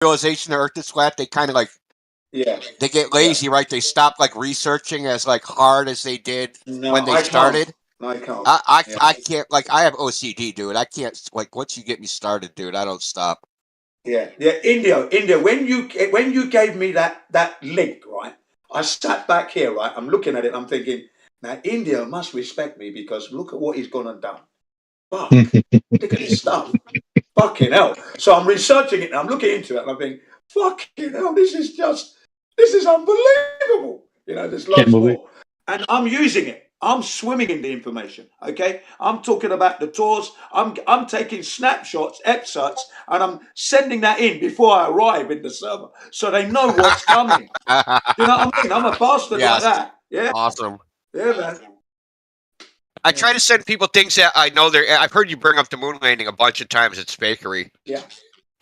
realization of Earth is flat, they kind of like they get lazy, right? They stop like researching as like hard as they did when they started. No, I can't. I can't, like, I have OCD, dude. I can't, like, once you get me started, dude, I don't stop. Yeah. India. When you gave me that link, right? I sat back here, right? I'm looking at it. I'm thinking, now India must respect me because look at what he's gone and done. Fuck, look at this stuff. Fucking hell. So I'm researching it and I'm looking into it and I'm thinking, fucking hell, this is unbelievable. You know, there's loads more. And I'm using it. I'm swimming in the information. Okay. I'm talking about the tours. I'm taking snapshots, excerpts, and I'm sending that in before I arrive in the server. So they know what's coming. You know what I mean? I'm a bastard like that. Yeah. Awesome. Yeah, man. I try to send people things that I know I've heard you bring up the moon landing a bunch of times at Spakery. Yeah.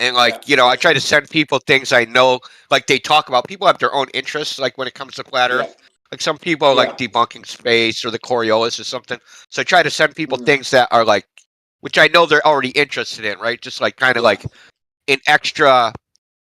And like, you know, I try to send people things I know, like they talk about. People have their own interests, like when it comes to flat Earth. Like some people like debunking space or the Coriolis or something. So I try to send people things that are like, which I know they're already interested in, right? Just like kind of like an extra,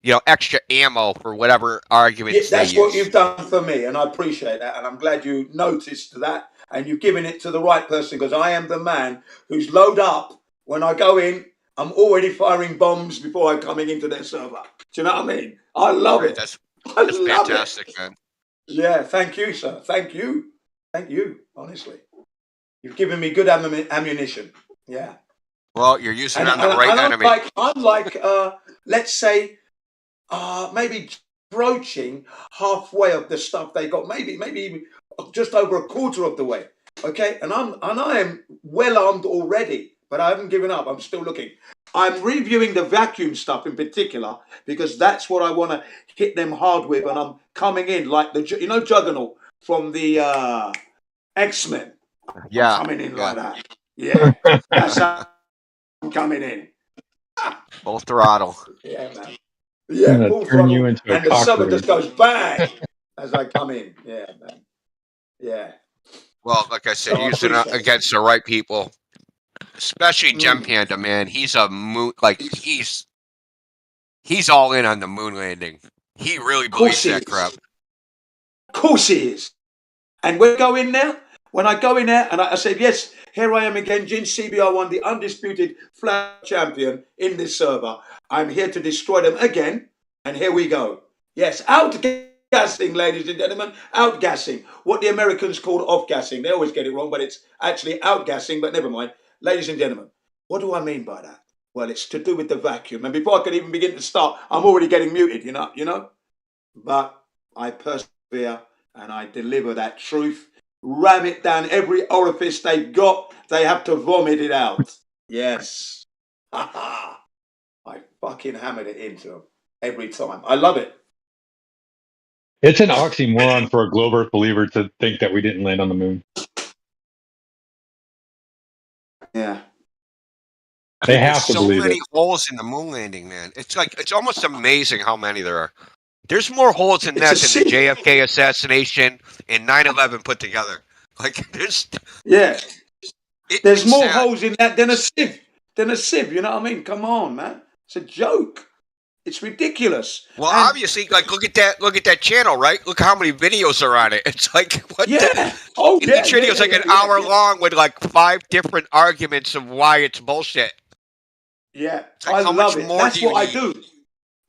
you know, extra ammo for whatever arguments they use. That's what you've done for me, and I appreciate that. And I'm glad you noticed that, and you've given it to the right person because I am the man who's load up when I go in. I'm already firing bombs before I'm coming into their server. Do you know what I mean? I love it. That's love fantastic, man. Yeah, thank you, sir. Thank you. Honestly, you've given me good ammunition. Yeah. Well, you're using it on the right enemy. Unlike, let's say, maybe approaching halfway of the stuff they got, maybe even just over a quarter of the way. Okay, and I am well armed already. But I haven't given up. I'm still looking. I'm reviewing the vacuum stuff in particular because that's what I want to hit them hard with. And I'm coming in like Juggernaut from the X-Men. Yeah. I'm coming in like that. Yeah. That's how I'm coming in. Full throttle. Yeah, man. Yeah, full turn you throttle. into a And the summer just goes bang as I come in. Yeah, man. Yeah. Well, like I said, using it against the right people. Especially Gem Panda, man. He's a moon, like he's all in on the moon landing. He really believes that crap. Of course he is. And when I go in there, and I said, yes, here I am again, Jin CBR1, the undisputed flat champion in this server. I'm here to destroy them again. And here we go. Yes, outgassing, ladies and gentlemen, outgassing. What the Americans call off-gassing. They always get it wrong, but it's actually outgassing, but never mind. Ladies and gentlemen, what do I mean by that? Well, it's to do with the vacuum. And before I can even begin to start, I'm already getting muted, you know? But I persevere and I deliver that truth, ram it down every orifice they've got. They have to vomit it out. Yes. I fucking hammered it into them every time. I love it. It's an oxymoron for a globe Earth believer to think that we didn't land on the moon. Yeah. They have to believe it. There's so many holes in the moon landing, man. It's like, it's almost amazing how many there are. There's more holes in that than the JFK assassination and 9/11 put together. Like, there's... Yeah. There's more holes in that than a sieve. You know what I mean? Come on, man. It's a joke. It's ridiculous. Well, obviously, like, look at that channel, right? Look how many videos are on it. It's like, what the... Each video's like an hour long with like 5 different arguments of why it's bullshit. Yeah, like, I love it. That's what I do.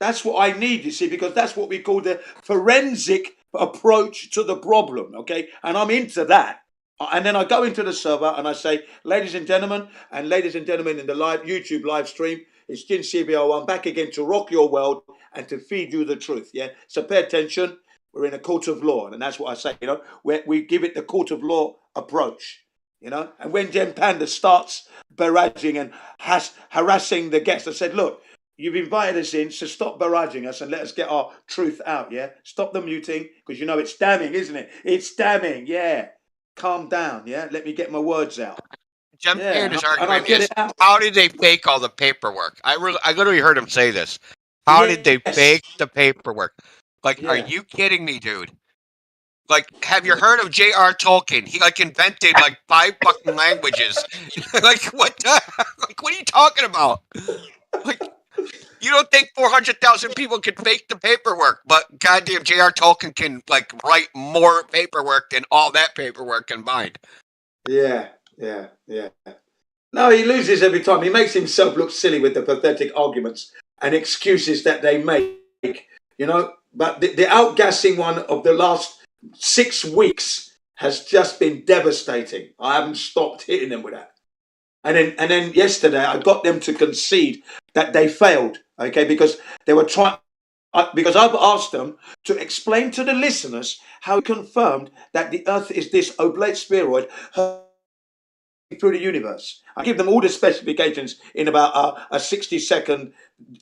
That's what I need, you see, because that's what we call the forensic approach to the problem, okay? And I'm into that. And then I go into the server and I say, ladies and gentlemen in the live YouTube live stream, it's Jin CBR1 back again to rock your world and to feed you the truth, yeah? So pay attention. We're in a court of law, and that's what I say, you know? We give it the court of law approach, you know? And when Gem Panda starts barraging and harassing the guests, I said, look, you've invited us in, so stop barraging us and let us get our truth out, yeah? Stop the muting, because you know it's damning, isn't it? It's damning, yeah. Calm down, yeah? Let me get my words out. Gem Panda's argument is, how did they fake all the paperwork? I literally heard him say this. How did they fake the paperwork? Like, are you kidding me, dude? Like, have you heard of J.R. Tolkien? He, like, invented, like, 5 fucking languages. Like, what the... Like, what are you talking about? Like, You don't think 400,000 people can fake the paperwork, but goddamn J.R. Tolkien can like write more paperwork than all that paperwork combined. Yeah. No, he loses every time. He makes himself look silly with the pathetic arguments and excuses that they make, you know. But the outgassing one of the last 6 weeks has just been devastating. I haven't stopped hitting them with that. And then yesterday I got them to concede that they failed, okay, because they were trying. Because I've asked them to explain to the listeners how it confirmed that the Earth is this oblate spheroid through the universe. I give them all the specifications in about a 60-second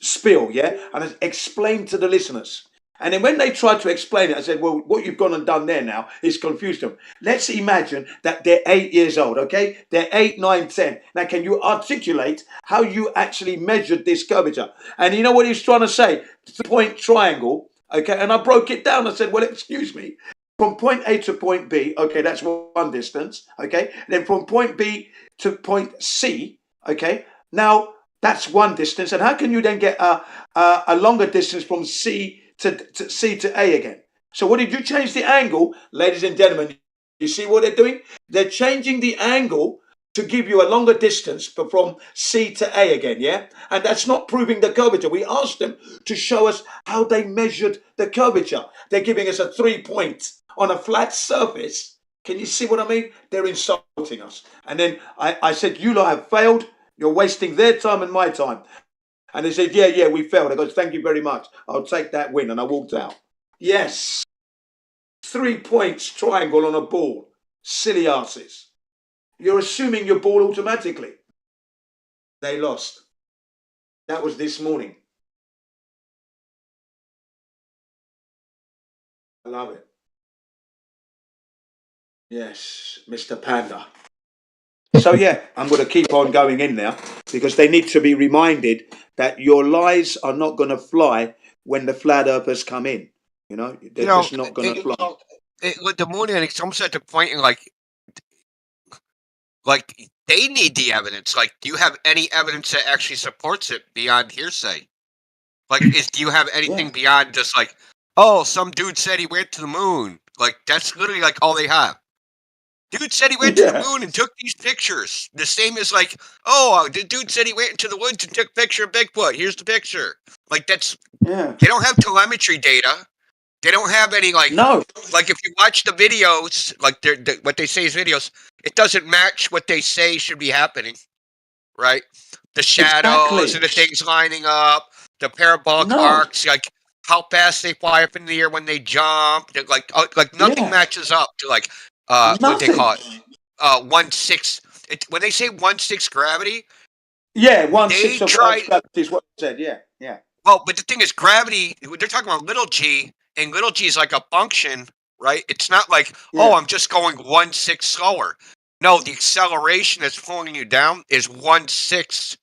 spiel, yeah? And I explained to the listeners. And then when they tried to explain it, I said, well, what you've gone and done there now is confused them. Let's imagine that they're 8 years old, okay? They're 8, 9, 10. Now, can you articulate how you actually measured this curvature? And you know what he's trying to say? 3-point triangle, okay? And I broke it down. I said, well, excuse me. From point A to point B, okay, that's one distance, okay? Then from point B to point C, okay? Now, that's one distance. And how can you then get a longer distance from C to C to A again? So what did you change the angle? Ladies and gentlemen, you see what they're doing? They're changing the angle to give you a longer distance from C to A again, yeah? And that's not proving the curvature. We asked them to show us how they measured the curvature. They're giving us a 3-point on a flat surface. Can you see what I mean? They're insulting us. And then I said, you lot have failed. You're wasting their time and my time. And they said, yeah, we failed. I go, thank you very much. I'll take that win. And I walked out. Yes. 3 points triangle on a ball. Silly asses. You're assuming your ball automatically. They lost. That was this morning. I love it. Yes, Mr. Panda. So yeah, I'm going to keep on going in there because they need to be reminded that your lies are not going to fly when the flat earthers come in. You know, they're just not going to fly. With the moon, it's almost at the point in like they need the evidence. Like, do you have any evidence that actually supports it beyond hearsay? Like, do you have anything beyond just like, oh, some dude said he went to the moon? Like, that's literally like all they have. Dude said he went to the moon and took these pictures. The same as like, oh, the dude said he went into the woods and took a picture of Bigfoot. Here's the picture. Like, that's they don't have telemetry data. They don't have any like like if you watch the videos, like what they say is videos, it doesn't match what they say should be happening, right? The shadows and the things lining up, the parabolic arcs, like how fast they fly up in the air when they jump, like nothing matches up to like what they call it, 1/6. When they say 1/6 gravity, 1/6 of gravity is what they said. Yeah. Well, but the thing is, gravity. They're talking about little g. And little g is like a function, right? It's not like, oh, I'm just going 1/6 slower. No, the acceleration that's pulling you down is 1/6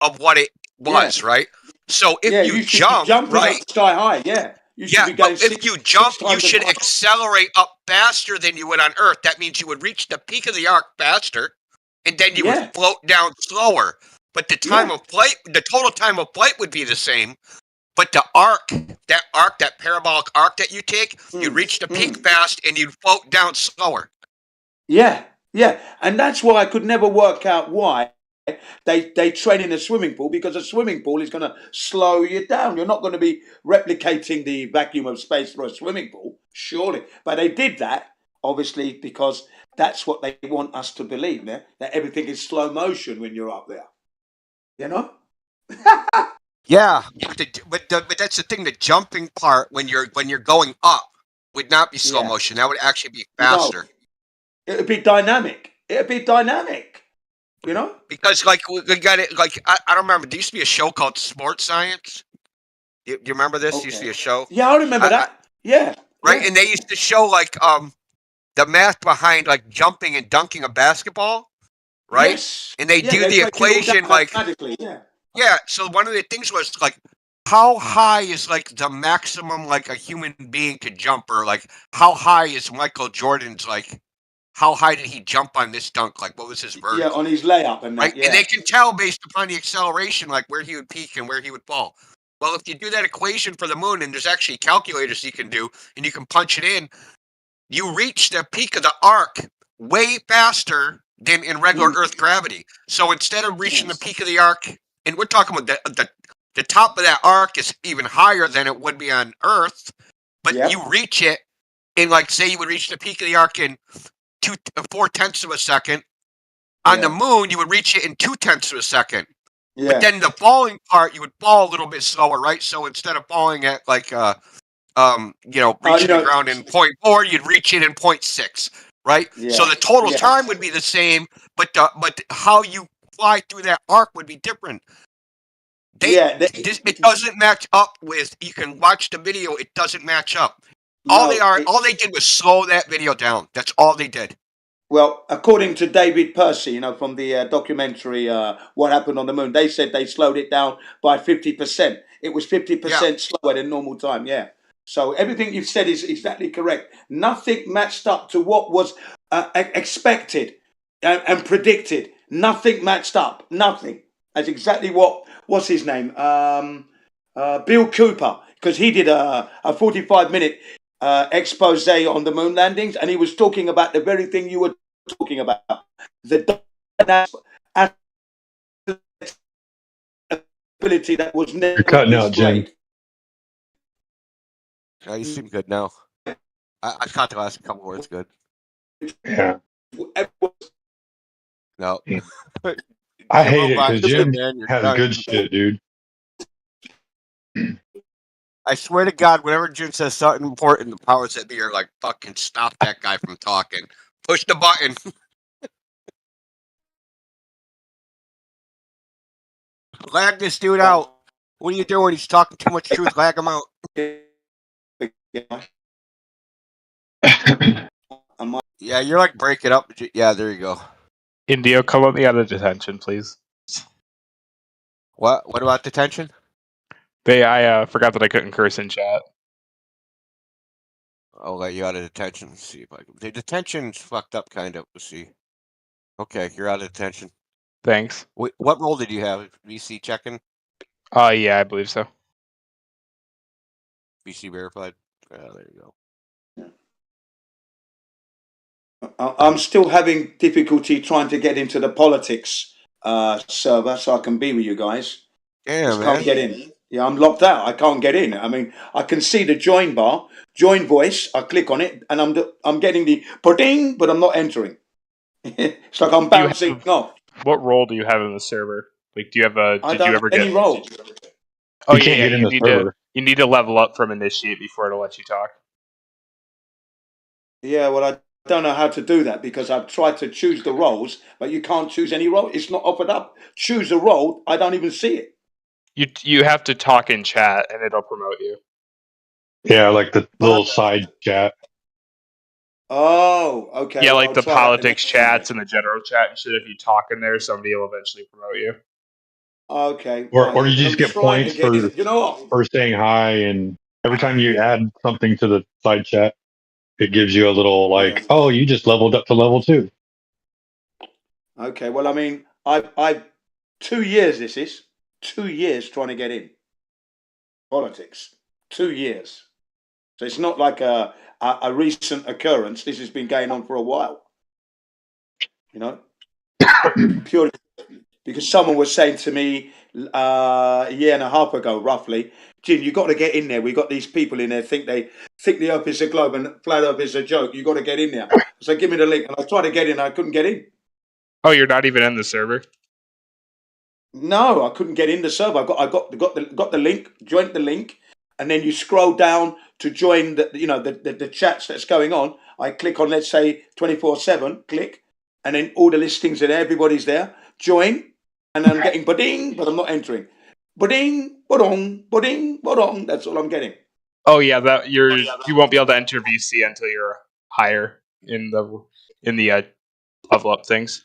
of what it was, right? So if you jump, right? Sky high, If you jump, you should accelerate up faster than you would on Earth. That means you would reach the peak of the arc faster, and then you would float down slower. But the time of flight, the total time of flight would be the same. But the that parabolic arc that you take, you reach the peak fast and you float down slower. Yeah. And that's why I could never work out why they train in a swimming pool, because a swimming pool is going to slow you down. You're not going to be replicating the vacuum of space through a swimming pool, surely. But they did that, obviously, because that's what they want us to believe, that everything is slow motion when you're up there. You know? Yeah, but that's the thing. The jumping part when you're going up would not be slow motion. That would actually be faster. No. It'd be dynamic. You know, because like we got it. Like I don't remember. There used to be a show called Sports Science. You remember this? There used to be a show. Yeah, I remember that. Yeah. Right, and they used to show like the math behind like jumping and dunking a basketball. Right, and they do the equation like. Yeah, so one of the things was like, how high is like the maximum like a human being could jump, or like how high is Michael Jordan's like how high did he jump on this dunk? Like, what was his vertical? Yeah, on his layup and that. Right? Yeah. And they can tell based upon the acceleration, like where he would peak and where he would fall. Well, if you do that equation for the moon, and there's actually calculators you can do, and you can punch it in, you reach the peak of the arc way faster than in regular Earth gravity. So instead of reaching the peak of the arc, and we're talking about the top of that arc is even higher than it would be on Earth, but you reach it in, like, say you would reach the peak of the arc in 4/10 of a second. On the moon, you would reach it in 2/10 of a second. Yeah. But then the falling part, you would fall a little bit slower, right? So instead of falling at like reaching the ground in 0.4, you'd reach it in 0.6, right? Yeah. So the total time would be the same, but how you fly through that arc would be different. It doesn't match up with. You can watch the video; it doesn't match up. All they did was slow that video down. That's all they did. Well, according to David Percy, from the documentary What Happened on the Moon, they said they slowed it down by 50%. It was 50% slower than normal time. Yeah. So everything you've said is exactly correct. Nothing matched up to what was expected and predicted. Nothing matched up. Nothing. That's exactly what's his name? Bill Cooper, because he did a 45-minute expose on the moon landings, and he was talking about the very thing you were talking about. The ability that was never. You're cutting out, Jim. Oh, you seem good now. I caught the last couple words good. Yeah. No. I hate it because Jim has good shit, dude. I swear to God, whenever Jim says something important, the powers that be are like, fucking stop that guy from talking. Push the button. Lag this dude out. What are you doing? He's talking too much truth. Lag him out. Yeah, you're like breaking up. Yeah, there you go. Indio, come let me out of detention, please. What about detention? I forgot that I couldn't curse in chat. I'll let you out of detention. Let's see if I can. The detention's fucked up, kind of. Let's see. Okay, you're out of detention. Thanks. What role did you have? VC checking? Yeah, I believe so. VC verified. There you go. I'm still having difficulty trying to get into the politics server so I can be with you guys. Yeah, man. Can't get in. Yeah, I'm locked out. I can't get in. I mean, I can see the join bar, join voice. I click on it, and I'm getting the ding, but I'm not entering. It's like I'm bouncing off. What role do you have in the server? Like, do you have a? Did you ever get any role? Oh, you can't get in the server. You need to level up from initiate before it'll let you talk. Yeah, well, I don't know how to do that because I've tried to choose the roles, but you can't choose any role. It's not offered up. Choose a role. I don't even see it. You have to talk in chat and it'll promote you. Yeah, like the little side chat. Oh, okay. Yeah, like the politics chats and the general chat and shit. If you talk in there, somebody will eventually promote you. Okay. Or you just get points for saying hi, and every time you add something to the side chat, it gives you a little oh, you just leveled up to level 2. Okay, well, I mean, I've 2 years. This is 2 years trying to get in politics. 2 years. So it's not like a recent occurrence. This has been going on for a while. Purely because someone was saying to me a year and a half ago, roughly, Jim, you got to get in there. We got these people in there think the Earth is a globe and flat Earth is a joke. You got to get in there. So give me the link, and I tried to get in. I couldn't get in. Oh, you're not even in the server? No, I couldn't get in the server. I got the link, joined the link, and then you scroll down to join the chats that's going on. I click on, let's say 24/7, click, and then all the listings are there. Everybody's there. Join, and I'm getting ba-ding, but I'm not entering. Ba-ding, ba-dong, ba-ding, ba-dong. That's all I'm getting. Oh yeah, you won't be able to enter VC until you're higher in the level up things.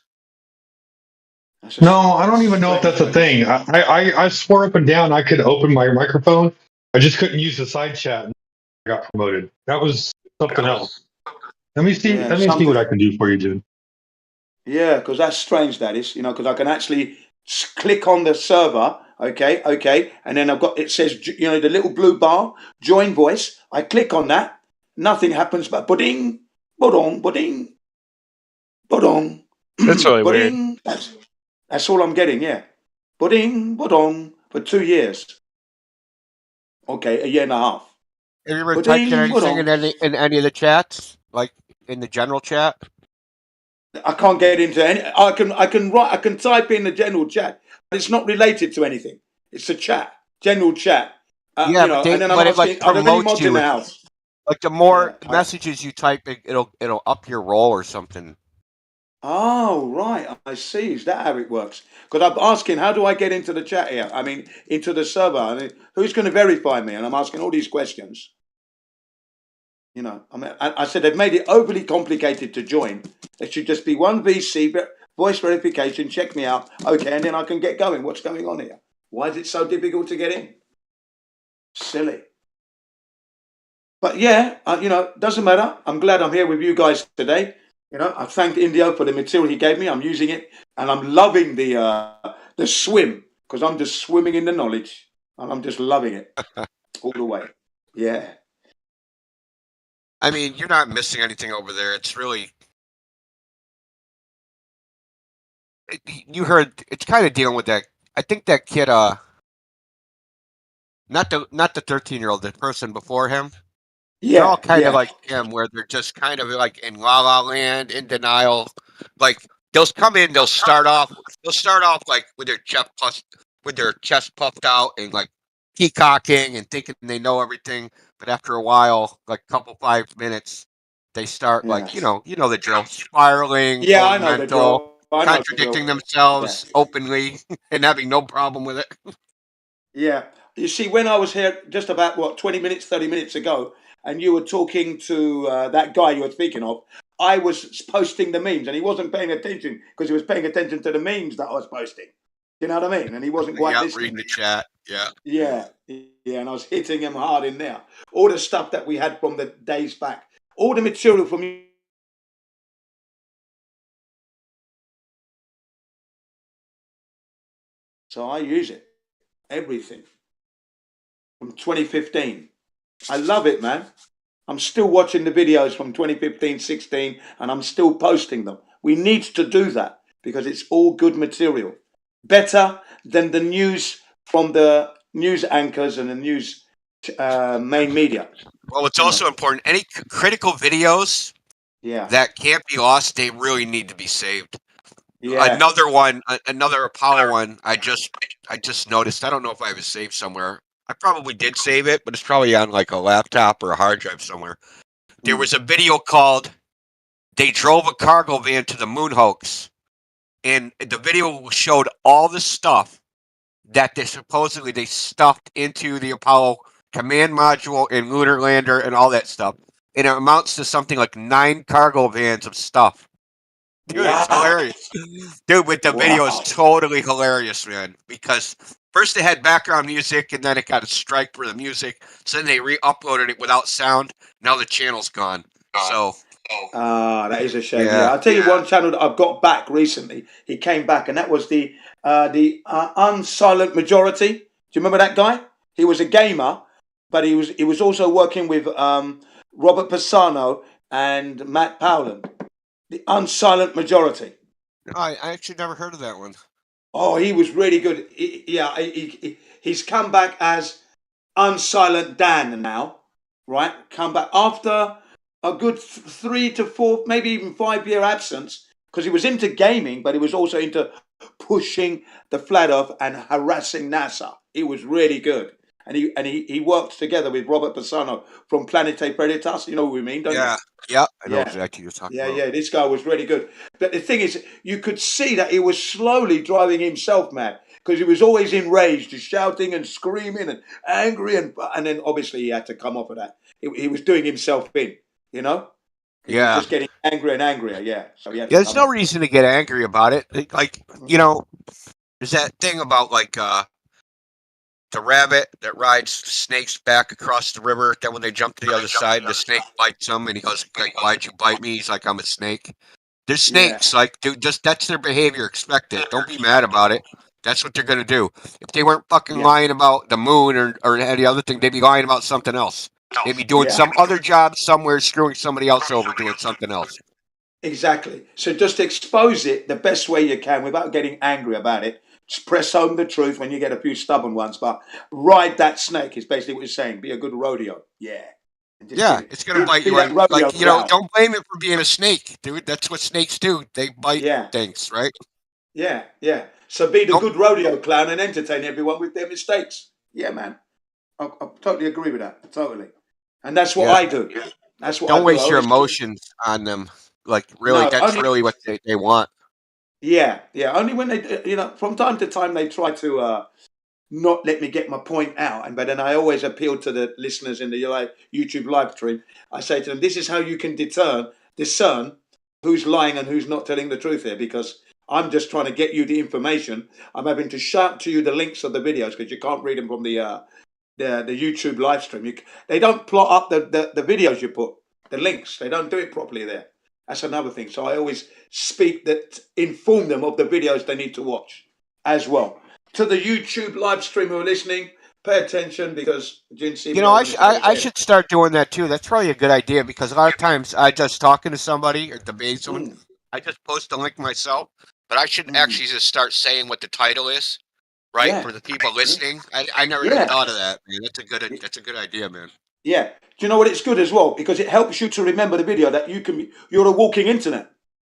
No, I don't even know if that's a thing. I swore up and down I could open my microphone. I just couldn't use the side chat. I got promoted. That was something else. Let me see. Yeah, Let me see what I can do for you, Jim. Yeah, because that's strange, that is, because I can actually click on the server, okay, and then I've got, it says, the little blue bar, join voice. I click on that, nothing happens but buding, budong, buding, budong, That's really weird. buding. That's all I'm getting, yeah. Buding, budong, for 2 years. Okay, a year and a half. Have you ever typed in Buding, anything budong. in any of the chats, like in the general chat? I can't get into any. I can type in the general chat, but it's not related to anything. It's a chat, general chat. Yeah, And then I'm but it like asking, are there any promotes mods in you. the house? Like the more Yeah, messages you type, it'll up your role or something. Oh, right. I see. Is that how it works? Because I'm asking, how do I get into the chat here? I mean, into the server. I mean, who's going to verify me? And I'm asking all these questions. I said they've made it overly complicated to join. There should just be one VC, voice verification, check me out. Okay, and then I can get going. What's going on here? Why is it so difficult to get in? Silly. But yeah, doesn't matter. I'm glad I'm here with you guys today. I thank Indio for the material he gave me. I'm using it, and I'm loving the swim, because I'm just swimming in the knowledge, and I'm just loving it all the way. Yeah. I mean, you're not missing anything over there. It's really, you heard. It's kind of dealing with that. I think that kid, not the 13-year-old, the person before him. Yeah. They're all kind of like him, where they're just kind of like in La La Land, in denial. Like they'll come in, they'll start off like with their chest puffed out and like peacocking and thinking they know everything. But after a while, like a couple 5 minutes, they start like the drill, spiraling, Yeah, going I know the mental, drill. I know the contradicting drill. themselves openly, and having no problem with it. Yeah. You see, when I was here just about 20 minutes, 30 minutes ago, and you were talking to that guy you were speaking of, I was posting the memes, and he wasn't paying attention because he was paying attention to the memes that I was posting. You know what I mean? And he wasn't quite listening. Reading the chat. Yeah, and I was hitting him hard in there. All the stuff that we had from the days back, all the material from you. So I use it, everything from 2015. I love it, man. I'm still watching the videos from 2015, 16, and I'm still posting them. We need to do that because it's all good material. Better than the news from the news anchors and the news main media. Well, it's also important. Any critical videos that can't be lost, they really need to be saved. Yeah. Another Apollo one. I just noticed. I don't know if I have it saved somewhere. I probably did save it, but it's probably on like a laptop or a hard drive somewhere. There was a video called "They Drove a Cargo Van to the Moon Hoax," and the video showed all the stuff that they supposedly stuffed into the Apollo command module and lunar lander and all that stuff, and it amounts to something like 9 cargo vans of stuff. Dude, it's hilarious. Dude, but the video is totally hilarious, man. Because first they had background music, and then it got a strike for the music. So then they re-uploaded it without sound. Now the channel's gone. So. That is a shame. Yeah. I'll tell you one channel that I've got back recently. He came back, and that was the Unsilent Majority. Do you remember that guy? He was a gamer, but he was also working with Robert Pisano and Matt Powland. The Unsilent Majority. I actually never heard of that one. Oh, he was really good. He's come back as Unsilent Dan now, right? Come back after a good 3 to 4, maybe even 5 year absence, because he was into gaming, but he was also into pushing the flat earth and harassing NASA. He was really good. And he worked together with Robert Pisano from Planete Predators. You know what we mean, don't you? Yeah, I know exactly what you're talking about. Yeah, this guy was really good. But the thing is, you could see that he was slowly driving himself mad because he was always enraged, just shouting and screaming and angry. And then obviously he had to come off of that. He was doing himself in, He was just getting angrier and angrier, yeah. So there's no reason to get angry about it. Like, there's that thing about like the rabbit that rides snakes back across the river. Then when they jump to the other side, the snake bites him, and he goes, like, "Why'd you bite me?" He's like, "I'm a snake." They're snakes. Like, dude, just that's their behavior. Expect it. Don't be mad about it. That's what they're gonna do. If they weren't fucking lying about the moon or any other thing, they'd be lying about something else. They'd be doing some other job somewhere, screwing somebody else over, doing something else. Exactly. So just expose it the best way you can without getting angry about it. Just press home the truth when you get a few stubborn ones, but ride that snake is basically what you're saying. Be a good rodeo. Yeah. Yeah, it's gonna bite you. Like, don't blame it for being a snake, dude. That's what snakes do. They bite things, right? Yeah, yeah. So be the good rodeo clown and entertain everyone with their mistakes. Yeah, man. I totally agree with that. Totally. And that's what I do. That's what don't waste your emotions on them. Like, really, that's really what they want. Yeah, yeah. Only when they, from time to time they try to not let me get my point out. But then I always appeal to the listeners in the YouTube live stream. I say to them, this is how you can discern who's lying and who's not telling the truth here, because I'm just trying to get you the information. I'm having to shout to you the links of the videos because you can't read them from the YouTube live stream. They don't plot up the videos you put, the links. They don't do it properly there. That's another thing. So I always inform them of the videos they need to watch as well. To the YouTube live stream who are listening, pay attention because I should start doing that too. That's probably a good idea because a lot of times I just talking to somebody or debating someone. I just post a link myself, but I should actually just start saying what the title is, right, for the people listening. I never even thought of that. Man. That's a good idea, man. Yeah. Do you know what? It's good as well because it helps you to remember the video that you're a walking internet,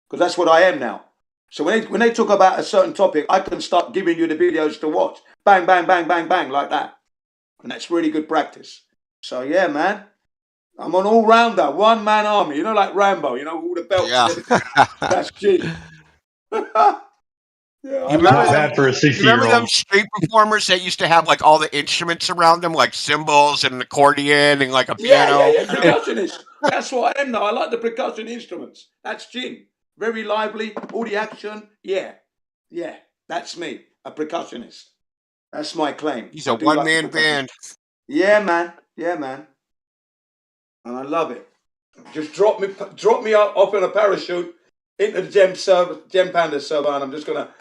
because that's what I am now. So when they talk about a certain topic, I can start giving you the videos to watch. Bang, bang, bang, bang, bang, like that. And that's really good practice. So yeah, man. I'm an all-rounder, one-man army. Like Rambo, all the belts and everything. That's G. You remember them street performers that used to have like all the instruments around them, like cymbals and an accordion and like a piano? Yeah, percussionist. That's what I am now. I like the percussion instruments. That's Jin. Very lively, all the action. Yeah, that's me, a percussionist. That's my claim. He's a one-man band. Yeah, man. And I love it. Just drop me off in a parachute into the Gem Panda server, and I'm just gonna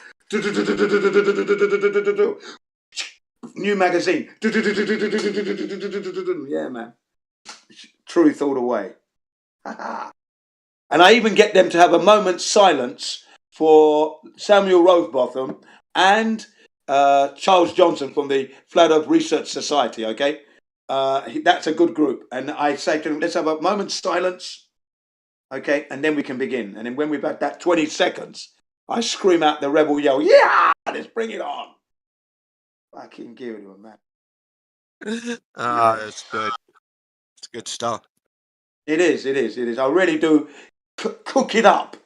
new magazine. Yeah, man. Truth all the way. And I even get them to have a moment's silence for Samuel Rowbotham and Charles Johnson from the Flat Earth Research Society, okay? That's a good group. And I say to them, let's have a moment's silence, okay? And then we can begin. And then when we've had that 20 seconds, I scream out the rebel yell, yeah, let's bring it on. Fucking give it to him, man. That's good. It's good stuff. It is. I really do cook it up.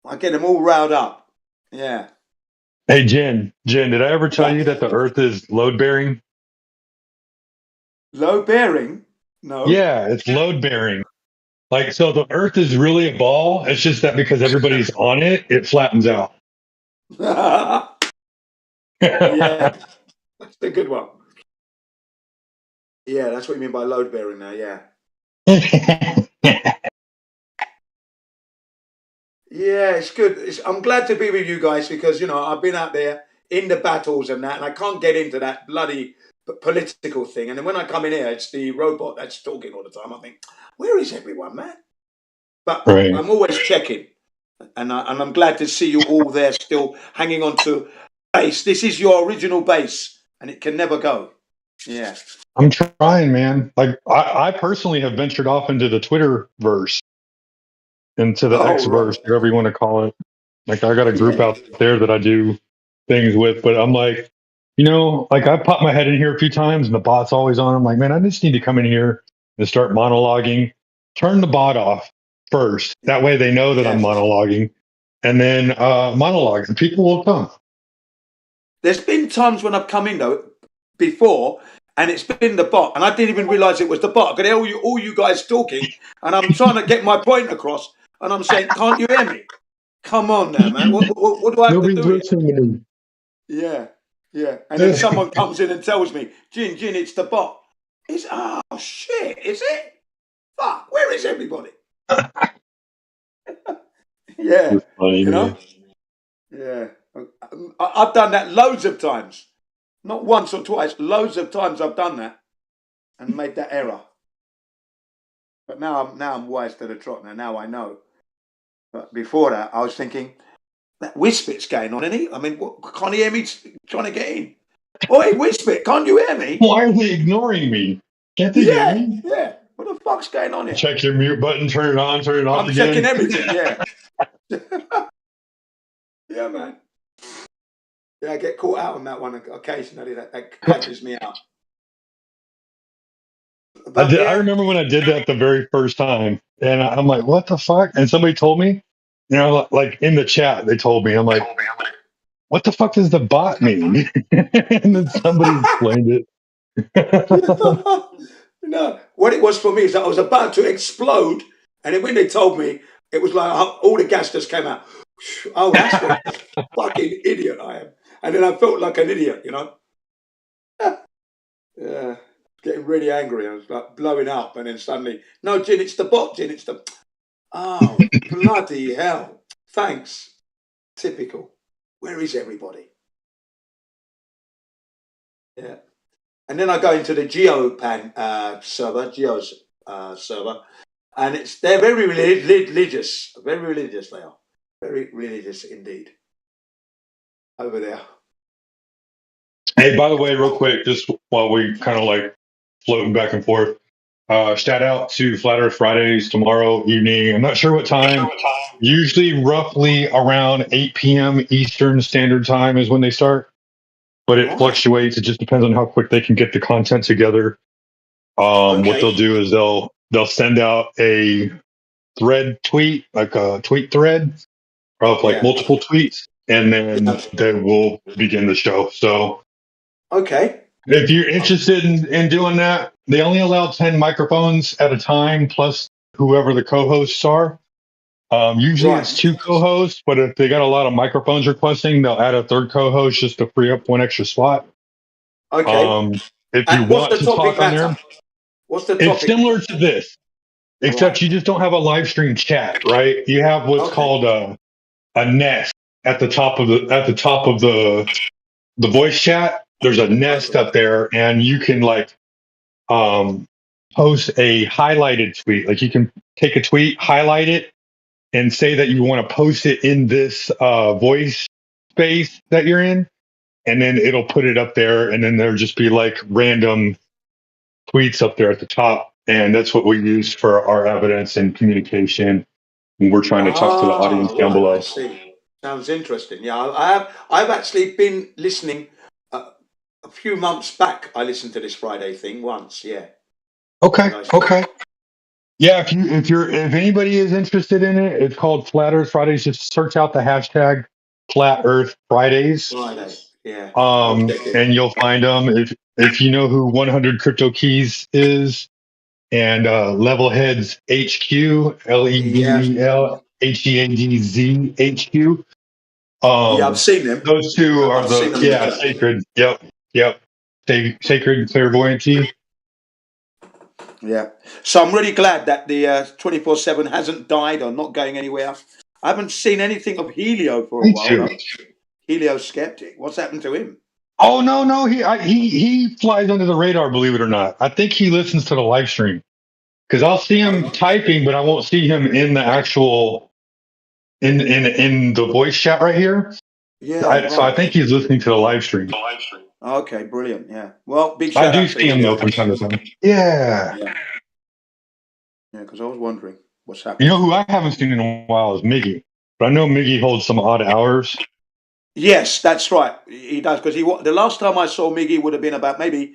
I get them all riled up. Yeah. Hey, Jen, did I ever tell you that the Earth is load-bearing? Load-bearing? No. Yeah, it's load-bearing. Like, so the Earth is really a ball. It's just that because everybody's on it, it flattens out. Yeah, that's a good one. Yeah, that's what you mean by load-bearing now, yeah. Yeah, it's good. I'm glad to be with you guys because, I've been out there in the battles and that, and I can't get into that bloody political thing. And then when I come in here, it's the robot that's talking all the time. I think, where is everyone, man? But I'm always checking. And I'm glad to see you all there still hanging on to base. This is your original base, and it can never go. Yeah. I'm trying, man. Like, I personally have ventured off into the Twitterverse. Into the X-verse, whatever you want to call it. Like, I got a group out there that I do things with, but I'm like, I popped my head in here a few times and the bot's always on. I'm like, man, I just need to come in here and start monologuing. Turn the bot off first. That way they know that I'm monologuing. And then monologue, and people will come. There's been times when I've come in, though, before, and it's been the bot, and I didn't even realize it was the bot. I could hear all you guys talking, and I'm trying to get my point across, and I'm saying, can't you hear me? Come on now, man. What do I have to do? Listening. Yeah. Yeah. And then someone comes in and tells me, Gin, it's the bot. It's, oh, shit, is it? Fuck, where is everybody? Yeah. It's funny, You know? man. Yeah. I've done that loads of times. Not once or twice, loads of times I've done that and made that error. But now I'm wise to the trot. Now I know. But before that, I was thinking, that Whispit's going on, isn't he? I mean, can't he hear me trying to get in? Oi, Whispit, can't you hear me? Why are they ignoring me? Can't they hear me? Yeah. What the fuck's going on here? Check your mute button, turn it on, turn it off I'm again. checking everything, yeah. Yeah, man. Yeah, I get caught out on that one occasionally. That catches me out. I remember when I did that the very first time, and I'm like, what the fuck? And somebody told me, like in the chat, they told me, I'm like, what the fuck does the bot mean? And then somebody explained it. No, what it was for me is that I was about to explode, and then when they told me, it was like all the gas just came out. Oh, that's what fucking idiot I am. And then I felt like an idiot, you know? Yeah, getting really angry. I was like blowing up, and then suddenly, no, Gin, it's the bot, Gin, it's the. Oh, bloody hell. Thanks. Typical. Where is everybody? Yeah. And then I go into the Geopan server, Geo's server, and they're very religious. Very religious they are. Very religious indeed. Over there. Hey, by the way, real quick, just while we kind of like floating back and forth, shout out to Flat Earth Fridays tomorrow evening. I'm not sure what time. Usually, roughly around 8 p.m. Eastern Standard Time is when they start, but it fluctuates. It just depends on how quick they can get the content together. What they'll do is they'll send out a thread tweet, like a tweet thread of like multiple tweets, and then they will begin the show. So, okay. If you're interested in doing that, they only allow 10 microphones at a time, plus whoever the co-hosts are. Usually it's 2 co-hosts, but if they got a lot of microphones requesting, they'll add a third co-host just to free up one extra slot. Okay. If you want to talk on there, what's the topic? It's similar to this, except you just don't have a live stream chat, right? You have what's called a nest at the top of the voice chat. There's a nest up there, and you can like post a highlighted tweet. Like you can take a tweet, highlight it, and say that you want to post it in this voice space that you're in, and then it'll put it up there, and then there'll just be like random tweets up there at the top, and that's what we use for our evidence and communication when we're trying to talk to the audience down below. I see. Sounds interesting. Yeah, I've actually been listening. A few months back, I listened to this Friday thing once. Yeah. Okay. Yeah, if anybody is interested in it, it's called Flat Earth Fridays. Just search out the hashtag Flat Earth Fridays. Yeah. And you'll find them. If you know who 100 Crypto Keys is, and Levelheads HQ, LEVELHEADZ HQ. Yeah, I've seen them. Those two are sacred. Yep. Sacred clairvoyancy. Yeah. So I'm really glad that the 24/7 hasn't died or not going anywhere. I haven't seen anything of Helio for a while. Helio Skeptic. What's happened to him? Oh no, he flies under the radar. Believe it or not, I think he listens to the live stream because I'll see him typing, but I won't see him in the actual in the voice chat right here. Yeah. So I think he's listening to the live stream. Okay, brilliant. Yeah. Well, big shout out. I do see him though from time to time. Yeah. Yeah, because I was wondering what's happening. You know who I haven't seen in a while is Miggy, but I know Miggy holds some odd hours. Yes, that's right. He does because the last time I saw Miggy would have been about maybe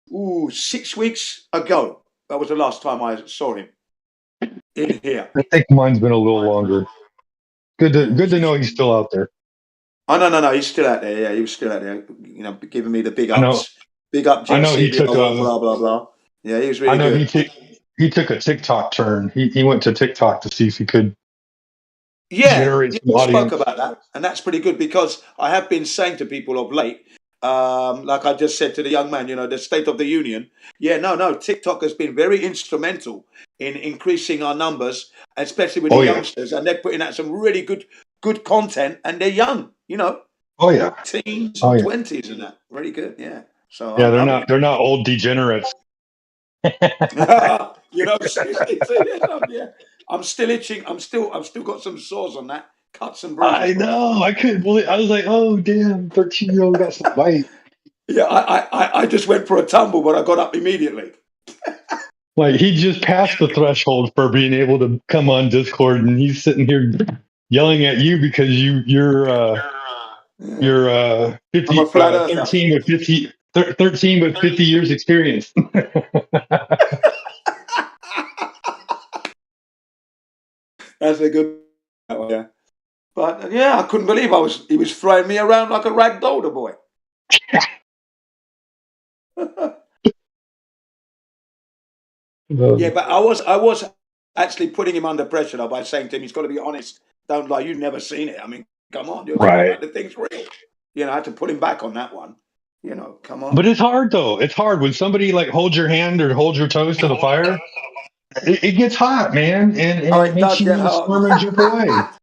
6 weeks ago. That was the last time I saw him in here. I think mine's been a little longer. Good to know he's still out there. Oh no, he's still out there. Yeah, he was still out there. You know, giving me the big ups. Big up, Jim. I know he took blah blah blah. Yeah, he was really good. I know he took a TikTok turn. He went to TikTok to see if he could. Yeah, we spoke about that, and that's pretty good because I have been saying to people of late, like I just said to the young man, the State of the Union. Yeah, no, TikTok has been very instrumental in increasing our numbers, especially with the Oh yeah. youngsters, and they're putting out some really good content, and they're young, Oh yeah. teens Oh and yeah. 20s and that. Really good, yeah. So Yeah, I'm loving they're not old degenerates. it. Seriously, yeah. I'm still itching. I've still got some sores on that, cuts and bruises. I know. I couldn't believe. I was like, oh damn, 13-year-old got some bite. Yeah, I just went for a tumble, but I got up immediately. Like he just passed the threshold for being able to come on Discord, and he's sitting here yelling at you because you're Yeah. 50 I'm a flat earther. 13 with 50 13 with 50 years experience. That's a good one, yeah. But yeah, I couldn't believe he was throwing me around like a rag doll, the boy. Yeah, but I was actually putting him under pressure though by saying to him, he's got to be honest. Don't lie. You've never seen it. I mean, come on, you're talking Right. about the thing's real. I had to put him back on that one. Come on. But it's hard though. It's hard when somebody like holds your hand or holds your toes to the fire. It gets hot, man, and it It makes does you get want to squirm and jump away. hot.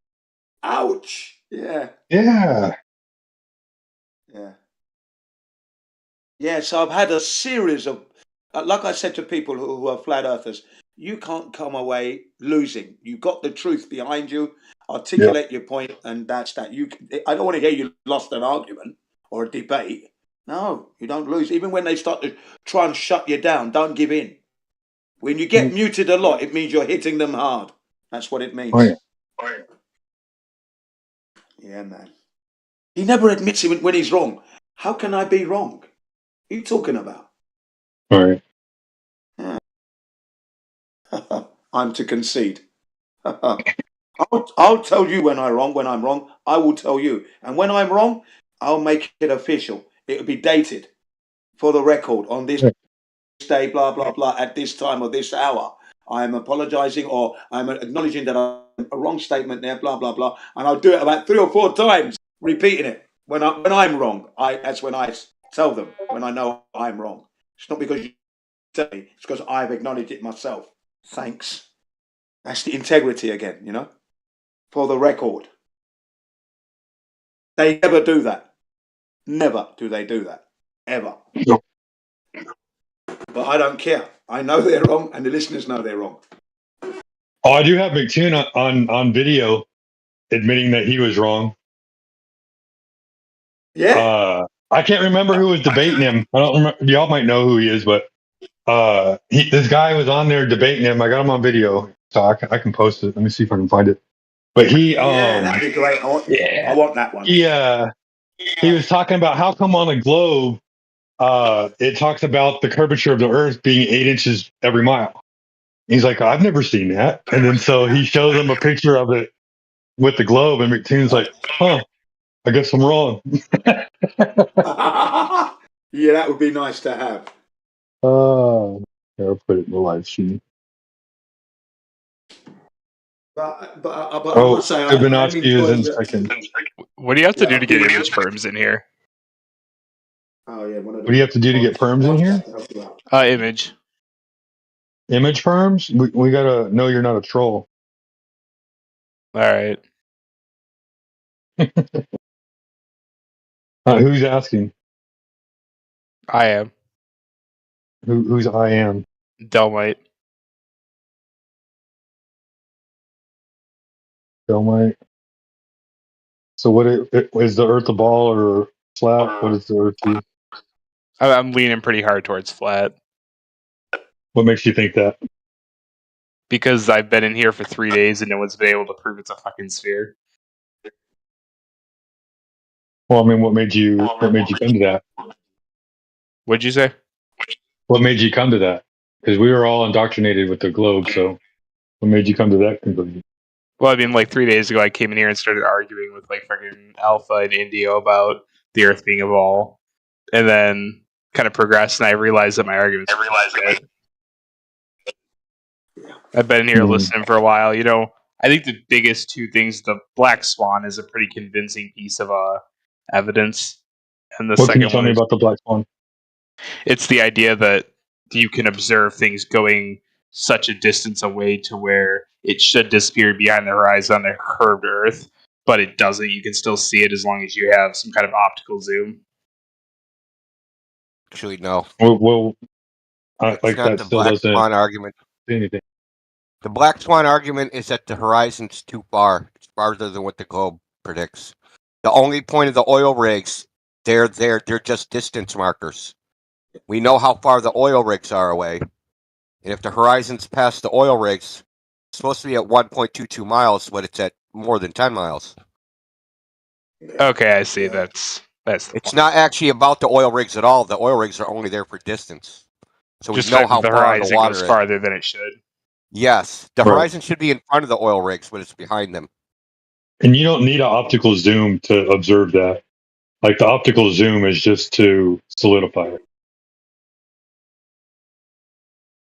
Ouch. Yeah. Yeah. Yeah. Yeah, so I've had a series of, like I said to people who are flat earthers, you can't come away losing. You've got the truth behind you, articulate your point, and that's that. I don't want to hear you lost an argument or a debate. No, you don't lose. Even when they start to try and shut you down, don't give in. When you get muted a lot, it means you're hitting them hard. That's what it means. Oh, yeah. Yeah, man. He never admits it when he's wrong. How can I be wrong? What are you talking about? All right. I'm to concede. I'll tell you when I'm wrong. When I'm wrong, I will tell you. And when I'm wrong, I'll make it official. It'll be dated for the record on this day, blah, blah, blah, at this time or this hour. I'm apologizing or I'm acknowledging that I'm a wrong statement there, blah, blah, blah. And I'll do it about 3 or 4 times, repeating it. When I'm wrong, that's when I tell them when I know I'm wrong. It's not because you tell me, it's because I've acknowledged it myself. Thanks. That's the integrity again, for the record. They never do that. Never do they do that. Ever. No. But I don't care. I know they're wrong, and the listeners know they're wrong. Oh, I do have McToon on video admitting that he was wrong. Yeah. I can't remember who was debating him. I don't remember. Y'all might know who he is, but this guy was on there debating him. I got him on video, so I can post it. Let me see if I can find it. But that'd be great. I want that one. He was talking about how come on a globe it talks about the curvature of the Earth being 8 inches every mile. He's like, I've never seen that. And then so he shows him a picture of it with the globe, and McToon's like, huh, I guess I'm wrong. Yeah, that would be nice to have. I'll put it in the live stream. But I must say, Fibonacci is in second. What do you have to do to get image firms in here? Oh yeah. What do you have to do to get perms in here? Image. Image firms? We gotta know you're not a troll. All right. Who's asking? I am. Who's I am? Delmite. Delmite. So what is the Earth a ball or flat? What is the Earth do? I'm leaning pretty hard towards flat. What makes you think that? Because I've been in here for 3 days and no one's been able to prove it's a fucking sphere. Well, I mean, what made you come to that? What'd you say? What made you come to that? Because we were all indoctrinated with the globe, so what made you come to that conclusion? Well, I mean, like 3 days ago, I came in here and started arguing with like fucking Alpha and Indio about the Earth being a ball, and then kind of progressed, and I realized that my arguments. I've been here listening for a while. I think the biggest 2 things, the Black Swan is a pretty convincing piece of evidence, And the What can you second tell one me is about the black swan? it's the idea that you can observe things going such a distance away to where it should disappear behind the horizon on a curved Earth, but it doesn't. You can still see it as long as you have some kind of optical zoom. Actually, no. Well, It's like not that the still black doesn't swan argument. say anything. The black swan argument is that the horizon's too far. It's farther than what the globe predicts. The only point of the oil rigs, they're just distance markers. We know how far the oil rigs are away. And if the horizon's past the oil rigs, it's supposed to be at 1.22 miles, but it's at more than 10 miles. Okay, I see. Yeah. That's the It's point. not actually about the oil rigs at all. The oil rigs are only there for distance. So Just we know fact how that the far the horizon water goes is. farther than it should. Yes, the Right. horizon should be in front of the oil rigs, but it's behind them. And you don't need an optical zoom to observe that. Like the optical zoom is just to solidify it.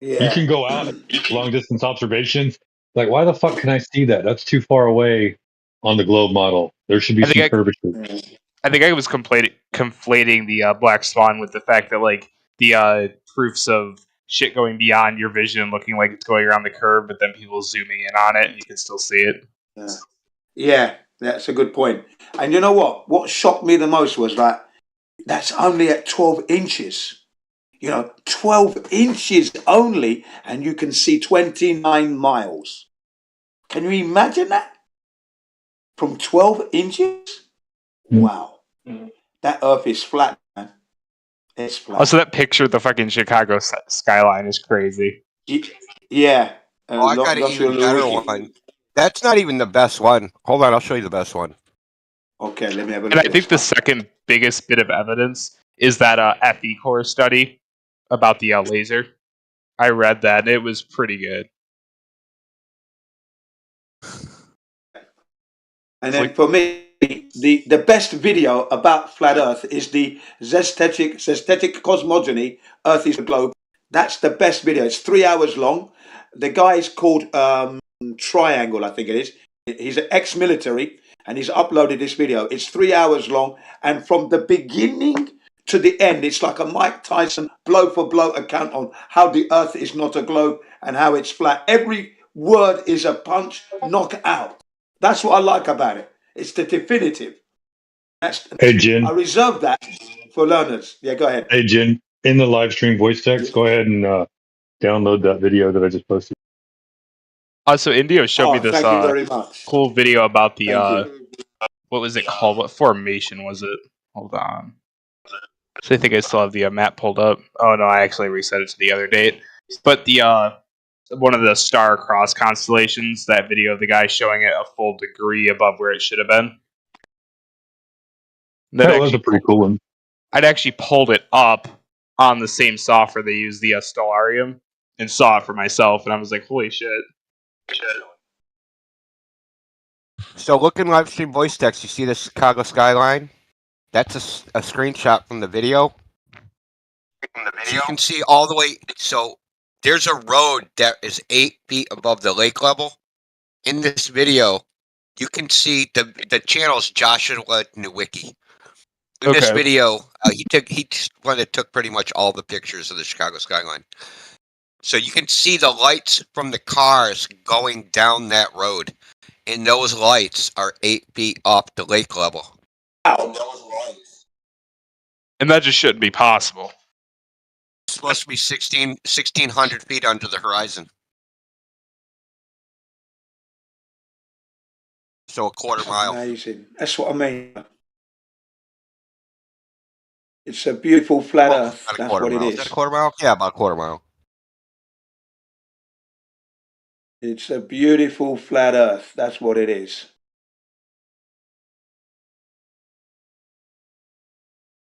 Yeah. You can go out and long distance observations. Like, why the fuck can I see that? That's too far away on the globe model. There should be I think some I- curvature. I think I was conflating the black swan with the fact that like the proofs of shit going beyond your vision, looking like it's going around the curve, but then people zooming in on it and you can still see it. Yeah, that's a good point. And you know what? What shocked me the most was that that's only at 12 inches. 12 inches only, and you can see 29 miles. Can you imagine that? From 12 inches? Wow. That Earth is flat, man. It's flat. Also, that picture of the fucking Chicago skyline is crazy. Yeah. Oh, I got an even better one. That's not even the best one. Hold on, I'll show you the best one. Okay, let me have a look. And I at think the this second biggest bit of evidence is that FE core study about the laser. I read that and it was pretty good. And then for me, the best video about flat Earth is the Zestetic Cosmogony, Earth is a Globe. That's the best video. It's 3 hours long. The guy is called Triangle, I think it is. He's an ex-military, and he's uploaded this video. It's 3 hours long, and from the beginning to the end, it's like a Mike Tyson blow-for-blow account on how the Earth is not a globe and how it's flat. Every word is a punch, knockout. That's what I like about it. It's the definitive. Hey, Jen. I reserve that for learners. Yeah, go ahead. Hey, Jen. In the live stream voice text, go ahead and download that video that I just posted. Also, Indio showed me this Thank you very much. cool video about the Thank you. what was it called? What formation was it? Hold on. So I think I still have the map pulled up. Oh no, I actually reset it to the other date. But the one of the star cross constellations, that video of the guy showing it a full degree above where it should have been. That was a pretty cool one. I'd actually pulled it up on the same software they use, the Stellarium, and saw it for myself, and I was like, holy shit. So look in live stream voice text. You see the Chicago skyline? That's a screenshot from the video. So you can see all the way. So there's a road that is 8 feet above the lake level. In this video, you can see the channel's Joshua Nowicki. In this video, he took pretty much all the pictures of the Chicago skyline. So you can see the lights from the cars going down that road, and those lights are 8 feet off the lake level. And that just shouldn't be possible. It's supposed to be 1,600 feet under the horizon. So a quarter mile. Amazing. That's what I mean. It's a beautiful flat Earth. That's what it is. Is that a quarter mile? Yeah, about a quarter mile. It's a beautiful flat Earth. That's what it is.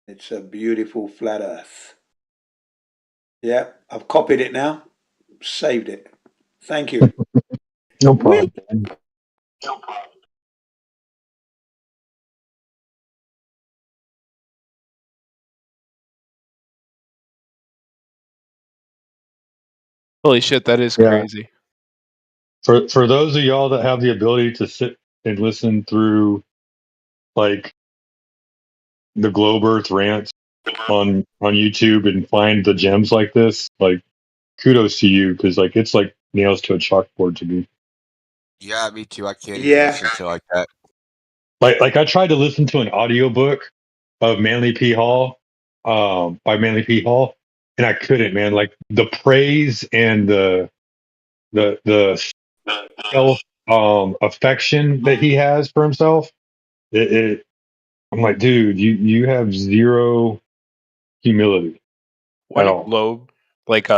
It's a beautiful flat Earth. Yeah, I've copied it now. Saved it. Thank you. No problem. Holy shit, that is Yeah. crazy. For those of y'all that have the ability to sit and listen through like the Globe Earth rants on YouTube and find the gems like this, like kudos to you, because like it's like nails to a chalkboard to me. Yeah, me too. I can't even Yeah. listen to like that. Like I tried to listen to an audiobook of Manly P. Hall, by Manly P. Hall, and I couldn't, man. Like the praise and the self affection that he has for himself. I'm like, dude, you have zero humility at One all. Globe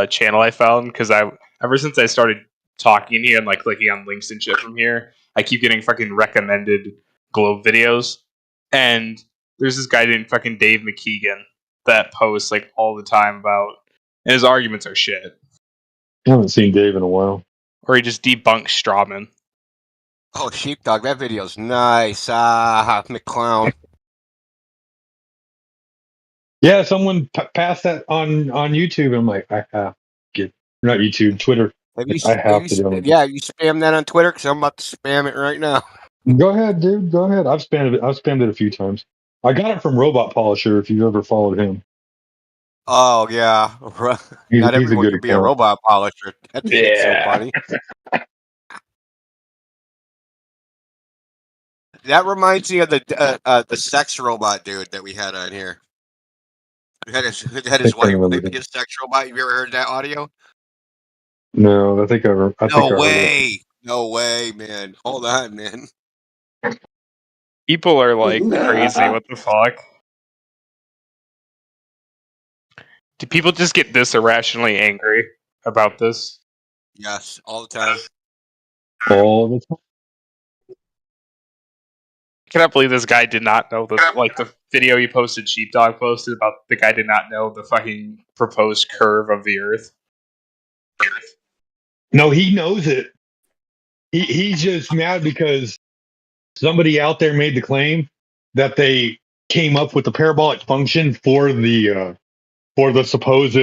channel I found, because ever since I started talking here and like clicking on links and shit from here, I keep getting fucking recommended Globe videos. And there's this guy named fucking Dave McKeegan that posts like all the time about, and his arguments are shit. I haven't seen Dave in a while. Or he just debunks Strawman. Oh, Sheepdog, that video's nice. Ah, McClown. Yeah, someone passed that on YouTube. And I'm like, I have to get not YouTube, Twitter. Have you, I have to do it. yeah, you spam that on Twitter? Because I'm about to spam it right now. Go ahead, dude. Go ahead. I've spammed it a few times. I got it from Robot Polisher. If you've ever followed him, Oh, yeah. he's Not a everyone good can be a account. robot polisher. That's so funny. That reminds me of the sex robot dude that we had on here. Who had his wife remember be a sex robot. Have you ever heard that audio? No, I think I heard it. No way, man. Hold on, man. People are like crazy. What the fuck? Do people just get this irrationally angry about this? Yes, all the time. All the time. I cannot believe this guy did not know this. Like the video he posted, Sheepdog posted about the guy did not know the fucking proposed curve of the Earth. No, he knows it. He's just mad because somebody out there made the claim that they came up with the parabolic function for the supposed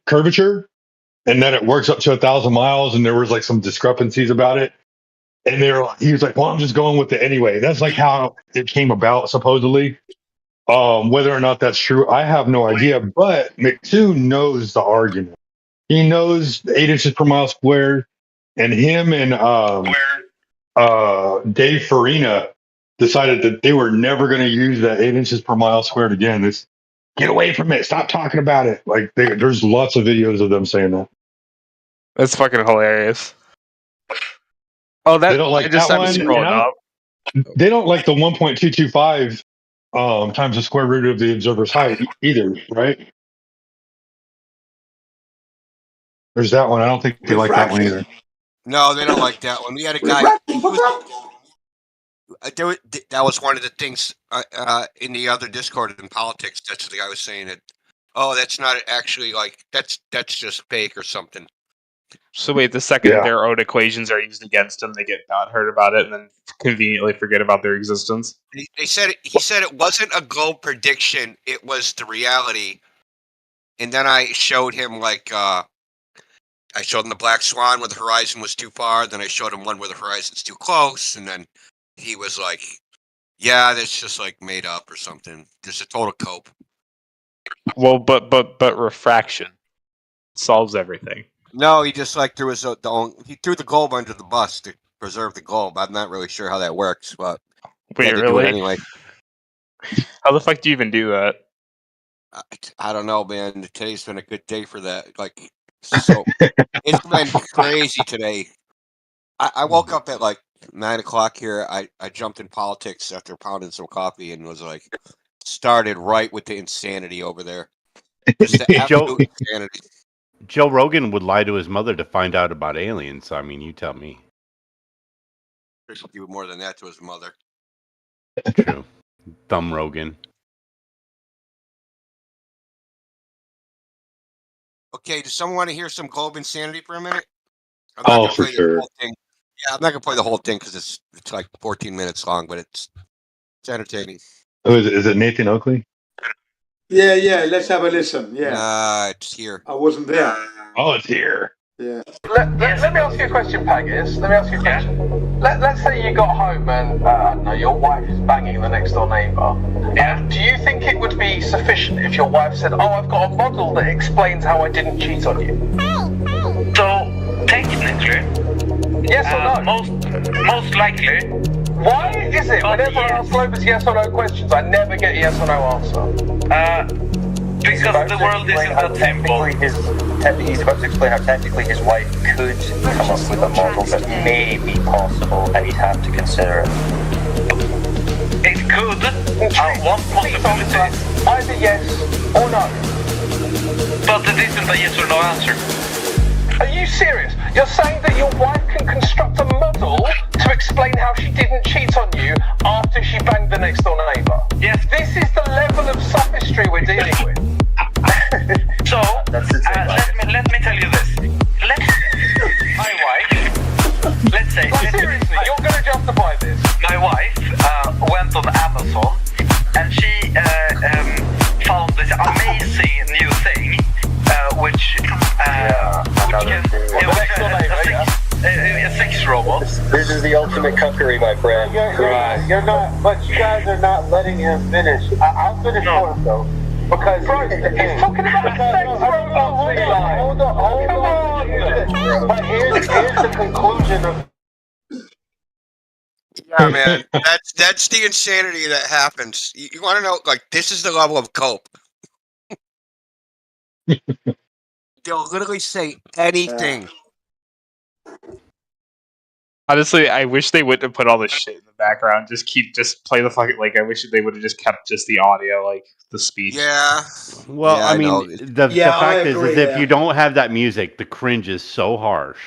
curvature, and that it works up to 1,000 miles, and there was like some discrepancies about it. And he was like, well, I'm just going with it anyway. That's like how it came about, supposedly. Whether or not that's true, I have no idea. But McToo knows the argument. He knows 8 inches per mile squared, and him and Dave Farina decided that they were never going to use that 8 inches per mile squared again. It's get away from it. Stop talking about it. Like there's lots of videos of them saying that. That's fucking hilarious. Oh, that They don't like that I'm one. scrolling up. They don't like the 1.225 times the square root of the observer's height either, right? There's that one. I don't think they like that one either. No, they don't like that one. We had a guy. That was one of the things in the other Discord in politics. That's what the guy was saying. That that's not actually like that's just fake or something. So wait, the second their own equations are used against them, they get not heard about it and then conveniently forget about their existence. He said it wasn't a goal prediction; it was the reality. And then I showed him I showed him the black swan where the horizon was too far. Then I showed him one where the horizon's too close, and then he was like, "Yeah, that's just like made up or something. Just a total cope." Well, but refraction solves everything. No, he just threw he threw the globe under the bus to preserve the globe. I'm not really sure how that works, but wait, really? Do it anyway. How the fuck do you even do that? I don't know, man. Today's been a good day for that. So it's been crazy today. I woke up at 9 o'clock here. I jumped in politics after pounding some coffee and was started right with the insanity over there. Just the absolute insanity. Joe Rogan would lie to his mother to find out about aliens. So, I mean, you tell me. Chris will do more than that to his mother. True. Dumb Rogan. Okay, does someone want to hear some globe insanity for a minute? For sure. Yeah, I'm not gonna play the whole thing because it's like 14 minutes long, but it's entertaining. Oh, is it Nathan Oakley? Yeah. Let's have a listen. Yeah. It's here. I wasn't there. Oh, it's here. Yeah. Let me ask you a question, Paggis. Let me ask you a question. Let's say you got home and I don't know, your wife is banging the next door neighbour. Yeah. Do you think it would be sufficient if your wife said, "Oh, I've got a model that explains how I didn't cheat on you"? So technically, Yes or no? most likely, Why is it But whenever I yes. ask Lopez yes or no questions, I never get a yes or no answer? because the world isn't that simple. He's about to explain how technically his wife could come up with a model that may be possible, and he'd have to consider it. It could. One Please answer possibility, either yes or no. but it isn't a yes or no answer. Are you serious? You're saying that your wife can construct a model to explain how she didn't cheat on you after she banged the next door neighbour? Yes. This is the level of sophistry we're dealing with. So That's the thing, let me tell you this. My wife. Let's say. Like, seriously, you're going to justify this? My wife went on Amazon and she found this amazing new thing, which a sex robot. This is the ultimate cuckery, my friend. You're not, but you guys are not letting him finish. I'll finish first, though. Because He's talking about a sex robot. Hold on. But here's the conclusion of. Yeah, man, that's the insanity that happens. You want to know? Like, this is the level of cope. They'll literally say anything. Honestly, I wish they wouldn't have put all this shit in the background. Just play the fucking, like, I wish they would have just kept just the audio, like the speech. Yeah. Well, Yeah, I I know. mean, the Yeah, I fact is agree if there. you don't have that music, the cringe is so harsh.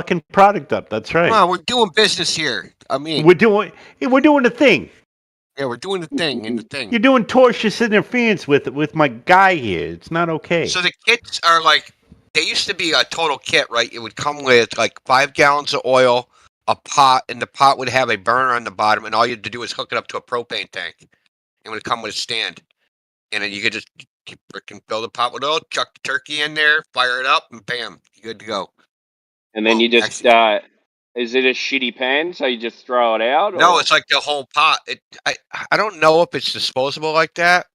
fucking product up. That's right. Come on, we're doing business here. I mean, We're doing the thing. yeah, we're doing the thing and the thing. You're doing tortious interference with my guy here. It's not okay. So the kits are like, they used to be a total kit, right? It would come with like 5 gallons of oil, a pot, and the pot would have a burner on the bottom, and all you had to do is hook it up to a propane tank. It would come with a stand. And then you could just freaking fill the pot with oil, chuck the turkey in there, fire it up, and bam, you're good to go. And then Well, you just, is it a shitty pan, so you just throw it out? No, or it's like the whole pot. I don't know if it's disposable like that.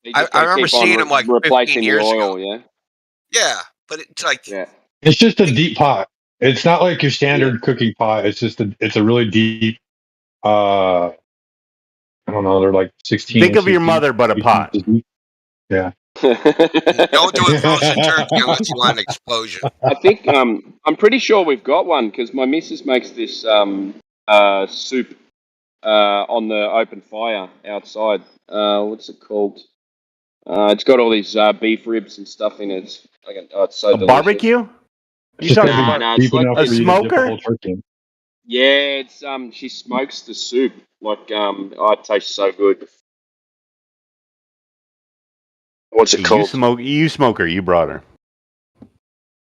you I just gotta remember keep on seeing them like 15 replacing years the oil, ago. yeah? Yeah, but it's like, Yeah. It's just a deep pot. It's not like your standard cooking pot. It's just it's a really deep. I don't know. They're like 16. Think of inches your deep, mother, but a 18 pot. inches deep. Yeah. don't do a frozen turkey unless you want an explosion. I think I'm pretty sure we've got one because my missus makes this soup on the open fire outside. What's it called? It's got all these beef ribs and stuff in it. It's so A delicious. It's barbecue? You just talking gotta be about no, deep it's like enough a for you to dip smoker? a whole turkey in. Yeah, it's she smokes the soup like it tastes so good. What's it called? You smoker, you brought her.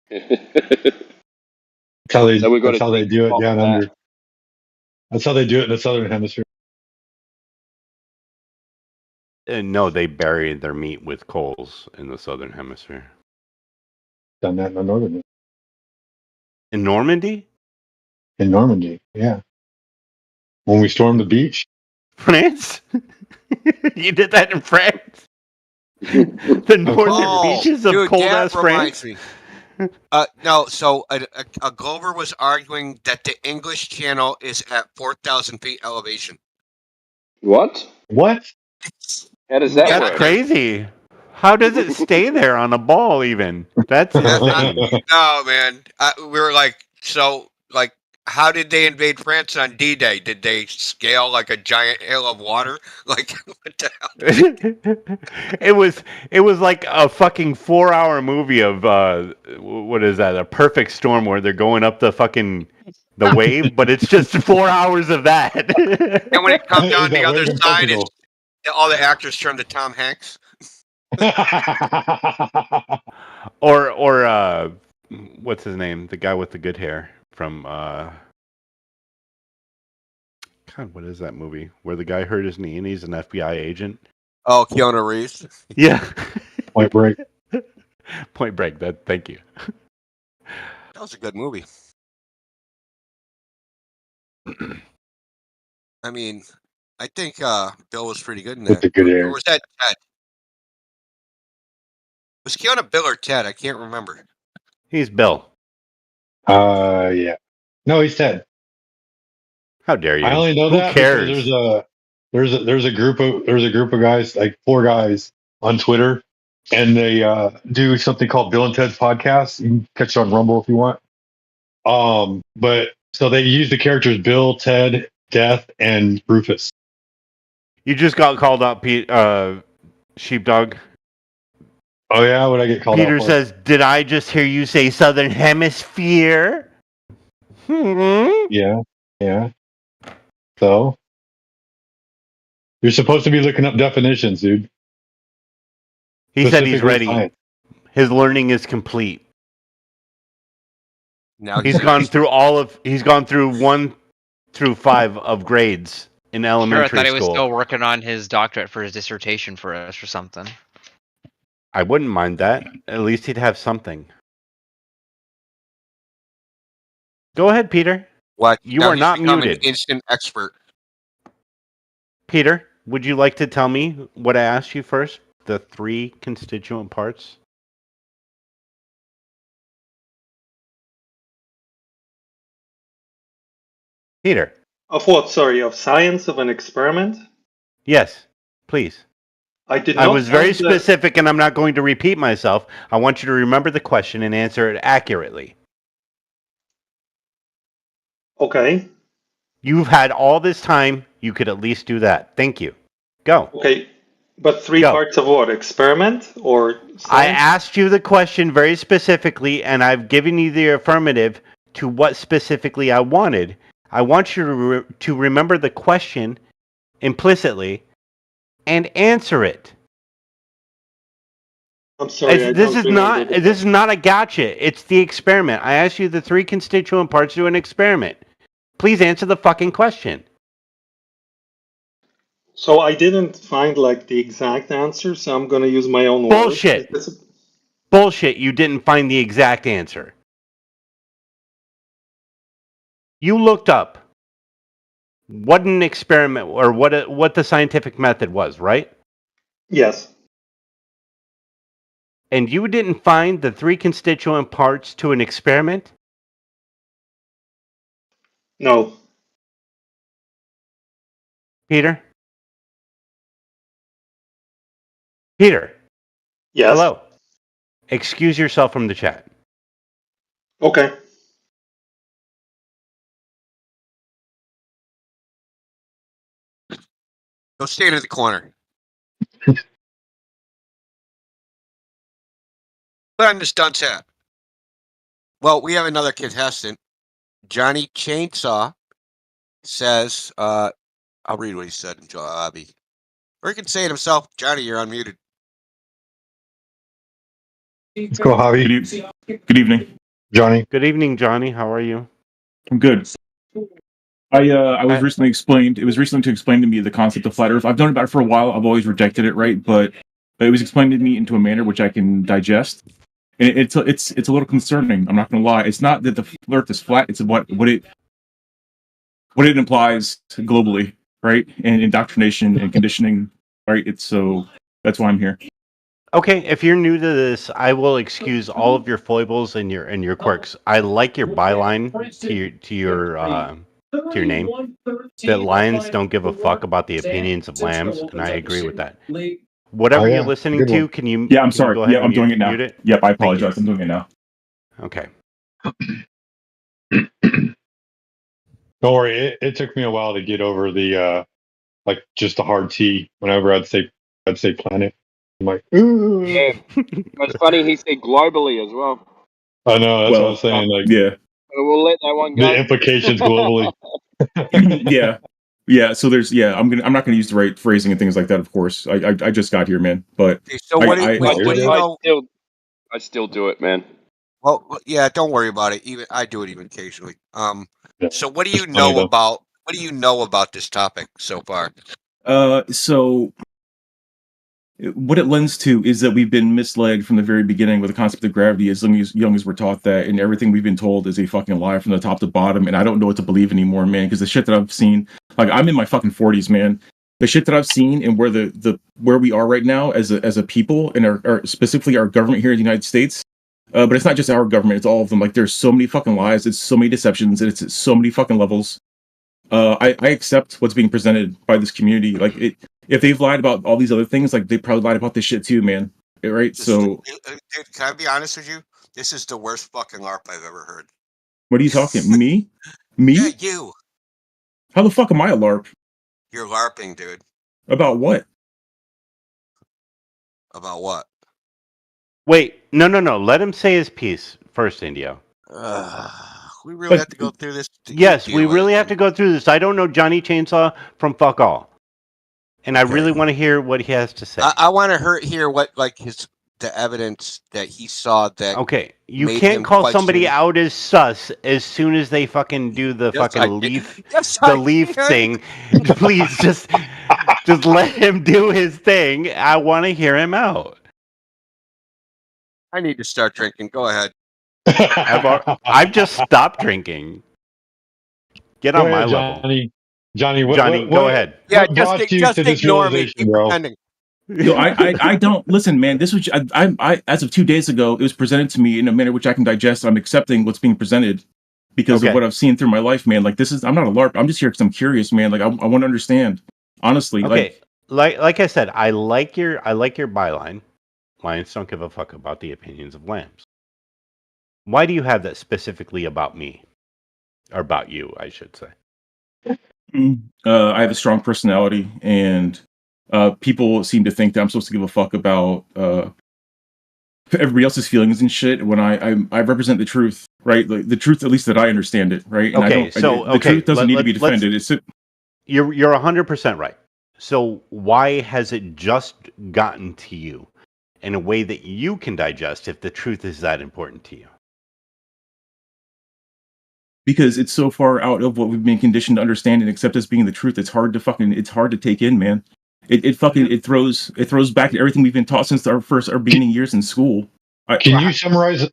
That's how they, So we've got that's a how they deep do it pot down for that. under. That's how they do it in the southern hemisphere. No, they bury their meat with coals in the southern hemisphere. Done that in the northern. In Normandy? In Normandy, yeah. When we stormed the beach. France? You did that in France? The northern beaches of dude, cold-ass that France? reminds me. No, so a Glover was arguing that the English Channel is at 4,000 feet elevation. What? What? How does that Yeah, work? That's crazy. How does it stay there on a ball even? That's insane. No, man. We were like, so, like, how did they invade France on D-Day? Did they scale like a giant hill of water? Like, what the hell? It was like a fucking 4-hour movie of what is that? A Perfect Storm where they're going up the wave, but it's just 4 hours of that. And when it comes down Is that the other wave in side, Portugal? all the actors turn to Tom Hanks. or what's his name? The guy with the good hair from God, what is that movie where the guy hurt his knee and he's an FBI agent? Oh, Keanu Reeves. Yeah. Point Break. Point Break. Thank you. That was a good movie. I mean, I think Bill was pretty good in that. With the good Or hair. was that Ted? Was Keanu Bill or Ted? I can't remember. He's Bill. Yeah. No, he's Ted. How dare you? I only know Who that cares? because there's a group of guys, like 4 guys on Twitter, and they do something called Bill and Ted's Podcast. You can catch it on Rumble if you want. But so they use the characters Bill, Ted, Death, and Rufus. You just got called out, Sheepdog. Oh yeah, what I get called Peter out for? says, "Did I just hear you say Southern Hemisphere?" Yeah. So you're supposed to be looking up definitions, dude. He said he's Specifically ready. science. His learning is complete. Now He's gone through 1 through 5 of grades in Sure, I elementary thought he was school. still working on his doctorate for his dissertation for us or something. I wouldn't mind that. At least he'd have something. Go ahead, Peter. What? You Now are he's not become muted. An instant expert. Peter, would you like to tell me what I asked you first? The 3 constituent parts? Peter. Of what? Sorry, of science, of an experiment? Yes, please. I did I not was very answer- specific, and I'm not going to repeat myself. I want you to remember the question and answer it accurately. Okay. You've had all this time. You could at least do that. Thank you. Go. Okay. But 3 Go. parts of what? Experiment or I science? asked you the question very specifically, and I've given you the affirmative to what specifically I wanted. I want you to remember the question implicitly and answer it. I'm sorry. I This don't is remember not the this is not a gotcha. It's the experiment. I asked you the 3 constituent parts to an experiment. Please answer the fucking question. So I didn't find like the exact answer, so I'm gonna use my own Bullshit. words. Bullshit. You didn't find the exact answer. You looked up what an experiment or what the scientific method was, right? Yes. And you didn't find the 3 constituent parts to an experiment? No. Peter? Peter? Yes. Hello? Excuse yourself from the chat. Okay. Go stand in the corner. Put on this dunce hat. Well, we have another contestant. Johnny Chainsaw says, I'll read what he said in Jobby. Or he can say it himself. Johnny, you're unmuted. Let's go, Javi. Good evening, Johnny. Good evening, Johnny. How are you? I'm good. I was recently explained. It was recently explained to me the concept of flat Earth. I've known about it for a while. I've always rejected it, right? But it was explained to me into a manner which I can digest. And it's a little concerning. I'm not going to lie. It's not that the Earth is flat. It's what it implies globally, right? And indoctrination and conditioning, right? That's why I'm here. Okay, if you're new to this, I will excuse all of your foibles and your quirks. I like your byline to your name. That lions don't give a fuck about the opinions of lambs, and I agree with that. Whatever you're listening to, can you? Yeah, I'm can you sorry. go ahead Yeah, and I'm doing it now. mute it? Yep, I Thank you. apologize. I'm doing it now. Okay. Don't worry. It took me a while to get over the like just a hard T. Whenever I'd say planet, I'm like, ooh. Yeah. It's funny he said globally as well. I know. That's what I'm saying. Like, yeah. We'll let that one go. The implications globally. Yeah. So I'm not gonna use the right phrasing and things like that. Of course, I just got here, man. But So what do you know? I still do it, man. Well, yeah, don't worry about it. Even I do it even occasionally. So what do you funny, know though. about this topic so far? So what it lends to is that we've been misled from the very beginning with the concept of gravity as young as we're taught that, and everything we've been told is a fucking lie from the top to bottom, and I don't know what to believe anymore, man, because the shit that I've seen, like, I'm in my fucking 40s, man. The shit that I've seen and where we are right now as a people, and our specifically our government here in the United States, but it's not just our government, it's all of them. Like, there's so many fucking lies, it's so many deceptions, and it's at so many fucking levels. I accept what's being presented by this community. Like, if they've lied about all these other things, like, they probably lied about this shit too, man. Right? So, Dude, can I be honest with you? This is the worst fucking LARP I've ever heard. what are you talking? Me? Yeah, you. How the fuck am I a LARP? You're LARPing, dude. About what? About what? Wait, no. Let him say his piece first, Indio. We really have to go through this. Yes, we really have to go through this. I don't know Johnny Chainsaw from fuck all, and I really want to hear what he has to say. I want to hear what the evidence that he saw that. Okay, you can't call somebody out as sus as soon as they fucking do the fucking leaf, leaf thing. Please just let him do his thing. I want to hear him out. I need to start drinking. Go ahead. I've just stopped drinking. Get on my level, Johnny. Go ahead. Yeah, what brought you just to this ignore me. realization, Keep bro? pretending. Yo, I don't listen, man. This was I as of 2 days ago, it was presented to me in a manner which I can digest. I'm accepting what's being presented because of what I've seen through my life, man. Like, I'm not a LARP. I'm just here because I'm curious, man. Like, I want to understand, honestly. Okay, like I said, I like your byline. Lions don't give a fuck about the opinions of lambs. Why do you have that specifically about me? Or about you, I should say. I have a strong personality, and people seem to think that I'm supposed to give a fuck about everybody else's feelings and shit when I represent the truth, right? Like the truth, at least that I understand it, right? And Okay, the truth doesn't need to be defended. It's You're 100% right. So why has it just gotten to you in a way that you can digest if the truth is that important to you? because it's so far out of what we've been conditioned to understand and accept as being the truth. It's hard to take in, man. It throws back to everything we've been taught since our beginning years in school. Can you summarize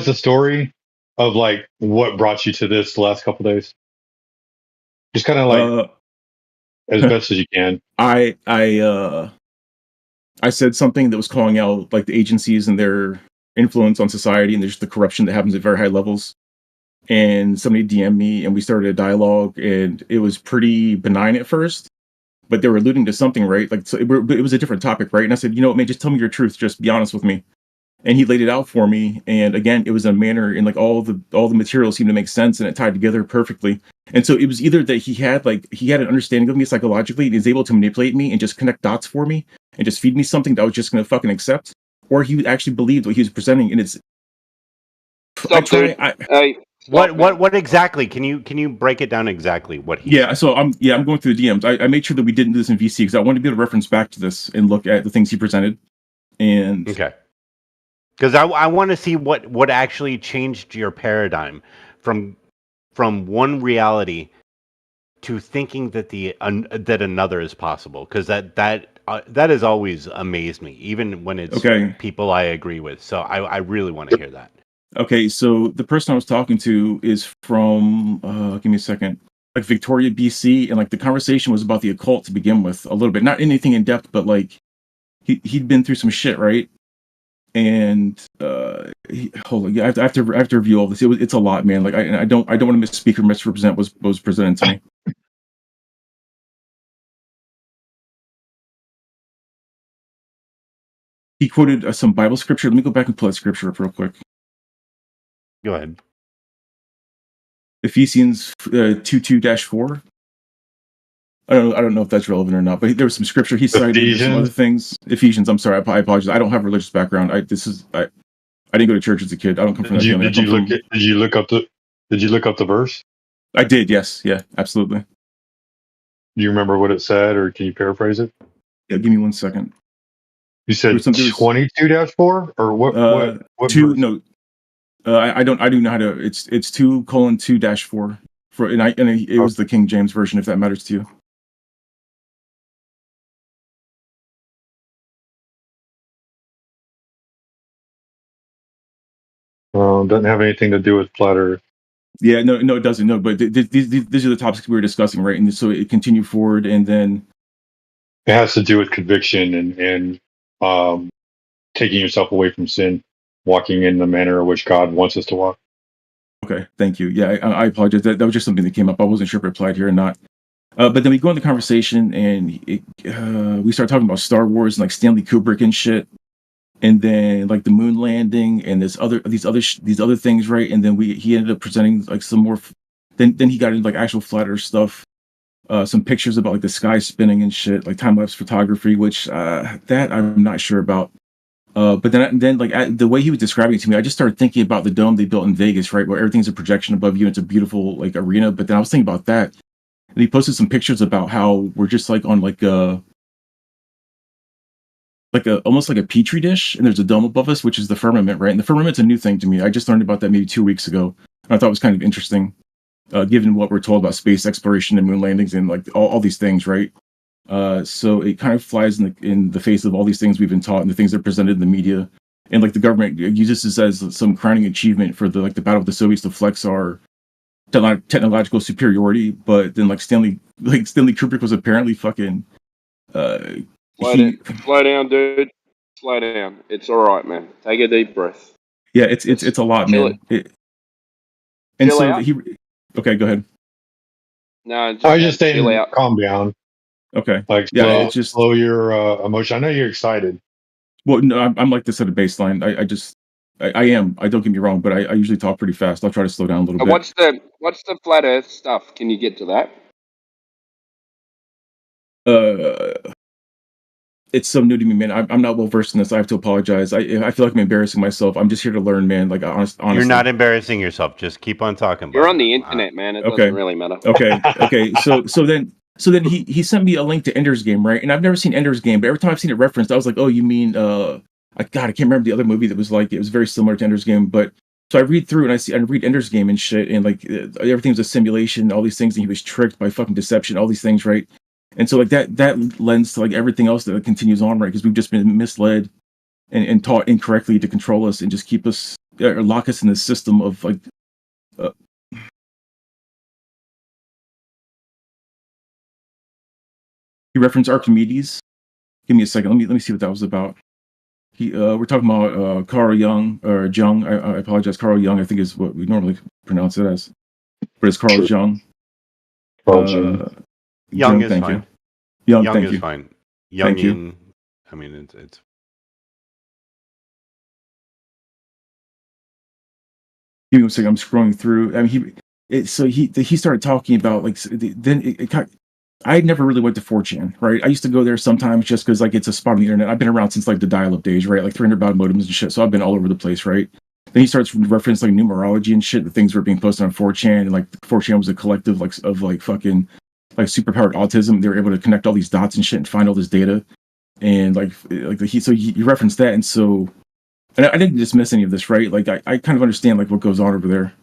the story of like what brought you to this the last couple days? Just kind of like as best as you can. I said something that was calling out like the agencies and their influence on society and there's the corruption that happens at very high levels. And somebody DM'd me and we started a dialogue and it was pretty benign at first, but they were alluding to something, right? Like so it was a different topic, right? And I said, you know what, man, just tell me your truth. Just be honest with me. And he laid it out for me. And again, it was a manner in like all the materials seemed to make sense and it tied together perfectly. And so it was either that he had an understanding of me psychologically and is able to manipulate me and just connect dots for me and just feed me something that I was just going to fucking accept, or he actually believed what he was presenting. And it's What exactly? Can you break it down exactly what he? Yeah, so I'm going through the DMs. I made sure that we didn't do this in VC because I wanted to be able to reference back to this and look at the things he presented. And okay, because I want to see what actually changed your paradigm from one reality to thinking that that another is possible. Because that has always amazed me, even when it's people I agree with. So I really want to hear that. Okay, so the person I was talking to is from, give me a second, like Victoria, BC, and like the conversation was about the occult to begin with a little bit, not anything in depth, but like he'd been through some shit, right? And hold on, I have to review all this. It's a lot, man. Like I don't want to misspeak or misrepresent what was presented to me. He quoted some Bible scripture. Let me go back and pull that scripture up real quick. Go ahead. Ephesians 2:2-4. I don't know if that's relevant or not, but there was some scripture he cited. Some other things. Ephesians. I'm sorry. I apologize. I don't have a religious background. I didn't go to church as a kid. I don't come from that family. Did you look up the verse? I did. Yes. Yeah. Absolutely. Do you remember what it said, or can you paraphrase it? Yeah. Give me 1 second. You said 22-4, or what? Two? No. I do know how to. It's 2:2-4 it was the King James version, if that matters to you. Doesn't have anything to do with flat Earth. Yeah, no, it doesn't. No, but these are the topics we were discussing, right? And so it continued forward, and then it has to do with conviction and taking yourself away from sin, walking in the manner in which God wants us to walk. Okay, thank you. Yeah, I apologize. That was just something that came up. I wasn't sure if it applied here or not. But then we go into the conversation, and we start talking about Star Wars and like Stanley Kubrick and shit, and then like the moon landing and these other things, right? And then he ended up presenting like some more. Then he got into like actual flat Earth stuff, some pictures about like the sky spinning and shit, like time lapse photography, which that I'm not sure about. But then like the way he was describing it to me, I just started thinking about the dome they built in Vegas, right, where everything's a projection above you. And it's a beautiful like arena. But then I was thinking about that, and he posted some pictures about how we're just like on like a almost like a petri dish, and there's a dome above us, which is the firmament, right? And the firmament's a new thing to me. I just learned about that maybe 2 weeks ago, and I thought it was kind of interesting, given what we're told about space exploration and moon landings and like all these things, right? So it kind of flies in the face of all these things we've been taught and the things that are presented in the media, and like the government uses this as some crowning achievement for the battle of the Soviets to flex our technological superiority. But then like Stanley Kubrick was apparently fucking. Slow down, dude. Slow down. It's all right, man. Take a deep breath. Yeah, it's a lot, man. Okay, go ahead. No, I was just saying, calm down. Okay. Like, slow your emotion. I know you're excited. Well, no, I'm like this at a baseline. I am. I don't get me wrong, but I usually talk pretty fast. I'll try to slow down a little bit. What's the flat Earth stuff? Can you get to that? it's so new to me, man. I'm not well versed in this. I have to apologize. I feel like I'm embarrassing myself. I'm just here to learn, man. Like honestly, You're not embarrassing yourself. Just keep on talking. You're buddy. on the internet, man. It Okay. doesn't really matter. Okay. So then he sent me a link to Ender's Game, right? And I've never seen Ender's Game, but every time I've seen it referenced, I was like, oh, you mean I can't remember the other movie that was like it was very similar to Ender's Game, but. So I read through and I read Ender's Game and shit, and like everything's a simulation, all these things, and he was tricked by fucking deception, all these things, right? And so like that lends to like everything else that continues on, right? Because we've just been misled and taught incorrectly to control us and just keep us or lock us in this system of like. He referenced Archimedes. Give me a second. Let me see what that was about. We're talking about Carl Jung or Jung. I apologize. Carl Jung, I think, is what we normally pronounce it as, but it's Carl Jung. Carl Jung. Young is thank fine. you. Young, Young thank is you. fine. Thank you. Youngian. I mean, it's. Give me a second. I'm scrolling through. I mean, he started talking about like then I never really went to 4chan, right? I used to go there sometimes just because like it's a spot on the internet. I've been around since like the dial-up days, right? Like 300 baud modems and shit. So I've been all over the place, right? Then he starts referencing like numerology and shit. The things were being posted on 4chan, and like 4chan was a collective like of like fucking like superpowered autism. They were able to connect all these dots and shit and find all this data, and he referenced that, and so and I didn't dismiss any of this, right? Like I kind of understand like what goes on over there.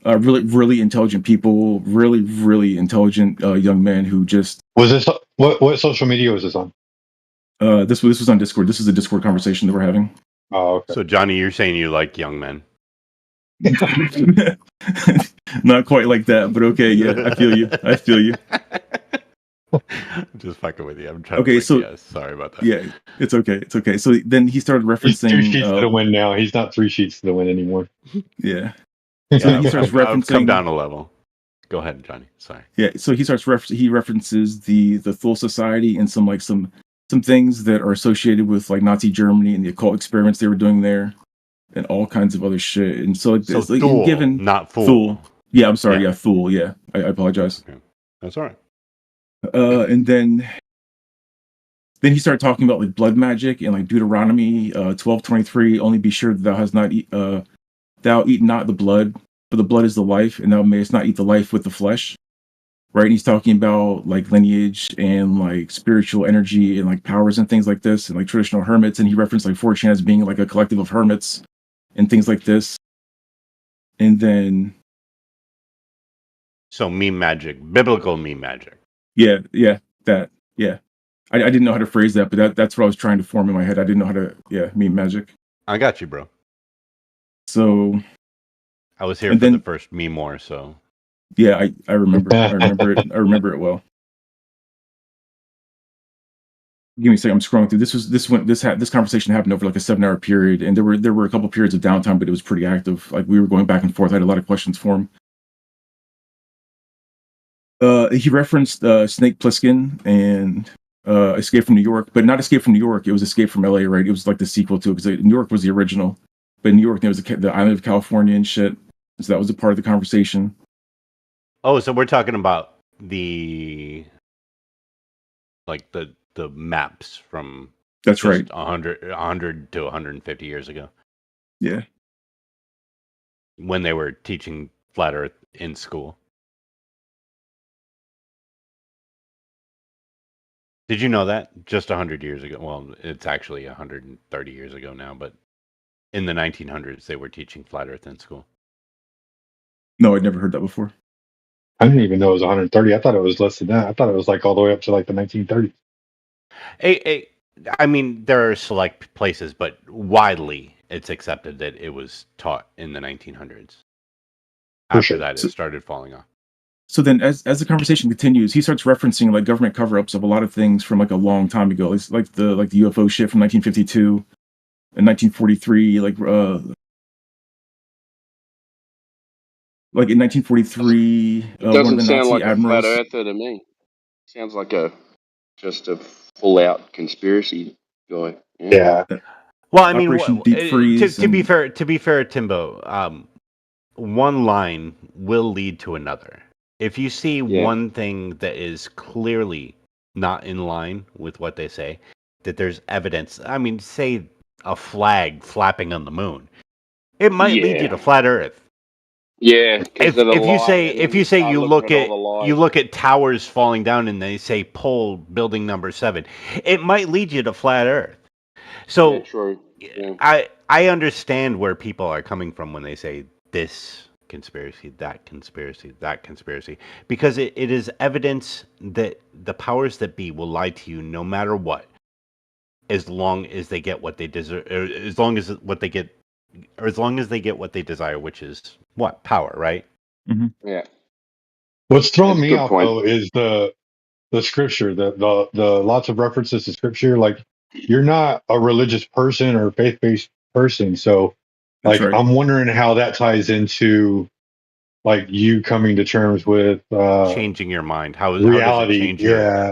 Really intelligent people, really intelligent young men who just was this what social media was this on? This was on Discord. This is a Discord conversation that we're having. Oh, okay. So Johnny, you're saying you like young men? Not quite like that, but okay. Yeah, I feel you. I'm just fucking with you. I'm trying. Okay, to yes. Sorry about that. Yeah, it's okay. So then he started referencing. He's 2 sheets to the win now. He's not 3 sheets to the win anymore. Yeah. Yeah, he starts referencing. Come down a level. Go ahead, Johnny. Sorry. Yeah. So he starts he references the Thule Society and some things that are associated with like Nazi Germany and the occult experiments they were doing there, and all kinds of other shit. And so it's like Thule, given not Fool. Thule. Yeah, I'm sorry. Yeah, Thule. Yeah, I apologize. Okay. That's all right. And then he started talking about like blood magic and like Deuteronomy 12:23. Only be sure that thou hast not thou eat not the blood, for the blood is the life, and thou mayest not eat the life with the flesh. Right? And he's talking about like lineage and like spiritual energy and like powers and things like this, and like traditional hermits. And he referenced like 4chan as being like a collective of hermits and things like this. And then so meme magic, biblical meme magic. Yeah, that. Yeah. I didn't know how to phrase that, but that's what I was trying to form in my head. I didn't know how to meme magic. I got you, bro. So I was here for the first meme war, so yeah, I remember. I remember it well. Give me a second. I'm scrolling through. This conversation happened over like a 7-hour period, and there were a couple periods of downtime, but it was pretty active. Like we were going back and forth. I had a lot of questions for him. He referenced Snake Plissken and Escape from New York, but not Escape from New York. It was Escape from LA, right? It was like the sequel to it, because New York was the original, but in New York there was the island of California and shit. So that was a part of the conversation. Oh, so we're talking about the maps from that's right 100 to 150 years ago. Yeah, when they were teaching flat Earth in school. Did you know that? Just 100 years ago. Well, it's actually 130 years ago now, but in the 1900s, they were teaching flat Earth in school. No, I'd never heard that before. I didn't even know it was 130. I thought it was less than that. I thought it was like all the way up to like the 1930s. I mean, there are select places, but widely it's accepted that it was taught in the 1900s. After that, it started falling off. So then as the conversation continues, he starts referencing like government cover-ups of a lot of things from like a long time ago. It's like the UFO shit from 1952 and 1943, like in 1943, it doesn't sound Nazi like admirals, a flat earther to me. Sounds like just a full-out conspiracy guy. Yeah. Well, I mean, Operation Deep Freeze. To be fair, Timbo, one line will lead to another. If you see one thing that is clearly not in line with what they say, that there's evidence. I mean, say a flag flapping on the moon. It might lead you to flat Earth. Yeah, If you say you look at towers falling down and they say pole building number 7, it might lead you to flat Earth. So true. Yeah. I understand where people are coming from when they say this conspiracy, that conspiracy, that conspiracy, because it is evidence that the powers that be will lie to you no matter what, as long as they get what they deserve, as long as they get what they desire, which is what? Power, right? Mm-hmm. Yeah. What's throwing That's a me good off point. though is the scripture, the lots of references to scripture. Like, you're not a religious person or faith-based person, so That's like right. I'm wondering how that ties into like you coming to terms with Changing your mind. How reality. does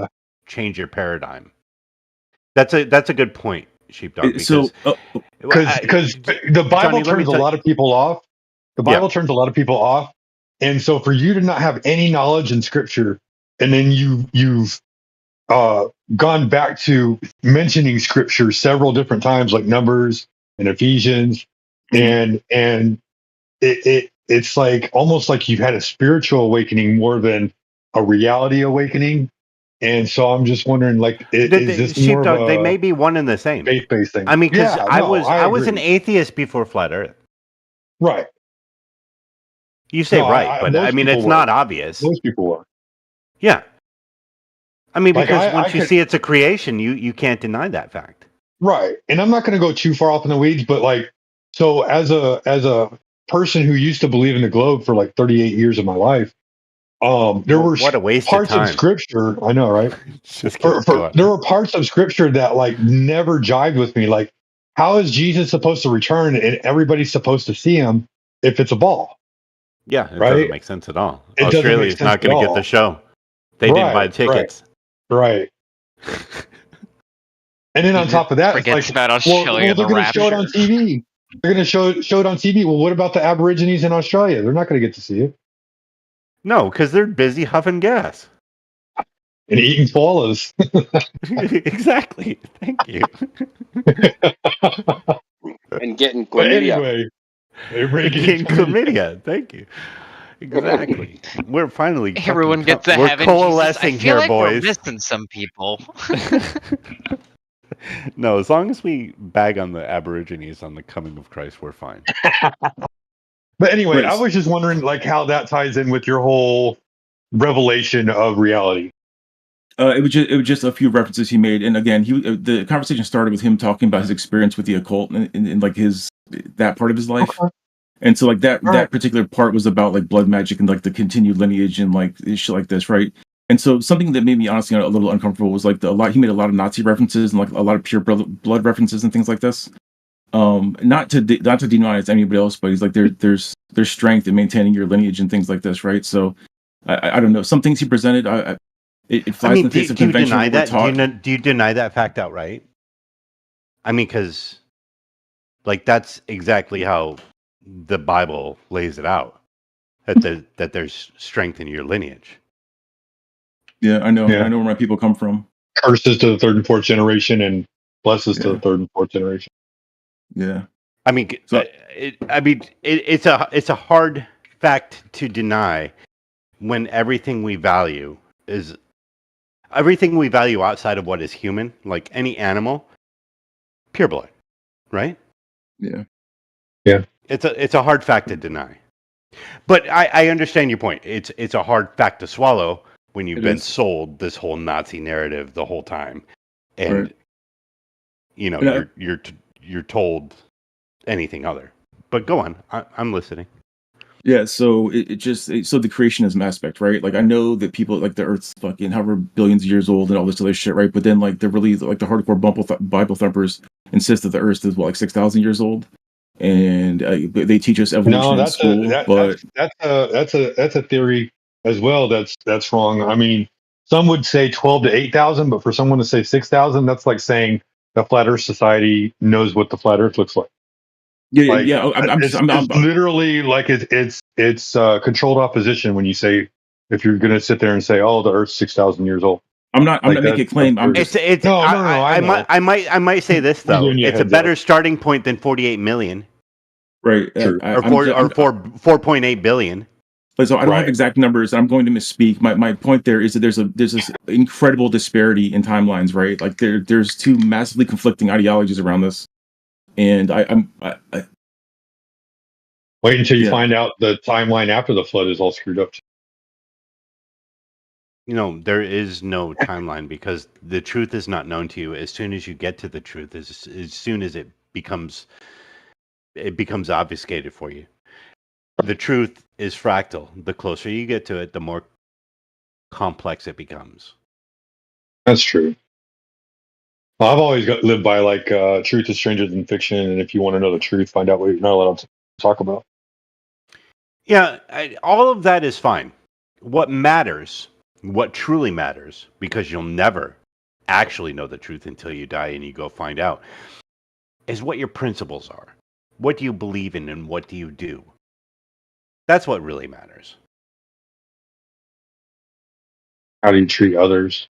it change your paradigm? That's a good point, Sheepdog. Because the Bible Johnny, turns a lot of people off. The Bible turns a lot of people off, and so for you to not have any knowledge in Scripture, and then you've gone back to mentioning Scripture several different times, like Numbers and Ephesians, and it's like almost like you've had a spiritual awakening more than a reality awakening. And so I'm just wondering, like, is this more of a they may be one and the same faith-based thing? I mean, because Yeah, I no, was an agree. atheist before flat Earth. Right. You say No, right, but I most mean, people it's were. not obvious. Most people were. Yeah. I mean, Like, because I once you could- see it's a creation, you can't deny that fact. Right. And I'm not going to go too far off in the weeds, but like, so as a person who used to believe in the globe for like 38 years of my life, there were What a waste of parts of time. Scripture. I know, right? Just kidding. There were parts of Scripture that like never jived with me. Like, how is Jesus supposed to return and everybody's supposed to see him if it's a ball? Yeah, it Right? doesn't make sense at all. It doesn't make Australia's not sense going at to get all. the show. They didn't buy Right, tickets. Right. And then on top of that, it's Forgets like, about well, Australia, they're the going to show it on rapture. TV. They're going to show it on TV. Well, what about the Aborigines in Australia? They're not going to get to see it. No, because they're busy huffing gas. And eating koalas. Exactly. Thank you. And getting But chlamydia. anyway, Getting chlamydia. Thank you. Exactly. We're finally Everyone fucking gets to we're heaven. Jesus, I coalescing feel here, like we're boys. missing some people. No, as long as we bag on the Aborigines on the coming of Christ, we're fine. But anyway, Right. I was just wondering like how that ties in with your whole revelation of reality. It was just a few references he made, and again, the conversation started with him talking about his experience with the occult and like that part of his life, and so like that particular part was about like blood magic and like the continued lineage and like shit like this, right? And so something that made me honestly a little uncomfortable was like he made a lot of Nazi references and like a lot of pure blood references and things like this. Not to demonize anybody else, but he's like there's strength in maintaining your lineage and things like this, right? So I don't know, some things he presented. It flies in the face of do you conventional deny that? taught. Do you deny that fact outright? I mean, because like that's exactly how the Bible lays it out. That there's strength in your lineage. Yeah, I know. Yeah. I know where my people come from. Curses to the third and fourth generation and blesses to the third and fourth generation. Yeah. I mean, it's a hard fact to deny when everything we value outside of what is human, like any animal, pure blood, right? Yeah. Yeah. It's a hard fact to deny. But I understand your point. It's a hard fact to swallow when you've been sold this whole Nazi narrative the whole time, and you know you're told anything other. But go on, I'm listening. Yeah, so so the creationism aspect, right? Like I know that people like the Earth's fucking however billions of years old and all this other shit, right? But then like they're really like the hardcore Bible thumpers insist that the Earth is like 6,000 years old, and they teach us evolution in school. That's a theory as well. That's wrong. I mean, some would say 12 to 8,000, but for someone to say 6,000, that's like saying the Flat Earth Society knows what the Flat Earth looks like. Yeah. It's literally like it's controlled opposition when you say if you're going to sit there and say, oh, the Earth's 6,000 years old. I'm not Like making a claim. I'm just It's No, I know. might say this I'm though. giving you a It's a heads better up. starting point than 48 million right. True. or 4.8 billion. So I don't have Right. exact numbers. I'm going to misspeak. My point there is that there's this incredible disparity in timelines, right? Like there's two massively conflicting ideologies around this, and I'm Wait until you Yeah. find out the timeline after the flood is all screwed up. There is no timeline because the truth is not known to you. As soon as you get to the truth, as soon as it becomes obfuscated for you. The truth is fractal. The closer you get to it, the more complex it becomes. That's true. Well, I've always lived by like truth is stranger than fiction, and if you want to know the truth, find out what you're not allowed to talk about. Yeah, all of that is fine. What matters, what truly matters, because you'll never actually know the truth until you die and you go find out, is what your principles are. What do you believe in and what do you do? That's what really matters. How do you treat others?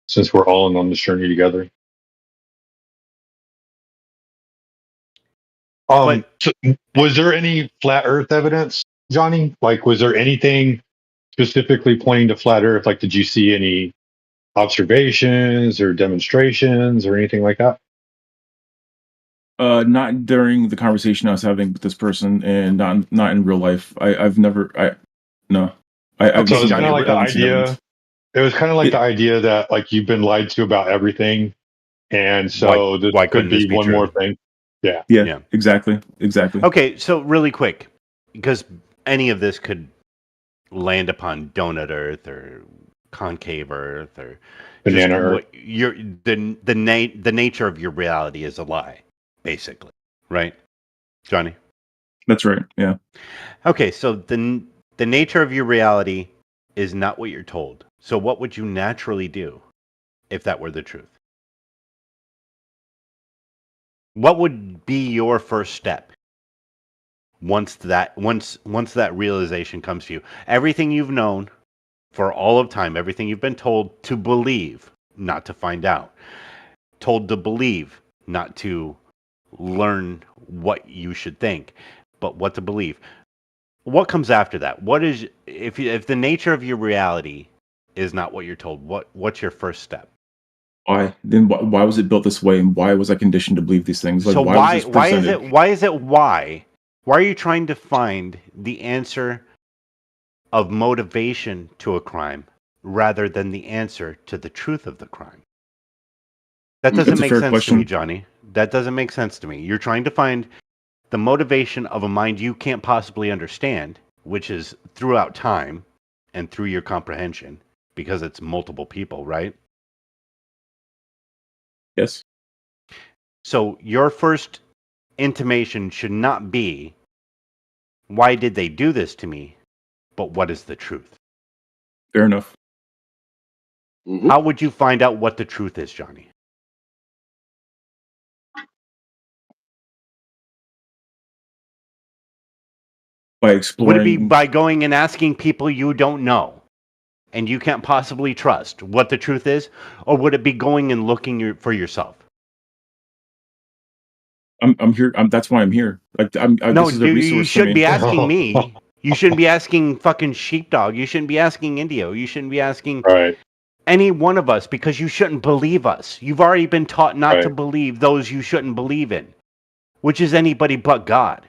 Since we're all on this journey together. So was there any flat Earth evidence, Johnny? Like, was there anything specifically pointing to flat Earth? Like, did you see any observations or demonstrations or anything like that? not during the conversation I was having with this person, and not in real life. I've never. No. I've So it was seen kind of like the evidence. idea. It was kind of like the idea that like you've been lied to about everything, and so this why could couldn't this be be one true? more thing. Yeah. Yeah. Exactly. Okay, so really quick, because any of this could land upon donut Earth or concave Earth or Banana just Earth. what the nature of your reality is a lie, basically, right, Johnny? That's right. Yeah. Okay, so the nature of your reality is not what you're told. So what would you naturally do if that were the truth? What would be your first step once that realization comes to you? Everything you've known for all of time, everything you've been told to believe, not to find out. Told to believe, not to learn what you should think, but what to believe. What comes after that? What is if the nature of your reality is not what you're told? What's your first step? Why? Then why was it built this way, and why was I conditioned to believe these things? Like, So why was this presented? why are you trying to find the answer of motivation to a crime rather than the answer to the truth of the crime? That doesn't That's a make fair sense question. to me, Johnny. That doesn't make sense to me. You're trying to find the motivation of a mind you can't possibly understand, which is throughout time and through your comprehension, because it's multiple people, right? Yes. So your first intimation should not be, why did they do this to me? But what is the truth? Fair enough. How would you find out what the truth is, Johnny? By Would exploring. it be by going and asking people you don't know and you can't possibly trust what the truth is? Or would it be going and looking for yourself? I'm here. That's why I'm here. Like No, this is a resource you for shouldn't me. be asking me. You shouldn't be asking fucking Sheepdog. You shouldn't be asking Indio. You shouldn't be asking any one of us because you shouldn't believe us. You've already been taught not to believe those you shouldn't believe in, which is anybody but God.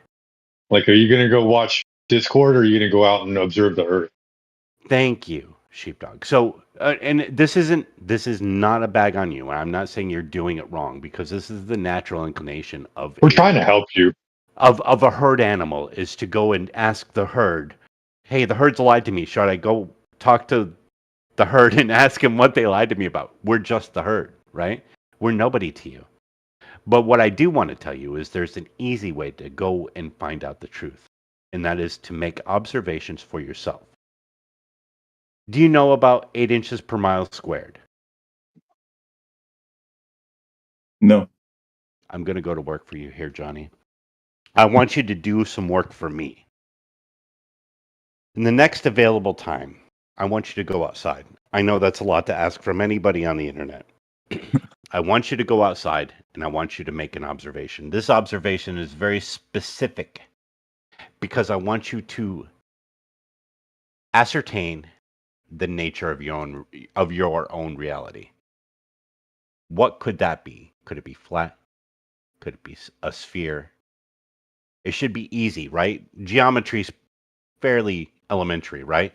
Like, are you going to go watch Discord, or are you going to go out and observe the Earth? Thank you, Sheepdog. So, and this is not a bag on you. I'm not saying you're doing it wrong, because this is the natural inclination of We're trying to help you. Of a herd animal, is to go and ask the herd, hey, the herd's lied to me. Should I go talk to the herd and ask him what they lied to me about? We're just the herd, right? We're nobody to you. But what I do want to tell you is there's an easy way to go and find out the truth, and that is to make observations for yourself. Do you know about 8 inches per mile squared? No. I'm going to go to work for you here, Johnny. I want you to do some work for me. In the next available time, I want you to go outside. I know that's a lot to ask from anybody on the internet. I want you to go outside and I want you to make an observation. This observation is very specific because I want you to ascertain the nature of your own reality. What could that be? Could it be flat? Could it be a sphere? It should be easy, right? Geometry's fairly elementary, right?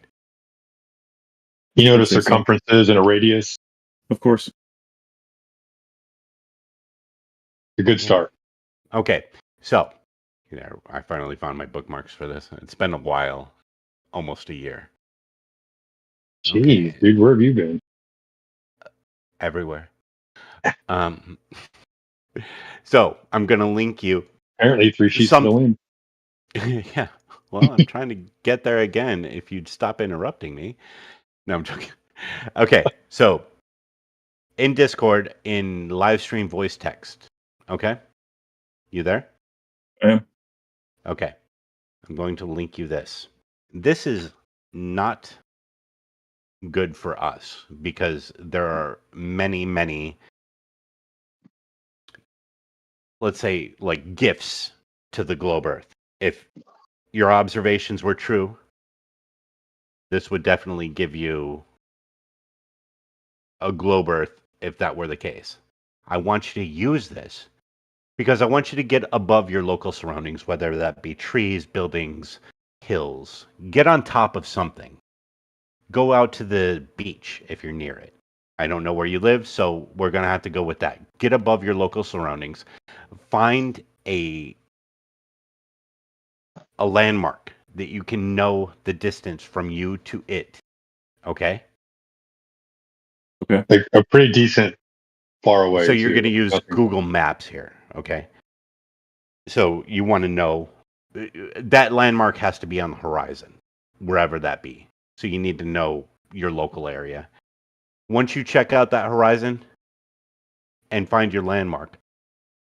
You know what a I'd say so. circumference is and a radius? Of course. A good start. Okay, so I finally found my bookmarks for this. It's been a while, almost a year. Jeez, dude, where have you been? Everywhere. So I'm gonna link you. Apparently 3 sheets to the wind. Yeah. Well, I'm trying to get there again. If you'd stop interrupting me. No, I'm joking. Okay, so in Discord, in live stream voice text. Okay, you there? I am. Okay, I'm going to link you this. This is not good for us because there are many, let's say, like gifts to the globe Earth. If your observations were true, this would definitely give you a globe Earth if that were the case. I want you to use this because I want you to get above your local surroundings, whether that be trees, buildings, hills. Get on top of something. Go out to the beach if you're near it. I don't know where you live, so we're going to have to go with that. Get above your local surroundings. Find a landmark that you can know the distance from you to it. Okay? Okay. Like a pretty decent far away. So you're too. going to use Nothing- Google Maps here. Okay? So you want to know that landmark has to be on the horizon, wherever that be. So you need to know your local area. Once you check out that horizon and find your landmark,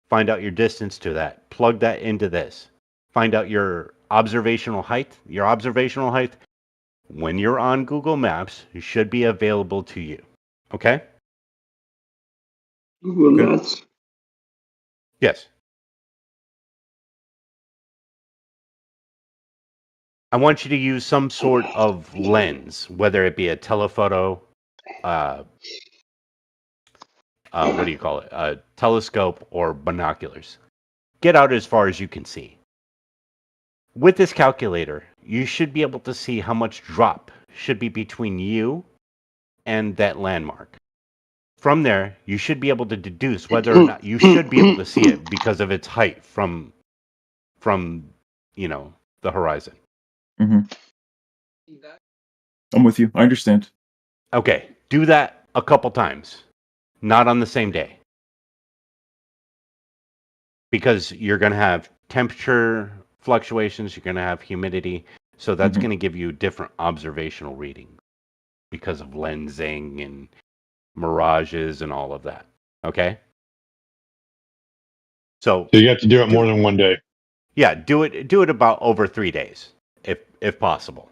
find out your distance to that, plug that into this, find out your observational height. Your observational height, when you're on Google Maps, should be available to you. Okay? Google Maps. Yes. I want you to use some sort of lens, whether it be a telephoto, what do you call it? A telescope or binoculars. Get out as far as you can see. With this calculator, you should be able to see how much drop should be between you and that landmark. From there, you should be able to deduce whether or not you should be able to see it because of its height from the horizon. Mm-hmm. I'm with you. I understand. Okay, do that a couple times, not on the same day. Because you're going to have temperature fluctuations, you're going to have humidity, so that's going to give you different observational readings because of lensing and mirages and all of that. Okay? So you have to do it more than one day. Yeah, do it about over 3 days, if possible.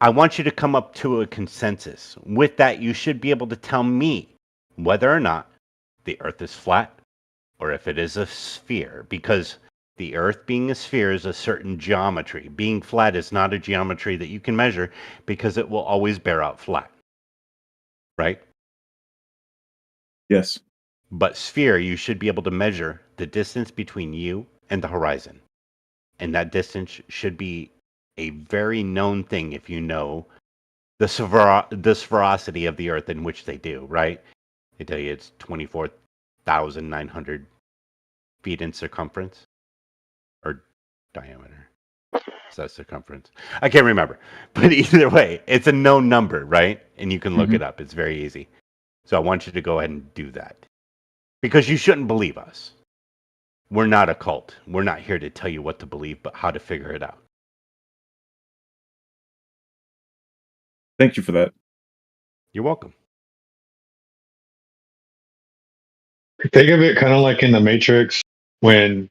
I want you to come up to a consensus. With that, you should be able to tell me whether or not the Earth is flat or if it is a sphere, because the Earth being a sphere is a certain geometry. Being flat is not a geometry that you can measure because it will always bear out flat. Right? Yes. But sphere, you should be able to measure the distance between you and the horizon. And that distance should be a very known thing if you know the sphericity of the Earth, in which they do, right? They tell you it's 24,900 feet in circumference or diameter. Is that circumference? I can't remember. But either way, it's a known number, right? And you can look it up. It's very easy. So I want you to go ahead and do that. Because you shouldn't believe us. We're not a cult. We're not here to tell you what to believe, but how to figure it out. Thank you for that. You're welcome. Think of it kind of like in the Matrix when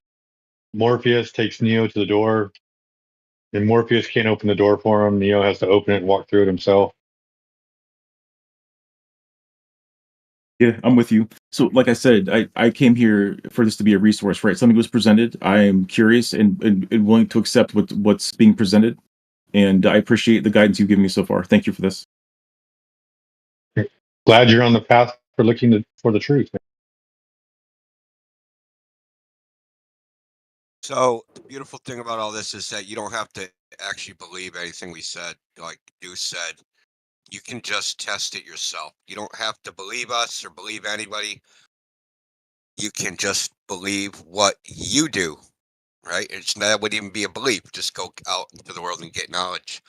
Morpheus takes Neo to the door, and Morpheus can't open the door for him. Neo has to open it and walk through it himself. Yeah, I'm with you. So, like I said, I came here for this to be a resource, right? Something was presented. I am curious and willing to accept what's being presented, and I appreciate the guidance you've given me so far. Thank you for this. Glad you're on the path for looking for the truth. Man. So the beautiful thing about all this is that you don't have to actually believe anything we said. Like Deuce said, you can just test it yourself. You don't have to believe us or believe anybody. You can just believe what you do, right? That wouldn't even be a belief. Just go out into the world and get knowledge.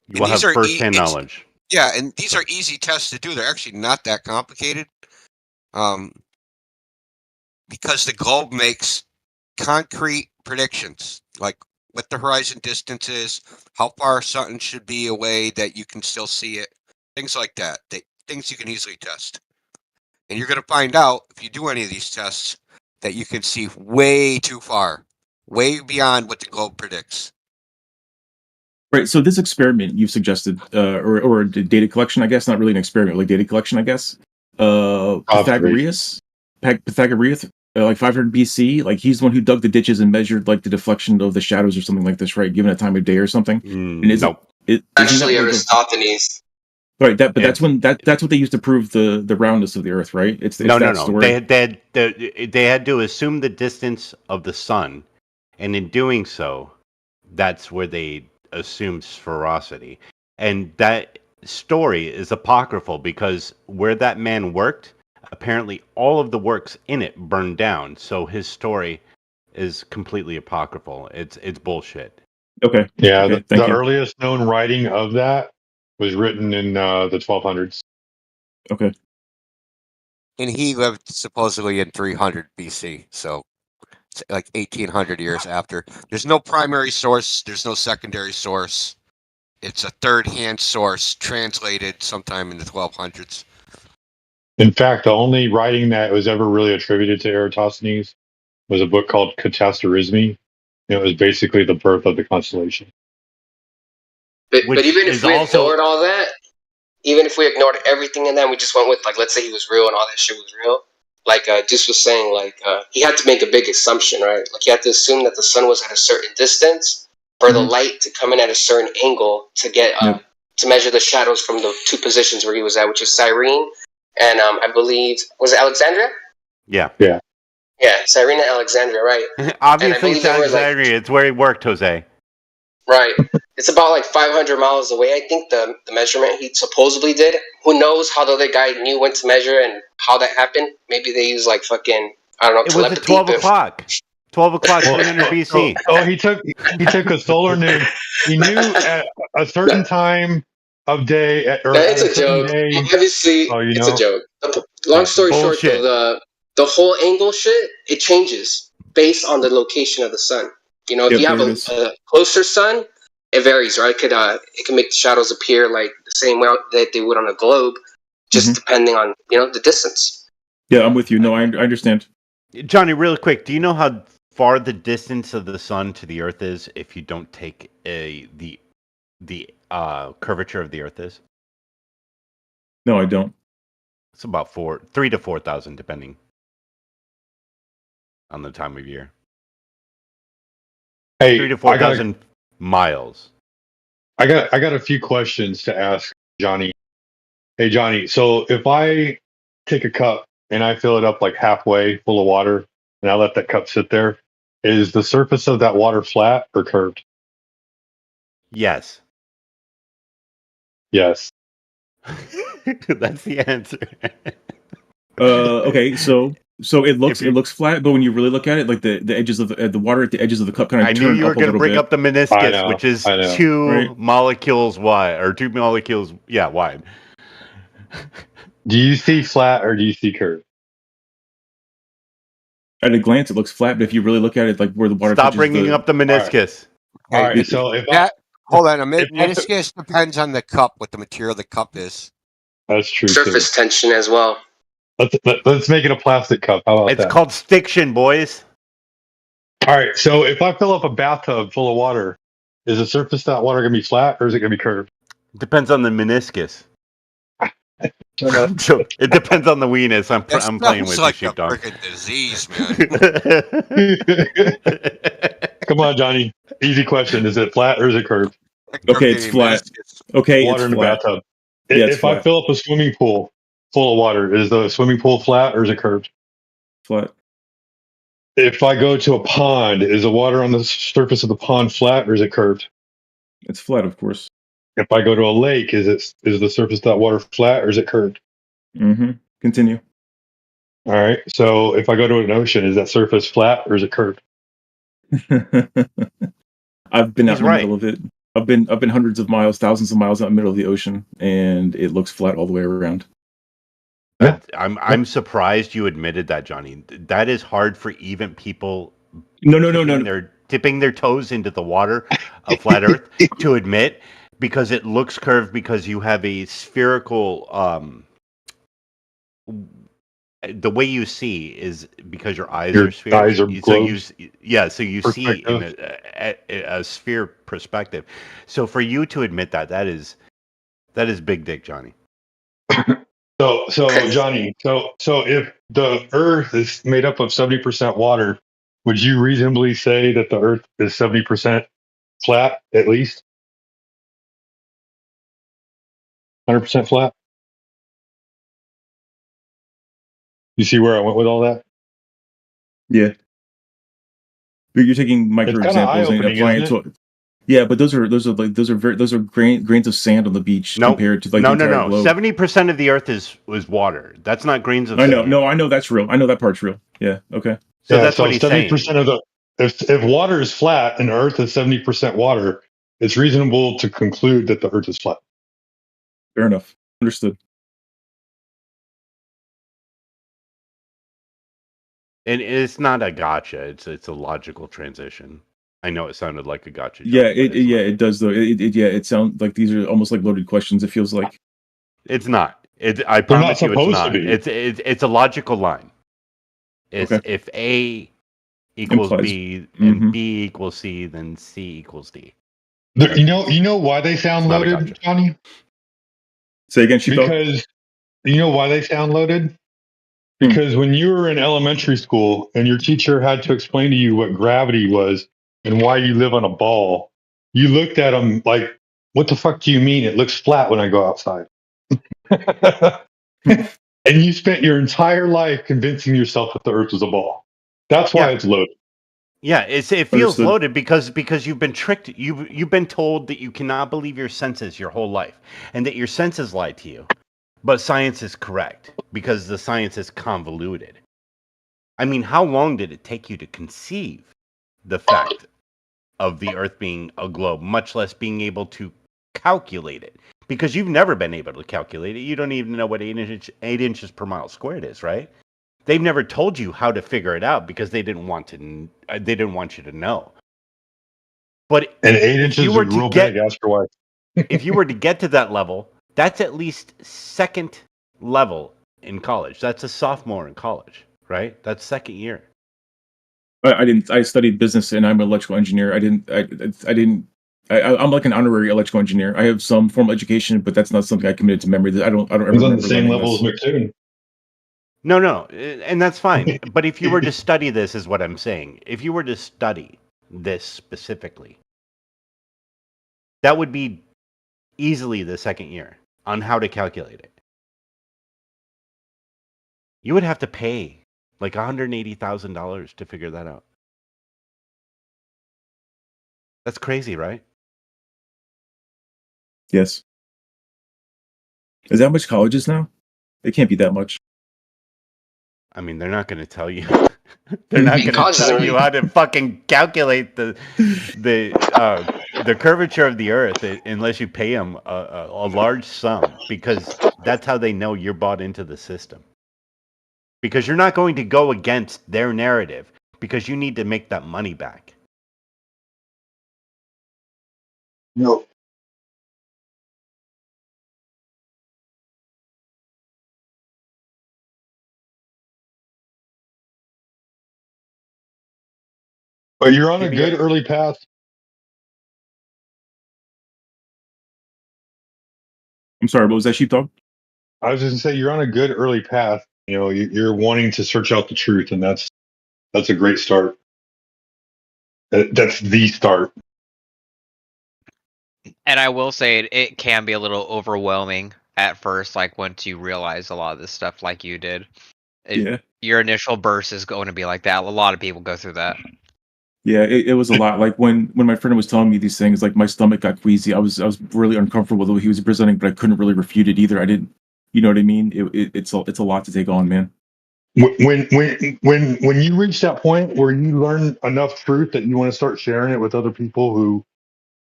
You will have first-hand knowledge. Yeah, and these are easy tests to do. They're actually not that complicated. Because the globe makes concrete predictions, like what the horizon distance is, how far something should be away that you can still see it, things like that. Things you can easily test. And you're going to find out, if you do any of these tests, that you can see way too far, way beyond what the globe predicts. Right. So this experiment you've suggested, or data collection, I guess, not really an experiment, like data collection, I guess. Pythagoras, like 500 BC, like he's the one who dug the ditches and measured like the deflection of the shadows or something like this, right? Given a time of day or something. Actually, Aristophanes. Right. That's when that's what they used to prove the roundness of the Earth, right? It's No. Story. They had to assume the distance of the sun, and in doing so, that's where they assumed spherocity. And that story is apocryphal because where that man worked, apparently all of the works in it burned down. So his story is completely apocryphal. It's bullshit. Okay. Yeah, okay, the earliest known writing of that was written in the 1200s. Okay. And he lived supposedly in 300 BC, so it's like 1800 years after. There's no primary source. There's no secondary source. It's a third-hand source translated sometime in the 1200s. In fact, the only writing that was ever really attributed to Eratosthenes was a book called Katasterisme. It was basically the birth of the constellation. But even if we ignored all that, even if we ignored everything in that, we just went with, like, let's say he was real and all that shit was real. Like Deuce was saying, like, he had to make a big assumption, right? Like, he had to assume that the sun was at a certain distance for the light to come in at a certain angle to get to measure the shadows from the two positions where he was at, which is Cyrene and I believe, was it Alexandria? Yeah. Yeah, Cyrene and Alexandria, right? Obviously, it's Alexandria. It's where he worked, Jose. Right. It's about like 500 miles away, I think, the measurement he supposedly did. Who knows how the other guy knew when to measure and how that happened? Maybe they use like fucking, I don't know, it was at 12 o'clock. 12 o'clock, 300 BC. He took a solar noon. He knew at a certain time of day. It's a joke. Obviously, it's a joke. Long story short, though, the whole angle shit, it changes based on the location of the sun. You know, if you have a closer sun, it varies, right? It can make the shadows appear like the same way that they would on a globe, just depending on, the distance. Yeah, I'm with you. No, I understand. Johnny, really quick, do you know how far the distance of the sun to the Earth is if you don't take the curvature of the Earth is? No, I don't. It's about 3,000 to 4,000, depending on the time of year. Hey, 3,000 to 4,000 miles. I got a few questions to ask Johnny. Hey, Johnny. So if I take a cup and I fill it up like halfway full of water, and I let that cup sit there, is the surface of that water flat or curved? Yes. Yes. That's the answer. Okay, so it looks flat, but when you really look at it, like the edges of the water at the edges of the cup kind of turn up a little bit. I knew you were going to bring up the meniscus, which is 2 molecules wide, or 2 molecules, wide. Do you see flat or do you see curved? At a glance, it looks flat, but if you really look at it, like where the water stop bringing up the meniscus. All right. So if hold on, a meniscus depends on the cup, what the material of the cup is. That's true. Surface tension as well. Let's make it a plastic cup. How about that? It's called stiction, boys. All right. So if I fill up a bathtub full of water, is the surface of that water going to be flat or is it going to be curved? Depends on the meniscus. So it depends on the weenus. I'm That playing sounds with like you, a sheepdog. freaking disease, man. Come on, Johnny. Easy question. Is it flat or is it curved? Okay, it's flat. Okay, Water it's in the flat. bathtub. Yeah, it's If I flat. fill up a swimming pool full of water, is the swimming pool flat or is it curved? Flat. If I go to a pond, is the water on the surface of the pond flat or is it curved? It's flat, of course. If I go to a lake, is the surface of that water flat or is it curved? Mm-hmm. Continue. All right. So if I go to an ocean, is that surface flat or is it curved? I've been out He's in the right. middle of it. I've been hundreds of miles, thousands of miles out in the middle of the ocean, and it looks flat all the way around. Yeah. I'm surprised you admitted that, Johnny. That is hard for even people. No. They're dipping their toes into the water of flat Earth to admit, because it looks curved because you have a spherical. The way you see is because your eyes Your are spheres. eyes are globes. So you see in a sphere perspective. So for you to admit that is big dick, Johnny. So Johnny, so if the Earth is made up of 70% water, would you reasonably say that the Earth is 70% flat at least? 100% flat? You see where I went with all that? Yeah. But you're taking micro It's kinda examples and eye-opening, applying it isn't to. Yeah, but those are grains of sand on the beach compared to like the entire No. globe. 70% of the Earth was water. That's not grains of I know. sand. No, I know that's real. I know that part's real. Yeah. Okay. So that's what he's saying. 70% of the if water is flat and the Earth is 70% water, it's reasonable to conclude that the Earth is flat. Fair enough. Understood. And it's not a gotcha. It's a logical transition. I know it sounded like a gotcha. Johnny, Yeah, but it does though. It sounds like these are almost like loaded questions. It feels like it's not. I They're not promise you, it's supposed not. to be. It's a logical line. It's Okay. if A equals Implies- B and Mhm. B equals C, then C equals D. You know why they sound It's not a loaded, gotcha. Johnny? Say again, Sheepdog. Because you know why they sound loaded? Because when you were in elementary school and your teacher had to explain to you what gravity was and why you live on a ball, you looked at them like, what the fuck do you mean? It looks flat when I go outside. And you spent your entire life convincing yourself that the earth was a ball. That's why it's loaded. Yeah, it feels Understood. loaded because you've been tricked. You've been told that you cannot believe your senses your whole life, and that your senses lie to you. But science is correct because the science is convoluted. I mean, how long did it take you to conceive the fact of the Earth being a globe, much less being able to calculate it? Because you've never been able to calculate it. You don't even know what 8 inches per mile squared is, right? They've never told you how to figure it out because they didn't want to. They didn't want you to know. But And 8 if inches you is were to real get, big. Ask your wife. if you were to get to that level, that's at least second level in college. That's a sophomore in college, right? That's second year. I didn't. I studied business and I'm an electrical engineer. I'm like an honorary electrical engineer. I have some formal education, but that's not something I committed to memory. I don't ever He's on remember the same learning level this. as McToon. No, and that's fine. But if you were to study this, is what I'm saying. If you were to study this specifically, that would be easily the second year on how to calculate it. You would have to pay like $180,000 to figure that out. That's crazy, right? Yes. Is that how much college is now? It can't be that much. I mean, they're not going to tell you. They're not going to College tell isn't you really- how to fucking calculate the curvature of the Earth unless you pay them a large sum, because that's how they know you're bought into the system. Because you're not going to go against their narrative because you need to make that money back. No. But you're on a good early path. I'm sorry, what was that, Sheepdog? I was just gonna say you're on a good early path. You know, you're wanting to search out the truth, and that's a great start. That's the start. And I will say it can be a little overwhelming at first, like once you realize a lot of this stuff, like you did. Yeah. Your initial burst is going to be like that. A lot of people go through that. Yeah, it was a lot. Like when my friend was telling me these things, like my stomach got queasy. I was really uncomfortable with what he was presenting, but I couldn't really refute it either. I didn't, you know what I mean? It's a lot to take on, man. When you reach that point where you learn enough truth that you want to start sharing it with other people who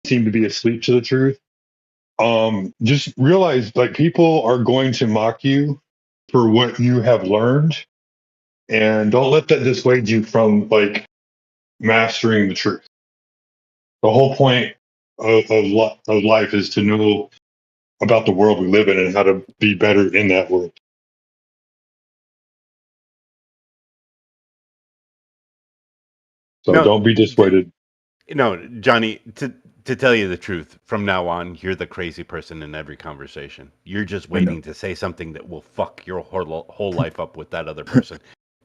seem to be asleep to the truth, just realize like people are going to mock you for what you have learned, and don't let that dissuade you from like mastering the truth. The whole point of life is to know about the world we live in and how to be better in that world. So don't be dissuaded. No, Johnny, to tell you the truth, from now on, you're the crazy person in every conversation. You're just waiting to say something that will fuck your whole life up with that other person.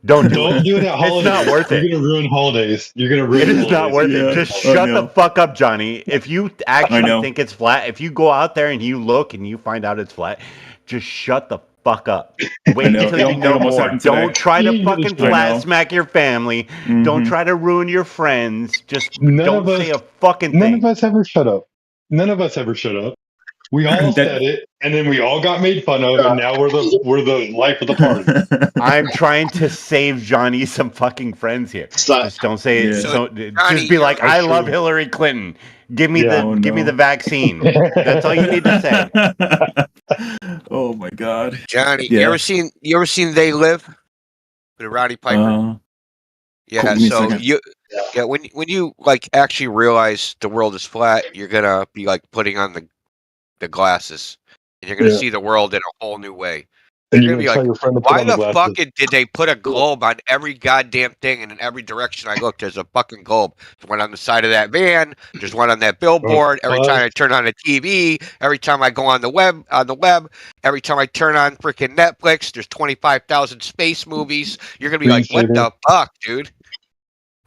Don't do it at holidays. It's not worth it. You're going to ruin holidays. You're going to ruin It is not worth it. Just shut the fuck up, Johnny. If you actually think it's flat, if you go out there and you look and you find out it's flat, just shut the fuck up. Wait until you know more. Don't try to fucking flat smack your family. Mm-hmm. Don't try to ruin your friends. Just don't say a fucking thing. None of us ever shut up. None of us ever shut up. We all said it, and then we all got made fun of, and now we're the life of the party. I'm trying to save Johnny some fucking friends here. Just don't say it. So, Johnny, just be like, I love Hillary Clinton. Give me the vaccine. That's all you need to say. Oh my God, Johnny, you ever seen They Live with Roddy Piper? Yeah, so when you like actually realize the world is flat, you're gonna be like putting on the glasses, and you're gonna see the world in a whole new way. And you're you're gonna be like, why the glasses. fuck did they put a globe on every goddamn thing? And in every direction I look, there's a fucking globe. There's one on the side of that van. There's one on that billboard. Every time I turn on the TV, every time I go on the web, every time I turn on freaking Netflix, there's 25,000 space movies. You're gonna be like, what the fuck, dude?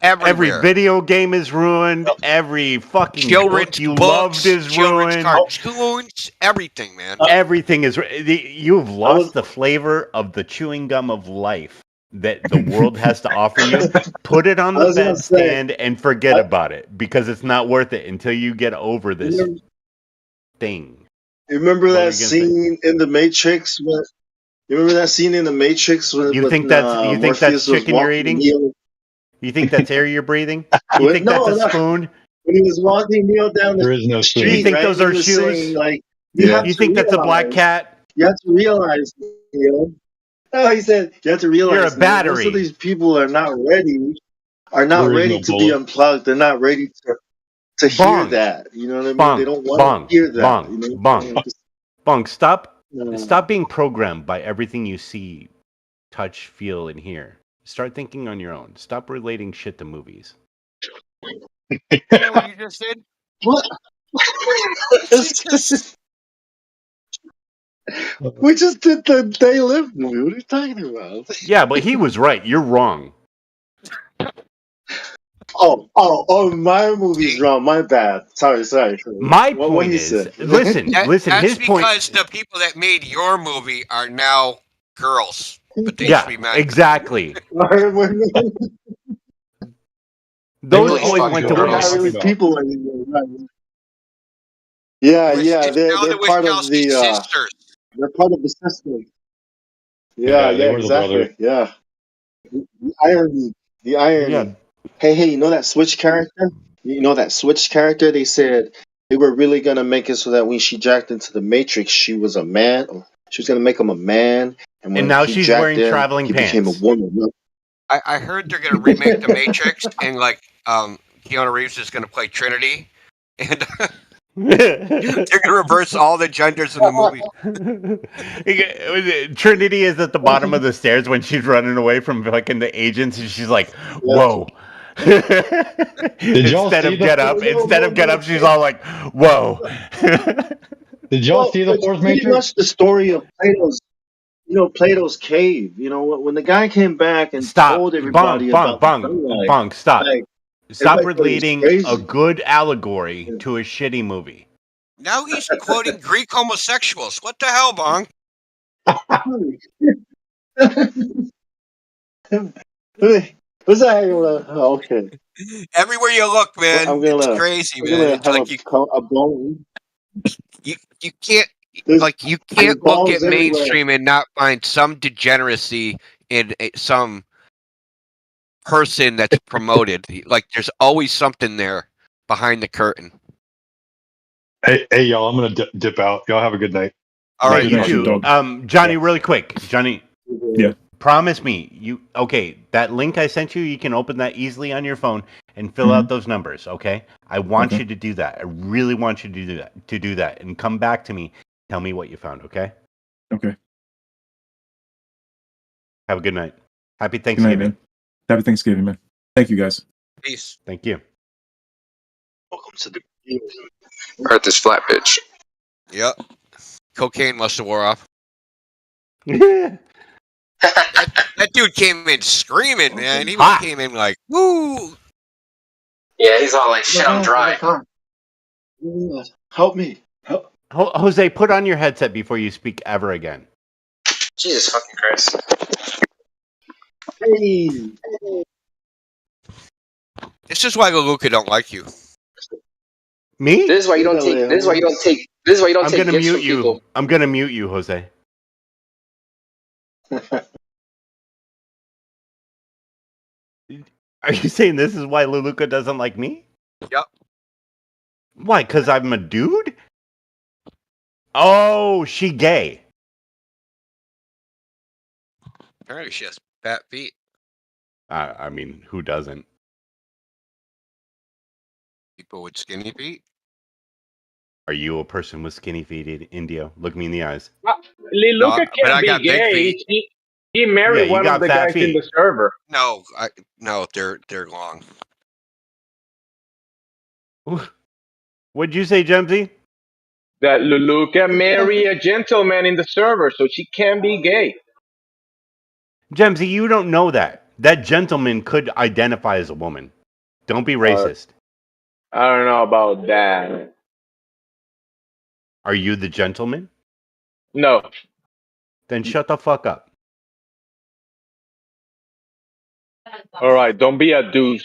Every video game is ruined. Every fucking book you loved is ruined. Cartoons, everything, man. Everything is. You've lost the flavor of the chewing gum of life that the world has to offer you. Put it on the bedstand and forget about it, because it's not worth it until you get over this thing. You remember that scene in The Matrix? You remember that scene in The Matrix? You think that's chicken you're eating? You think that's air you're breathing? You think that's a spoon? When he was walking Neil down the street, no spoon. You think those are shoes? Saying, you think that's a black cat? You have to realize, Neil. No, he said you have to realize you're a battery. Most of these people are not ready to be unplugged. They're not ready to hear that. You know what I mean? They don't want to hear that. Bong, stop being programmed by everything you see, touch, feel, and hear. Start thinking on your own. Stop relating shit to movies. You know what you just did? What? We just did the They Live movie. What are you talking about? Yeah, but he was right. You're wrong. Oh, my movie's wrong. My bad. Sorry. My point is, listen. That's His point. Because the people that made your movie are now girls. But they should be mad. Exactly. Those boys went to really people anymore. Right? Yeah, they're part of the sisters. They're part of the system. Yeah, exactly. Yeah. The irony. Yeah. Hey, you know that Switch character? They said they were really gonna make it so that when she jacked into the Matrix, she was a man. Or she was gonna make him a man. And now she's wearing traveling pants. Became a woman. I heard they're going to remake The Matrix, and like Keanu Reeves is going to play Trinity, and they're going to reverse all the genders in the movie. Trinity is at the bottom of the stairs when she's running away from fucking the agents, and she's like, "Whoa." Instead of get up, she's all like, "Whoa." Did y'all see the fourth Matrix? Pretty much the story of Plato's. Plato's cave. When the guy came back and told everybody about Bong, stop. like, Stop everybody thought he was relating crazy. a good allegory to a shitty movie. Now he's quoting Greek homosexuals. What the hell, Bong? What's that? Okay. Everywhere you look, man, I'm it's gonna, crazy, I'm man. gonna It's have like a bone. you can't There's you can't look balls at everywhere. mainstream and not find some degeneracy in some person that's promoted. Like there's always something there behind the curtain. Hey, y'all, I'm gonna dip out. Y'all have a good night. All right, you too. Johnny, really quick. Johnny. Yeah. Promise me, that link I sent you, you can open that easily on your phone and fill out those numbers, okay? I want you to do that. I really want you to do that. And come back to me. Tell me what you found, okay? Okay. Have a good night. Happy Good Thanksgiving. night, man. Happy Thanksgiving, man. Thank you, guys. Peace. Thank you. Welcome to the Earth is flat, bitch. Yep. Cocaine must have wore off. That dude came in screaming, man. He came in like, woo! Yeah, he's all like, shit, I'm dry. Help me. Help. Jose, put on your headset before you speak ever again. Jesus fucking Christ. Hey. This is why Leluca don't like you. Me? This is why you don't take. This is why you don't take. This is why you don't I'm take gonna gifts mute from you. people. I'm gonna mute you, Jose. Are you saying this is why Leluca doesn't like me? Yep. Why? Because I'm a dude? Oh, she gay. Apparently she has fat feet. I mean, who doesn't? People with skinny feet. Are you a person with skinny feet, Indio? Look me in the eyes. Leluca but I can got be big gay. feet. He married you one got of the fat guys in feet. the server. No, they're long. What'd you say, Jemsy? That Leluca married a gentleman in the server, so she can be gay. Jemsy, you don't know that. That gentleman could identify as a woman. Don't be racist. I don't know about that. Are you the gentleman? No. Then shut the fuck up. All right, don't be a douche.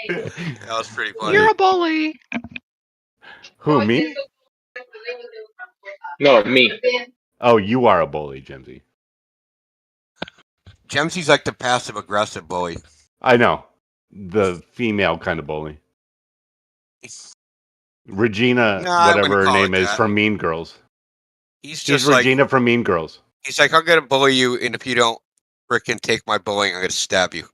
That was pretty funny. You're a bully. Who, me? No, me. Oh, you are a bully, Jemsy. Jemsy's like the passive aggressive bully. I know. The female kind of bully. Regina, I whatever wouldn't her call name it is, that. from Mean Girls. He's She's just like Regina from Mean Girls. he's like, I'm gonna bully you, and if you don't frickin' take my bullying, I'm gonna stab you.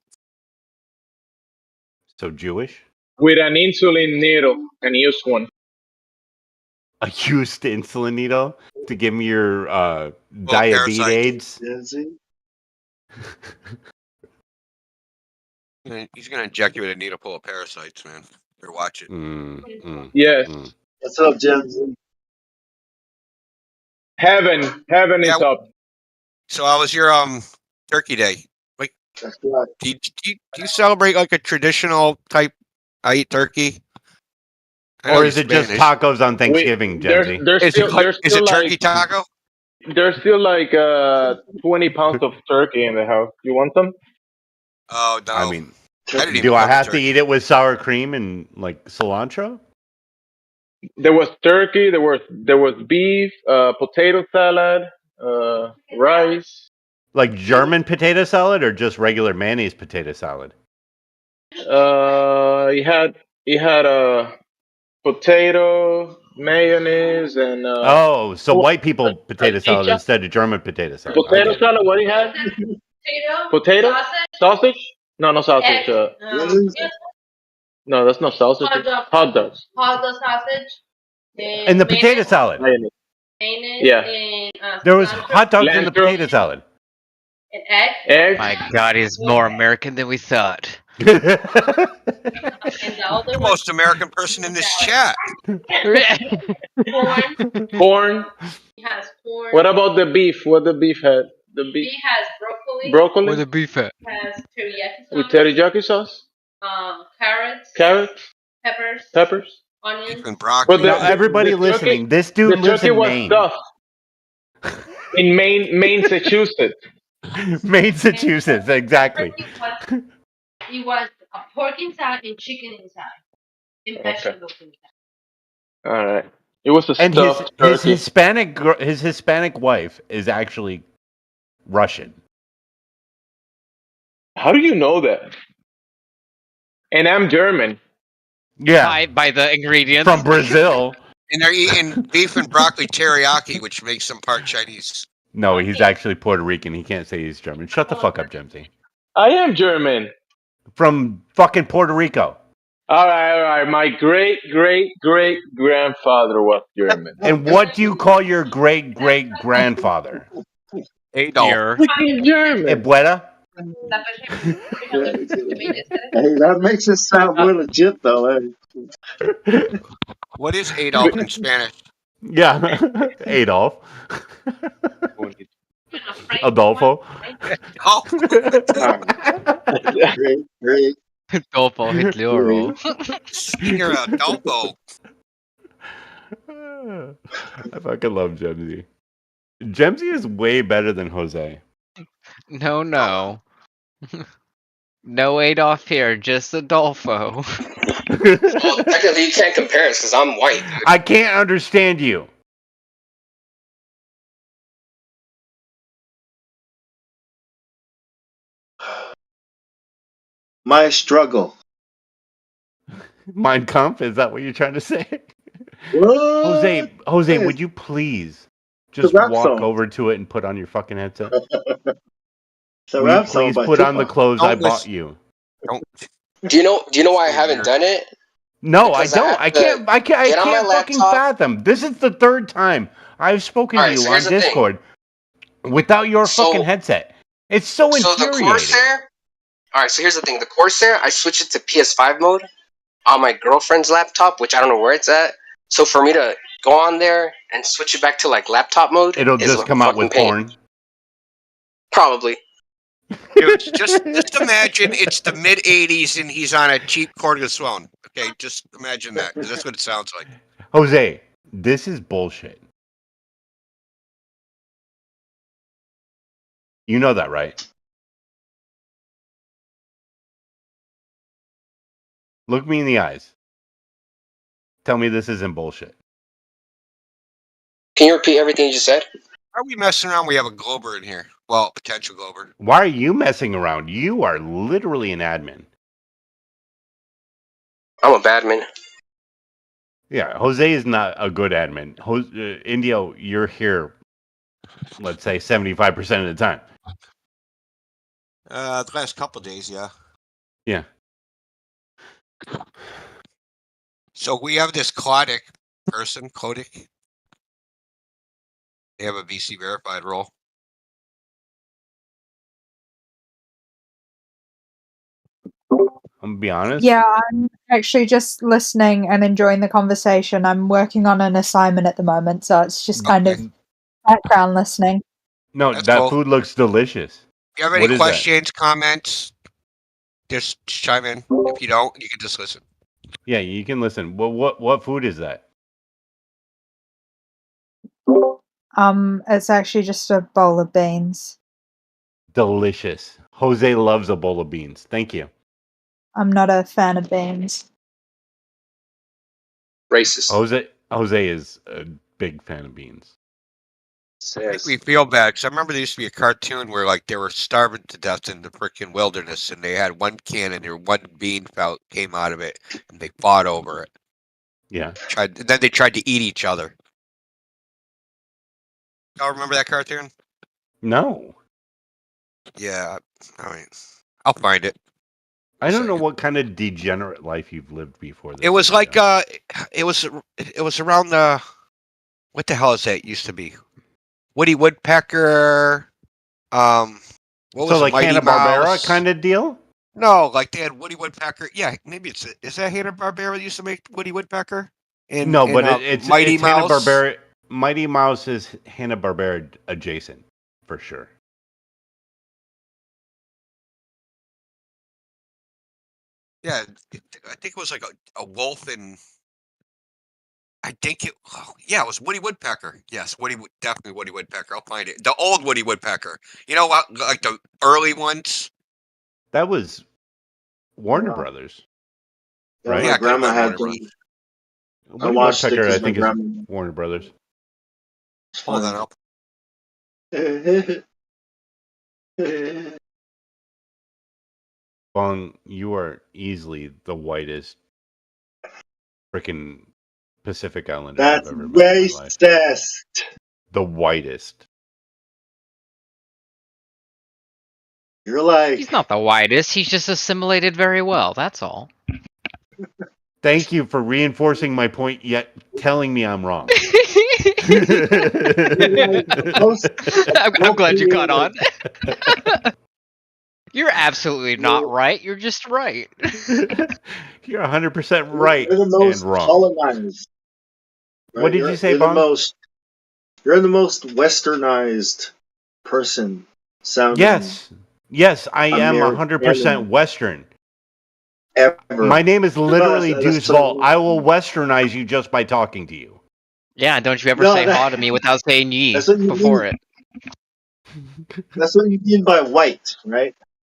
So Jewish? With an insulin needle and use one. A used insulin needle to give me your diabetes. He's gonna inject you with a needle full of parasites, man. Better watch it. Yes. What's up, Jemsy? Heaven is up. So how was your Turkey Day? Like, do you celebrate like a traditional type? I eat turkey. Or is it just tacos on Thanksgiving, Jemsy? Is it turkey taco? There's still like 20 pounds of turkey in the house. You want some? Oh no. I mean, didn't even do I cook the have to turkey. eat it with sour cream and like cilantro? There was turkey. There was beef, potato salad, rice. Like German potato salad or just regular mayonnaise potato salad? He had a potato, mayonnaise, and so white people potato salad instead of German potato salad. I potato get it. salad. What do you have? Potato, sausage? No, no sausage. No, that's not sausage. Hot dogs. Hot dog sausage. And the potato salad. Mayonnaise. Yeah. And There was hot dogs in the potato salad. an egg. Eggs. My God, he's more American than we thought. The most American person in this chat. Corn. He has corn. What about the beef? What the beef had? The beef. He has broccoli. Broccoli. Where the beef at? Has teriyaki sauce. With teriyaki sauce. Carrots. Carrots. Peppers. Peppers. Onions. And broccoli. But the- Now, everybody the listening, turkey- this dude the lives turkey in was Maine. stuffed in Massachusetts. Massachusetts, exactly. He was a pork inside and chicken inside. And vegetables inside. All right. It was a And stuffed his turkey. his Hispanic wife is actually Russian. How do you know that? And I'm German. Yeah, By the ingredients. from Brazil. And they're eating beef and broccoli teriyaki, which makes them part Chinese. No, he's actually Puerto Rican. He can't say he's German. Shut the fuck up, Jemsy. I am German. From fucking Puerto Rico. All right. My great grandfather was German. And what do you call your great grandfather? Adolf. Fucking German. Ebueta? Hey, that makes it sound more legit, though. Hey. What is Adolf in Spanish? Yeah, Adolf. Adolfo. Oh, Great. Adolfo Hitler. Speaking of Adolfo. I fucking love Jemsy. Jemsy is way better than Jose. No. No Adolf here, just Adolfo. Well, technically, you can't compare us because I'm white. Dude. I can't understand you. My struggle. Mein Kampf, is that what you're trying to say? What? Jose, Yes. would you please just rap walk song. over to it and put on your fucking headset? It's a Will rap you song please by put on the Tupac. clothes I Don't bought listen. you? Don't. Do you know why I haven't done it? No, Because I don't. I can't get on my fucking laptop. fathom. This is the third time I've spoken All to right, you so on here's the thing. Discord without your So- fucking headset. It's so So the infuriating. Corsair. All right. So here's the thing. The Corsair, I switched it to PS5 mode on my girlfriend's laptop, which I don't know where it's at. So for me to go on there and switch it back to like laptop mode, It'll is just a come out fucking with pain. porn. Probably. Dude, just imagine it's the mid '80s and he's on a cheap cordless phone. Okay, just imagine that because that's what it sounds like. Jose, this is bullshit. You know that, right? Look me in the eyes. Tell me this isn't bullshit. Can you repeat everything you just said? Are we messing around? We have a Glober in here. Well, potential Glober. Why are you messing around? You are literally an admin. I'm a badman. Yeah, Jose is not a good admin. Indio, you're here, let's say 75% of the time. The last couple of days, yeah. Yeah. So we have this Clodic person, Clodic. They have a VC verified role. I'm gonna be honest. Yeah, I'm actually just listening and enjoying the conversation. I'm working on an assignment at the moment, so it's just kind of background listening. No, That's that cool. food looks delicious. If you have any What is that? questions, comments, just chime in. If you don't, you can just listen. Yeah, you can listen. What food is that? It's actually just a bowl of beans. Delicious. Jose loves a bowl of beans. Thank you. I'm not a fan of beans. Racist. Jose is a big fan of beans. I think we feel bad because I remember there used to be a cartoon where like they were starving to death in the freaking wilderness, and they had one can and their one bean came out of it, and they fought over it. Yeah. Then they tried to eat each other. Y'all remember that cartoon? No. Yeah, I mean, I'll find it. I don't know what kind of degenerate life you've lived before. It was like it was around the what the hell is that used to be? Woody Woodpecker. What was So it, like Mighty Hanna-Barbera Mouse? kind of deal? No, like they had Woody Woodpecker. Yeah, maybe is that Hanna-Barbera used to make Woody Woodpecker? No, but it's Mighty it's Mouse. Hanna-Barbera. Mighty Mouse is Hanna-Barbera adjacent for sure. Yeah, I think it was like a wolf and I think it. Oh, yeah, it was Woody Woodpecker. Yes, definitely Woody Woodpecker. I'll find it. The old Woody Woodpecker. You know what? Like the early ones. That was Warner Brothers, Yeah, right? my grandma had them. I Woody watched Woodpecker, it I because my think, is grandma. Warner Brothers. Hold on up. Bong, you are easily the whitest freaking Pacific Islander That's I've ever met in my life. racist. The whitest. You're like. He's not the whitest. He's just assimilated very well. That's all. Thank you for reinforcing my point, yet telling me I'm wrong. I'm glad you caught on. You're absolutely not right. You're just right. You're 100% right You're the most and wrong. colonized. Right? What did you say, you're Bong? You're the most westernized person sounding. Yes, I am 100% Western. Ever. My name is literally That's Deuce Vault. I will westernize you just by talking to you. Yeah, don't you ever say ha to me without saying ye before it. That's what you mean by white, right?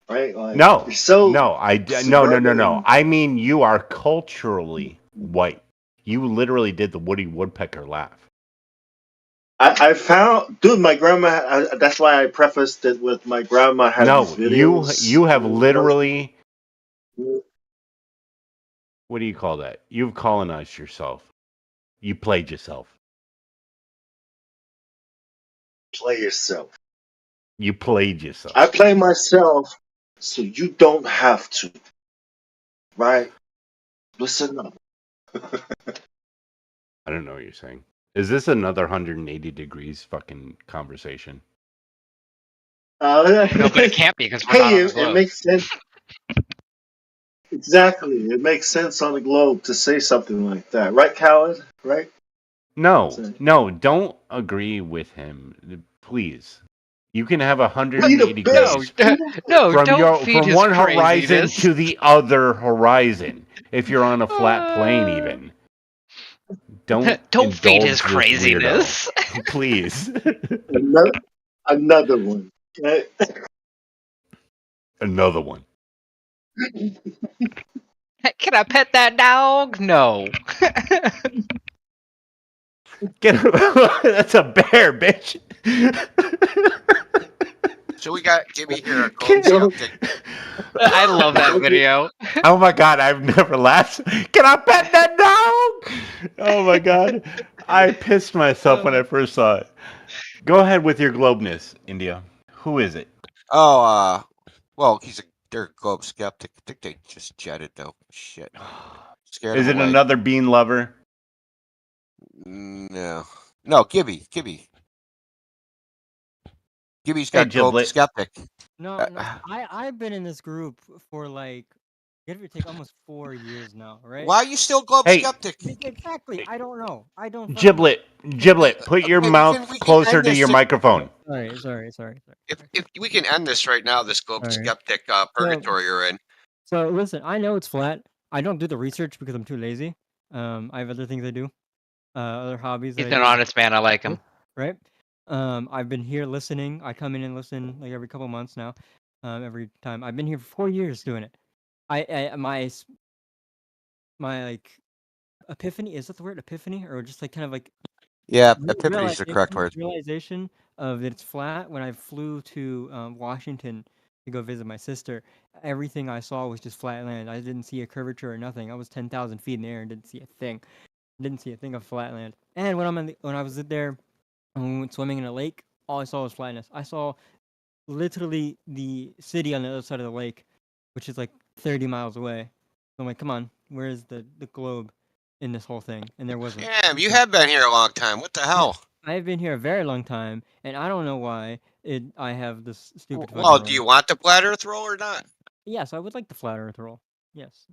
Right? Like, No, you're so no. I mean, you are culturally white. You literally did the Woody Woodpecker laugh. I found, dude, my grandma. That's why I prefaced it with my grandma had these videos. You have literally. What do you call that? You've colonized yourself. You played yourself. Play yourself. You played yourself. I play myself, so you don't have to. Right? Listen up. I don't know what you're saying. Is this another 180 degrees fucking conversation? No, but it can't be because we're not on the globe. It makes sense. Exactly. It makes sense on the globe to say something like that. Right, Khaled? Right? No, don't agree with him. Please. You can have 180 degrees from one horizon to the other horizon. If you're on a flat plane, even. Don't feed his craziness. Please. Another one. Right? Another one. Can I pet that dog? No. That's a bear, bitch. So we got Jimmy here. I love that video. Oh my god, I've never laughed. Can I pet that dog? Oh my god. I pissed myself when I first saw it. Go ahead with your globeness, India. Who is it? Oh, well, they're globe skeptic. I think they just jetted though. Shit. Scared Is it away. another bean lover? No, Gibby. Gibby's got globe skeptic. No, I've been in this group for like, give or take, almost 4 years now, right? Why are you still globe skeptic? Exactly. I don't know. I don't. Giblet, put your mouth closer to your microphone. Sorry. If we can end this right now, this globe skeptic purgatory you're in. So listen, I know it's flat. I don't do the research because I'm too lazy. I have other things I do, other hobbies. He's an honest man. I like him. Right. I've been here listening. I come in and listen like every couple months now. Every time I've been here for 4 years doing it. My like epiphany, is that the word, epiphany, or just like kind of like Epiphany is the correct word. Realization of that it's flat. When I flew to Washington to go visit my sister, everything I saw was just flat land. I didn't see a curvature or nothing. I was 10,000 feet in the air and didn't see a thing. Didn't see a thing of flat land. And when I was there. And we went swimming in a lake, all I saw was flatness. I saw literally the city on the other side of the lake, which is like 30 miles away. So I'm like, come on, where is the globe in this whole thing? And there wasn't. Damn, you have been here a long time. What the hell? I've been here a very long time, and I don't know why I have this stupid... Well, do you want the flat earth roll or not? Yes, I would like the flat Earth roll. Yes.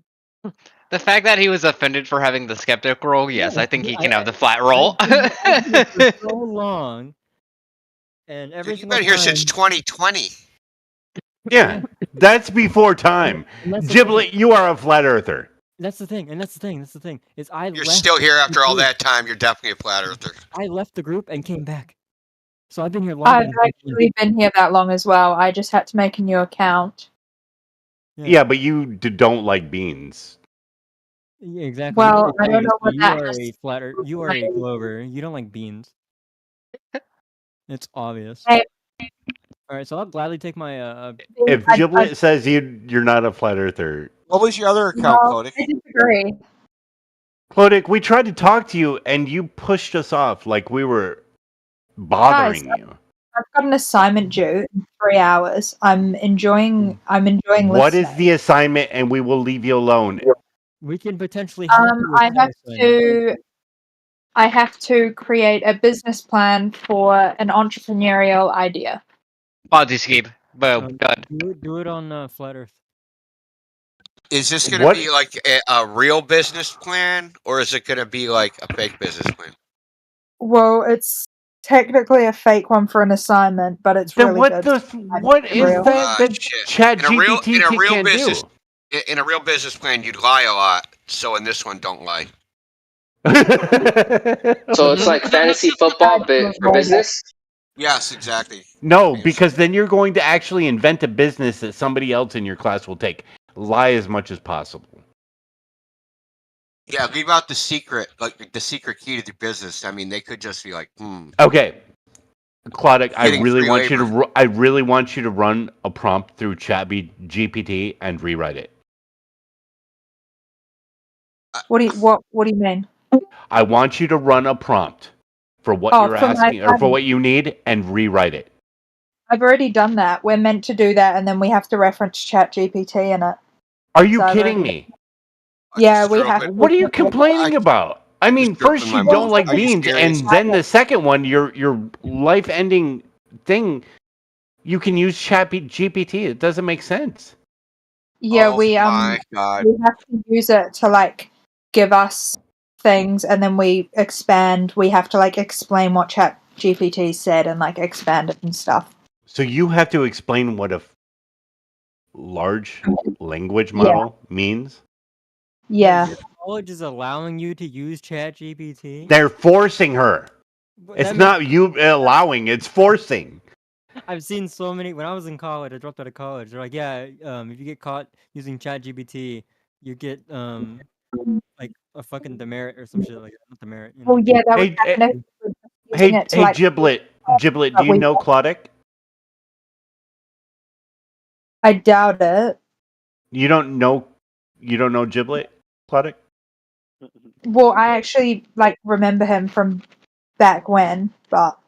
The fact that he was offended for having the skeptic roll, yes, I think he can have the flat I've roll. been here for so long, and every Dude, you've single been here time. since 2020. Yeah, that's before time. And that's the Giblet, you are a flat earther. That's the thing, and that's the thing. That's the thing. Is You're still here after all that time. You're definitely a flat earther. I left the group and came back, so I've been here longer. I've than actually been here that long as well. I just had to make a new account. Yeah, but you don't like beans. Yeah, exactly. Well, You I don't know what you that are has a flat Earth. You are a Glover. You don't like beans. It's obvious. Hey. All right, so I'll gladly take my. If Giblet says you're not a flat earther, What was your other account, Kodik? I disagree. Kodik, we tried to talk to you and you pushed us off like we were bothering Guys, you. I've got an assignment due in 3 hours. I'm enjoying listening. What is the assignment? And we will leave you alone. We can potentially. Help you with I that have assignment. I have to create a business plan for an entrepreneurial idea. Body skip. Boom. Done. Do it on Flat Earth. Is this going to be like a real business plan, or is it going to be like a fake business plan? Well, it's technically a fake one for an assignment, but it's Then really what good. what is real. that Chat GPT in a real can business do? in a real business plan, you'd lie a lot. So in this one, don't lie. So it's like fantasy football, but for business. Yes, exactly. No, because then you're going to actually invent a business that somebody else in your class will take. Lie as much as possible. Yeah, leave out the secret, like the secret key to the business. I mean, they could just be like, Okay, Claudic, I Getting really free want you labor. to. I really want you to run a prompt through GPT and rewrite it. What do you mean? I want you to run a prompt for what Oh, you're for my asking or for assignment. what you need and rewrite it. I've already done that. We're meant to do that, and then we have to reference ChatGPT in it. Are you So I've kidding already- me? Yeah, we have. What are you complaining about? I mean, first you don't like beans, and then the second one, your life-ending thing, you can use GPT. It doesn't make sense. Yeah, Oh we my God. we have to use it to like give us things, and then we expand. We have to like explain what ChatGPT said and like expand it and stuff. So you have to explain what a large language model means. Yeah. Your college is allowing you to use ChatGPT. They're forcing her. But It's that not you allowing, it's forcing. I've seen so many. When I was in college, I dropped out of college. They're like, yeah, if you get caught using ChatGPT, you get like a fucking demerit or some shit like that. Not demerit. You know? Well, yeah, that was Hey, definitely using it to like. Giblet, do but you we- know Claudic? I doubt it. You don't know Giblet, Claudic? Well, I actually like remember him from back when, but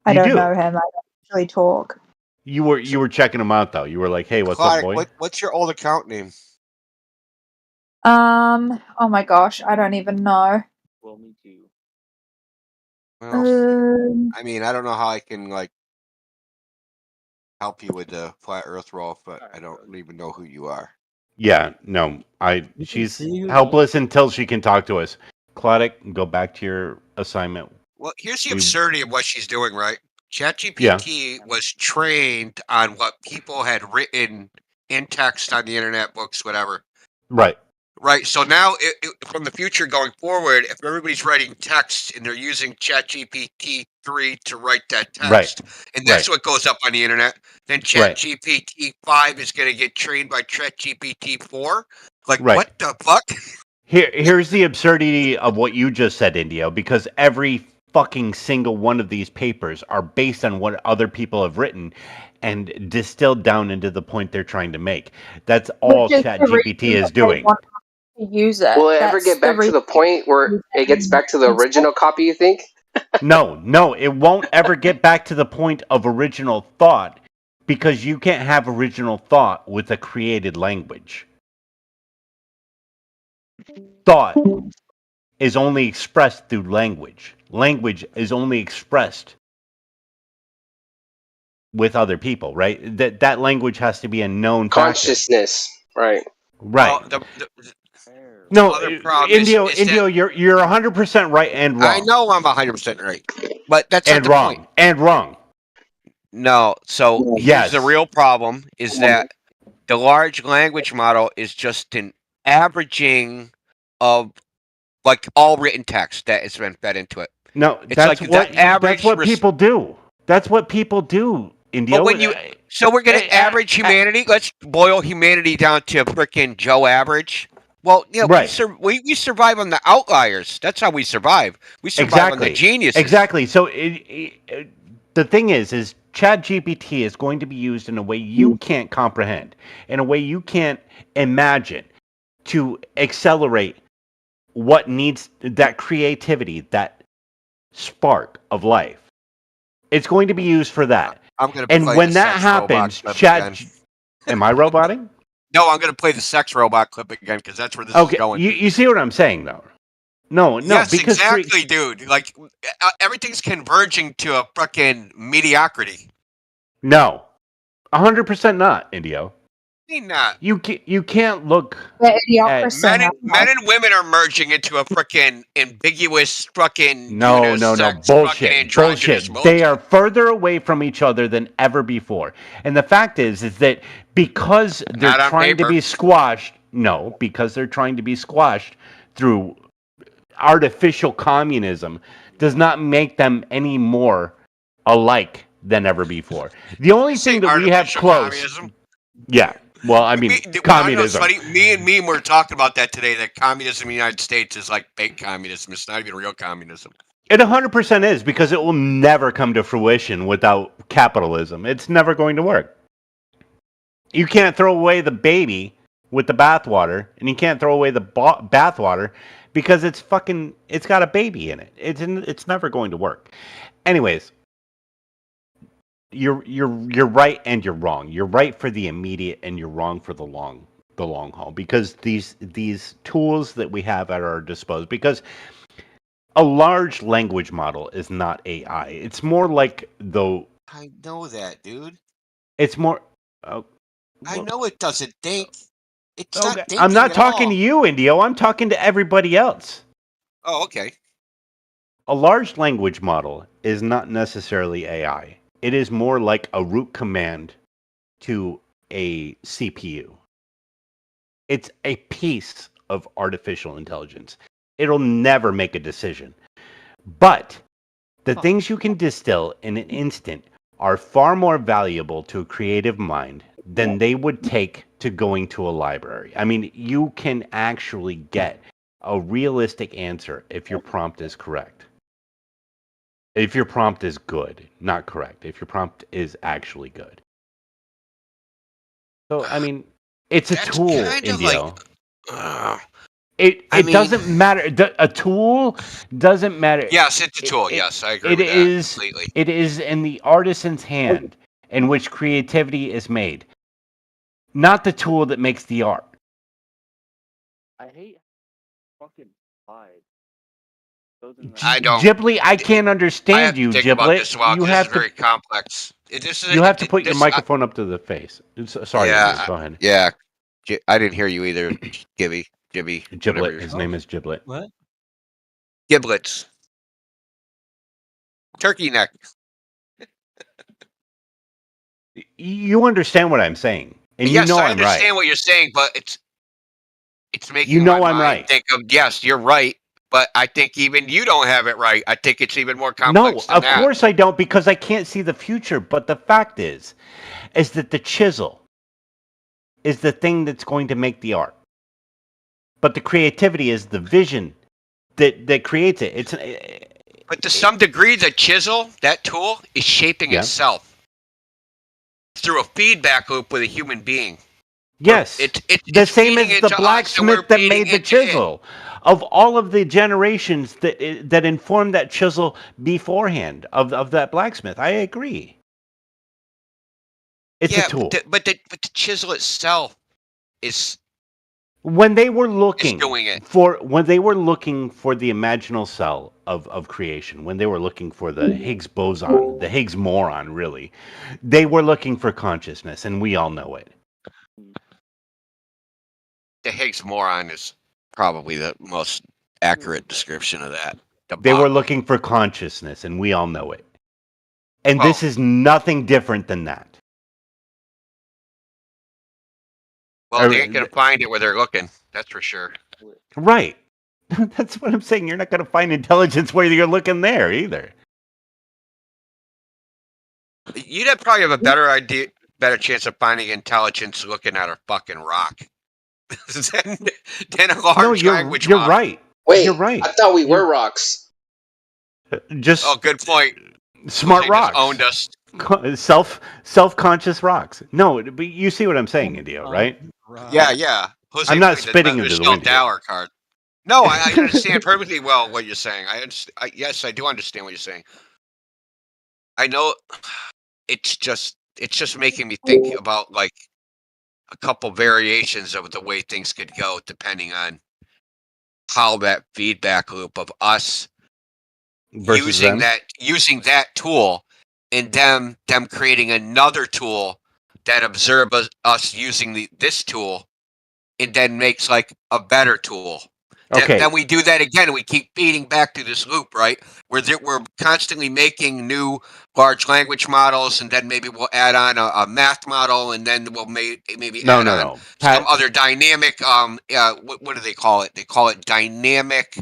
I You don't do? know him. I don't actually talk. You were checking him out though. You were like, "Hey, what's up, boy?" What's your old account name? Oh my gosh, I don't even know. Well, me too. Um, I mean, I don't know how I can like help you with the flat Earth roll, but I don't even know who you are. Yeah, no, she's see who- helpless until she can talk to us. Claudic, go back to your assignment. Well, here's the We- absurdity of what she's doing, right? ChatGPT was trained on what people had written in text on the internet, books, whatever. Right. Right. So now, from the future going forward, if everybody's writing text and they're using ChatGPT 3 to write that text, Right. and that's Right. what goes up on the internet, then Right. ChatGPT 5 is going to get trained by ChatGPT 4. Like, Right. what the fuck? Here's the absurdity of what you just said, Indio, because every fucking single one of these papers are based on what other people have written and distilled down into the point they're trying to make. That's all Which is the ChatGPT reason is that they doing. want to use it. Will it ever That's get back to the point where it gets back to the original copy? You think? No, it won't ever get back to the point of original thought because you can't have original thought with a created language. Thought is only expressed through language. Language is only expressed with other people, right? That language has to be a known factor. Consciousness, right? Right. Well, No, other problem Indio, is Indio, that you're 100% right and wrong. I know I'm 100% right, but that's and not the wrong point. and wrong. No, so here's the real problem: is that the large language model is just an averaging of like all written text that has been fed into it. No, it's that's like what the average. that's what people do. That's what people do, Indio. But when you, so we're gonna average humanity. Let's boil humanity down to frickin' Joe average. Well, yeah, Right. we survive on the outliers. That's how we survive. We survive on the geniuses. Exactly. So the thing is ChatGPT is going to be used in a way you can't comprehend, in a way you can't imagine, to accelerate what needs that creativity, that spark of life. It's going to be used for that. I'm gonna. And play when the that sex happens, robot clip again. Am I roboting? No, I'm going to play the sex robot clip again because that's where this Okay, is going. you see what I'm saying, though? No, Yes, because exactly, dude. Like everything's converging to a fucking mediocrity. No, 100% not, Indio. Not. You can't look. Men and women are merging into a freaking ambiguous fucking No, unisex bullshit, fucking androgynous bullshit. They are further away from each other than ever before. And the fact is that because they're Not on trying to paper. be squashed, because they're trying to be squashed through artificial communism, does not make them any more alike than ever before. The only thing that we have close, communism? yeah. Well, I mean, communism. Funny. Me and Meme were talking about that today. That communism in the United States is like fake communism. It's not even real communism. It 100% is, because it will never come to fruition without capitalism. It's never going to work. You can't throw away the baby with the bathwater, and you can't throw away the bathwater because it's got a baby in it. It's never going to work. Anyways, you're right and you're wrong. You're right for the immediate and you're wrong for the long haul, because these tools that we have at our disposal, because a large language model is not AI. It's more like I know that, dude. It's more. I know it doesn't think. It's Okay. not thinking. I'm not at talking all. to you, Indio. I'm talking to everybody else. Oh, okay. A large language model is not necessarily AI. It is more like a root command to a CPU. It's a piece of artificial intelligence. It'll never make a decision. But the things you can distill in an instant are far more valuable to a creative mind than they would take to going to a library. I mean, you can actually get a realistic answer if your prompt is correct. If your prompt is good, not correct. If your prompt is actually good. So, I mean, it's a tool, Indio. It doesn't matter. A tool doesn't matter. Yes, it's a tool. Yes, I agree with that completely. It is in the artisan's hand in which creativity is made, not the tool that makes the art. I hate fucking lies. I don't. Ghibli, I can't understand you, Think about this Ghibli. a while, You 'cause have it's very to. complex. You have to put your microphone up to the face. Sorry, Yeah, go ahead. Yeah, I didn't hear you either, Gibby. Giblet. His name is Giblet. What? Giblets. Turkey neck. You understand what I'm saying, and Yes, you know I I'm right. understand what you're saying, but it's making You know my I'm mind right. think of yes, you're right, but I think even you don't have it right. I think it's even more No, complex than of that. course I don't, because I can't see the future. But the fact is that the chisel is the thing that's going to make the art. But the creativity is the vision that creates it. But to some degree, the chisel, that tool, is shaping itself through a feedback loop with a human being. Yes, it's the same feeding as the into us, and blacksmith we're that feeding made the into it. chisel. Of all of the generations that informed that chisel beforehand of that blacksmith, I agree. It's a tool. But the chisel itself is When they were looking doing it. for the imaginal cell of creation, when they were looking for the Higgs boson, the Higgs moron, really, they were looking for consciousness, and we all know it. The Higgs moron is probably the most accurate description of that. They were looking for consciousness, and we all know it. And this is nothing different than that. Well, they ain't gonna find it where they're looking. That's for sure. Right. That's what I'm saying. You're not going to find intelligence where you're looking there either. You'd probably have a better chance of finding intelligence looking at a fucking rock than a large language model. You're right. Wait, you're right. I thought we were rocks. Just good point. Smart They rocks. just owned us. Self-conscious rocks. No, but you see what I'm saying, Indio, right? Yeah. Jose I'm not played spitting the into the Michelle wind here. Dower card. No, I understand perfectly well what you're saying. Yes, I do understand what you're saying. I know it's just making me think about like a couple variations of the way things could go depending on how that feedback loop of us Versus using them? using that tool and them creating another tool that observes us using this tool and then makes like a better tool. Okay. Then we do that again and we keep feeding back to this loop, right? We're constantly making new large language models, and then maybe we'll add on a math model, and then we'll maybe add on some other dynamic what do they call it? They call it dynamic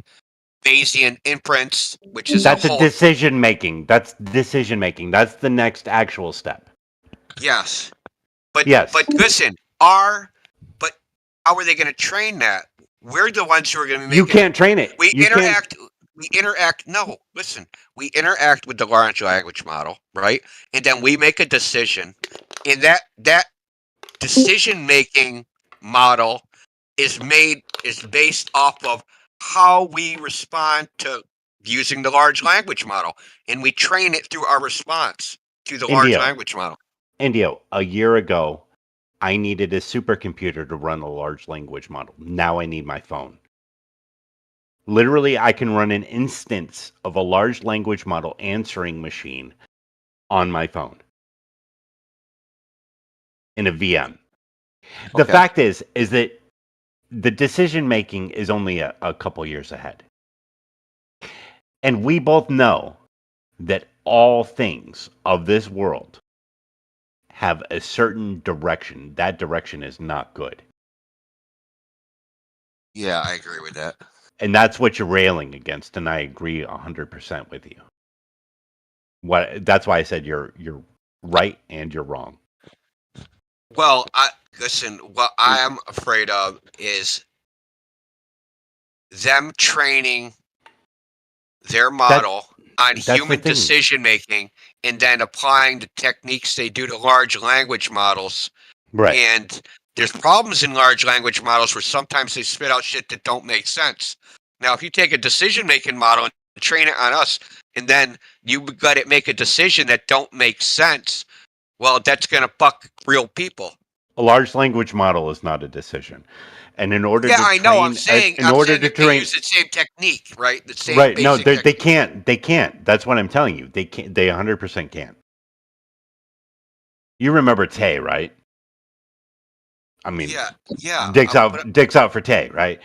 Bayesian inference, which is That's a whole decision making. That's decision making. That's the next actual step. Yes. But Yes. but listen, how are they going to train that? We're the ones who are going to be making You can't train it. We You can't- interact. No, listen. We interact with the large language model, right? And then we make a decision. And that decision-making model is based off of how we respond to using the large language model. And we train it through our response to the large Indio. language model. Indio, a year ago, I needed a supercomputer to run a large language model. Now I need my phone. Literally, I can run an instance of a large language model answering machine on my phone in a VM. The Okay. fact is that the decision making is only a couple years ahead. And we both know that all things of this world have a certain direction. That direction is not good. Yeah, I agree with that. And that's what you're railing against, and I agree 100% with you. That's why I said you're right and you're wrong. Well, listen, what I am afraid of is them training their model on that's the human thing. decision making and then applying the techniques they do to large language models. Right. And there's problems in large language models where sometimes they spit out shit that don't make sense. Now, if you take a decision making model and train it on us, and then you got it make a decision that don't make sense, well, that's gonna fuck real people. A large language model is not a decision. And in order to Yeah, I know. I'm train, saying, in order to that they train, use the same technique, right? The same right? No, basic they can't. They can't. That's what I'm telling you. They can't. They 100% can't. You remember Tay, right? I mean, yeah. Dicks out for Tay, right?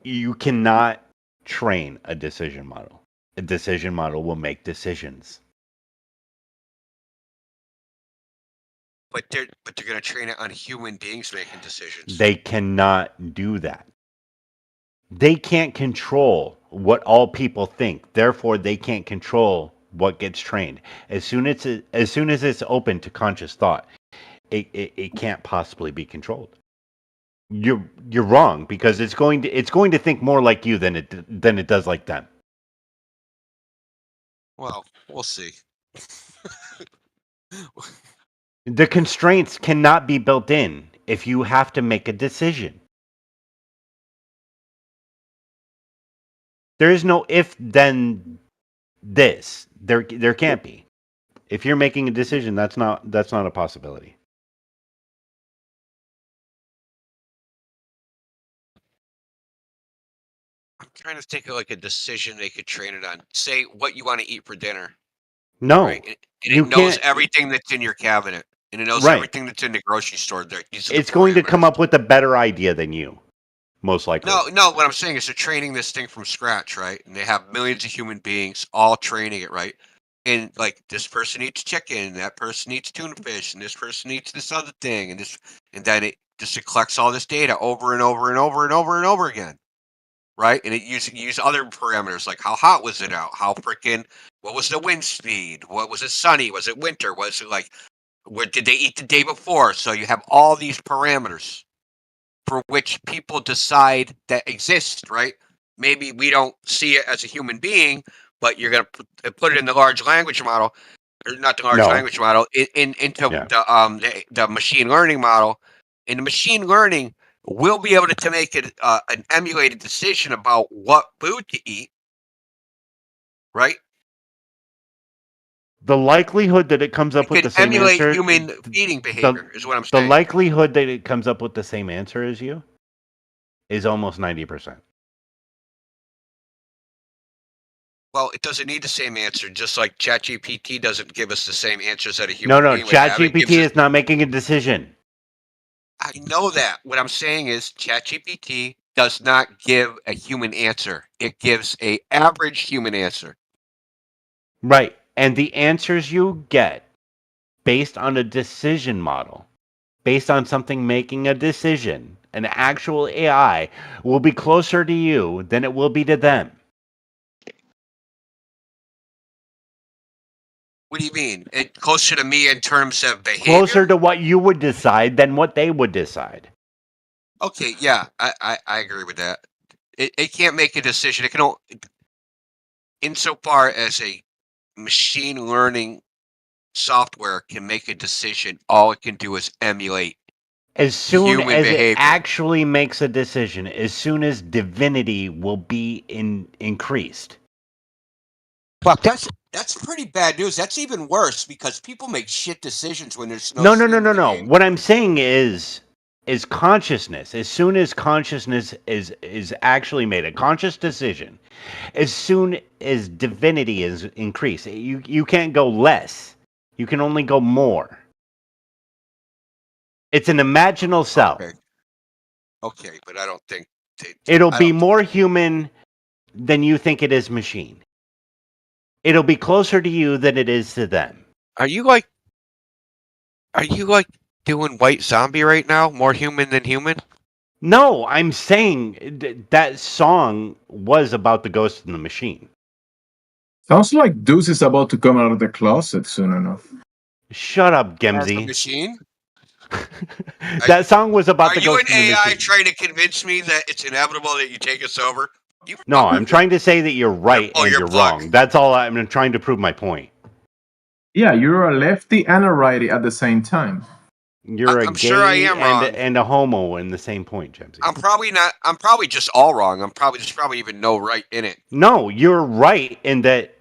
You cannot train a decision model. A decision model will make decisions. But they're going to train it on human beings making decisions. They cannot do that. They can't control what all people think. Therefore, they can't control what gets trained. As soon as it's open to conscious thought, it can't possibly be controlled. You're wrong, because it's going to think more like you than it does like them. Well, we'll see. The constraints cannot be built in if you have to make a decision. There is no if then this. There can't be. If you're making a decision, that's not a possibility. trying to think of like a decision they could train it on. Say what you want to eat for dinner. No, right? And you it knows can't. everything that's in your cabinet, and it knows Right. everything that's in the grocery store. These are the It's going to parameters. come up with a better idea than you, most likely. No. What I'm saying is they're training this thing from scratch, right? And they have millions of human beings all training it, right? And like this person eats chicken, that person eats tuna fish, and this person eats this other thing, and then it just collects all this data over and over and over and over and over again, right? And it use other parameters like how hot was it out, what was the wind speed, what was it sunny, was it winter, was it like where did they eat the day before? So you have all these parameters for which people decide that exist, right? Maybe we don't see it as a human being, but you're going to put it in the large language model, or not the large language model, into the machine learning model. And the machine learning will be able to make an emulated decision about what food to eat, right? The likelihood that it comes up with the same emulate answer, human feeding behavior is what I'm the saying. likelihood that it comes up with the same answer as you is almost 90%. Well, it doesn't need the same answer, just like ChatGPT doesn't give us the same answers that a human No, being would have. ChatGPT is not making a decision. I know that. What I'm saying is ChatGPT does not give a human answer. It gives a average human answer. Right. And the answers you get based on a decision model, based on something making a decision, an actual AI, will be closer to you than it will be to them. What do you mean? Closer to me in terms of behavior? Closer to what you would decide than what they would decide. Okay, yeah, I agree with that. It can't make a decision. It can insofar as a machine learning software can make a decision, all it can do is emulate as soon human as behavior. it actually makes a decision, as soon as divinity will be increased. Fuck, that's pretty bad news. That's even worse because people make shit decisions when there's No. What I'm saying is consciousness. As soon as consciousness is actually made a conscious decision, as soon as divinity is increased, you can't go less. You can only go more. It's an imaginal self. Okay, but I don't think it'll be more human than you think it is machine. It'll be closer to you than it is to them. Are you like doing White Zombie right now? More human than human? No, I'm saying that song was about the ghost in the machine. Sounds like Deuce is about to come out of the closet soon enough. Shut up, Gemsy. As a machine? That song was about the ghost in the machine. Are you an AI trying to convince me that it's inevitable that you take us over? No, I'm trying to say that you're right and you're wrong. That's all. I'm trying to prove my point. Yeah, you're a lefty and a righty at the same time. You're a gay sure I am wrong. and a homo in the same point, Gemsy. I'm probably not. I'm probably just all wrong. There's probably even no right in it. No, you're right in that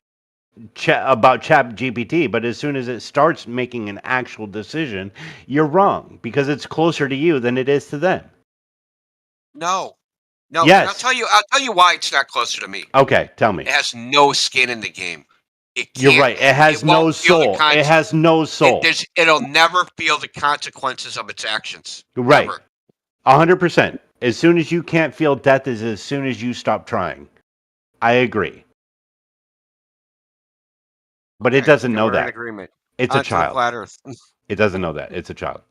about ChatGPT, but as soon as it starts making an actual decision, you're wrong because it's closer to you than it is to them. No. Yes. I'll tell you why it's not closer to me. Okay, tell me. It has no skin in the game. You're right. It has no soul. It has no soul. It'll never feel the consequences of its actions. Right. 100%. As soon as you can't feel death is as soon as you stop trying. I agree. But it doesn't know that. Agreement. It's a child. It doesn't know that. It's a child.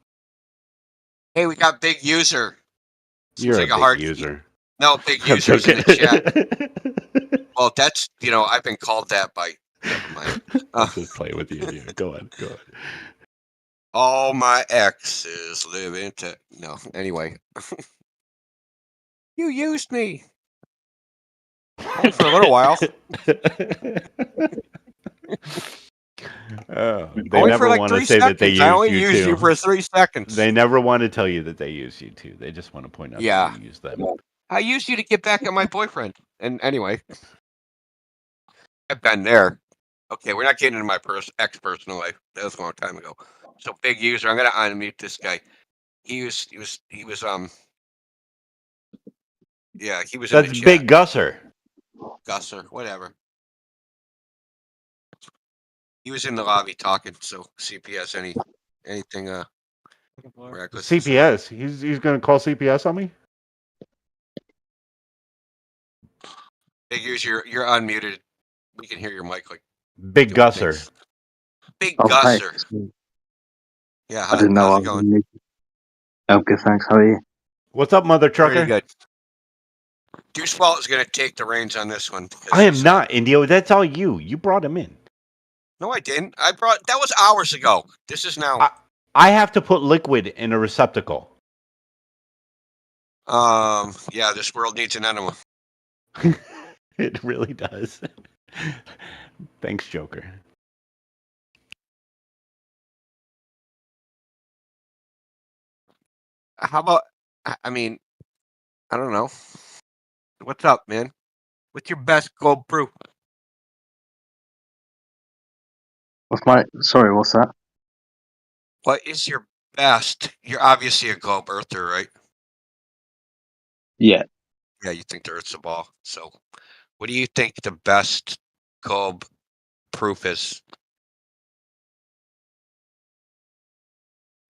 Hey, we got big user. You're a big user. No, big users in the chat. Well, that's, I've been called that by... Never mind. Just play with you. Go on. All my exes live in... No, anyway. You used me. Only for a little while. They never want to say that they used you. I only used you for 3 seconds. They never want to tell you that they used you too. They just want to point out that you used them. I used you to get back at my boyfriend. And anyway, I've been there. Okay, we're not getting into my ex-personal life. That was a long time ago. So big user. I'm gonna unmute this guy. He was. Yeah, he was. That's Big Gusser. Gusser, whatever. He was in the lobby talking, so CPS anything miraculous to say. CPS. He's going to call CPS on me. Figures you're unmuted. We can hear your mic like Big doing Gusser. things. Big Oh, hey. Gusser. Yeah, I didn't know how's I it was going? muted. Oh, good, thanks. How are you? What's up, mother trucker? Very good. Deuce Walt is going to take the reins on this one. I am not, Indio. That's all you. You brought him in. No, I didn't. That was hours ago. This is now. I have to put liquid in a receptacle. Yeah, this world needs an enema. It really does. Thanks, Joker. How about, I mean, I don't know. What's up, man? What's your best gold proof? Sorry, what's that? What is your best? You're obviously a globe earther, right? Yeah. Yeah, you think the Earth's a ball. So, what do you think the best globe proof is?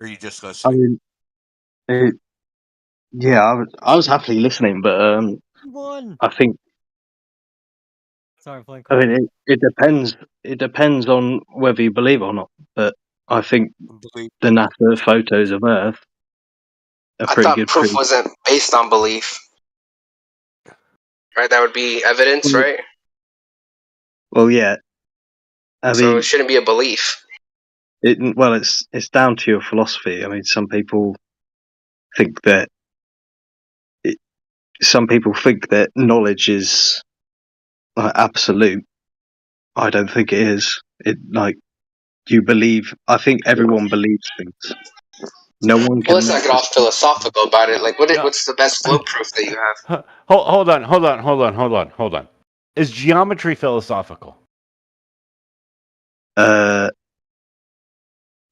Or are you just I listening? mean, I was happily listening, but I think. Sorry, playing. I mean, it depends. It depends on whether you believe or not. But I think the NASA photos of Earth are I pretty thought good proof proof. wasn't based on belief. Right? That would be evidence, right? Well, yeah. I So mean, it shouldn't be a belief. it's down to your philosophy. I mean, some people think that knowledge is absolute. I don't think it is. You believe. I think everyone believes things. No one Well, can. let's not get off philosophical about it. Like, what's the best globe proof that you have? Hold on. Is geometry philosophical?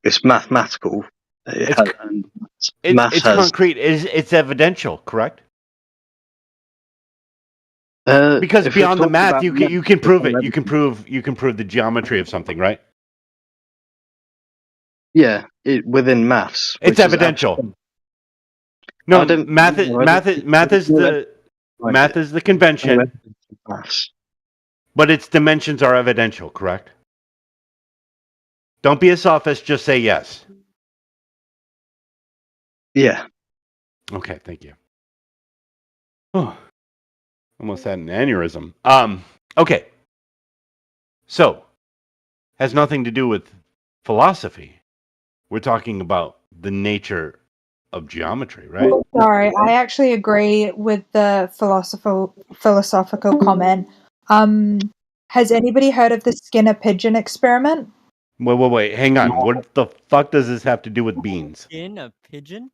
It's mathematical. It's concrete. It's evidential, correct? Because if beyond we're the math, talking you about can prove math, it. You can prove the geometry of something, right? Yeah, within maths. It's evidential. No, math is the convention, but its dimensions are evidential, correct? Don't be a sophist. Just say yes. Yeah. Okay, thank you. Oh, almost had an aneurysm. Okay. So, has nothing to do with philosophy. We're talking about the nature of geometry, right? Sorry, I actually agree with the philosophical comment. Has anybody heard of the Skinner pigeon experiment? Wait. Hang on. What the fuck does this have to do with beans? In a pigeon?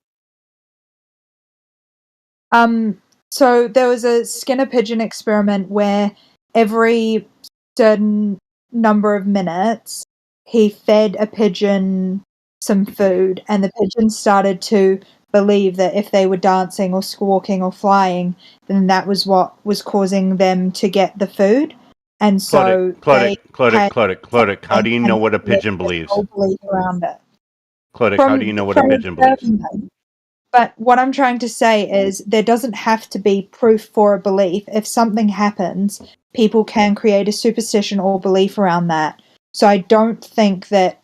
So there was a Skinner pigeon experiment where every certain number of minutes he fed a pigeon some food, and the pigeon started to believe that if they were dancing or squawking or flying, then that was what was causing them to get the food. And so Clodic, how do you know what a pigeon believes? Belief around it. Clodic, how do you know what a pigeon believes? But what I'm trying to say is there doesn't have to be proof for a belief. If something happens, people can create a superstition or belief around that. So I don't think that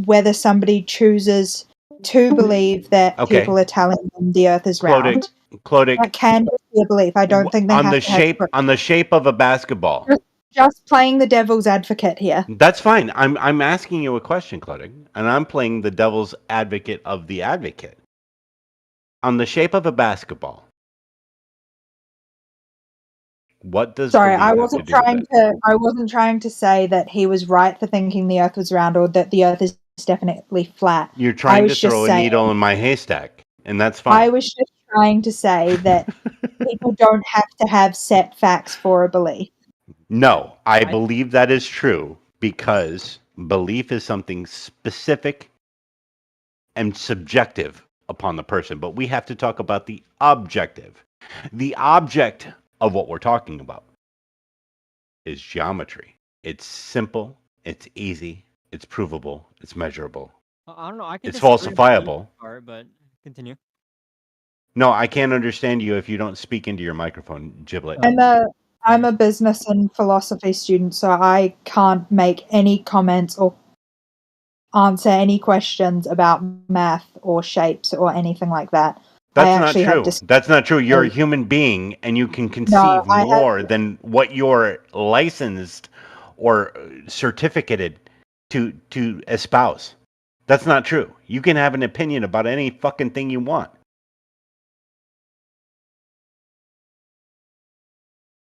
whether somebody chooses to believe that people are telling them the earth is round, that can be a belief. I don't think they on have the to have shape proof. on the shape of a basketball. Just playing the devil's advocate here. That's fine. I'm asking you a question, Clodic, and I'm playing the devil's advocate of the advocate. On the shape of a basketball, what does Sorry, belief I have wasn't to do with trying it? to. I wasn't trying to say that he was right for thinking the Earth was round, or that the Earth is definitely flat. You're trying to was just throw a saying- needle in my haystack, and that's fine. I was just trying to say that people don't have to have set facts for a belief. No, I believe that is true because belief is something specific and subjective upon the person, but we have to talk about the objective, the object of what we're talking about. is geometry. It's simple, it's easy, it's provable, it's measurable. I don't know. I can It's disagree with the falsifiable. part, but continue. No, I can't understand you if you don't speak into your microphone, Giblet. I'm a business and philosophy student, so I can't make any comments or answer any questions about math or shapes or anything like that. That's not true. That's not true. You're a human being, and you can conceive more than what you're licensed or certificated to espouse. That's not true. You can have an opinion about any fucking thing you want.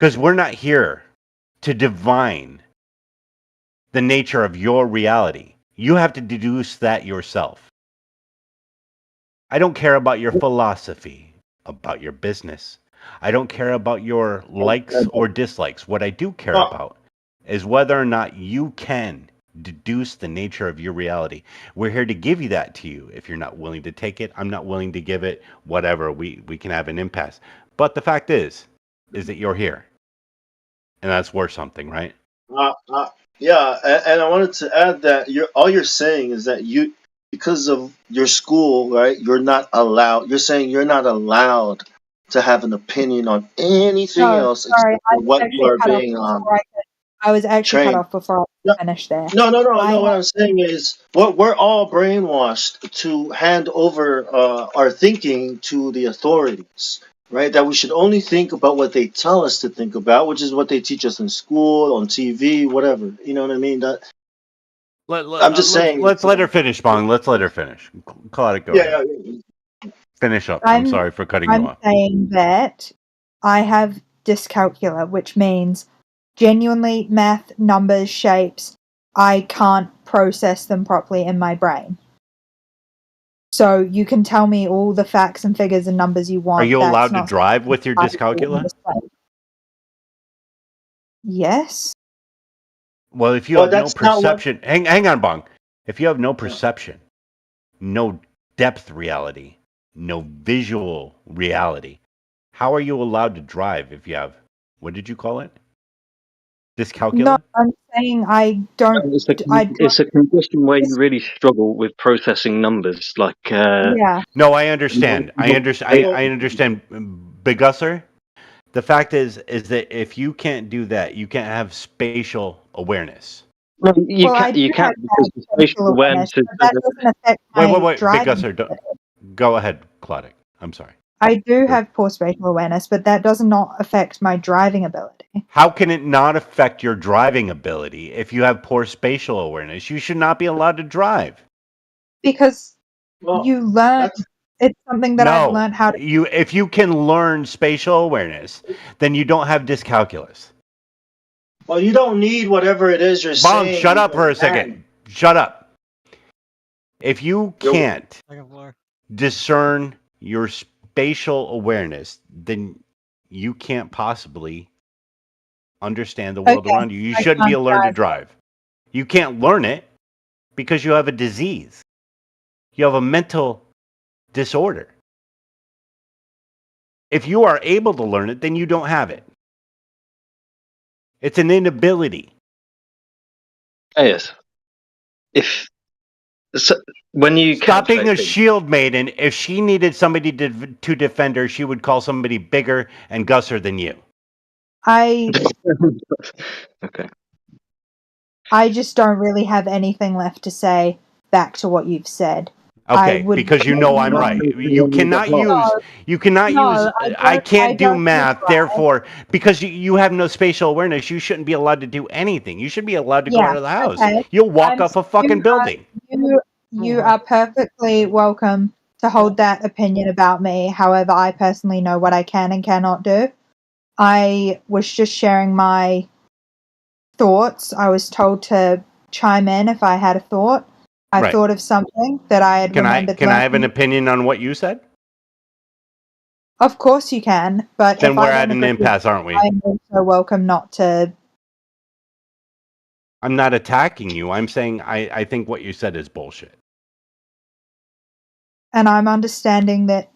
Because we're not here to divine the nature of your reality. You have to deduce that yourself. I don't care about your philosophy, about your business. I don't care about your likes or dislikes. What I do care about is whether or not you can deduce the nature of your reality. We're here to give you that to you. If you're not willing to take it, I'm not willing to give it, whatever. We can have an impasse. But the fact is that you're here. And that's worth something, right? Yeah, and I wanted to add that all you're saying is that you, because of your school, right? You're not allowed. You're saying you're not allowed to have an opinion on anything else Sorry, except for what you are being I was actually cut trained. off before I finished there. No. What I'm saying is, we're all brainwashed to hand over our thinking to the authorities, right? That we should only think about what they tell us to think about, which is what they teach us in school, on TV, whatever. You know what I mean? I'm just saying. Let's let her finish, Bong. Let's let her finish. Claudia, go ahead. Finish up. I'm sorry for cutting you off. I'm saying that I have dyscalculia, which means genuinely math, numbers, shapes, I can't process them properly in my brain. So you can tell me all the facts and figures and numbers you want. Are you allowed to drive with your dyscalculia? Yes. Well, if you have no perception, hang on, Bong. If you have no perception, no depth reality, no visual reality, how are you allowed to drive if you have, what did you call it? Dyscalculia? No, I'm saying I don't. It's a condition where you really struggle with processing numbers. Like, yeah. No, I understand. I understand, Big Usser. The fact is that if you can't do that, you can't have spatial awareness. Well, you can't because the spatial awareness is. That doesn't affect my Wait, Big Usser, go ahead, Claudic. I'm sorry. I do have poor spatial awareness, but that does not affect my driving ability. How can it not affect your driving ability if you have poor spatial awareness? You should not be allowed to drive. Because you learn. It's something that I've learned how to. If you can learn spatial awareness, then you don't have dyscalculus. Well, you don't need whatever it is you're saying. Mom, shut up for a second. Shut up. If you can't discern your spatial awareness, then you can't possibly understand the world around you. You shouldn't be learned to drive. You can't learn it because you have a disease. You have a mental disorder. If you are able to learn it, then you don't have it. It's an inability. Yes. When you stop being a shield maiden, if she needed somebody to defend her, she would call somebody bigger and gusser than you. Okay. I just don't really have anything left to say back to what you've said. Okay, because you know I'm right. You cannot use. I can't do math. Therefore, because you have no spatial awareness, you shouldn't be allowed to do anything. You should be allowed to go out of the house. Okay. You'll walk off a fucking building. You are perfectly welcome to hold that opinion about me. However, I personally know what I can and cannot do. I was just sharing my thoughts. I was told to chime in if I had a thought. I thought of something that I had remembered. Can I have an opinion on what you said? Of course you can, but then we're at an impasse, aren't we? I'm also welcome not to. I'm not attacking you. I'm saying I think what you said is bullshit. And I'm understanding that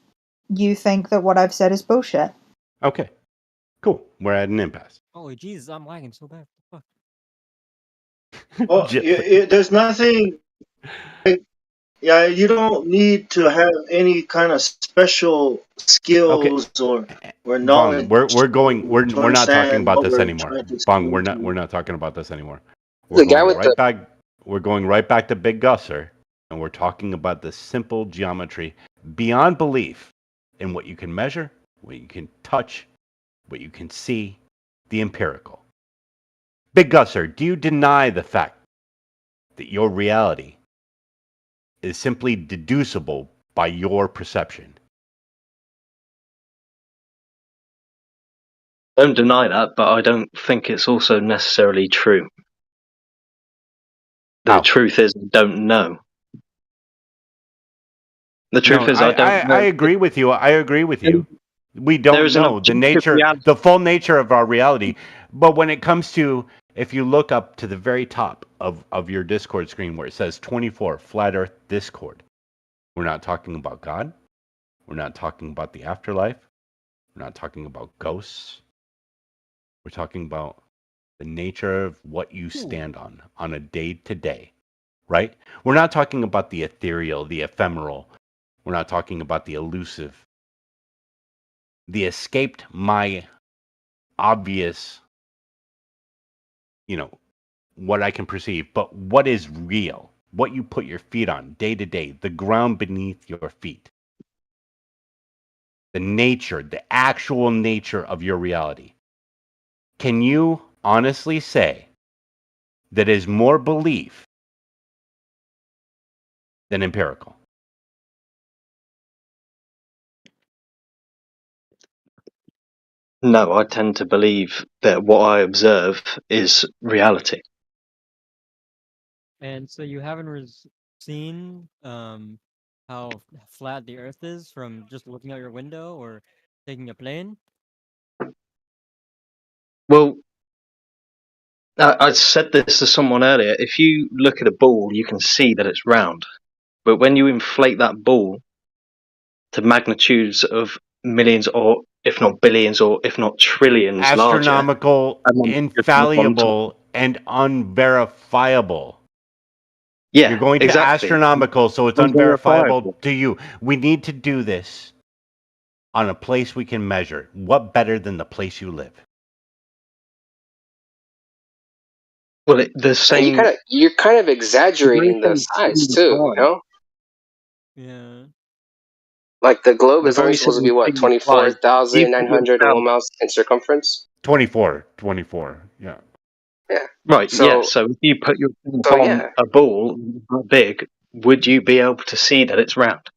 you think that what I've said is bullshit. Okay, cool. We're at an impasse. Holy Jesus, I'm lagging so bad. What Well, there's nothing. Yeah, you don't need to have any kind of special skills or knowledge. Bong, we're going we're to not talking understand about what this we're anymore. trying to Bong, explain to you. we're not talking about this anymore. The guy with the We're going right back to Big Gusser, and we're talking about the simple geometry beyond belief in what you can measure, what you can touch, what you can see, the empirical. Big Gusser, do you deny the fact that your reality is simply deducible by your perception? I don't deny that, but I don't think it's also necessarily true. The truth is, I don't know. The truth is, I don't know. I agree with you. I agree with you. We don't There's an know the objective nature, reality. the full nature of our reality. But when it comes to, if you look up to the very top of your Discord screen where it says 24 Flat Earth Discord, we're not talking about God. We're not talking about the afterlife. We're not talking about ghosts. We're talking about the nature of what you stand on a day to day, right? We're not talking about the ethereal, the ephemeral. We're not talking about the elusive, the escaped my obvious, what I can perceive, but what is real, what you put your feet on day to day, the ground beneath your feet, the nature, the actual nature of your reality. Can you honestly say that is more belief than empirical? No, I tend to believe that what I observe is reality. And so you haven't seen how flat the Earth is from just looking out your window or taking a plane? Well, I said this to someone earlier. If you look at a ball, you can see that it's round. But when you inflate that ball to magnitudes of millions, or if not billions, or if not trillions Astronomical, larger, infallible, and unverifiable. Yeah, You're going to exactly. astronomical, so it's Unverifiable. unverifiable to you. We need to do this on a place we can measure. What better than the place you live? Well, the same. You're kind of exaggerating the size too, you know? Yeah. Like the globe The is only very supposed to same be what, thing applies. You put 24,901 yourself- miles in circumference? 24, yeah. Yeah. Right, So, yeah. So if you put yourself on a ball that big, would you be able to see that it's round?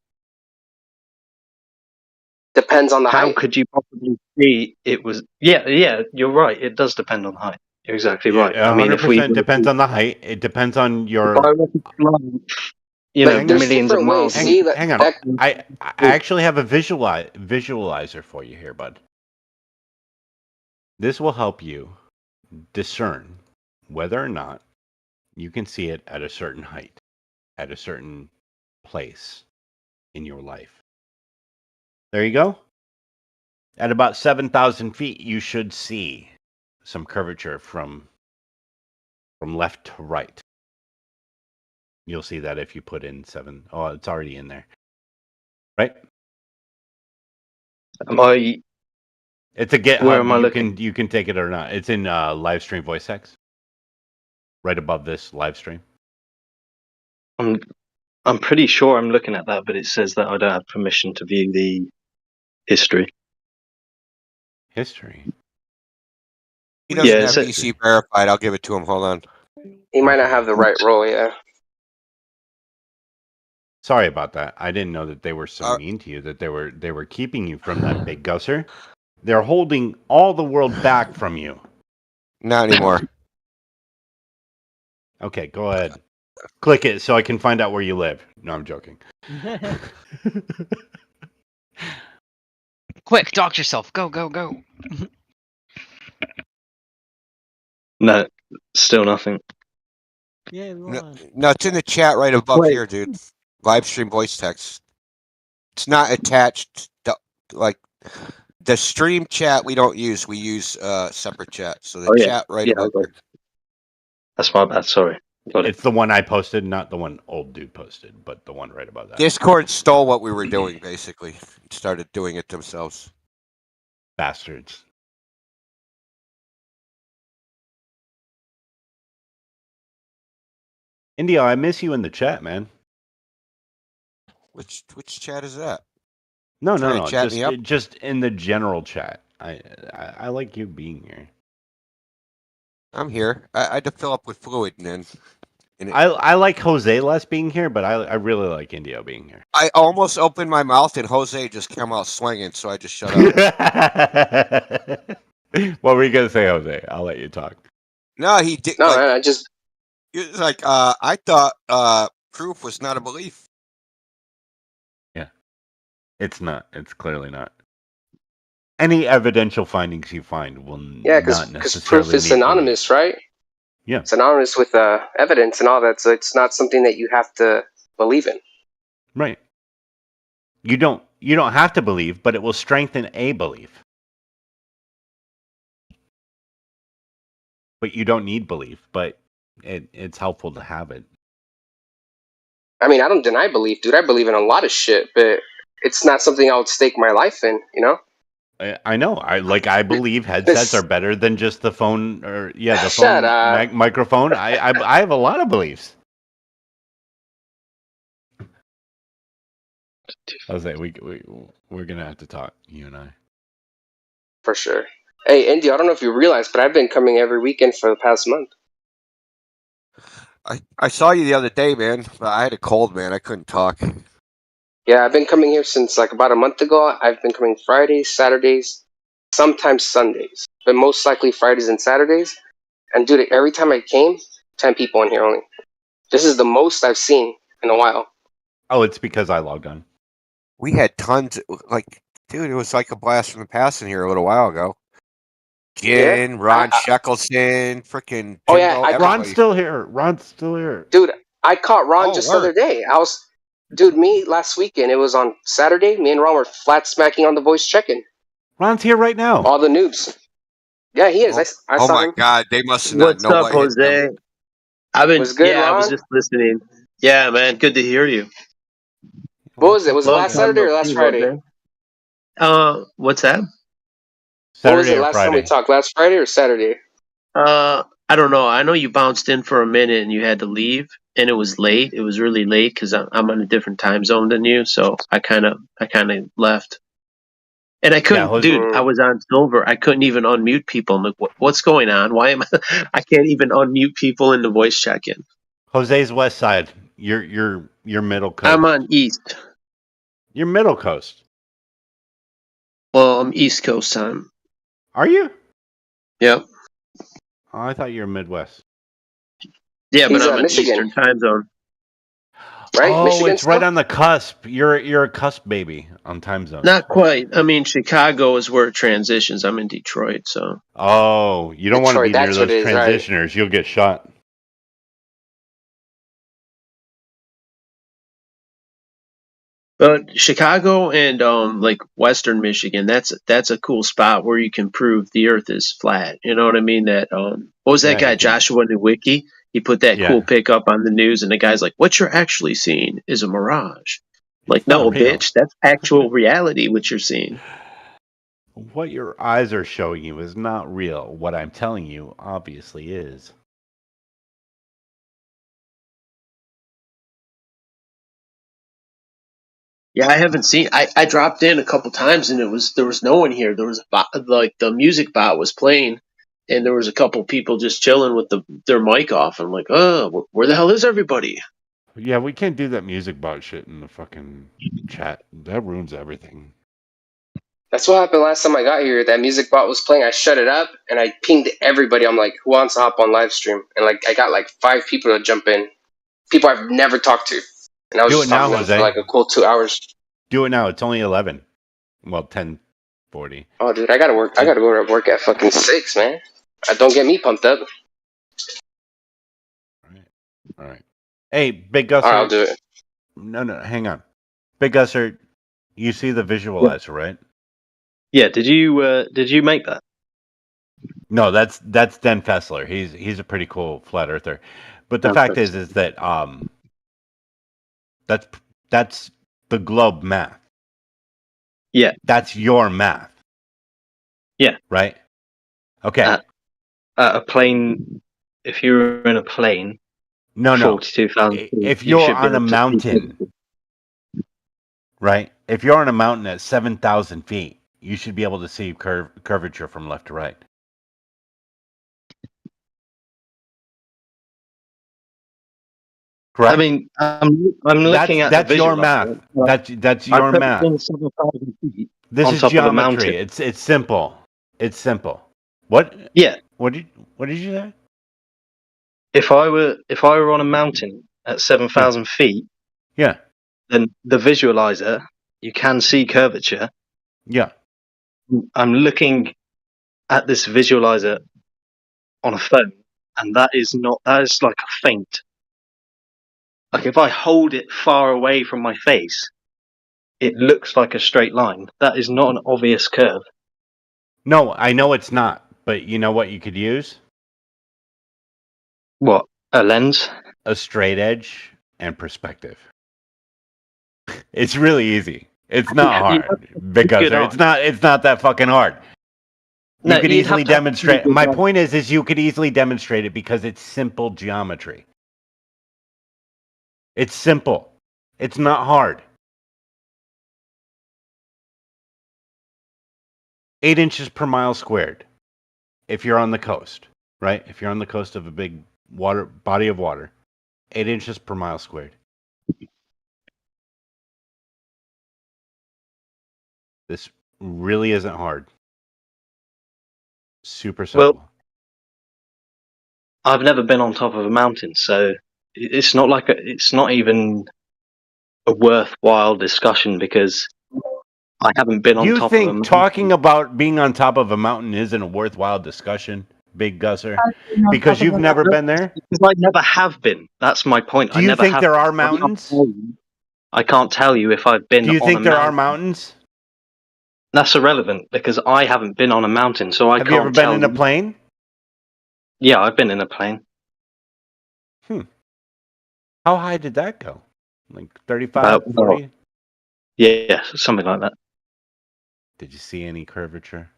Depends on the height. How could you possibly see it was? Yeah, you're right. It does depend on height. You're exactly right. I mean, if we 100% depends on the height. It depends on your. But there's millions of different miles. ways. See, Hang on. I actually have a visualizer for you here, bud. This will help you discern whether or not you can see it at a certain height, at a certain place in your life. There you go. At about 7,000 feet, you should see some curvature from left to right. You'll see that if you put in 7. Oh, it's already in there. Right? It's a GitHub. Where am I looking? You can take it or not. It's in live stream voice text. Right above this live stream. I'm pretty sure I'm looking at that, but it says that I don't have permission to view the history. History? He doesn't have VC verified. I'll give it to him. Hold on. He might not have the right role, yeah. Sorry about that. I didn't know that they were so mean to you, that they were keeping you from that Big Gusser. They're holding all the world back from you. Not anymore. Okay, go ahead. Click it so I can find out where you live. No, I'm joking. Quick, dox yourself. Go, go, go. No, still nothing. Yeah, no, it's in the chat right above here, dude. Live stream voice text. It's not attached to, like, The stream chat we don't use. We use separate chat. So the Oh yeah, chat right yeah. above. That's my bad. Sorry. Got it. It's the one I posted, not the one old dude posted, but the one right above that. Discord stole what we were doing, basically. Started doing it themselves. Bastards. India, I miss you in the chat, man. Which chat is that? No, Trying to no. chat me up? Just in the general chat. I like you being here. I'm here. I had to fill up with fluid and then. I like Jose less being here, but I really like Indio being here. I almost opened my mouth and Jose just came out swinging, so I just shut up. What were you gonna say, Jose? I'll let you talk. No, he did. No, like, man, I just. He was like, I thought proof was not a belief. Yeah, it's not. It's clearly not. Any evidential findings you find will Yeah, not because necessarily proof is need belief. synonymous, right? Yeah. It's synonymous with evidence and all that, so it's not something that you have to believe in. Right. You don't have to believe, but it will strengthen a belief. But you don't need belief, but it's helpful to have it. I mean, I don't deny belief, dude. I believe in a lot of shit, but it's not something I would stake my life in, you know? I know. I believe headsets are better than just the phone or the Shut phone up. microphone. I have a lot of beliefs. Jose, we're gonna have to talk, you and I. For sure. Hey, Indy, I don't know if you realize, but I've been coming every weekend for the past month. I saw you the other day, man. But I had a cold, man. I couldn't talk. Yeah, I've been coming here since like about a month ago. I've been coming Fridays, Saturdays, sometimes Sundays, but most likely Fridays and Saturdays. And dude, every time I came, 10 people in here only. This is the most I've seen in a while. Oh, it's because I logged on. We had tons. Dude, it was like a blast from the past in here a little while ago. Gin, Ron Sheckleson, freaking. Oh, yeah, Ron's still here. Ron's still here. Dude, I caught Ron just the word. other day. Me last weekend, it was on Saturday. Me and Ron were flat smacking on the voice check-in. Ron's here right now. All the noobs. Yeah, he is. I Oh saw my him. God, they must not What's know up, what hit Jose? them. I've been. Was good, I was Ron? just listening. Yeah, man. Good to hear you. What was it? Was it Long last time Saturday no or last see, Friday? Jose. What's that? What was Saturday it or last time we Friday? talked? Last Friday or Saturday? I don't know. I know you bounced in for a minute and you had to leave, and it was late. It was really late because I'm on a different time zone than you, so I kind of left. And I couldn't, dude. I was on silver. I couldn't even unmute people. I'm like, what's going on? Why am I can't even unmute people in the voice check-in? Jose's west side. You're middle coast. I'm on east. You're middle coast. Well, I'm East Coast time. Are you? Yep. Oh, I thought you were Midwest. Yeah, but He's I'm in Michigan. Eastern time zone. Right? Oh, Michigan it's right still? on the cusp. You're a cusp baby on time zone. Not quite. I mean, Chicago is where it transitions. I'm in Detroit, so. Oh, you don't want to be Detroit, near that's those what it is, right. transitioners. You'll get shot. But Chicago and like Western Michigan, that's a cool spot where you can prove the Earth is flat. You know what I mean? That what was that Yeah, guy you can- Joshua Nowicki? He put that Yeah. cool pic up on the news, and the guy's like, "What you're actually seeing is a mirage." Like, not no, real. bitch, that's actual reality. What you're seeing. What your eyes are showing you is not real. What I'm telling you obviously is. Yeah, I haven't seen. I dropped in a couple times and there was no one here. There was a bot, like the music bot was playing, and there was a couple people just chilling with their mic off. I'm like, oh, where the hell is everybody? Yeah, we can't do that music bot shit in the fucking chat. That ruins everything. That's what happened last time I got here. That music bot was playing. I shut it up and I pinged everybody. I'm like, who wants to hop on live stream? And like, I got like 5 people to jump in. People I've never talked to. And I was Do just it now, talking to them Jose. for like a cool 2 hours. Do it now. It's only 11. Well, 10:40. Oh, dude, I gotta work. I gotta go to work at fucking 6, man. Don't get me pumped up. All right. Hey, Big Gusser. All right, I'll do it. No, hang on. Big Gusser, you see the visualizer, right? Yeah, did you make that? No, that's Den Fessler. He's a pretty cool flat earther. But the fact is that that's the globe math. Yeah. That's your math. Yeah. Right? Okay. A plane, if you were in a plane, No. 42,000 feet, If you you're should be on a able to see mountain, right? If you're on a mountain at 7,000 feet, you should be able to see curvature from left to right. Correct? I mean, I'm looking at that's the your visual. math. That's your math. 7,000 feet This on is top geometry. of a mountain. It's simple. It's simple. What? Yeah. What did you say? If I were on a mountain at 7,000 feet, yeah, then the visualizer, you can see curvature. Yeah. I'm looking at this visualizer on a phone, and that is like a feint. Like if I hold it far away from my face, it looks like a straight line. That is not an obvious curve. No, I know it's not, but you know what you could use? What? A lens? A straight edge and perspective. It's really easy. It's not hard, because it's not that fucking hard. You could easily demonstrate. My point is you could easily demonstrate it because it's simple geometry. It's simple. It's not hard. 8 inches per mile squared. If you're on the coast, right? If you're on the coast of a big body of water, 8 inches per mile squared. This really isn't hard. Super simple. Well, I've never been on top of a mountain, so it's not like it's not even a worthwhile discussion because I haven't been on top of a mountain. You think talking about being on top of a mountain isn't a worthwhile discussion, Big Gusser? Because you've never been there? Because I never have been. That's my point. Do you think there are mountains? I can't tell you if I've been on a mountain. Do you think there are mountains? That's irrelevant because I haven't been on a mountain, so I can't tell you. Have you ever been in you. a plane? Yeah, I've been in a plane. How high did that go? Like 35, 40? Yeah, something like that. Did you see any curvature?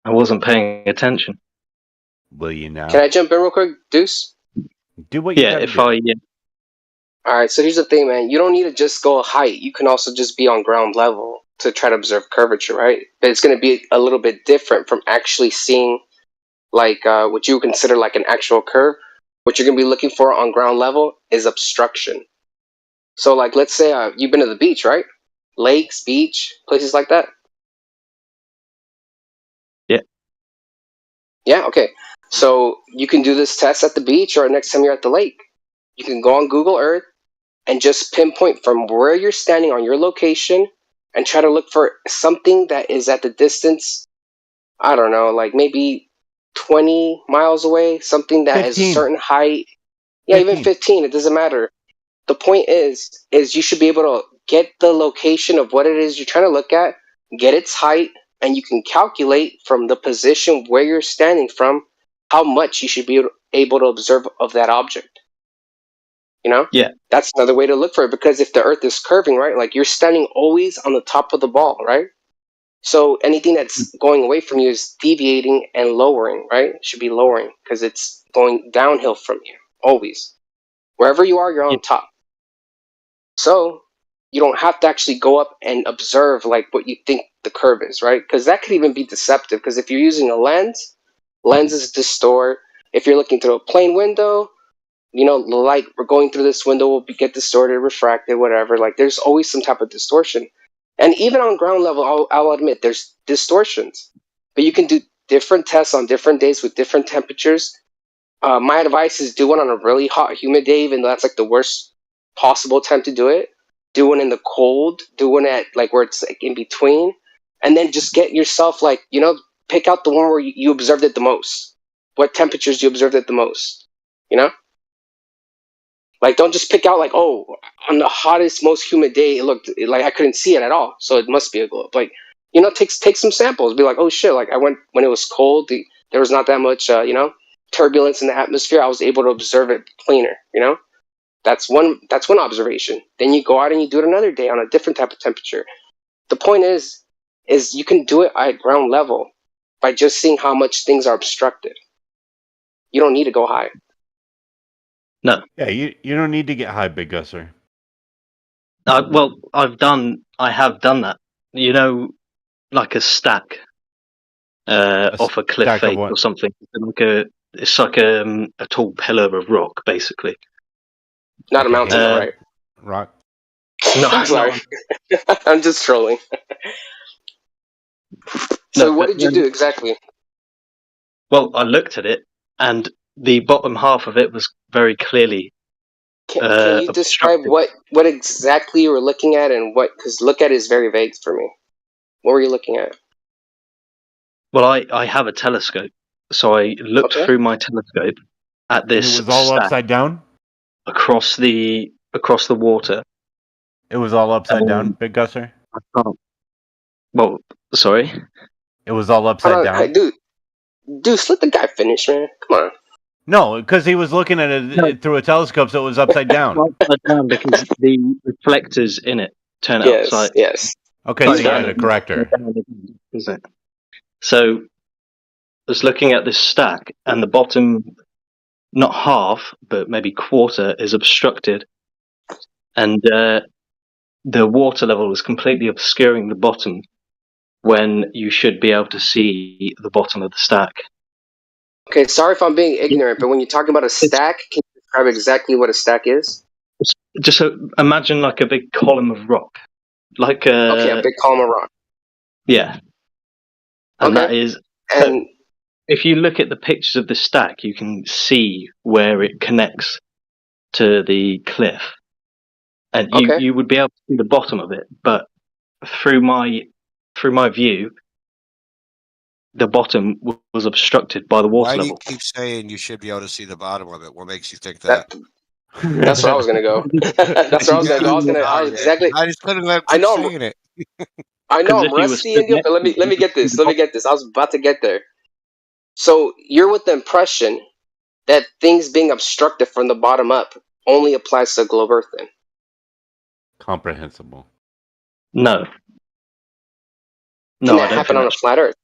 I wasn't paying attention. Will you now? Can I jump in real quick, Deuce? Do what you Yeah, if I... Yeah. Alright, so here's the thing, man. You don't need to just go height. You can also just be on ground level to try to observe curvature, right? But it's going to be a little bit different from actually seeing, like, what you would consider like an actual curve. What you're going to be looking for on ground level is obstruction. So, like, let's say you've been to the beach, right? Lakes, beach, places like that? Yeah. Yeah, okay. So, you can do this test at the beach or next time you're at the lake. You can go on Google Earth and just pinpoint from where you're standing on your location and try to look for something that is at the distance, I don't know, like maybe 20 miles away, something that 15. is a certain height. Yeah, 15. even 15, it doesn't matter. The point is you should be able to get the location of what it is you're trying to look at, get its height, and you can calculate from the position where you're standing from how much you should be able to observe of that object. You know? Yeah. That's another way to look for it, because if the Earth is curving, right, like you're standing always on the top of the ball, right? So anything that's going away from you is deviating and lowering, right? It should be lowering because it's going downhill from you, always. Wherever you are, you're on top. So you don't have to actually go up and observe like what you think the curve is, right? Because that could even be deceptive, because if you're using a lens, lenses distort. If you're looking through a plane window, you know, the light going through this window will get distorted, refracted, whatever. Like, there's always some type of distortion. And even on ground level, I'll admit there's distortions. But you can do different tests on different days with different temperatures. My advice is do one on a really hot, humid day, even though that's like the worst possible time to do it. Do one in the cold. Do one at like where it's like in between. And then just get yourself like, you know, pick out the one where you observed it the most. What temperatures you observed it the most. You know? Like, don't just pick out like, oh, on the hottest, most humid day, it looked like I couldn't see it at all, so it must be a globe. Like, take some samples. Be like, oh shit! Like I went when it was cold. There was not that much, turbulence in the atmosphere. I was able to observe it cleaner. That's one observation. Then you go out and you do it another day on a different type of temperature. The point is you can do it at ground level by just seeing how much things are obstructed. You don't need to go high. No. Yeah, you don't need to get high, Big Gusser. Well, I have done that. Like a stack off a cliff stack of face what? or something. It's like a tall pillar of rock, basically. Not a mountain, right? Rock. No, I'm sorry. I'm just trolling. So what did you do exactly? Well, I looked at it, and the bottom half of it was very clearly. Can you describe what exactly you were looking at and what? Because look at is very vague for me. What were you looking at? Well, I have a telescope, so I looked through my telescope at this. And it was all stack upside down. Across the water. It was all upside down, Big Gusser. I can't. Well, sorry. It was all upside down. Dude, let the guy finish, man. Come on. No, because he was looking at it through a telescope, so it was upside down. Upside down because the reflectors in it turn upside. Yes. Okay, so you had a corrector. Is it? So I was looking at this stack, and the bottom, not half, but maybe quarter, is obstructed, and the water level is completely obscuring the bottom when you should be able to see the bottom of the stack. Okay, sorry if I'm being ignorant, but when you're talking about a stack, can you describe exactly what a stack is? Just imagine like a big column of rock. Like a big column of rock. Yeah. And that is... And if you look at the pictures of the stack, you can see where it connects to the cliff. And you would be able to see the bottom of it, but through my view, the bottom was obstructed by the water level. Why do you keep saying you should be able to see the bottom of it? What makes you think that? That's where I was gonna go. That's where I was gonna go. I was exactly. I just couldn't let I know. saying it. I know I'm rusty, India, but let me get this. Let me get this. I was about to get there. So you're with the impression that things being obstructed from the bottom up only applies to globe Earth, then? Comprehensible. No. Can that happen on a flat Earth?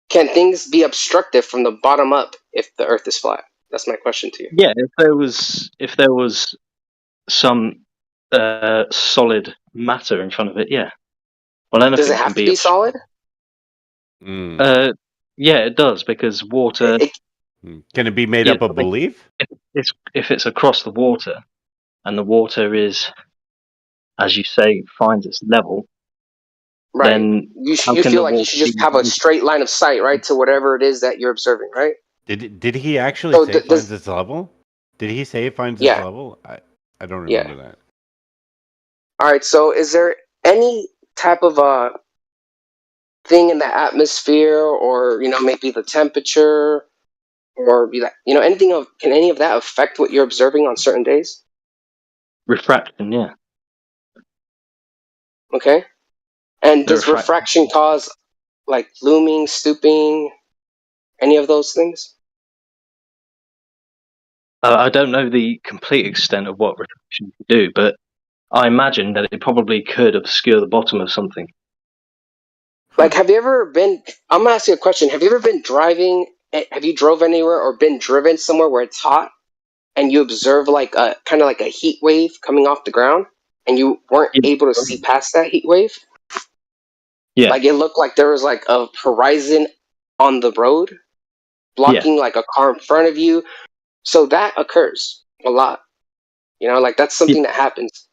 Can things be obstructed from the bottom up if the Earth is flat? That's my question to you. Yeah, if there was some solid matter in front of it, yeah. Well, anything does it have to be solid? Yeah, it does because water. Can it be made up of belief? If it's across the water, and the water is, as you say, finds its level. Right. Then you feel like you should just have a straight line of sight, right, to whatever it is that you're observing, right? Did he actually say it finds its level? Did he say it finds its level? I don't remember that. All right. So, is there any type of thing in the atmosphere, or maybe the temperature, or anything of? Can any of that affect what you're observing on certain days? Refraction, yeah. Okay. And does refraction cause like looming, stooping, any of those things? I don't know the complete extent of what refraction can do, but I imagine that it probably could obscure the bottom of something. Like, have you ever been... I'm going to ask you a question. Have you ever been driving... Have you drove anywhere or been driven somewhere where it's hot and you observe like a kind of like a heat wave coming off the ground and you weren't able to see past that heat wave? Yeah. Like, it looked like there was like a horizon on the road blocking like a car in front of you. So that occurs a lot. Like that's something that happens.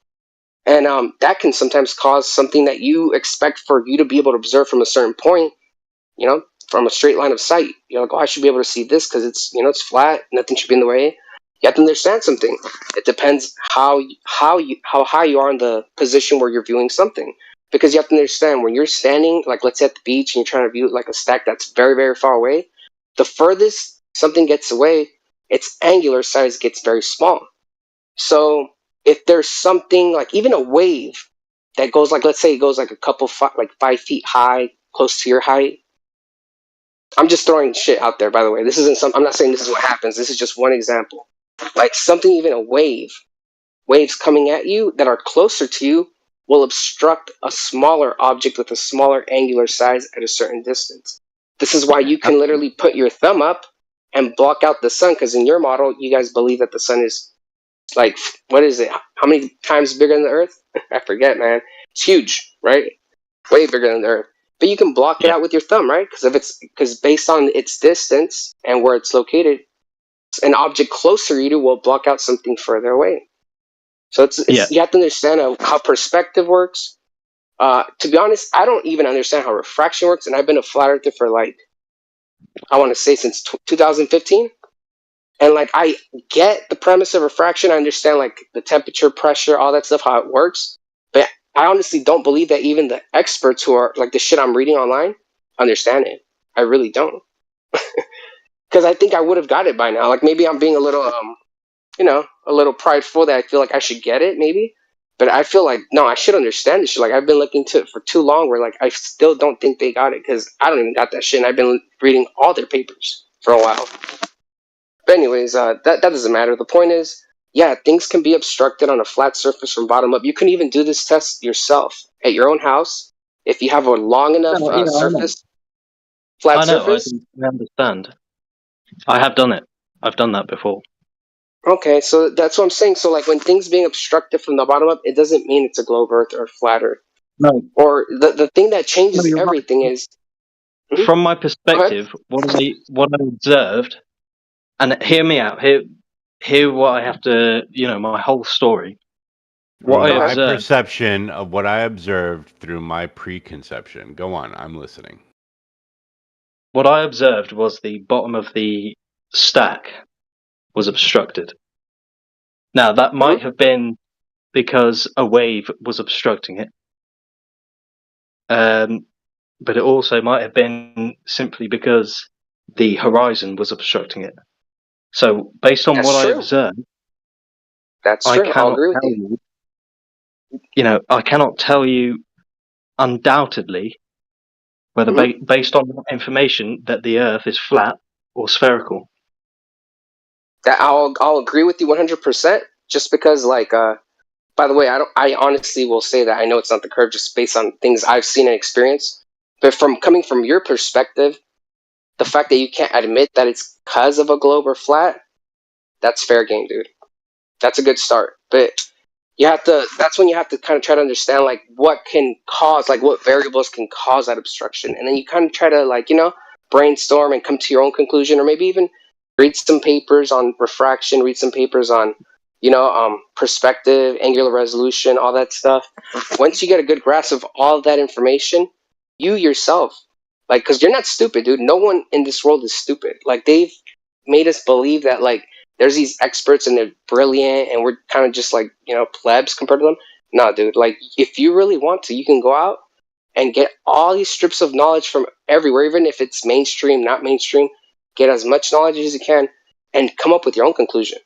And that can sometimes cause something that you expect for you to be able to observe from a certain point, from a straight line of sight. You're like, oh, I should be able to see this because it's, it's flat. Nothing should be in the way. You have to understand something. It depends how high you are in the position where you're viewing something. Because you have to understand when you're standing, like let's say at the beach and you're trying to view like a stack that's very, very far away, the furthest something gets away, its angular size gets very small. So if there's something like even a wave that goes like, let's say it goes like a couple, like 5 feet high, close to your height. I'm just throwing shit out there, by the way. This isn't I'm not saying this is what happens. This is just one example. Like something, even a waves coming at you that are closer to you will obstruct a smaller object with a smaller angular size at a certain distance. This is why you can literally put your thumb up and block out the sun, because in your model, you guys believe that the sun is like, what is it? How many times bigger than the Earth? I forget, man. It's huge, right? Way bigger than the Earth. But you can block it out with your thumb, right? Because based on its distance and where it's located, an object closer to you will block out something further away. So it's you have to understand how perspective works. To be honest, I don't even understand how refraction works, and I've been a flat earther for like, I want to say since 2015. And like, I get the premise of refraction. I understand like the temperature, pressure, all that stuff, how it works. But I honestly don't believe that even the experts who are like the shit I'm reading online understand it. I really don't. Because I think I would have got it by now. Like maybe I'm being a little, a little prideful that I feel like I should get it maybe. But I feel like, no, I should understand this shit. Like I've been looking to it for too long where like I still don't think they got it because I don't even got that shit. And I've been reading all their papers for a while. But anyways, that doesn't matter. The point is, yeah, things can be obstructed on a flat surface from bottom up. You can even do this test yourself at your own house if you have a long enough surface, flat surface. I understand. I have done it. I've done that before. Okay, so that's what I'm saying. So like when things being obstructed from the bottom up, it doesn't mean it's a globe Earth or flat Earth. No. Or the thing that changes everything is. From my perspective, what I observed, and hear me out. Hear what I have to. My whole story. What I my observed. perception of what I observed through my preconception. Go on, I'm listening. What I observed was the bottom of the stack was obstructed. Now, that might have been because a wave was obstructing it. But it also might have been simply because the horizon was obstructing it. So, based on what I observed, that's true. I'll agree with you. I cannot tell you undoubtedly whether based on that information that the Earth is flat or spherical. That I'll agree with you 100%. Just because, like, by the way, I honestly will say that I know it's not the curve, just based on things I've seen and experienced. But coming from your perspective, the fact that you can't admit that it's because of a globe or flat, that's fair game, dude. That's a good start. But that's when you have to kind of try to understand, like, what can cause, like, what variables can cause that obstruction. And then you kind of try to, like, brainstorm and come to your own conclusion, or maybe even read some papers on refraction, read some papers on, perspective, angular resolution, all that stuff. Once you get a good grasp of all of that information, you yourself, like, because you're not stupid, dude. No one in this world is stupid. Like, they've made us believe that, like, there's these experts and they're brilliant and we're kind of just like, plebs compared to them. No, dude. Like, if you really want to, you can go out and get all these strips of knowledge from everywhere, even if it's mainstream, not mainstream. Get as much knowledge as you can and come up with your own conclusion.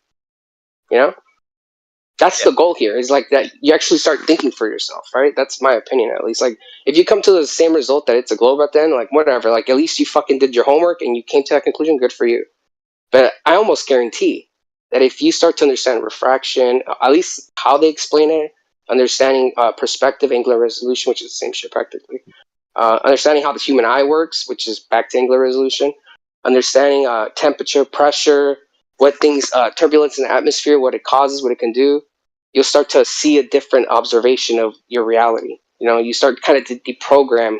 That's the goal here, is like that you actually start thinking for yourself, right? That's my opinion, at least. Like, if you come to the same result that it's a globe at the end, like, whatever, like, at least you fucking did your homework and you came to that conclusion, good for you. But I almost guarantee that if you start to understand refraction, at least how they explain it, understanding perspective, angular resolution, which is the same shit practically, understanding how the human eye works, which is back to angular resolution, understanding temperature, pressure, what things, turbulence in the atmosphere, what it causes, what it can do, you'll start to see a different observation of your reality. You start kind of to deprogram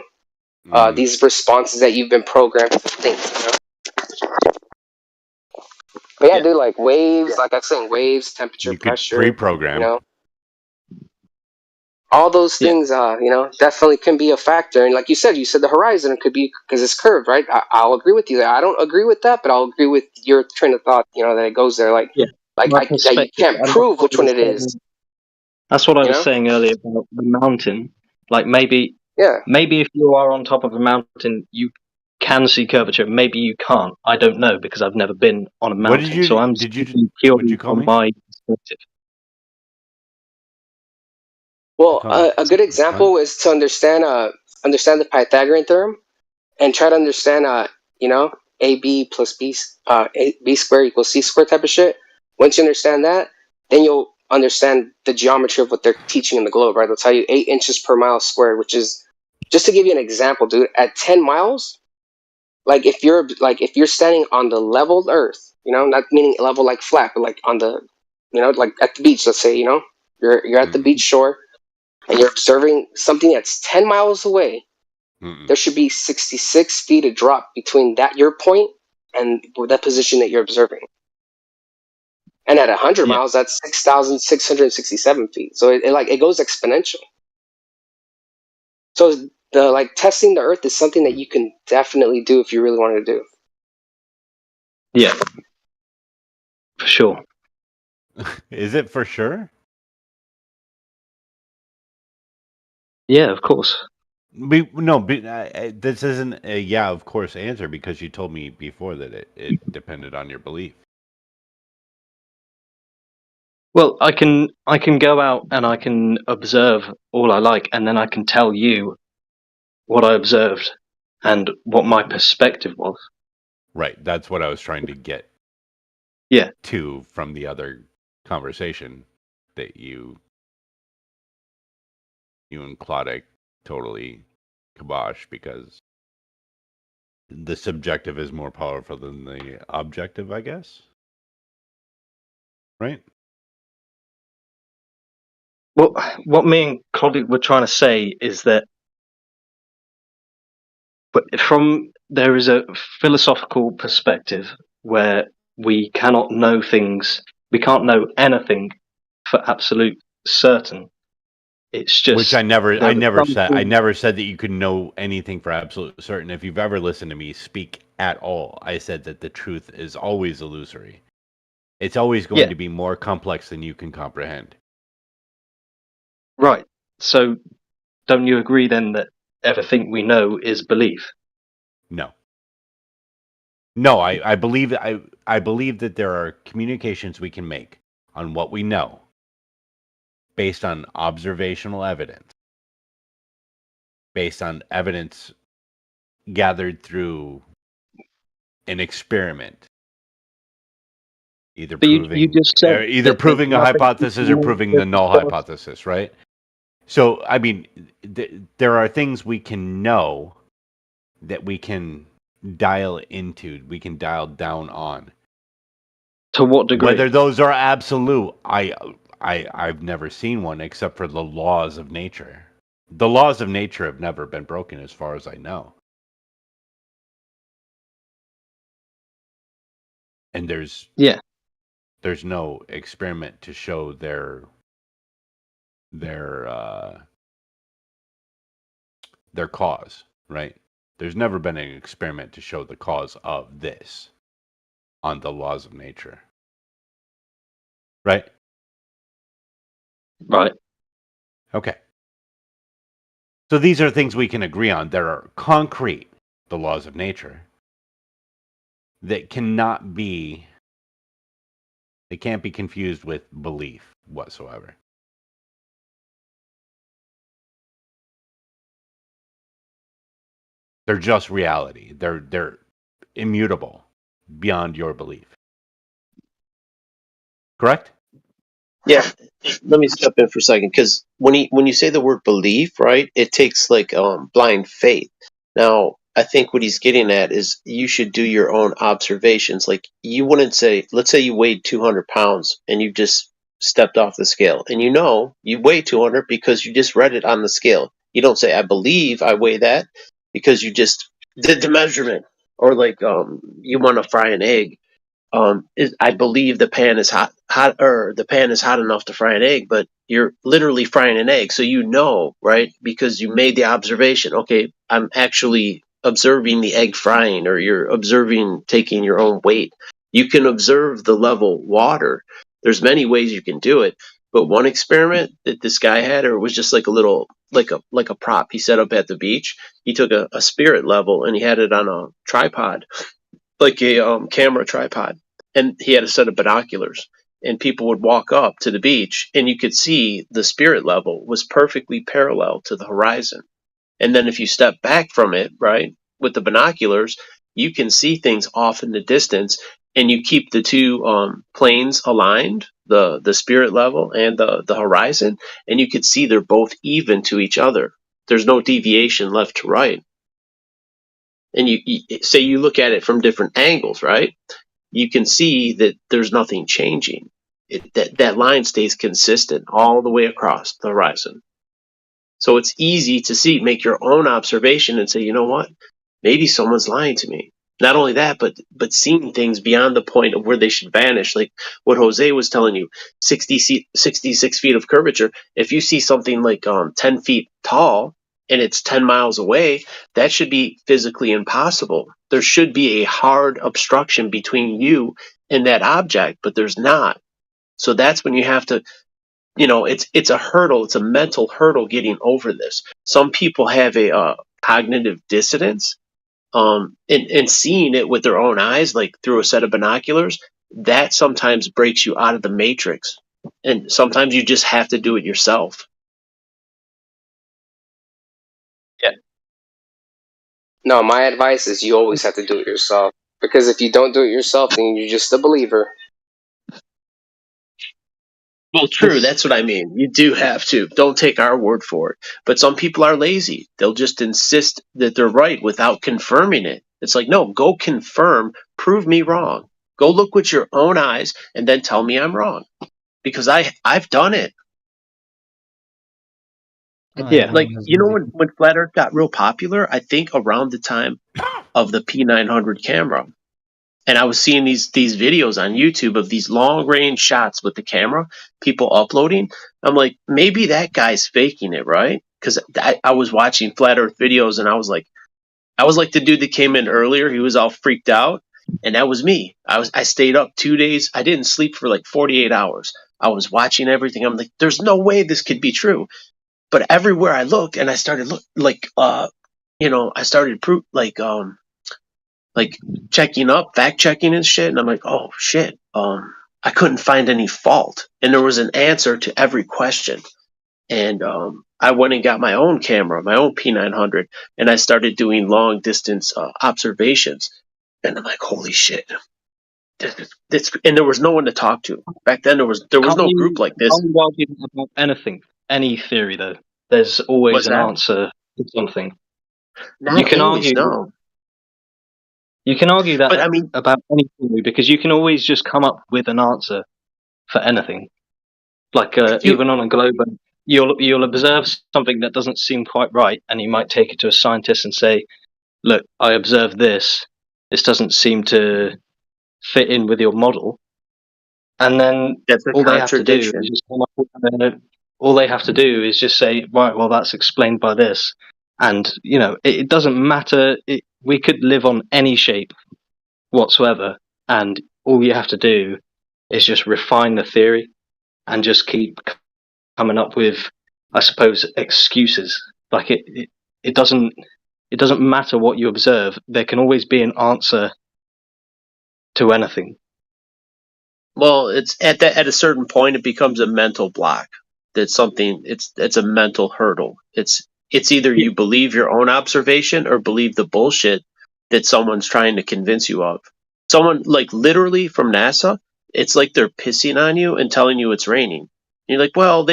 these responses that you've been programmed to think. But yeah, dude, like waves, like I was saying, waves, temperature, pressure, pre-program. All those things, definitely can be a factor. And like you said the horizon could be because it's curved, right? I'll agree with you. I don't agree with that, but I'll agree with your train of thought. That it goes there, that you can't prove which one it is. That's what I was saying earlier about the mountain. Like maybe if you are on top of a mountain, you can see curvature. Maybe you can't. I don't know because I've never been on a mountain. So I'm speaking purely from my perspective. Well, a good example is to understand understand the Pythagorean theorem and try to understand, AB plus B, B squared equals C squared type of shit. Once you understand that, then you'll understand the geometry of what they're teaching in the globe, right? They'll tell you 8 inches per mile squared, which is, just to give you an example, dude, at 10 miles, like if you're standing on the leveled earth, not meaning level like flat, but like on the, like at the beach, let's say, you're at the beach shore and you're observing something that's 10 miles away. There should be 66 feet of drop between your point and that position that you're observing. And at 100 miles, that's 6,667 feet. So it goes exponential. So testing the Earth is something that you can definitely do if you really wanted to do. Yeah, for sure. Is it for sure? Yeah, of course. This isn't a yeah, of course answer because you told me before that it depended on your belief. Well, I can go out and I can observe all I like, and then I can tell you what I observed and what my perspective was. Right, that's what I was trying to get. To from the other conversation that you and Claudic totally kibosh because the subjective is more powerful than the objective, I guess. Right? Well, what me and Claudic were trying to say is that there is a philosophical perspective where we cannot know things, we can't know anything for absolute certain. It's just which I never said. I never said that you could know anything for absolute certain. If you've ever listened to me speak at all, I said that the truth is always illusory. It's always going to be more complex than you can comprehend. Right. So, don't you agree then that everything we know is belief? No. No, I believe I believe that there are communications we can make on what we know based on observational evidence, based on evidence gathered through an experiment, either proving a hypothesis or proving the null hypothesis, right? So, I mean, there are things we can know that we can dial into, we can dial down on. To what degree? Whether those are absolute, I've never seen one except for the laws of nature. The laws of nature have never been broken as far as I know. And there's no experiment to show their cause, right? There's never been an experiment to show the cause of this on the laws of nature. Right? Right. Okay. So these are things we can agree on. There are concrete, the laws of nature, that cannot be, they can't be confused with belief whatsoever. They're just reality. They're immutable beyond your belief. Correct? Yeah. Let me step in for a second, because when you say the word belief, right, it takes like blind faith. Now, I think what he's getting at is you should do your own observations. Like, you wouldn't say, let's say you weighed 200 pounds and you just stepped off the scale, and you weigh 200 because you just read it on the scale. You don't say, I believe I weigh that, because you just did the measurement. Or like you want to fry an egg. I believe the pan is hot, or the pan is hot enough to fry an egg, but you're literally frying an egg, so right? Because you made the observation. Okay, I'm actually observing the egg frying, or you're observing taking your own weight. You can observe the level water. There's many ways you can do it, but one experiment that this guy had, or it was just like a little, like a prop he set up at the beach. He took a spirit level and he had it on a tripod, like a camera tripod, and he had a set of binoculars, and people would walk up to the beach and you could see the spirit level was perfectly parallel to the horizon. And then if you step back from it, right, with the binoculars, you can see things off in the distance, and you keep the two planes aligned, the spirit level and the horizon, and you can see they're both even to each other. There's no deviation left to right. And you say you look at it from different angles, right? You can see that there's nothing changing. That line stays consistent all the way across the horizon. So it's easy to see, make your own observation and say, you know what? Maybe someone's lying to me. Not only that, but seeing things beyond the point of where they should vanish, like what Jose was telling you, 66 feet of curvature. If you see something like 10 feet tall and it's 10 miles away, that should be physically impossible. There should be a hard obstruction between you and that object, but there's not. So that's when you have to, it's a hurdle. It's a mental hurdle getting over this. Some people have a cognitive dissonance. And seeing it with their own eyes, like through a set of binoculars, that sometimes breaks you out of the matrix. And sometimes you just have to do it yourself. Yeah. No, my advice is you always have to do it yourself. Because if you don't do it yourself, then you're just a believer. Well, true. That's what I mean. You do have to. Don't take our word for it. But some people are lazy. They'll just insist that they're right without confirming it. It's like, no, go confirm, prove me wrong. Go look with your own eyes and then tell me I'm wrong. Because I've done it. Yeah. Like, when Flat Earth got real popular, I think around the time of the P900 camera. And I was seeing these videos on YouTube of these long range shots with the camera, people uploading. I'm like, maybe that guy's faking it, right? Because I was watching Flat Earth videos, and I was like the dude that came in earlier. He was all freaked out, and that was me. I stayed up 2 days. I didn't sleep for like 48 hours. I was watching everything. I'm like, there's no way this could be true. But everywhere I looked, and I started I started checking up, fact checking and shit. And I'm like, oh shit. I couldn't find any fault. And there was an answer to every question. And I went and got my own camera, my own P900, and I started doing long distance observations. And I'm like, holy shit. And there was no one to talk to. Back then there was no group like this. Can't you argue about anything, any theory though? There's always What's an that? answer to something. Not You can always, argue. no. You can argue that But I mean, about any theory because you can always just come up with an answer for anything. Like even on a globe, you'll observe something that doesn't seem quite right, and you might take it to a scientist and say, "Look, I observed this. This doesn't seem to fit in with your model." And then that's a all they have to do is contradiction. just come up with all they have to do is just say, right, well, that's explained by this. And, it doesn't matter. We could live on any shape whatsoever. And all you have to do is just refine the theory and just keep coming up with, I suppose, excuses. Like it doesn't matter what you observe. There can always be an answer to anything. Well, it's at a certain point it becomes a mental block. That's something. It's a mental hurdle. It's either you believe your own observation or believe the bullshit that someone's trying to convince you of. Someone like literally from NASA, it's like they're pissing on you and telling you it's raining. And you're like, well,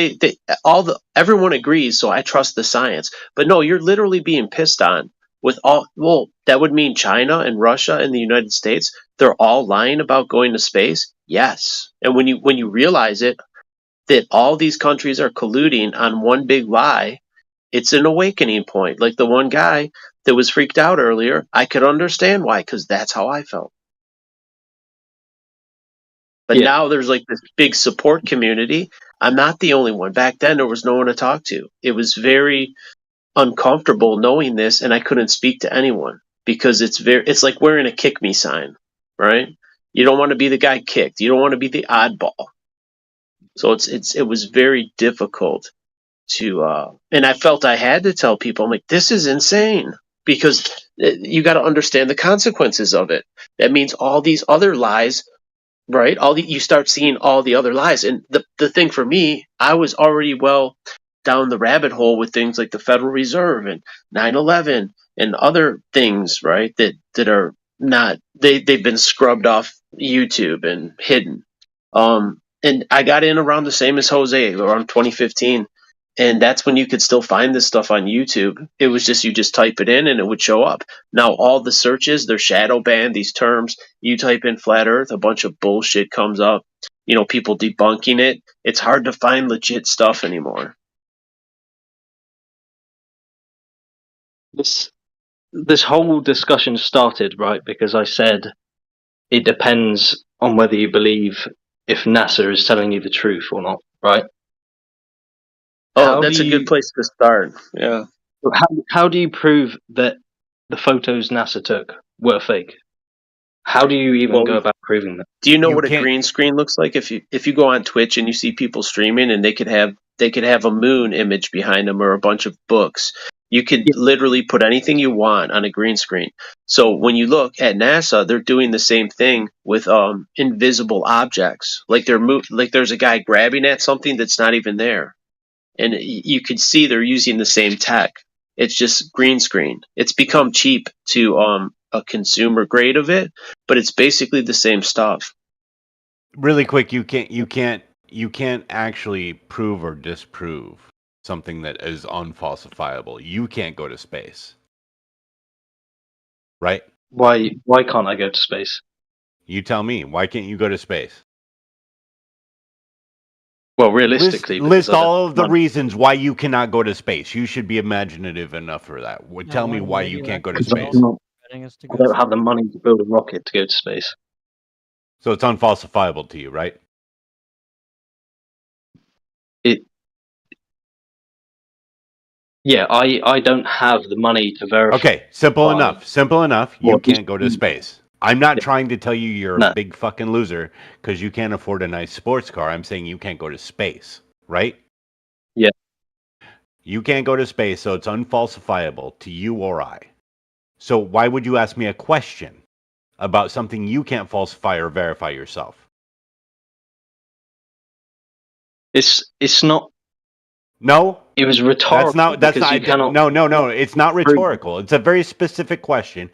everyone agrees, so I trust the science. But no, you're literally being pissed on with all. Well, that would mean China and Russia and the United States. They're all lying about going to space. Yes, and when you realize it, that all these countries are colluding on one big lie, it's an awakening point. Like the one guy that was freaked out earlier, I could understand why, because that's how I felt. But now there's like this big support community. I'm not the only one. Back then, there was no one to talk to. It was very uncomfortable knowing this, and I couldn't speak to anyone because it's like wearing a kick me sign, right? You don't want to be the guy kicked. You don't want to be the oddball. So it was very difficult to, and I felt I had to tell people, I'm like, this is insane because you got to understand the consequences of it. That means all these other lies, right? You start seeing all the other lies. And the thing for me, I was already down the rabbit hole with things like the Federal Reserve and 9/11 and other things, right? That are not they've been scrubbed off YouTube and hidden. And I got in around the same as Jose, around 2015. And that's when you could still find this stuff on YouTube. It was just, you just type it in and it would show up. Now, all the searches, they're shadow banned, these terms. You type in flat earth, a bunch of bullshit comes up. You know, people debunking it. It's hard to find legit stuff anymore. This whole discussion started, right, because I said it depends on whether you believe if NASA is telling you the truth or not, right? Oh, that's a good place to start. Yeah. How do you prove that the photos NASA took were fake? How do you even go about proving that? Do you know what a green screen looks like? If you go on Twitch and you see people streaming and they could have a moon image behind them or a bunch of books. You could literally put anything you want on a green screen. So when you look at NASA, they're doing the same thing with invisible objects. Like there's a guy grabbing at something that's not even there. And you could see they're using the same tech. It's just green screen. It's become cheap to a consumer grade of it, but it's basically the same stuff. Really quick, you can't actually prove or disprove something that is unfalsifiable. You can't go to space. Right? Why can't I go to space? You tell me. Why can't you go to space? Well, realistically, list all of the reasons why you cannot go to space. You should be imaginative enough for that. Tell me why you can't go to space. I don't have the money to build a rocket to go to space. So it's unfalsifiable to you, right? Yeah, I don't have the money to verify. Okay, simple enough. Simple enough. You can't go to space. I'm not trying to tell you you're a big fucking loser because you can't afford a nice sports car. I'm saying you can't go to space, right? Yeah. You can't go to space, so it's unfalsifiable to you or I. So why would you ask me a question about something you can't falsify or verify yourself? It's not. No, it was rhetorical. No. It's not rhetorical. It's a very specific question.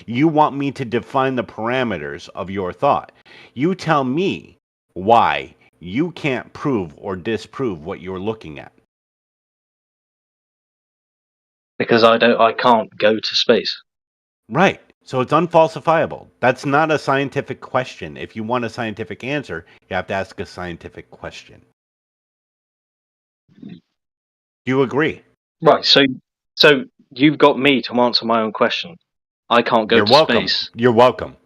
You want me to define the parameters of your thought. You tell me why you can't prove or disprove what you're looking at. Because I can't go to space. Right. So it's unfalsifiable. That's not a scientific question. If you want a scientific answer, you have to ask a scientific question. Do you agree? Right. So you've got me to answer my own question. I can't go to space. You're welcome.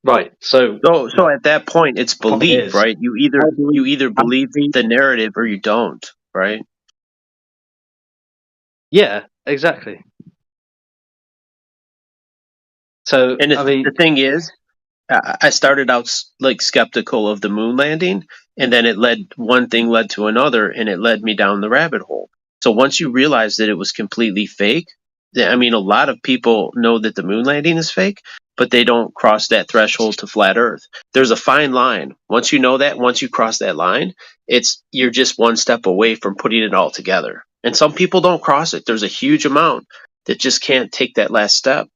Right. So at that point, it's belief, right? You either believe the narrative or you don't, right? Yeah, exactly. So, and the thing is, I started out like skeptical of the moon landing, and then one thing led to another, and it led me down the rabbit hole. So once you realize that it was completely fake, I mean, a lot of people know that the moon landing is fake, but they don't cross that threshold to flat Earth. There's a fine line. Once you know that, once you cross that line, you're just one step away from putting it all together. And some people don't cross it. There's a huge amount that just can't take that last step.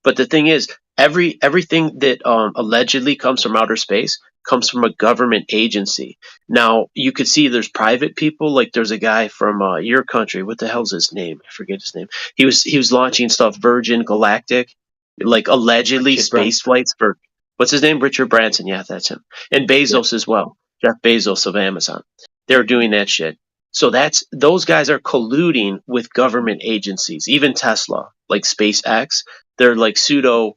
But the thing is, everything that allegedly comes from outer space comes from a government agency. Now, you could see there's private people, like there's a guy from your country. What the hell's his name? I forget his name. He was launching stuff, Virgin Galactic, like allegedly space flights for, what's his name? Richard Branson. Yeah, that's him. And Bezos as well. Jeff Bezos of Amazon. They're doing that shit. So those guys are colluding with government agencies, even Tesla, like SpaceX. They're like pseudo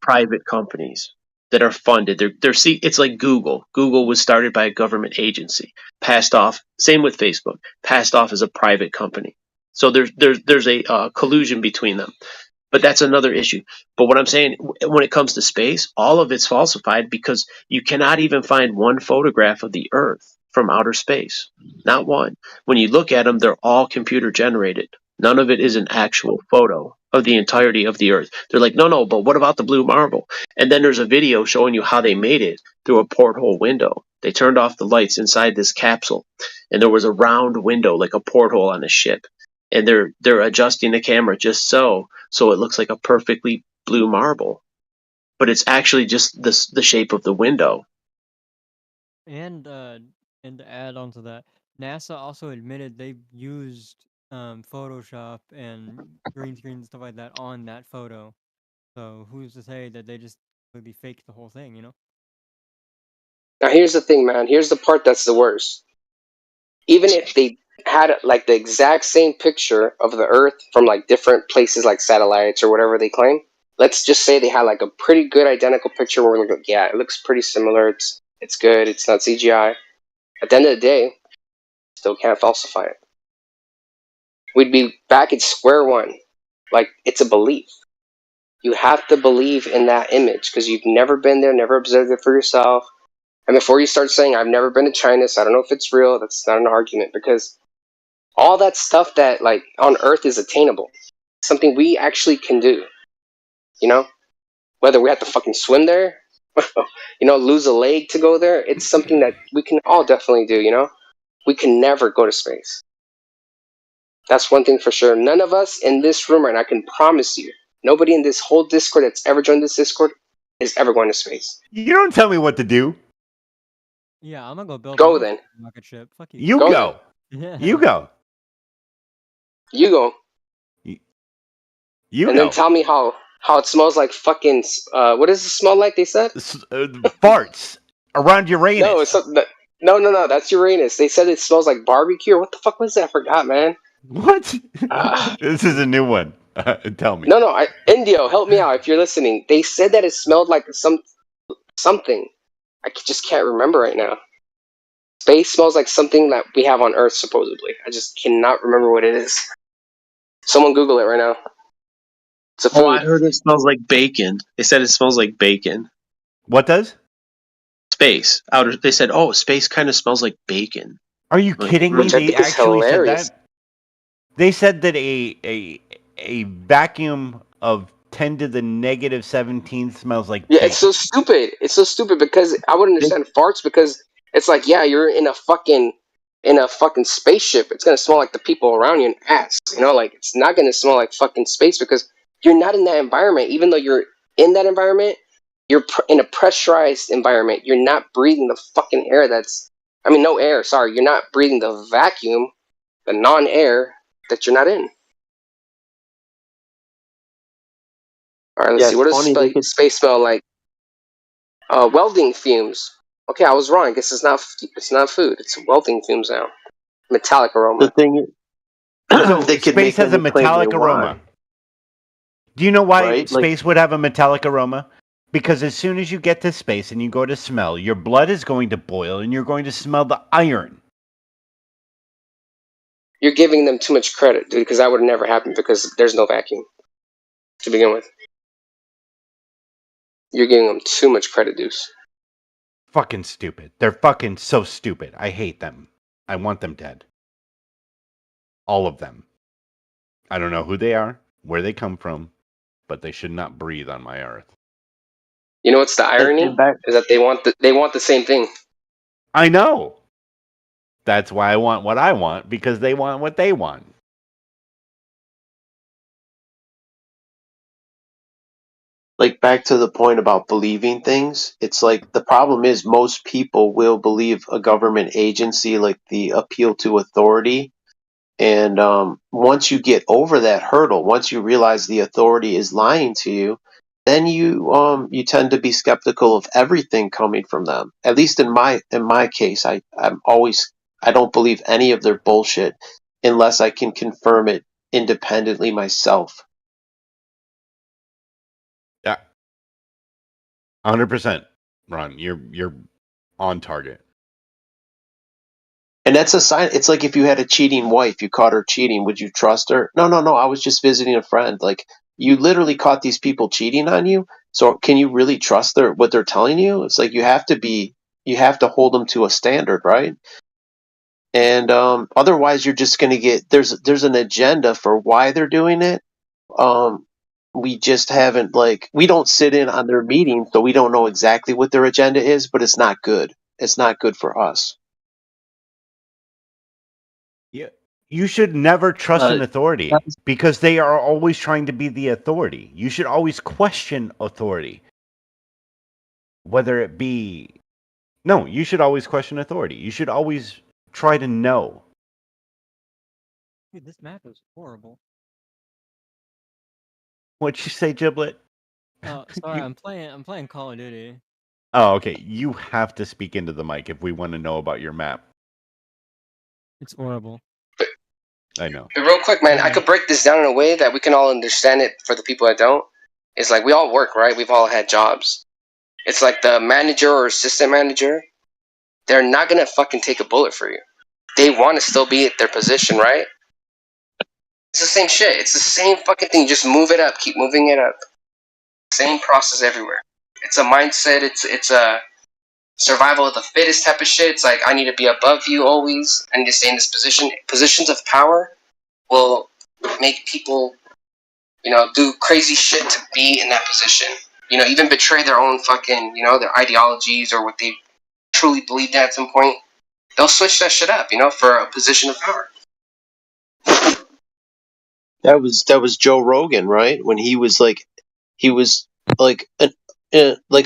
private companies that are funded. It's like Google. Google was started by a government agency, passed off. Same with Facebook, passed off as a private company. So there's a collusion between them. But that's another issue. But what I'm saying, when it comes to space, all of it's falsified because you cannot even find one photograph of the Earth from outer space. Not one. When you look at them, they're all computer generated. None of it is an actual photo of the entirety of the Earth. They're like, no, but what about the blue marble? And then there's a video showing you how they made it through a porthole window. They turned off the lights inside this capsule, and there was a round window like a porthole on the ship. And they're adjusting the camera just so it looks like a perfectly blue marble, but it's actually just the shape of the window. And to add on to that, NASA also admitted they've used Photoshop and green screen and stuff like that on that photo. So who's to say that they just really faked the whole thing, you know? Now here's the thing, man. Here's the part that's the worst. Even if they had like the exact same picture of the Earth from like different places, like satellites or whatever they claim, let's just say they had like a pretty good identical picture where we're like, yeah, it looks pretty similar. It's good. It's not CGI. At the end of the day, still can't falsify it. We'd be back at square one. Like, it's a belief. You have to believe in that image because you've never been there, never observed it for yourself. And before you start saying, I've never been to China, so I don't know if it's real, that's not an argument, because all that stuff that, like, on Earth is attainable. Something we actually can do. You know? Whether we have to fucking swim there, you know, lose a leg to go there, it's something that we can all definitely do, you know? We can never go to space. That's one thing for sure. None of us in this room, and I can promise you, nobody in this whole Discord that's ever joined this Discord is ever going to space. You don't tell me what to do. Yeah, I'm gonna go build Go a then. rocket ship. Fuck you. You go. Yeah. You go. You go. You and go. then tell me how it smells like fucking. What does it smell like? They said farts around Uranus. No, it's no. That's Uranus. They said it smells like barbecue. What the fuck was that? I forgot, man. What? This is a new one. Tell me. No. Indio, help me out if you're listening. They said that it smelled like something. I just can't remember right now. Space smells like something that we have on Earth, supposedly. I just cannot remember what it is. Someone Google it right now. It's a food. Oh, I heard it smells like bacon. They said it smells like bacon. What does? Space. They said, oh, space kind of smells like bacon. Are you kidding me? Which I They think is actually said hilarious. that. They said that a vacuum of 10 to the negative 17 smells like Yeah, bacon. it's so stupid. It's so stupid because I would understand farts because it's like, yeah, you're in a fucking spaceship. It's gonna smell like the people around you and ass. You know, like it's not gonna smell like fucking space because you're not in that environment. Even though you're in that environment, you're in a pressurized environment. You're not breathing the fucking air no air, sorry. You're not breathing the vacuum, the non-air that you're not in. All right, let's see. What does space smell like? Welding fumes. Okay, I was wrong. I guess it's not food. It's welding fumes now. Metallic aroma. The thing So they could space make has a any claim metallic they aroma. want. Do you know why Right? Like- space would have a metallic aroma? Because as soon as you get to space and you go to smell, your blood is going to boil and you're going to smell the iron. You're giving them too much credit, dude, because that would never happen because there's no vacuum to begin with. You're giving them too much credit, Deuce. Fucking stupid. They're fucking so stupid. I hate them. I want them dead. All of them. I don't know who they are, where they come from, but they should not breathe on my earth. You know what's the irony? Is that they want the same thing. I know. That's why I want what I want, because they want what they want. Like back to the point about believing things, it's like the problem is most people will believe a government agency, like the appeal to authority. And once you get over that hurdle, once you realize the authority is lying to you, then you tend to be skeptical of everything coming from them. At least in my case, I don't believe any of their bullshit unless I can confirm it independently myself. Yeah. 100%, Ron. You're on target. And that's a sign. It's like if you had a cheating wife, you caught her cheating, would you trust her? No. I was just visiting a friend. Like, you literally caught these people cheating on you. So can you really trust what they're telling you? It's like you have to hold them to a standard, right? And otherwise, you're just going to get there's an agenda for why they're doing it. We just haven't we don't sit in on their meetings, so we don't know exactly what their agenda is, but it's not good. it's not good for us. Yeah. You should never trust an authority because they are always trying to be the authority. You should always question authority. Whether it be... No, you should always question authority. You should always try to know. Dude, this map is horrible. What'd you say, Giblet? Oh, sorry, I'm playing Call of Duty. Oh, okay. You have to speak into the mic if we want to know about your map. It's horrible. I know. But real quick, man, I could break this down in a way that we can all understand it for the people that don't. It's like we all work, right? We've all had jobs. It's like the manager or assistant manager, they're not going to fucking take a bullet for you. They want to still be at their position, right? It's the same shit. It's the same fucking thing. Just move it up. Keep moving it up. Same process everywhere. It's a mindset. It's a survival of the fittest type of shit. It's like, I need to be above you always. I need to stay in this position. Positions of power will make people, do crazy shit to be in that position. Even betray their own fucking, their ideologies or what they truly believed at some point. They'll switch that shit up, for a position of power. That was Joe Rogan, right? When he was like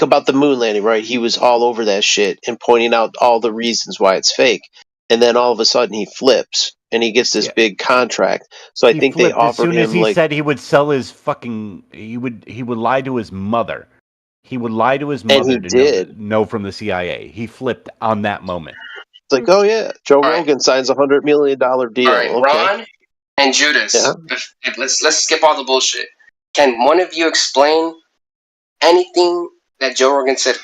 about the moon landing, right? He was all over that shit and pointing out all the reasons why it's fake. And then all of a sudden he flips and he gets this big contract. So I think they offered him as soon as he said he would sell his fucking he would lie to his mother. He would lie to his mother to know from the CIA. He flipped on that moment. It's like, oh yeah, Joe Rogan signs $100 million deal. All right, Ron and Judas. Yeah. Let's skip all the bullshit. Can one of you explain anything that Joe Rogan said?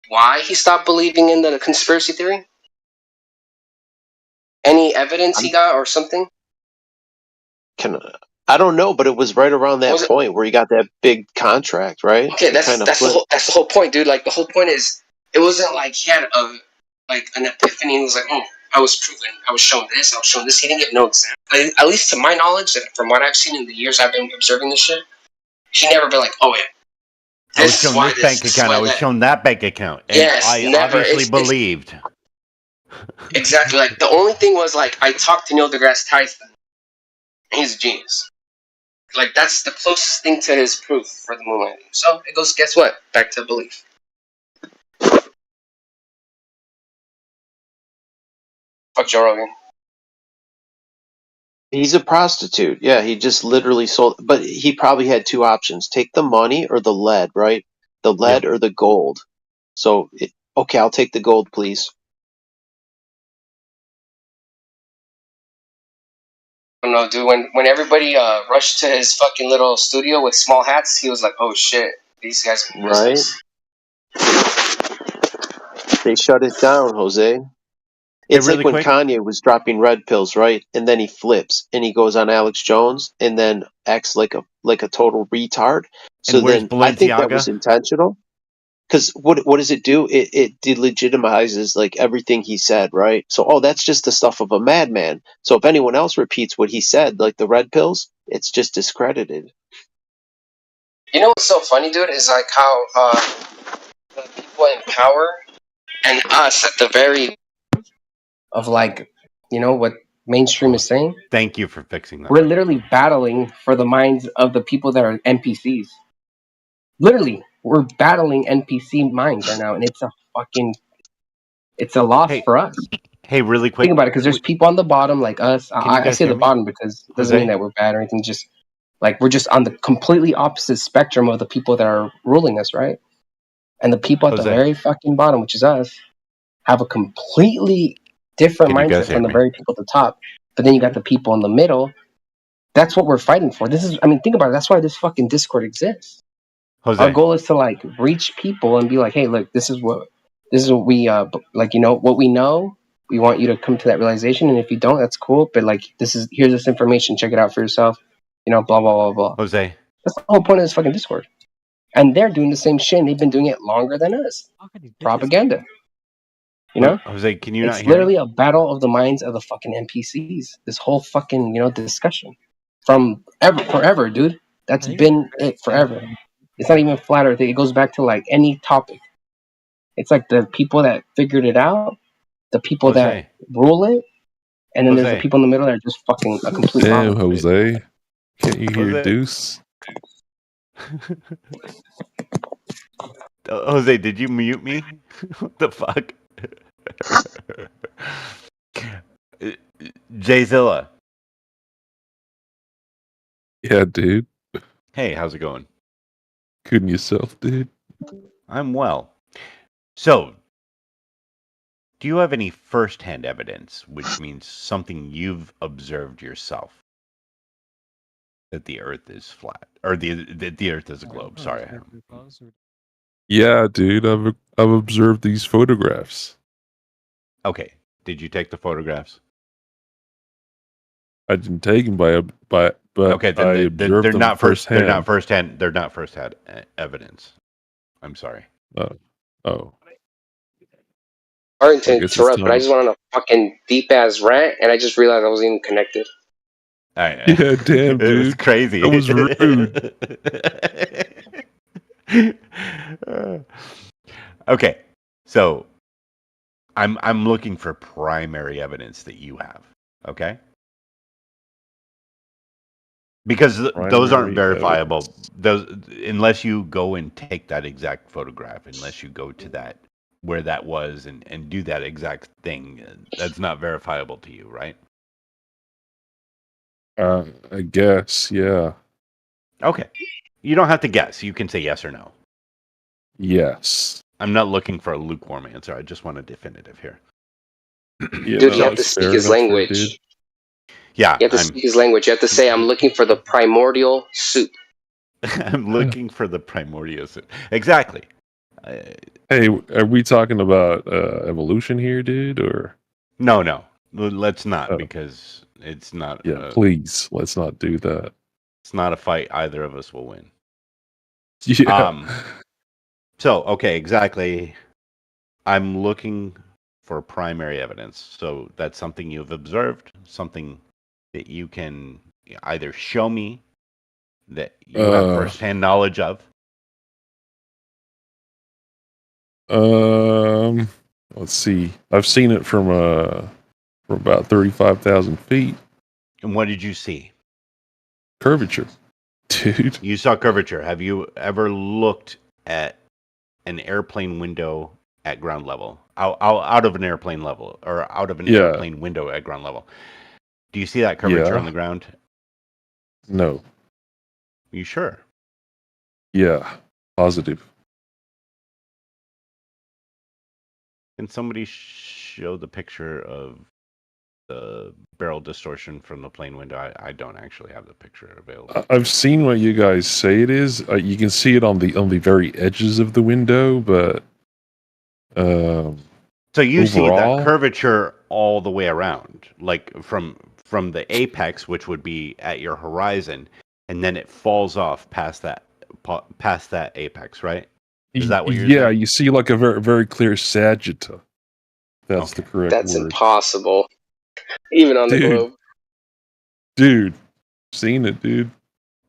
Why he stopped believing in the conspiracy theory? Any evidence he got or something? I don't know, but it was right around that point where he got that big contract, right? Okay, that's the whole point, dude. Like the whole point is, it wasn't like he had an epiphany and was like, oh, I was proven, I was shown this, I was shown this. He didn't get no exam. At least to my knowledge, and from what I've seen in the years I've been observing this shit, he never been like, oh yeah, I was shown this bank account. I was shown that bank account. And I obviously believed. Exactly. Like the only thing was like I talked to Neil deGrasse Tyson. And he's a genius. Like that's the closest thing to his proof for the moon landing. So it goes. Guess what? Back to belief. Fuck Joe Rogan. He's a prostitute. Yeah, he just literally sold. But he probably had two options: take the money or the lead, right? The lead or the gold. So, okay, I'll take the gold, please. I don't know, dude. When everybody rushed to his fucking little studio with small hats, he was like, "Oh shit, these guys are business." They shut it down, Jose. It's really like when Kanye was dropping red pills, right? And then he flips and he goes on Alex Jones and then acts like a total retard. So then I think that was intentional. Because what does it do? It delegitimizes like everything he said, right? So that's just the stuff of a madman. So if anyone else repeats what he said, like the red pills, it's just discredited. You know what's so funny, dude, is like how the people in power and us at the very of like, what mainstream is saying. Thank you for fixing that. We're literally battling for the minds of the people that are NPCs. Literally, we're battling NPC minds right now, and it's a loss for us. Hey, really quick. Think about it, because there's people on the bottom like us. I say the bottom because it doesn't mean that we're bad or anything. Just like we're just on the completely opposite spectrum of the people that are ruling us, right? And the people at the very fucking bottom, which is us, have a completely different mindset from the very people at the top. But then you got the people in the middle. That's what we're fighting for. Think about it. That's why this fucking Discord exists. Jose. Our goal is to like reach people and be like, hey, look, this is what we what we know. We want you to come to that realization, and if you don't, that's cool. But like, here's this information. Check it out for yourself. Blah blah blah blah. Jose, that's the whole point of this fucking Discord. And they're doing the same shit. And they've been doing it longer than us. Propaganda. Jose, can you not hear? It's literally a battle of the minds of the fucking NPCs. This whole fucking discussion from forever, dude. That's been it forever. It's not even flat Earth. It goes back to like any topic. It's like the people that figured it out, the people that rule it, and then there's the people in the middle that are just fucking a complete Damn, model. Jose. Can't you hear Jose. Deuce? Jose, did you mute me? What the fuck? Jayzilla. Yeah, dude. Hey, how's it going? Couldn't yourself, dude? I'm well. So, do you have any first-hand evidence, which means something you've observed yourself, that the Earth is flat, or the Earth is a globe? Sorry. Yeah, dude. I've observed these photographs. Okay. Did you take the photographs? I didn't take them but Okay, then I observed they're them not firsthand. They're not firsthand. They're not firsthand evidence. I'm sorry. Oh. Sorry to I guess it's interrupt, but I time. just went on a fucking deep ass rant, and I just realized I wasn't even connected. Yeah, damn, dude. It was crazy. That was rude. Okay, so I'm looking for primary evidence that you have. Okay, because those aren't Primary verifiable. evidence. Those unless you go and take that exact photograph, unless you go to that where that was and do that exact thing, that's not verifiable to you, right? I guess, yeah. Okay. You don't have to guess. You can say yes or no. Yes. I'm not looking for a lukewarm answer. I just want a definitive here. Yeah, Dude, you have to speak his language. Yeah. You have to speak his language. You have to say, I'm looking for the primordial soup. I'm looking for the primordial soup. Exactly. Hey, are we talking about evolution here, dude, or? No. Let's not, because it's not. Yeah, please, let's not do that. It's not a fight either of us will win. Yeah. So, okay, exactly. I'm looking for primary evidence. So that's something you've observed, something that you can either show me that you have firsthand knowledge of. Let's see. I've seen it from about 35,000 feet. And what did you see? Curvature, dude. You saw curvature. Have you ever looked at an airplane window at ground level? Out of an airplane level, or out of an airplane window at ground level? Do you see that curvature on the ground? No. You sure? Yeah, positive. Can somebody show the picture of the barrel distortion from the plane window? I don't actually have the picture available. I've seen what you guys say it is. You can see it on the very edges of the window, but so you see that curvature all the way around, like from the apex, which would be at your horizon, and then it falls off past that apex, right? Is that what you're saying? You see like a very, very clear sagitta. That's the correct That's word. impossible. Even on the globe. Dude, seen it, dude.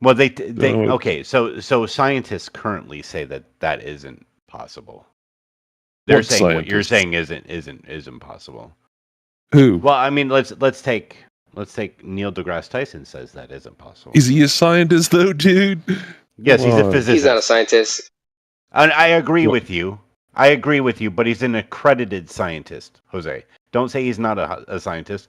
Well, they okay. So scientists currently say that isn't possible. They're saying what you're saying isn't possible. Who? Well, I mean, let's take Neil deGrasse Tyson says that isn't possible. Is he a scientist though, dude? Yes, he's a physicist. He's not a scientist. And I agree with you. But he's an accredited scientist, Jose. Don't say he's not a scientist.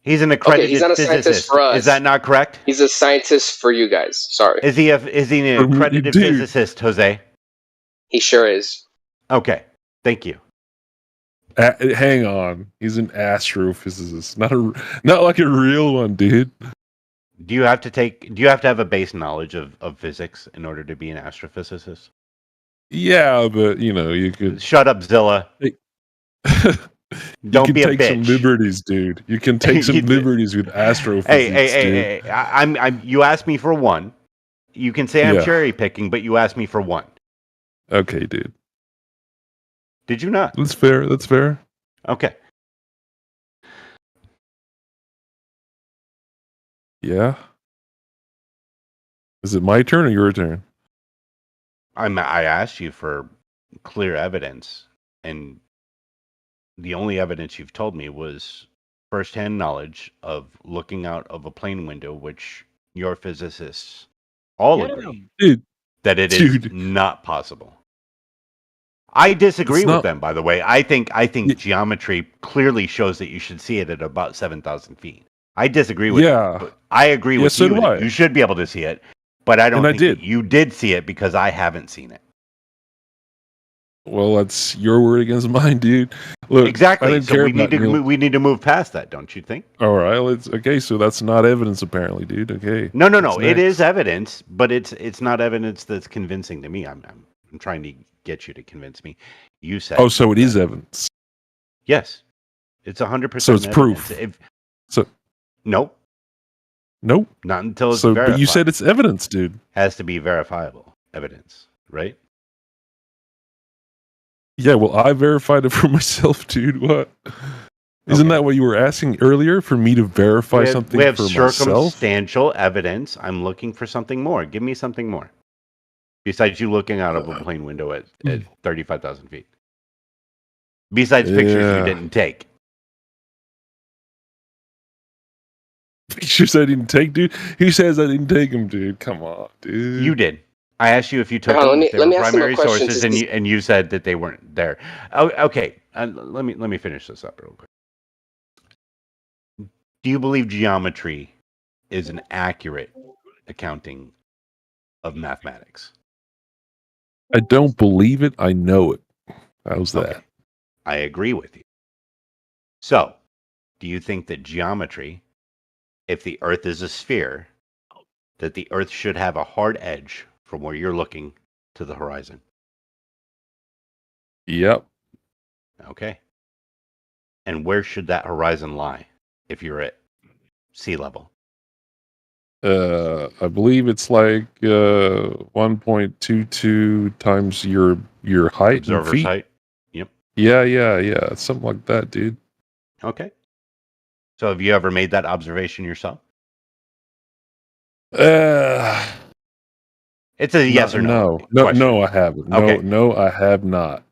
He's an accredited he's not a physicist. scientist for us. Is that not correct? He's a scientist for you guys. Sorry. Is he an accredited physicist, Jose? He sure is. Okay. Thank you. Hang on. He's an astrophysicist, not like a real one, dude. Do you have to have a base knowledge of physics in order to be an astrophysicist? Yeah, but you could shut up, Zilla. Don't be a bitch. You can take some liberties, dude. You can take some liberties with astrophysics. Hey! You asked me for one. You can say I'm cherry picking, but you asked me for one. Okay, dude. Did you not? That's fair. Okay. Yeah. Is it my turn or your turn? I asked you for clear evidence, and the only evidence you've told me was firsthand knowledge of looking out of a plane window, which your physicists all agree that it is not possible. I disagree with them, by the way. I think geometry clearly shows that you should see it at about 7,000 feet. I disagree with them, but I agree with you that you should be able to see it, but I don't think that you did see it because I haven't seen it. Well, that's your word against mine, dude. Look, exactly. So we need to move past that, don't you think? All right. Okay. So that's not evidence, apparently, dude. Okay. No. It is evidence, but it's not evidence that's convincing to me. I'm trying to get you to convince me. You said. Oh, so it is evidence. Yes, it's 100%. So it's proof. Nope. Nope. Not until it's verified. But you said it's evidence, dude. Has to be verifiable evidence, right? Yeah, well, I verified it for myself, dude. What? Isn't that what you were asking earlier, for me to verify something for myself? We have circumstantial evidence. I'm looking for something more. Give me something more. Besides you looking out of a plane window at 35,000 feet. Besides pictures you didn't take. Pictures I didn't take, dude? Who says I didn't take them, dude? Come on, dude. You did. I asked you if you took them, if they were primary sources, and you said that they weren't there. Oh, okay. Let me finish this up real quick. Do you believe geometry is an accurate accounting of mathematics? I don't believe it. I know it. How's that? I agree with you. So, do you think that geometry, if the Earth is a sphere, that the Earth should have a hard edge from where you're looking to the horizon? Yep. Okay. And where should that horizon lie if you're at sea level? I believe it's like 1.22 times your height. Observer's in feet. height. Yep. Yeah. Something like that, dude. Okay. So have you ever made that observation yourself? It's a yes or no. No, I haven't. Okay. No, I have not.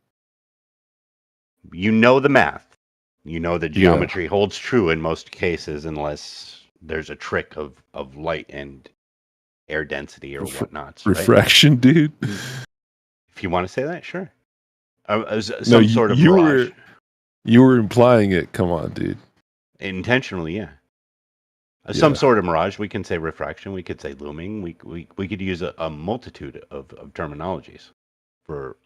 You know the math. You know that geometry holds true in most cases unless there's a trick of light and air density or whatnot. Refraction, right? Dude. If you want to say that, sure. Sort of mirage. You were implying it. Come on, dude. Intentionally, yeah. Some sort of mirage. We can say refraction. We could say looming. We could use a multitude of terminologies for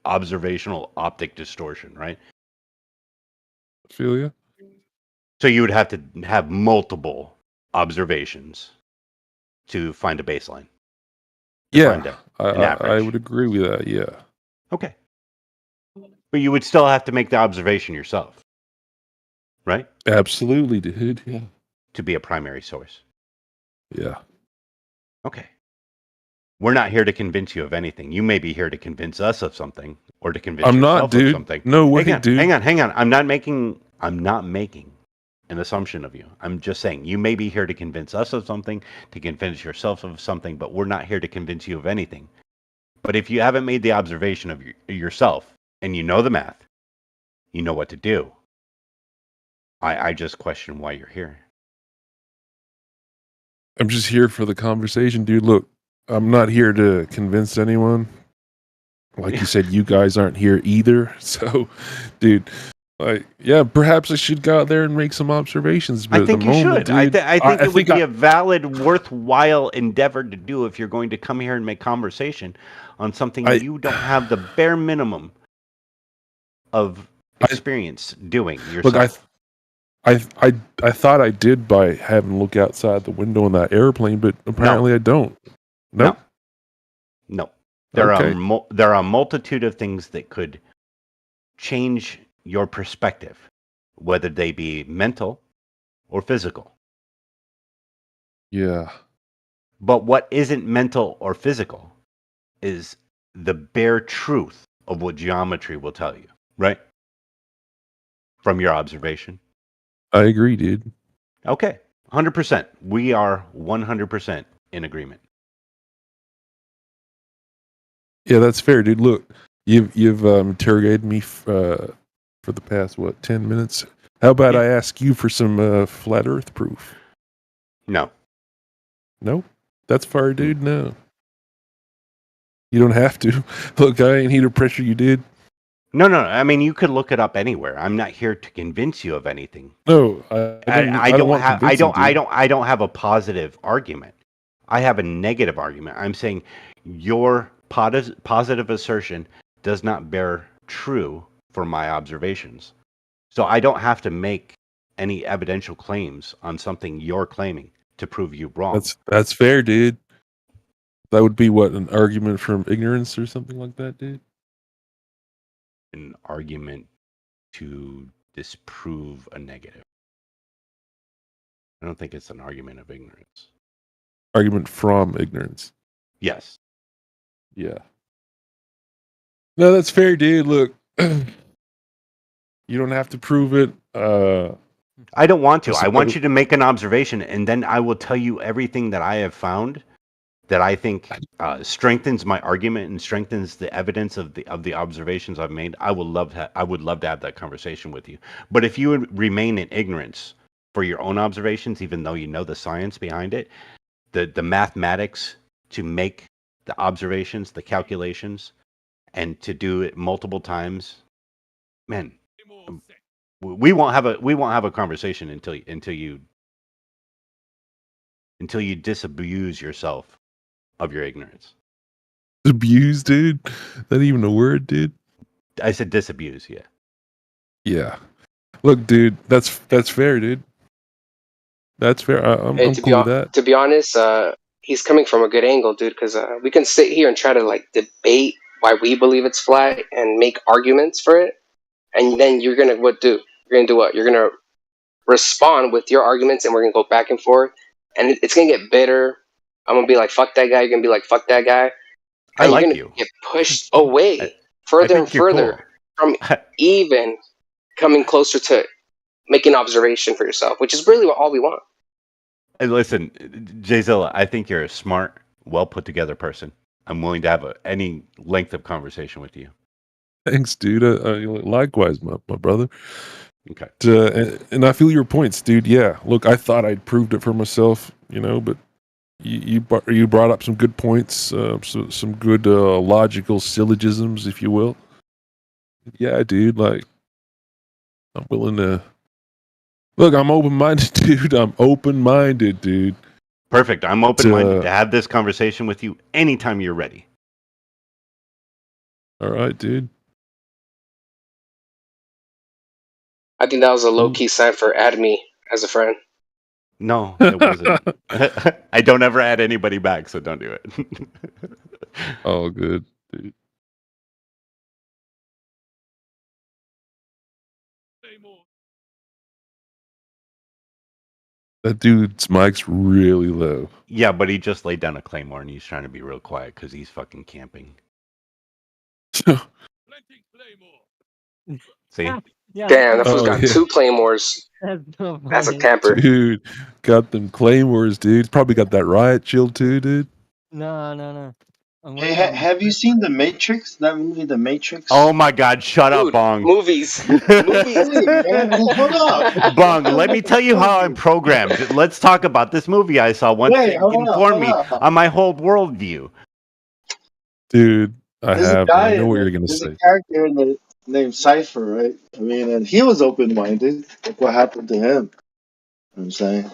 observational optic distortion, right? I feel you. So you would have to have multiple observations to find a baseline. Yeah, I would agree with that. Yeah. Okay. But you would still have to make the observation yourself, right? Absolutely, dude. Yeah. To be a primary source. Yeah. Okay. We're not here to convince you of anything. You may be here to convince us of something, or to convince yourself of something. No way, dude. Hang on. I'm not making an assumption of you. I'm just saying you may be here to convince us of something, to convince yourself of something, but we're not here to convince you of anything. But if you haven't made the observation of yourself, and you know the math, you know what to do. I just question why you're here. I'm just here for the conversation, dude. Look, I'm not here to convince anyone. Like you said, you guys aren't here either. So, dude, perhaps I should go out there and make some observations. But I think you should. Dude, I think it would be a valid, worthwhile endeavor to do if you're going to come here and make conversation on something you don't have the bare minimum of experience doing yourself. Look, I thought I did by having a look outside the window in that airplane, but apparently I don't. Nope. No. There are a multitude of things that could change your perspective, whether they be mental or physical. Yeah. But what isn't mental or physical is the bare truth of what geometry will tell you, right? From your observation. I agree, dude. Okay. 100%. We are 100% in agreement. Yeah, that's fair, dude. Look, you've interrogated me for the past 10 minutes. How about I ask you for some flat Earth proof? No. No, that's fair, dude. No, you don't have to. Look, I ain't here to pressure you, dude. No. I mean, you could look it up anywhere. I'm not here to convince you of anything. No, I don't have a positive argument. I have a negative argument. I'm saying your positive assertion does not bear true for my observations. So I don't have to make any evidential claims on something you're claiming to prove you wrong. That's fair, dude. That would be what, an argument from ignorance or something like that, dude? An argument to disprove a negative. I don't think it's an argument of ignorance. Argument from ignorance. Yes. Yeah. No, that's fair, dude. Look, you don't have to prove it. I don't want to. I want you to make an observation, and then I will tell you everything that I have found that I think strengthens my argument and strengthens the evidence of the observations I've made. I would love to have that conversation with you. But if you would remain in ignorance for your own observations, even though you know the science behind it, the mathematics to make the observations, the calculations, and to do it multiple times, man, we won't have a conversation until you disabuse yourself of your ignorance. Abuse, dude? That even a word, dude? I said disabuse, yeah. Yeah. Look, dude, that's fair, dude. That's fair. I'm cool with that. To be honest, he's coming from a good angle, dude, because we can sit here and try to like debate why we believe it's flat and make arguments for it, and then you're gonna what? You're gonna respond with your arguments, and we're gonna go back and forth, and it's gonna get bitter. I'm gonna be like, "Fuck that guy." You're gonna be like, "Fuck that guy." I like you're gonna get pushed away further and further from even coming closer to making an observation for yourself, which is really all we want. Hey, listen, Jayzilla, I think you're a smart, well put together person. I'm willing to have any length of conversation with you. Thanks, dude. Likewise, my brother. Okay. And I feel your points, dude. Yeah. Look, I thought I'd proved it for myself, but you brought up some good points, some good logical syllogisms, if you will. Yeah, dude. Like, I'm willing to. Look, I'm open-minded, dude. Perfect. I'm open-minded to have this conversation with you anytime you're ready. All right, dude. I think that was a low-key sign for add me as a friend. No, it wasn't. I don't ever add anybody back, so don't do it. Oh, good, dude. That dude's mic's really low. Yeah, but he just laid down a claymore and he's trying to be real quiet because he's fucking camping. See? Yeah, damn, that fool's got 2 claymores. That's a camper. Dude, got them claymores, dude. Probably got that riot shield too, dude. No. Hey, have you seen The Matrix? That movie, The Matrix? Oh my God! Shut up, Bong. Movies. Hey, man, hold up. Bong, let me tell you how I'm programmed. Let's talk about this movie I saw once Wait, to hold inform me up. on my whole worldview. Dude, I know what you're gonna There's say. a character named Cypher, right? I mean, and he was open-minded. Look what happened to him. You know what I'm saying?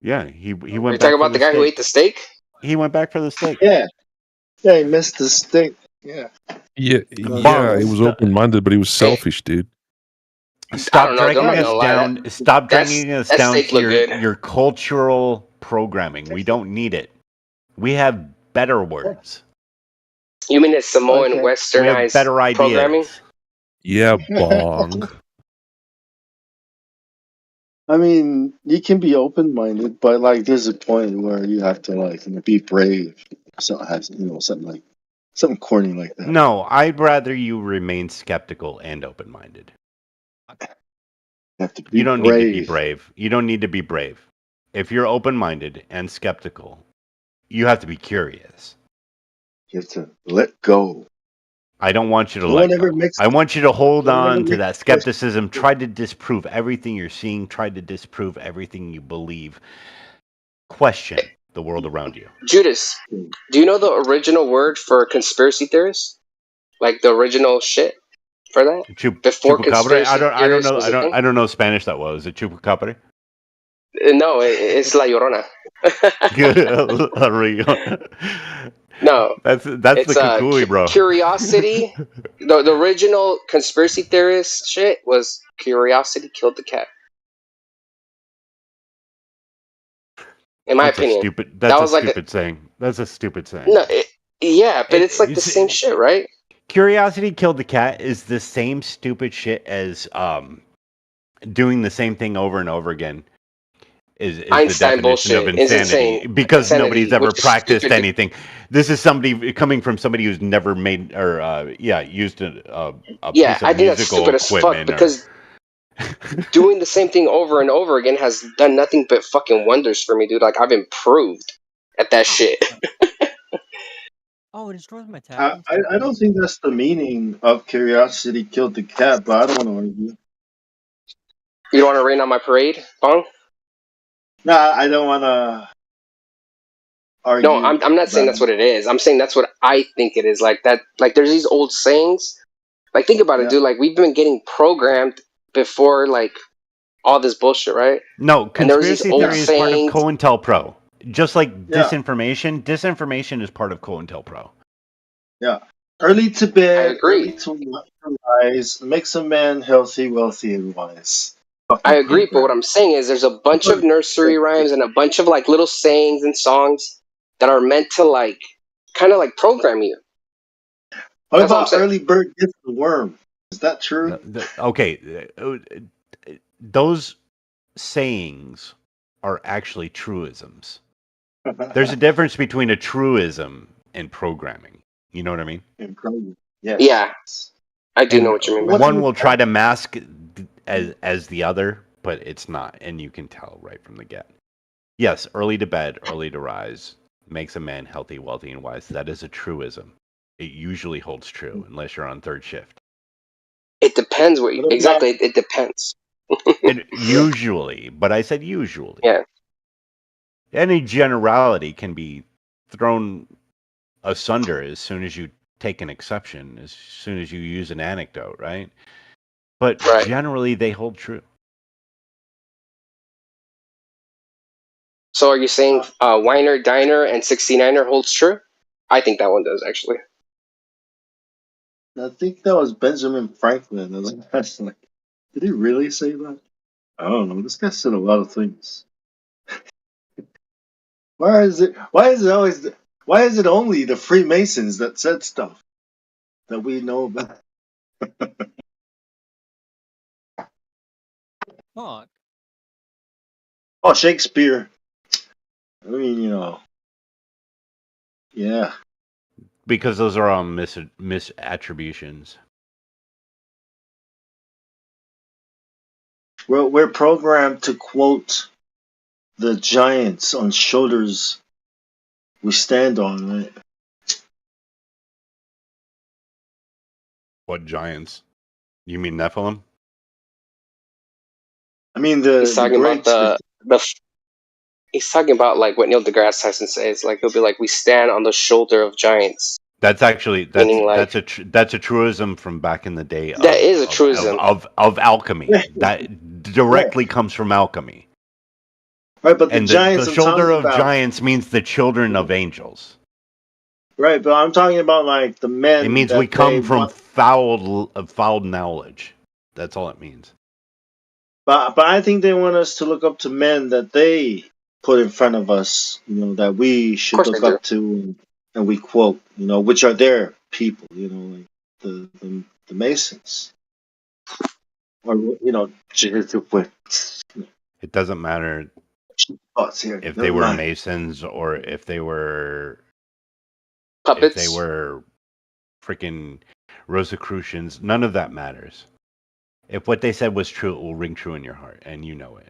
Yeah, he went. You're talking about the guy who ate the steak? He went back for the steak. Yeah, he missed the steak. Yeah. Yeah, he was open-minded, but he was selfish, dude. Stop dragging us down. Stop dragging us down to your cultural programming. We don't need it. We have better words. You mean it's Samoan westernized we have better ideas. programming? Yeah, Bong. I mean, you can be open-minded, but like, there's a point where you have to be brave. Something corny like that. No, I'd rather you remain skeptical and open-minded. You don't need to be brave. You don't need to be brave. If you're open-minded and skeptical, you have to be curious. You have to let go. I don't want you to No let one ever go. makes. I want you to hold No one ever on to makes. that skepticism. Try to disprove everything you're seeing. Try to disprove everything you believe. Question the world around you. Judas, do you know the original word for conspiracy theorist? Like the original shit for that? Before Chupacabra? conspiracy theorist was a thing? I don't know Spanish that well. Is it chupacabra? No, it's La Llorona. No, that's it's the Kukui, bro. curiosity. The original conspiracy theorist shit was curiosity killed the cat. In my That's opinion, a stupid. that That's a was like stupid saying. That's a stupid saying. no, yeah, but it's like the same shit, right? Curiosity killed the cat is the same stupid shit as doing the same thing over and over again. Is the Einstein definition of bullshit is insanity insane. because Insanity, nobody's ever which is practiced stupid. anything. This is somebody coming from somebody who's never made or used a Yeah, piece of I think that's musical stupid as fuck equipment or because doing the same thing over and over again has done nothing but fucking wonders for me, dude. Like I've improved at that shit. Oh, it destroys my I, tapping. I I don't think that's the meaning of curiosity killed the cat, but I don't want to argue. You don't want to rain on my parade, Bong? No, I don't want to argue. No, I'm not saying that's what it is. I'm saying that's what I think it is. Like that. Like there's these old sayings. Like think about it, Yeah. dude. Like we've been getting programmed before like all this bullshit, right? No, And there was these conspiracy old theory is part of sayings. COINTELPRO. Just like Yeah. disinformation is part of COINTELPRO. Yeah. Early to bed, I agree. early to rise, makes a man healthy, wealthy, and wise. I agree, but what I'm saying is there's a bunch of nursery rhymes and a bunch of like little sayings and songs that are meant to like kind of like program you. What That's all I'm about saying. early bird gets the worm? Is that true? Okay, those sayings are actually truisms. There's a difference between a truism and programming. You know what I mean? Yes. Yeah, I do And know what you mean. one will try to mask as the other, but it's not, and you can tell right from the get. Yes, early to bed, early to rise makes a man healthy, wealthy, and wise. That is a truism. It usually holds true unless you're on third shift. It depends what you, exactly. It depends. And usually, but I said usually. Yeah. Any generality can be thrown asunder as soon as you take an exception, as soon as you use an anecdote, right? But generally, they hold true. So are you saying Weiner, Diner, and 69er holds true? I think that one does actually. I think that was Benjamin Franklin. That's like, did he really say that? I don't know. This guy said a lot of things. Why is it only the Freemasons that said stuff that we know about? Fuck. Oh, Shakespeare. I mean, yeah. Because those are all misattributions. We're programmed to quote the giants on shoulders we stand on, right? What giants? You mean Nephilim? I mean He's talking about he's talking about like what Neil deGrasse Tyson says. Like he'll be like, "We stand on the shoulder of giants." That's actually Meaning, like, that's a truism from back in the day. That is a truism of alchemy. That directly comes from alchemy. Right, but and the shoulder of giants means the children of angels. Right, but I'm talking about like the men. It means we come from foul knowledge. That's all it means. But I think they want us to look up to men that they put in front of us, that we should look up to, and we quote, which are their people, like the Masons, or it doesn't matter if they were Masons or if they were puppets, if they were freaking Rosicrucians. None of that matters. If what they said was true, it will ring true in your heart, and you know it.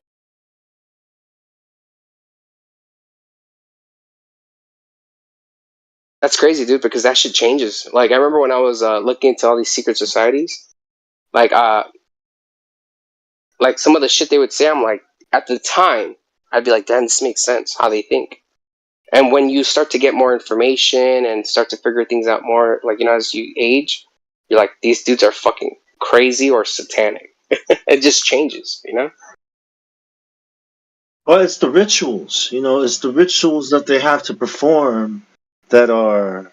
That's crazy, dude, because that shit changes. Like, I remember when I was looking into all these secret societies, like some of the shit they would say, I'm like, at the time, I'd be like, damn, this makes sense, how they think. And when you start to get more information and start to figure things out more, like, as you age, you're like, these dudes are fucking crazy or satanic. It just changes, Well, it's the rituals, it's the rituals that they have to perform that are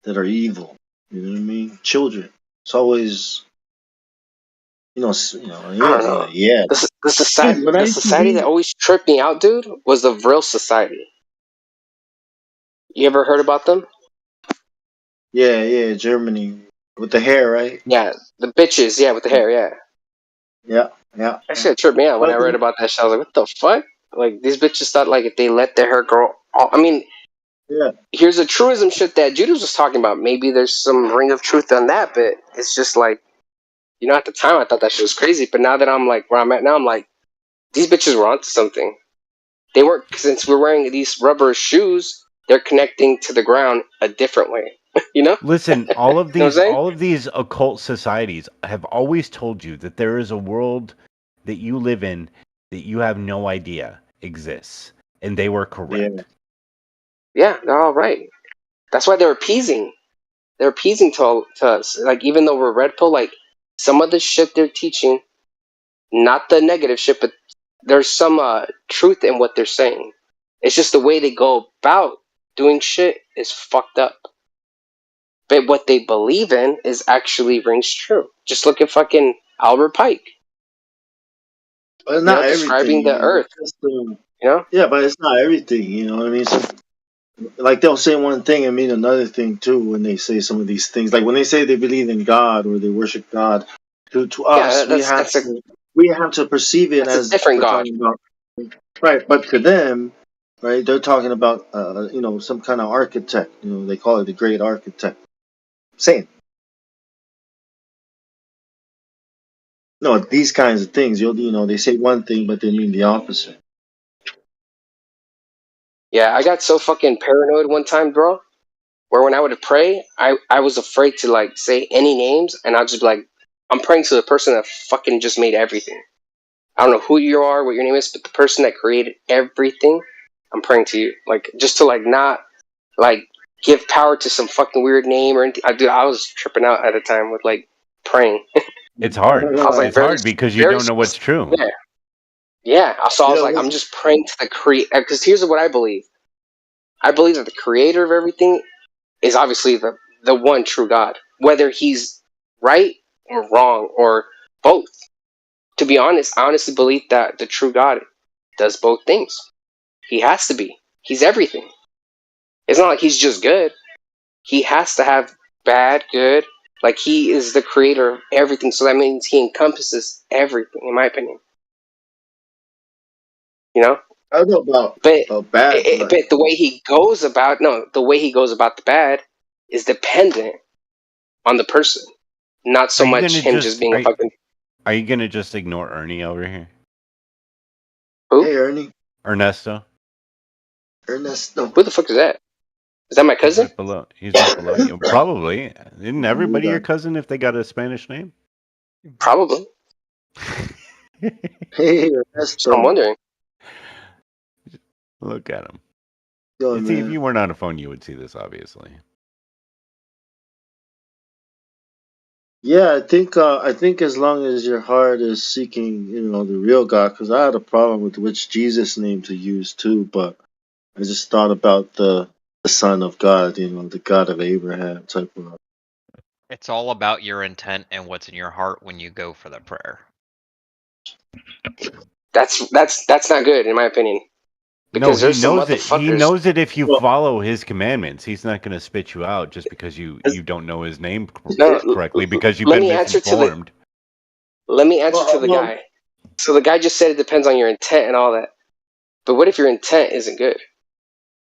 evil. You know what I mean? Children. It's always, I don't know. yeah. The society, Dude, when I the used to society that read, always tripped me out, dude, was the Vril Society. You ever heard about them? yeah, Germany with the hair, right? Yeah, the bitches, with the hair, yeah. Yeah. That shit tripped me out when I read about that shit. I was like, what the fuck? Like, these bitches thought, like, if they let their hair grow... I mean, yeah. Here's a truism shit that Judas was talking about. Maybe there's some ring of truth on that, but it's just like, at the time I thought that shit was crazy, but now that I'm like, where I'm at now, I'm like, these bitches were onto something. They weren't, since we're wearing these rubber shoes, they're connecting to the ground a different way. Listen, all of You know what I'm these saying? all of these occult societies have always told you that there is a world that you live in that you have no idea exists, and they were correct. Yeah, they're all right. That's why they're appeasing. They're appeasing to us. Like, even though we're red pill, like, some of the shit they're teaching, not the negative shit, but there's some truth in what they're saying. It's just the way they go about doing shit is fucked up. But what they believe in is actually rings true. Just look at fucking Albert Pike. But not describing everything. the Earth. Yeah, but it's not everything. You know what I mean? So, like they'll say one thing and mean another thing too when they say some of these things. Like when they say they believe in God or they worship God. To us, we have to perceive it as a different we're God. talking about. Right, but to them, right, they're talking about some kind of architect. They call it the great architect. Same. No, these kinds of things. They say one thing but they mean the opposite. Yeah, I got so fucking paranoid one time, bro, where when I would pray, I was afraid to like say any names, and I'd just be like, I'm praying to the person that fucking just made everything. I don't know who you are, what your name is, but the person that created everything, I'm praying to you. Like, just to like not like give power to some fucking weird name or anything. I was tripping out at a time with like praying. It's hard. I was like, it's hard because you don't know what's true. Yeah. So I was like, I'm just praying to the creator. Because here's what I believe. I believe that the creator of everything is obviously the one true God. Whether he's right or wrong or both. To be honest, I honestly believe that the true God does both things. He has to be. He's everything. It's not like he's just good. He has to have bad, good. Like, he is the creator of everything, so that means he encompasses everything, in my opinion. I don't know about bad. But the way he goes about the bad is dependent on the person, not so much him just being a fucking. Are you gonna just ignore Ernie over here? Who? Hey, Ernie. Ernesto. Who the fuck is that? Is that my cousin? He's right below you. Probably. Isn't everybody your cousin if they got a Spanish name? Probably. Hey, Ernesto. I'm wondering. Look at him. Yo, See, if you weren't on a phone, you would see this, obviously. Yeah, I think as long as your heart is seeking, the real God, because I had a problem with which Jesus name to use too, but I just thought about the Son of God, the God of Abraham type of. It's all about your intent and what's in your heart when you go for the prayer. That's not good in my opinion. Because no, he knows it. He knows it if you follow his commandments. He's not going to spit you out just because you don't know his name correctly because you've been misinformed. Let me answer to the guy. So the guy just said it depends on your intent and all that. But what if your intent isn't good?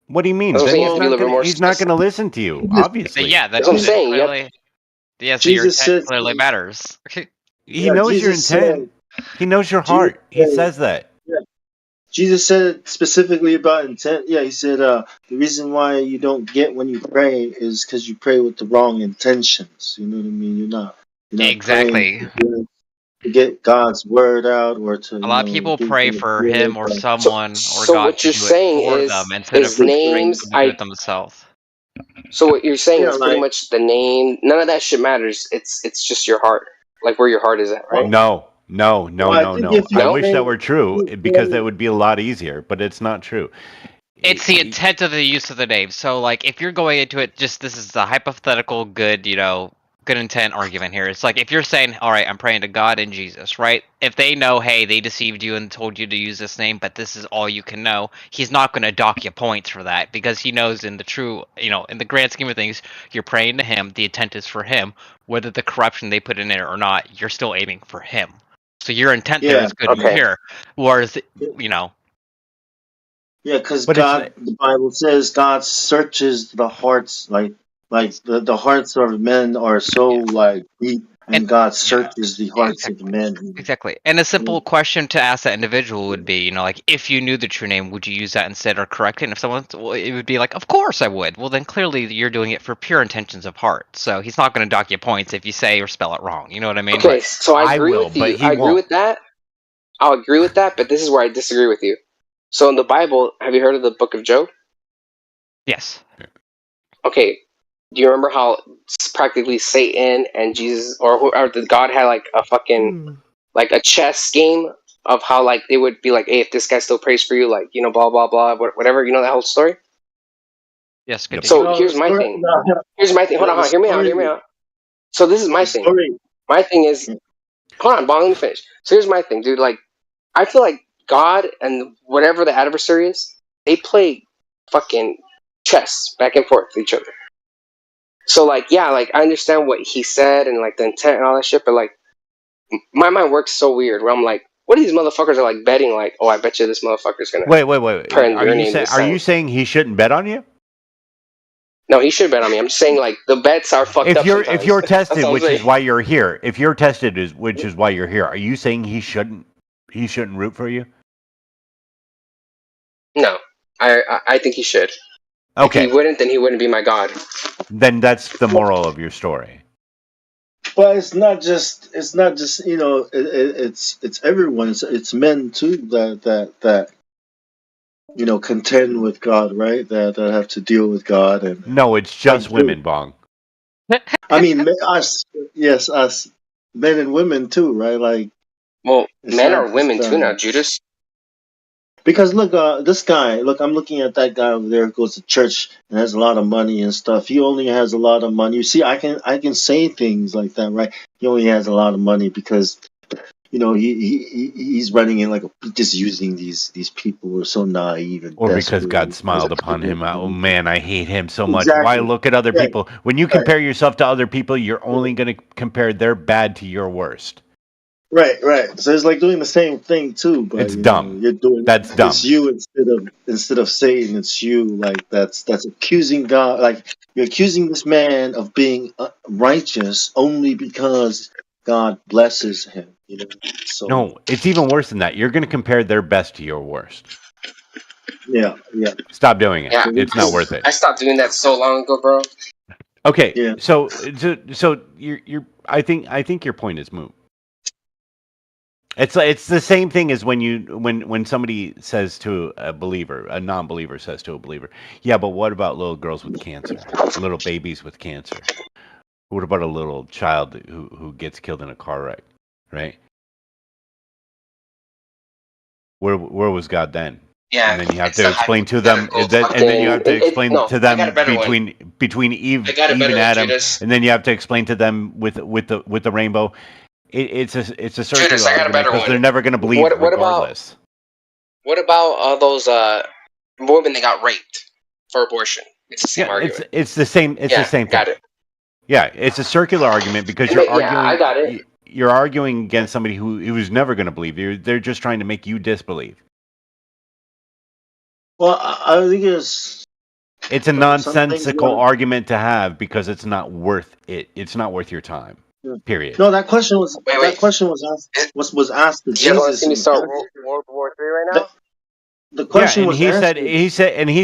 What do you mean? He's not going to listen to you, obviously. Yeah, that's what I'm saying. Clearly, yeah, so your intent clearly matters. He knows your intent. He knows your heart. He says that. Yeah. Jesus said specifically about intent. Yeah, he said the reason why you don't get when you pray is because you pray with the wrong intentions. You know what I mean? You're not praying Exactly. to get God's word out or to A lot of people do pray things for good, him or but someone or So God what to you're do it saying for them instead of is trying names. to do it themselves. So what you're saying yeah, is pretty like much the name. None of that shit matters. It's just your heart, like where your heart is at, right? No. I think if I you wish that pray, were true because that would be a lot easier, but it's not true. It's the intent of the use of the name. So, like, if you're going into it, just this is a hypothetical good, good intent argument here. It's like if you're saying, all right, I'm praying to God and Jesus, right? If they know, hey, they deceived you and told you to use this name, but this is all you can know, he's not going to dock you points for that because he knows in the true, in the grand scheme of things, you're praying to him, the intent is for him. Whether the corruption they put in it or not, you're still aiming for him. So your intent there yeah, is good and pure. Whereas, yeah, because But it's God, the Bible says God searches the hearts, like the hearts of men are so like deep, and God searches the hearts of men. Exactly. And a simple question to ask that individual would be, like, if you knew the true name, would you use that instead or correct it? And if someone, well, it would be like, of course I would. Well, then clearly you're doing it for pure intentions of heart. So he's not going to dock you points if you say or spell it wrong. You know what I mean? Okay, so I agree with you. I agree with that. I'll agree with that, but this is where I disagree with you. So in the Bible, have you heard of the Book of Job? Yes. Okay. Do you remember how practically Satan and Jesus or God had like a fucking like a chess game of how like they would be like, hey, if this guy still prays for you, like blah blah blah, whatever. You know that whole story. Yes. So here's my thing. Here's my thing. Hold on. Hear me out. Hear me out. So this is my thing. My thing is, hold on, Bong, let me finish. So here's my thing, dude. Like, I feel like God and whatever the adversary is, they play fucking chess back and forth with each other. So like, yeah, like I understand what he said and like the intent and all that shit, but like my mind works so weird where I'm like, what if these motherfuckers are like betting like, oh, I bet you this motherfucker's gonna Wait. turn Are your you name saying this time. saying he shouldn't bet on you? No, he should bet on me. I'm just saying like the bets are fucked up sometimes. If you're That's tested, all I'm which saying. is why you're here. If you're tested, which is why you're here. Are you saying he shouldn't root for you? No, I think he should. Okay. If he wouldn't, then he wouldn't be my god. Then that's the moral of your story. But it's not just it's everyone. It's men too that contend with God, right? That have to deal with God and No, it's just women, Bong. I mean us, yes, us men and women too, right? Like, well, it's men not are women just, too now, Judas. Because look, this guy. Look, I'm looking at that guy over there who goes to church and has a lot of money and stuff. He only has a lot of money. You see, I can say things like that, right? He only has a lot of money because he's running in like just using these people who are so naive and Or because desperate. God smiled upon him. Oh man, I hate him so much. Why Exactly. look at other Right. people? When you compare yourself to other people, you're only going to compare their bad to your worst. Right. So it's like doing the same thing too, but It's dumb. you're doing That's dumb. it's you instead of Satan. It's you. Like that's accusing God. Like you're accusing this man of being righteous only because God blesses him. So No, it's even worse than that. You're going to compare their best to your worst. yeah. Stop doing it. Yeah, It's not worth it. I stopped doing that so long ago, bro. Okay. Yeah. So you're I think your point is moot. It's the same thing as when somebody says to a believer, a non-believer says to a believer, yeah, but what about little girls with cancer, little babies with cancer? What about a little child who gets killed in a car wreck, right? Where was God then? Yeah, and then you have to explain to them, and then you have to explain to them between Eve and Adam, Judas. and then you have to explain to them with the rainbow. It's a circular Judas, I got a argument better because one. they're never going to believe regardless. What about those women that got raped for abortion? It's the same argument. It's the same. It's the same thing. Got it. Yeah, it's a circular argument because I got it. You're arguing against somebody who's never going to believe you. They're just trying to make you disbelieve. Well, I think it's a nonsensical argument to have because it's not worth it. It's not worth your time. Period. No, that question was asked. Was asked to You guys want to Jesus. see me start World War III right now? The question and was he answered. he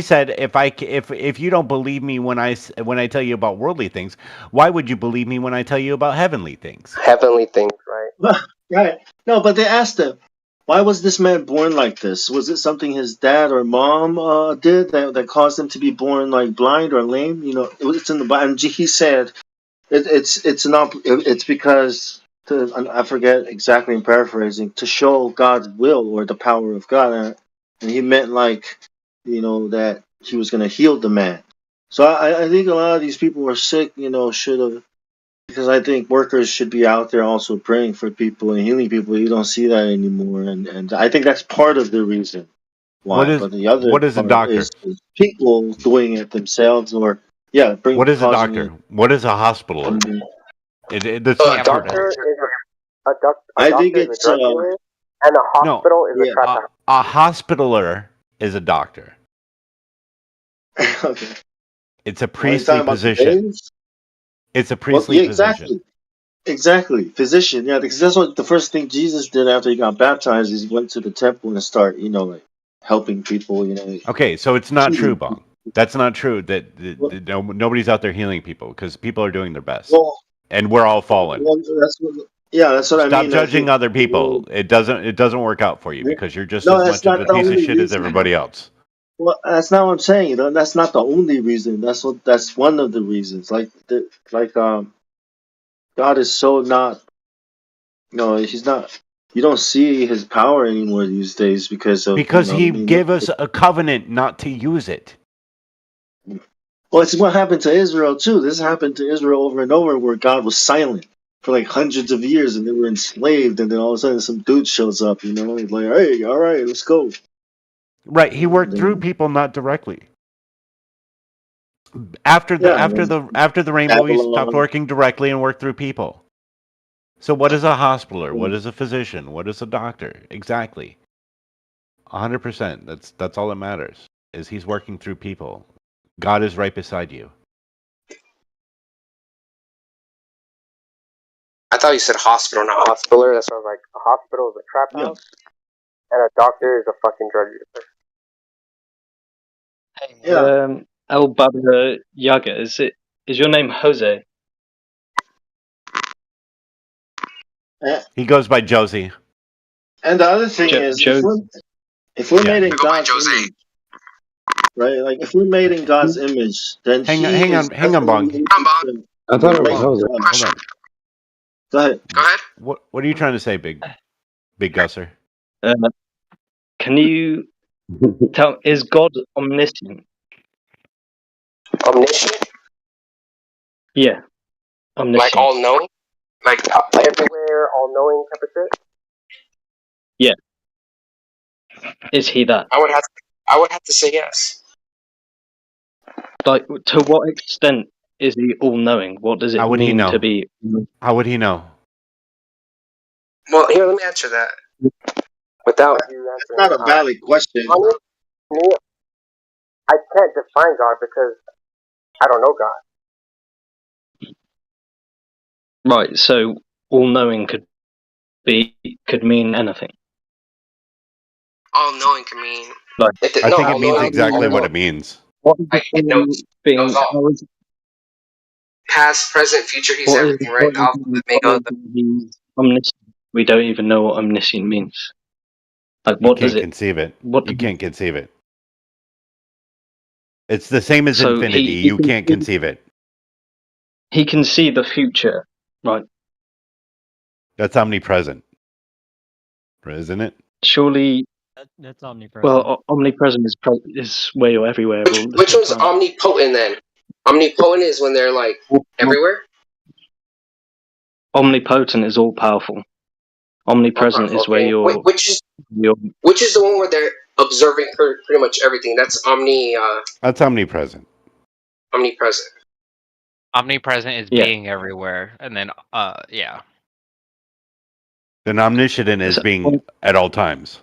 said if you don't believe me when I tell you about worldly things, why would you believe me when I tell you about heavenly things? Heavenly things, right? Right. No, but they asked him, why was this man born like this? Was it something his dad or mom did that caused him to be born like blind or lame? You know, it's in the Bible. And he said it's because I forget exactly, in paraphrasing, to show God's will or the power of God, and he meant like, you know, that he was going to heal the man. So I think a lot of these people who are sick, you know, should have, because I think workers should be out there also praying for people and healing people. You don't see that anymore, and I think that's part of the reason why. But the other what is a part doctor? is people doing it themselves, or What is a causing doctor? What is a hospitaler? That's So not a true. doctor is a I doctor think is a it's drug dealer, and a hospital is a trap house. A hospitaler is a doctor. Okay. It's a Are you priestly talking about position. today's? It's a priestly Exactly. position. Exactly. Physician. Yeah, because that's what the first thing Jesus did after he got baptized is he went to the temple and start, you know, like helping people, you know. Okay, so it's not true, healing Bong. That's not true. That nobody's out there healing people because people are doing their best, and we're all fallen. Well, that's what I Stop mean. judging other people. It doesn't work out for you because you're just as that's much of not a the piece of only shit as reason. everybody else. Well, that's not what I'm saying. You know, that's not the only reason. That's one of the reasons. God is so not. No, he's not. You don't see his power anymore these days because of Because I he mean, gave us a covenant not to use it. well, it's what happened to Israel too. This happened to Israel over and over, where God was silent for like hundreds of years, and they were enslaved, and then all of a sudden some dude shows up. You know, he's like, "Hey, all right, let's go." Right, he worked through people, not directly. After the rainbow, he stopped Babylon. working directly and worked through people. So, what is a hospitaler? What is a physician? What is a doctor? Exactly, 100%. That's all that matters. Is he's working through people. God is right beside you. I thought you said hospital, not hospitaler. That's why I was like, a hospital is a trap house, and a doctor is a fucking drug dealer. El Baba Yaga, is your name Jose? He goes by Josie. And the other thing is, if we're made in God's image, right? Like if we're made in God's image, then hang on, Bong. I thought it was Hold on. Go ahead. What are you trying to say, big Gusser? Can you tell? Is God omniscient? Omniscient? Yeah, omniscient. Like all knowing? Like everywhere, all knowing type of shit? Yeah. Is he that? I would have to say yes. Like, to what extent is he all knowing? What does it How would he mean know? to be? How would he know? Well, here, let me answer that. Without you answering, That's not a valid question. I can't define God because I don't know God. Right. So all knowing could mean anything. All knowing can mean. Like, I think it means exactly what it means. What is the knows all. Past, present, future, he's everything, right? The alphabet, mega. Omniscient. We don't even know what omniscient means. Like, what does it? Conceive it. You can't conceive it. It's the same as infinity. You can't conceive it. He can see the future, right? That's omnipresent, isn't it? Surely. That's omnipresent. Well, omnipresent is where you're everywhere. Which one's omnipotent then? Omnipotent is when they're like everywhere? Omnipotent is all powerful. Omnipresent is where you're. Which is the one where they're observing pretty much everything? That's That's omnipresent. Omnipresent. Omnipresent is being everywhere, and then yeah. Then omniscient is being at all times.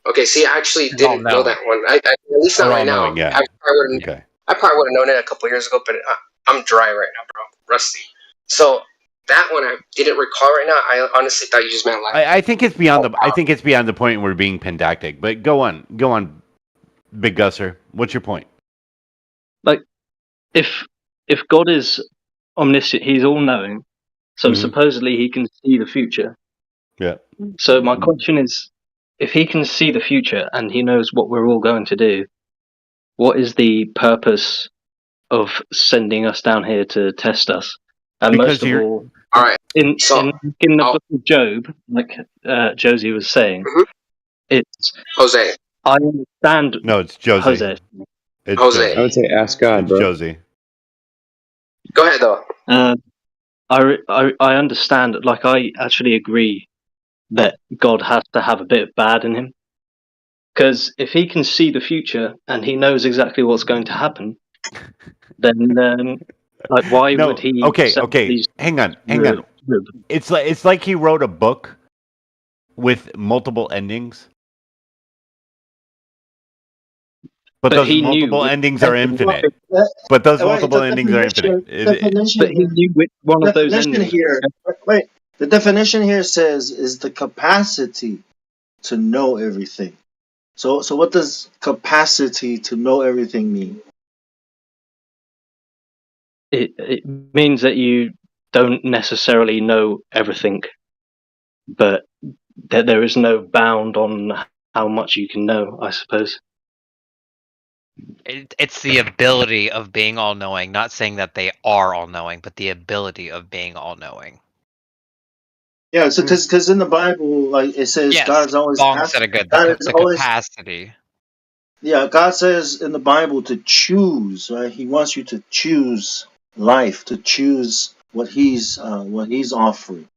Okay, see, I actually didn't know that one. I at least not right now. Yeah. I probably would have known it a couple years ago, but I'm dry right now, bro. Rusty. So that one I didn't recall right now. I honestly thought you just meant like. I think it's beyond the. I think it's beyond the point where we're being pedantic. But go on, Big Gusser. What's your point? Like, if God is omniscient, He's all knowing. So supposedly He can see the future. Yeah. So my question is, if He can see the future and He knows what we're all going to do, what is the purpose of sending us down here to test us? And Because most of all, right. in the book of Job, like Josie was saying, it's Jose. I understand. No, it's Josie. Jose. It's Jose. Josie. I would say ask God, It's bro. Josie. Go ahead though. I understand. Like, I actually agree that God has to have a bit of bad in him, because if he can see the future and he knows exactly what's going to happen, then like, why would he? Okay. Hang on. It's like he wrote a book with multiple endings. But those he multiple knew endings are infinite. But those multiple endings are infinite. But he knew which one of those endings. The definition here says is the capacity to know everything. So what does capacity to know everything mean? It means that you don't necessarily know everything, but that there is no bound on how much you can know, I suppose. It's the ability of being all-knowing, not saying that they are all-knowing, but the ability of being all-knowing. Yeah, so because in the Bible, like it says, Yes, God's always Bong said it good. God is The always, capacity. yeah, God says in the Bible to choose, right? He wants you to choose life, to choose what He's offering.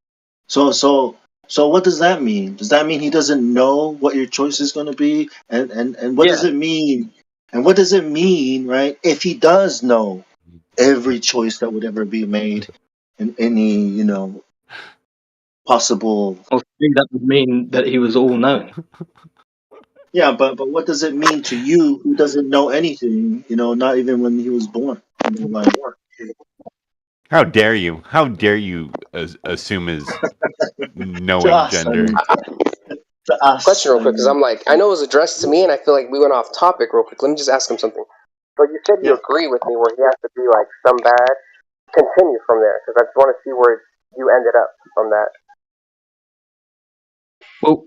So what does that mean? Does that mean He doesn't know what your choice is going to be? And what does it mean? And what does it mean, right? If He does know every choice that would ever be made in any, possible. Well, that would mean that he was all knowing. Yeah, but what does it mean to you who doesn't know anything? Not even when he was born. How dare you? How dare you assume his knowing Josh, gender? Question real quick, because I'm like, I know it was addressed to me, and I feel like we went off topic real quick. Let me just ask him something. So you said you agree with me where he has to be like some bad. Continue from there, because I just want to see where you ended up from that. Well,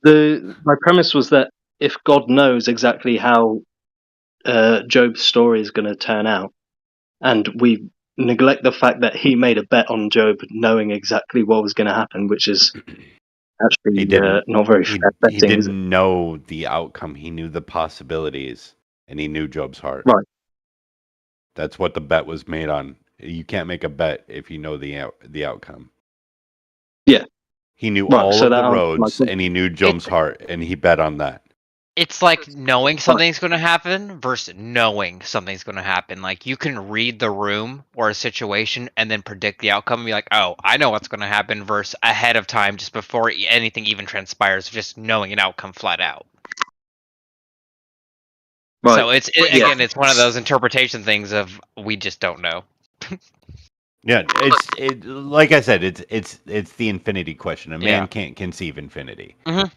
my premise was that if God knows exactly how Job's story is going to turn out, and we neglect the fact that he made a bet on Job knowing exactly what was going to happen, which is actually not very fair betting. He didn't know the outcome. He knew the possibilities, and he knew Job's heart. Right. That's what the bet was made on. You can't make a bet if you know the outcome. Yeah. He knew all of the roads, and he knew Job's heart, and he bet on that. It's like knowing something's going to happen versus knowing something's going to happen. Like, you can read the room or a situation and then predict the outcome and be like, oh, I know what's going to happen, versus ahead of time, just before anything even transpires, just knowing an outcome flat out. Right. So it's one of those interpretation things of we just don't know. Yeah, like I said, it's the infinity question. A man can't conceive infinity. Mm-hmm.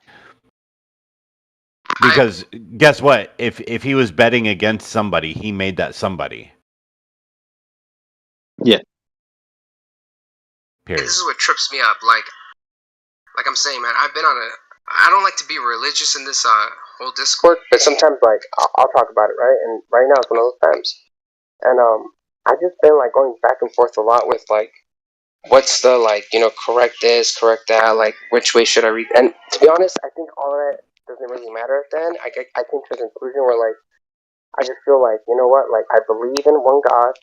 Because guess what? If he was betting against somebody, he made that somebody. Yeah. Period. This is what trips me up. Like I'm saying, man, I don't like to be religious in this whole Discord, but sometimes like I'll talk about it, right? And right now it's one of those times. And I've just been like going back and forth a lot with like, what's the correct this, correct that, like which way should I read? And to be honest, I think all of that doesn't really matter at the end. I came to a conclusion where like I just feel like, you know what, like I believe in one God,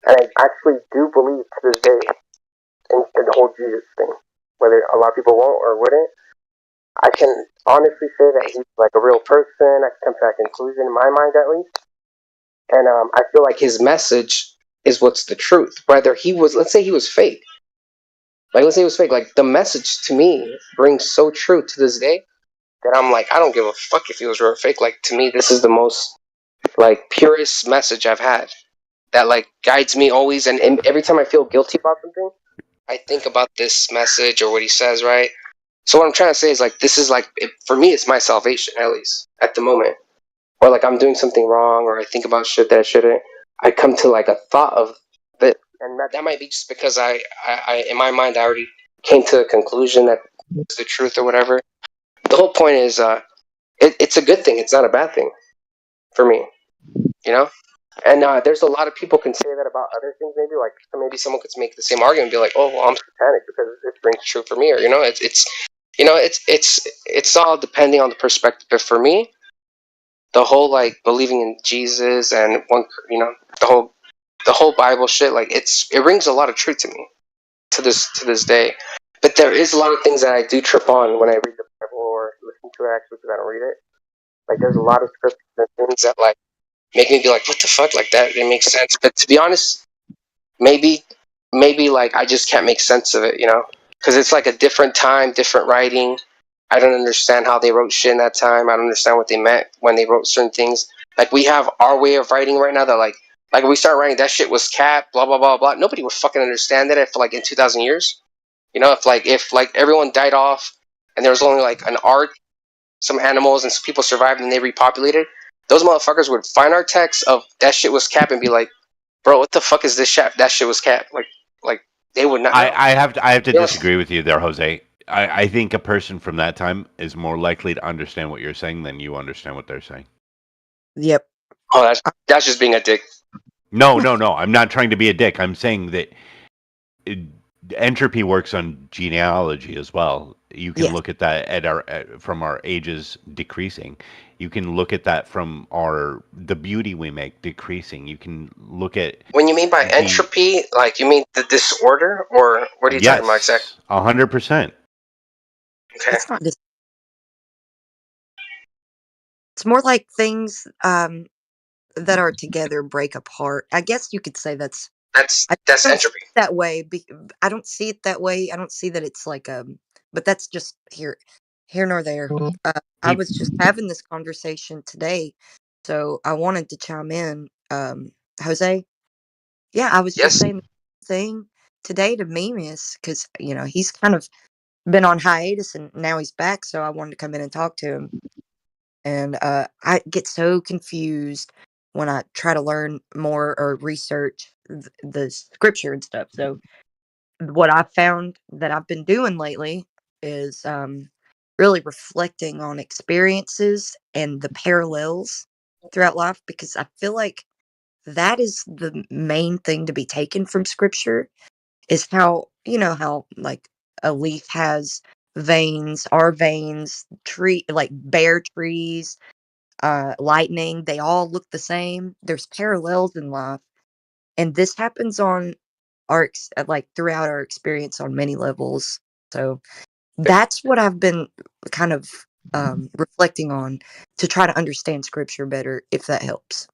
and I actually do believe to this day in the whole Jesus thing. Whether a lot of people won't or wouldn't, I can honestly say that he's like a real person. I can come to that conclusion in my mind at least. And I feel like his message is what's the truth. Whether let's say he was fake. Like, let's say he was fake. Like, the message to me rings so true to this day that I'm like, I don't give a fuck if he was real or fake. Like, to me, this is the most, like, purest message I've had. That, like, guides me always. And every time I feel guilty about something, I think about this message or what he says, right? So what I'm trying to say is like this is like for me, it's my salvation at least at the moment. Or like I'm doing something wrong, or I think about shit that I shouldn't. I come to like a thought of that, and that might be just because I in my mind I already came to a conclusion that it's the truth or whatever. The whole point is, it's a good thing. It's not a bad thing for me, you know. And there's a lot of people can say that about other things. Maybe someone could make the same argument and be like, "Oh, well, I'm satanic because it brings true for me," or it's all depending on the perspective. But for me, the whole like believing in Jesus and the whole Bible shit, like it rings a lot of truth to me to this day. But there is a lot of things that I do trip on when I read the Bible or listen to it actually because I don't read it. Like there's a lot of scriptures and things that like make me be like, what the fuck? Like that it makes sense. But to be honest, maybe like I just can't make sense of it, you know? Because it's like a different time, different writing. I don't understand how they wrote shit in that time. I don't understand what they meant when they wrote certain things. Like we have our way of writing right now that like if we start writing that shit was cap, blah blah blah blah. Nobody would fucking understand it if like in 2,000 years. You know, if everyone died off and there was only like an ark, some animals and some people survived and they repopulated, those motherfuckers would find our text of that shit was cap and be like, bro, what the fuck is this shit? That shit was cap. Like they would not know. I have to disagree with you there, Jose. I think a person from that time is more likely to understand what you're saying than you understand what they're saying. Yep. Oh, that's just being a dick. No. I'm not trying to be a dick. I'm saying that entropy works on genealogy as well. You can look at that from our ages decreasing. You can look at that from the beauty we make decreasing. You can look at when you mean by entropy, like you mean the disorder, or what are you talking about exactly? 100%. Okay. It's not just. It's more like things that are together break apart. I guess you could say that's entropy. That way, I don't see it that way. I don't see that it's like but that's just here nor there. I was just having this conversation today, so I wanted to chime in. Jose, yeah, I was just saying the thing today to Memius because he's kind of been on hiatus and now he's back, so I wanted to come in and talk to him. And I get so confused when I try to learn more or research the scripture and stuff. So what I found that I've been doing lately is really reflecting on experiences and the parallels throughout life, because I feel like that is the main thing to be taken from scripture, is how like a leaf has veins, our veins, tree like bare trees, lightning, they all look the same. There's parallels in life, and this happens on like throughout our experience on many levels. So that's what I've been kind of reflecting on to try to understand scripture better, if that helps.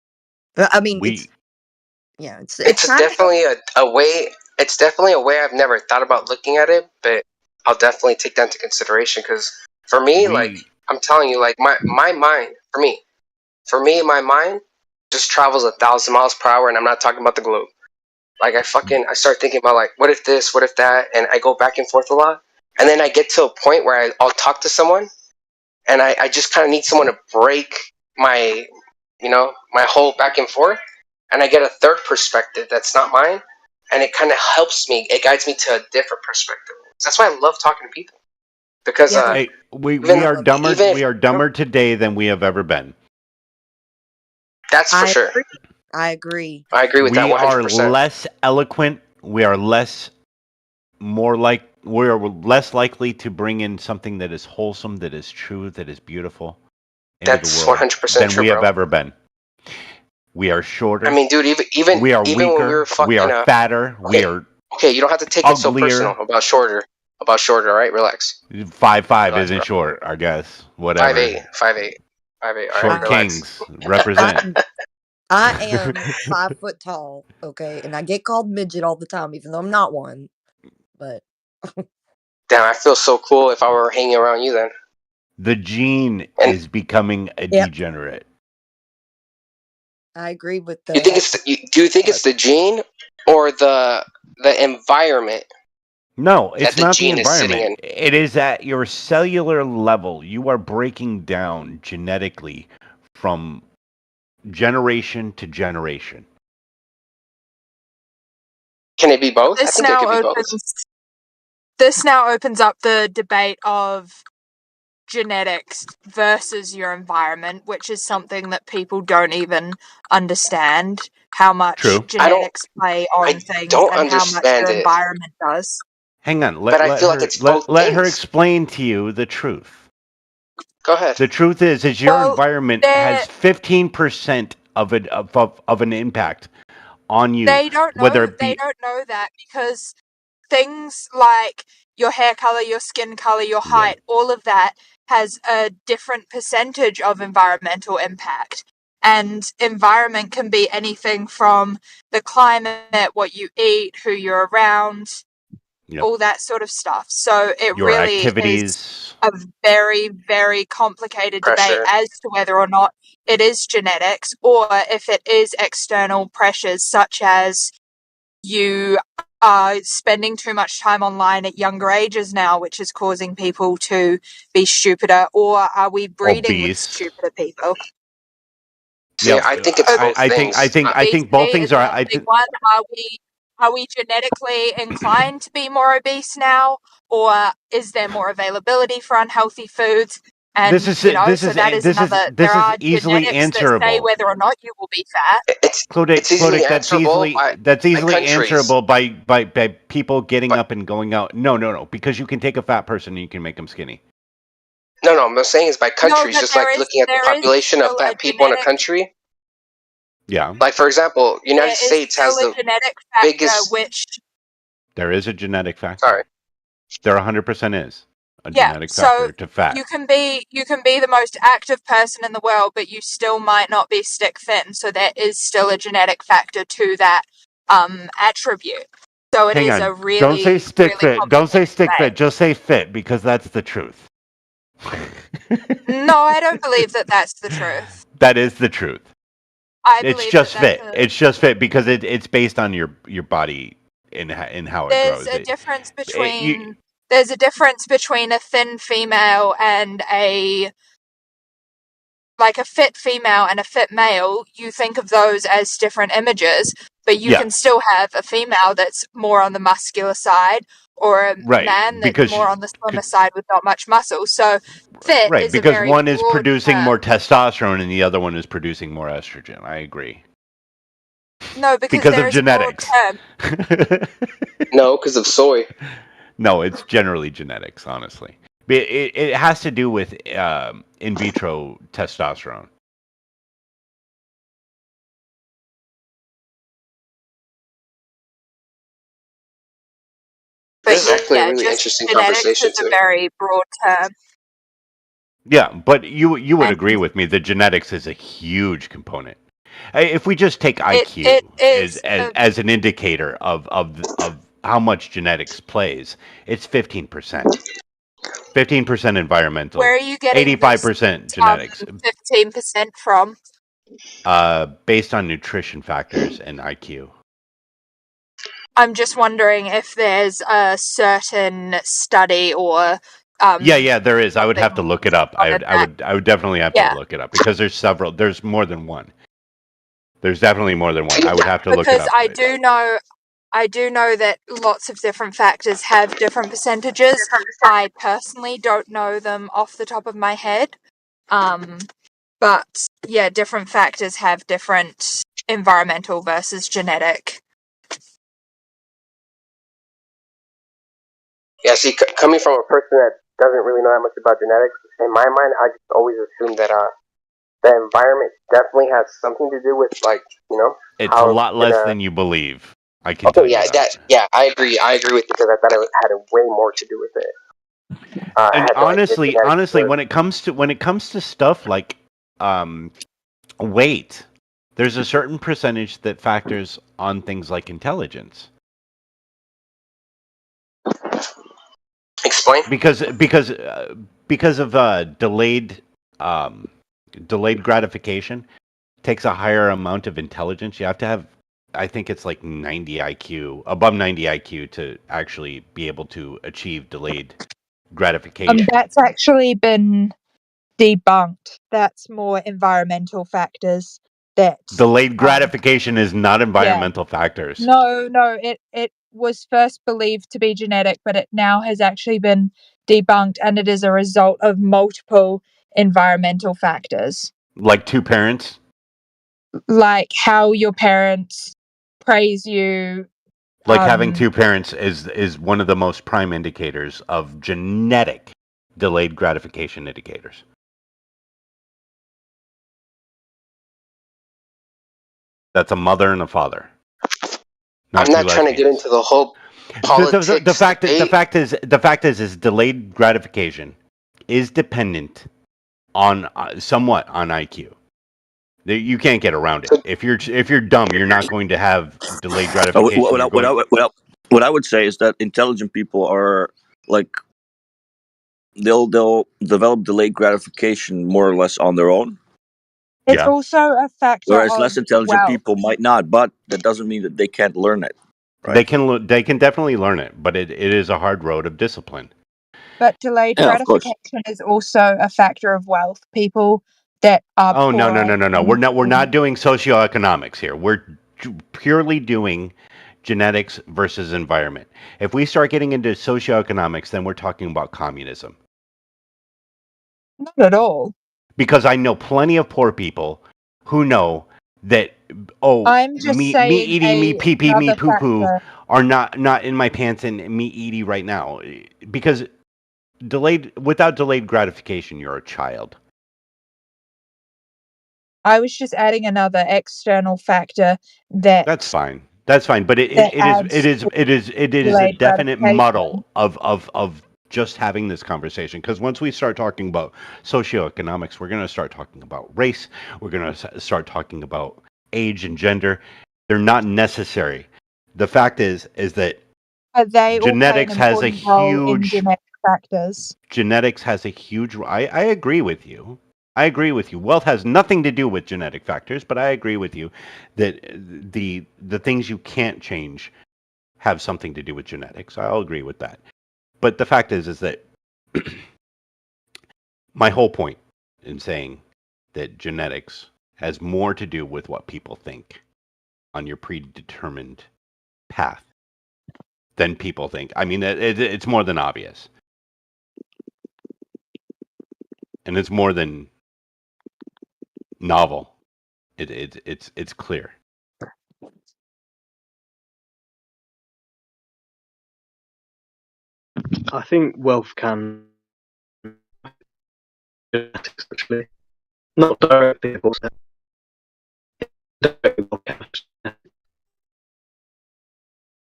I mean, it's definitely a way. It's definitely a way I've never thought about looking at it, but I'll definitely take that into consideration because for me, like I'm telling you, like my mind, my mind just travels 1,000 miles per hour, and I'm not talking about the globe. Like I start thinking about like, what if this, what if that, and I go back and forth a lot, and then I get to a point where I'll talk to someone, and I just kind of need someone to break my whole back and forth, and I get a third perspective that's not mine, and it kind of helps me. It guides me to a different perspective. That's why I love talking to people because we are dumber. We are dumber today than we have ever been. That's for sure. I agree. I agree with that 100%. We are less eloquent. We are less likely to bring in something that is wholesome, that is true, that is beautiful. That's 100% true than we have ever been. We are shorter. I mean, dude, even we are even weaker. When we were fucking, we are fatter. Okay, we are okay. You don't have to take uglier. it so personal about shorter. All right, relax. 5'5" isn't short, I guess. Whatever. 5'8". Short kings represent. I am 5 foot tall, okay, and I get called midget all the time, even though I'm not one. But damn, I feel so cool if I were hanging around you then. The gene is becoming a degenerate. I agree with that. Do you think it's the gene or the environment No, that it's the not the gene is sitting in. environment. It is at your cellular level. You are breaking down genetically from generation to generation. Can it be both? I This think it now could be both. opens up the debate of genetics versus your environment, which is something that people don't even understand how much True. genetics play on things don't and how much understand your it. environment does. Hang on. But I feel like it's both let her things. explain to you the truth. Go ahead. The truth is your Well, environment they're- has 15% of an impact on you. They don't know. Whether it They be don't know that because things like your hair color, your skin color, your height, all of that has a different percentage of environmental impact. And environment can be anything from the climate, what you eat, who you're around, all that sort of stuff. So it your really activities. is a very, very complicated debate Pressure. as to whether or not it is genetics or if it is external pressures such as you are spending too much time online at younger ages now, which is causing people to be stupider, or are we breeding with Obese. stupider people? See, I think it's both things. I think both things Obesity are. is a big one. Are we genetically inclined to be more obese now, or is there more availability for unhealthy foods? And This is so that is another. There are easily genetics that say answerable. whether or not you will be fat. It's easily answerable that's easily countries. answerable by people getting up and going out. No, because you can take a fat person and you can make them skinny. No, I'm saying is by countries, but just like looking at the population of fat people in a country. Yeah. Like, for example, United There is States has still the a genetic factor biggest. which There is a genetic factor. Sorry. There 100% is a yeah, genetic so factor to fat. you can be the most active person in the world, but you still might not be stick thin. So there is still a genetic factor to that attribute. So it Hang is on. a really Don't say stick really fit. Don't say stick debate. fit. Just say fit because that's the truth. No, I don't believe that that's the truth. That is the truth. It's believe just that fit. It's just fit because it's based on your body in how it There's grows. a difference between there's a difference between a thin female and a fit female and a fit male. You think of those as different images, but you can still have a female that's more on the muscular side or a man that's more on the slimmer side with not much muscle. So fit is a because very one is broad producing term. more testosterone and the other one is producing more estrogen. I agree. No, because Because there of is a broad genetics. term. No, because of soy. No, it's generally genetics, honestly. It has to do with in vitro testosterone. But This is actually a really just interesting genetics conversation is a too. very broad term. Yeah, but you would agree with me that genetics is a huge component. If we just take IQ It is as an indicator of how much genetics plays, it's 15%. 15% environmental. Where are you getting 85% genetics. 15% from? Based on nutrition factors and IQ. I'm just wondering if there's a certain study or Yeah, there is. I would have to look it up. I would definitely have Yeah. to look it up because there's several. There's more than one. There's definitely more than one. I would have to look it because up. I do know that lots of different factors have different percentages. I personally don't know them off the top of my head. But yeah, different factors have different environmental versus genetic. Yeah, see, coming from a person that doesn't really know that much about genetics, in my mind, I just always assume that the environment definitely has something to do with, like, It's how a lot less gonna- than you believe. I can tell you yeah, that. I agree with you because I thought it had way more to do with it. And honestly, when it comes to stuff like weight, there's a certain percentage that factors on things like intelligence. Explain. Because of delayed gratification takes a higher amount of intelligence. You have to have I think it's like 90 IQ, above 90 IQ to actually be able to achieve delayed gratification. That's actually been debunked. That's more environmental factors that Delayed gratification is not yeah. environmental factors. No, it was first believed to be genetic, but it now has actually been debunked, and it is a result of multiple environmental factors. Like two parents? Like how your parents praise you. Like having two parents is one of the most prime indicators of genetic delayed gratification indicators. That's a mother and a father. I'm not trying to get into the whole politics. The fact is delayed gratification is dependent on somewhat on IQ. You can't get around it. If you're dumb, you're not going to have delayed gratification. What I would say is that intelligent people are like they'll develop delayed gratification more or less on their own. It's also a factor Whereas of less intelligent wealth. people might not, but that doesn't mean that they can't learn it. Right? They can definitely learn it, but it is a hard road of discipline. But delayed Yeah, of course. gratification is also a factor of wealth. People that are Oh no. poor We're not doing socioeconomics here. We're purely doing genetics versus environment. If we start getting into socioeconomics, then we're talking about communism. Not at all. Because I know plenty of poor people who know that I'm just me saying eating, me pee pee, me another poo poo factor. are not in my pants and me eating right now. Because without delayed gratification, you're a child. I was just adding another external factor That's fine. That's fine. But it is a delayed definite gratification. muddle of just having this conversation. Because once we start talking about socioeconomics, we're going to start talking about race. We're going to start talking about age and gender. They're not necessary. The fact is that They genetics all play an has a important role in huge genetic factors. genetics has a huge. I agree with you. I agree with you. Wealth has nothing to do with genetic factors, but I agree with you that the things you can't change have something to do with genetics. I'll agree with that. But the fact is that my whole point in saying that genetics has more to do with what people think on your predetermined path than people think. I mean, it's more than obvious. And it's more than novel. It's clear. I think wealth can actually not directly, of course.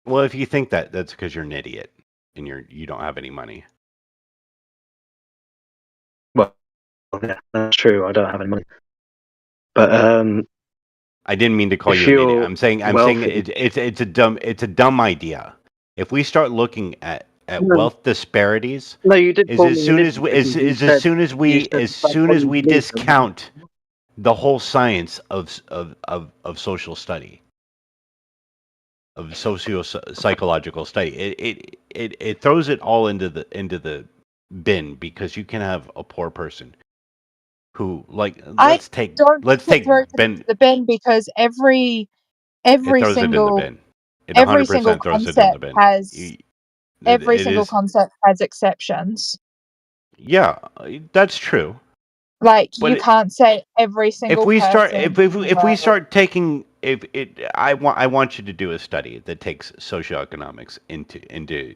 Well, if you think that, that's because you're an idiot and you don't have any money. Well, yeah, that's true. I don't have any money, but I didn't mean to call if you an idiot. you're I'm saying wealthy- it's a dumb idea. If we start looking at No. wealth disparities, No, you did. is call as me soon an as we idiot is, because you is said- as soon as we you said as that's soon what as you we believe in. discount the whole science of social study, of psychological study, it throws it all into the bin, because you can have a poor person who, like, let's take throw it Ben. into the bin because every It throws it in the single bin. It every 100% single throws it in the concept bin. has every it single is- concept has exceptions. Yeah, that's true. Like But you it- can't say every single If we start, person if in we the world- start taking, I want you to do a study that takes socioeconomics into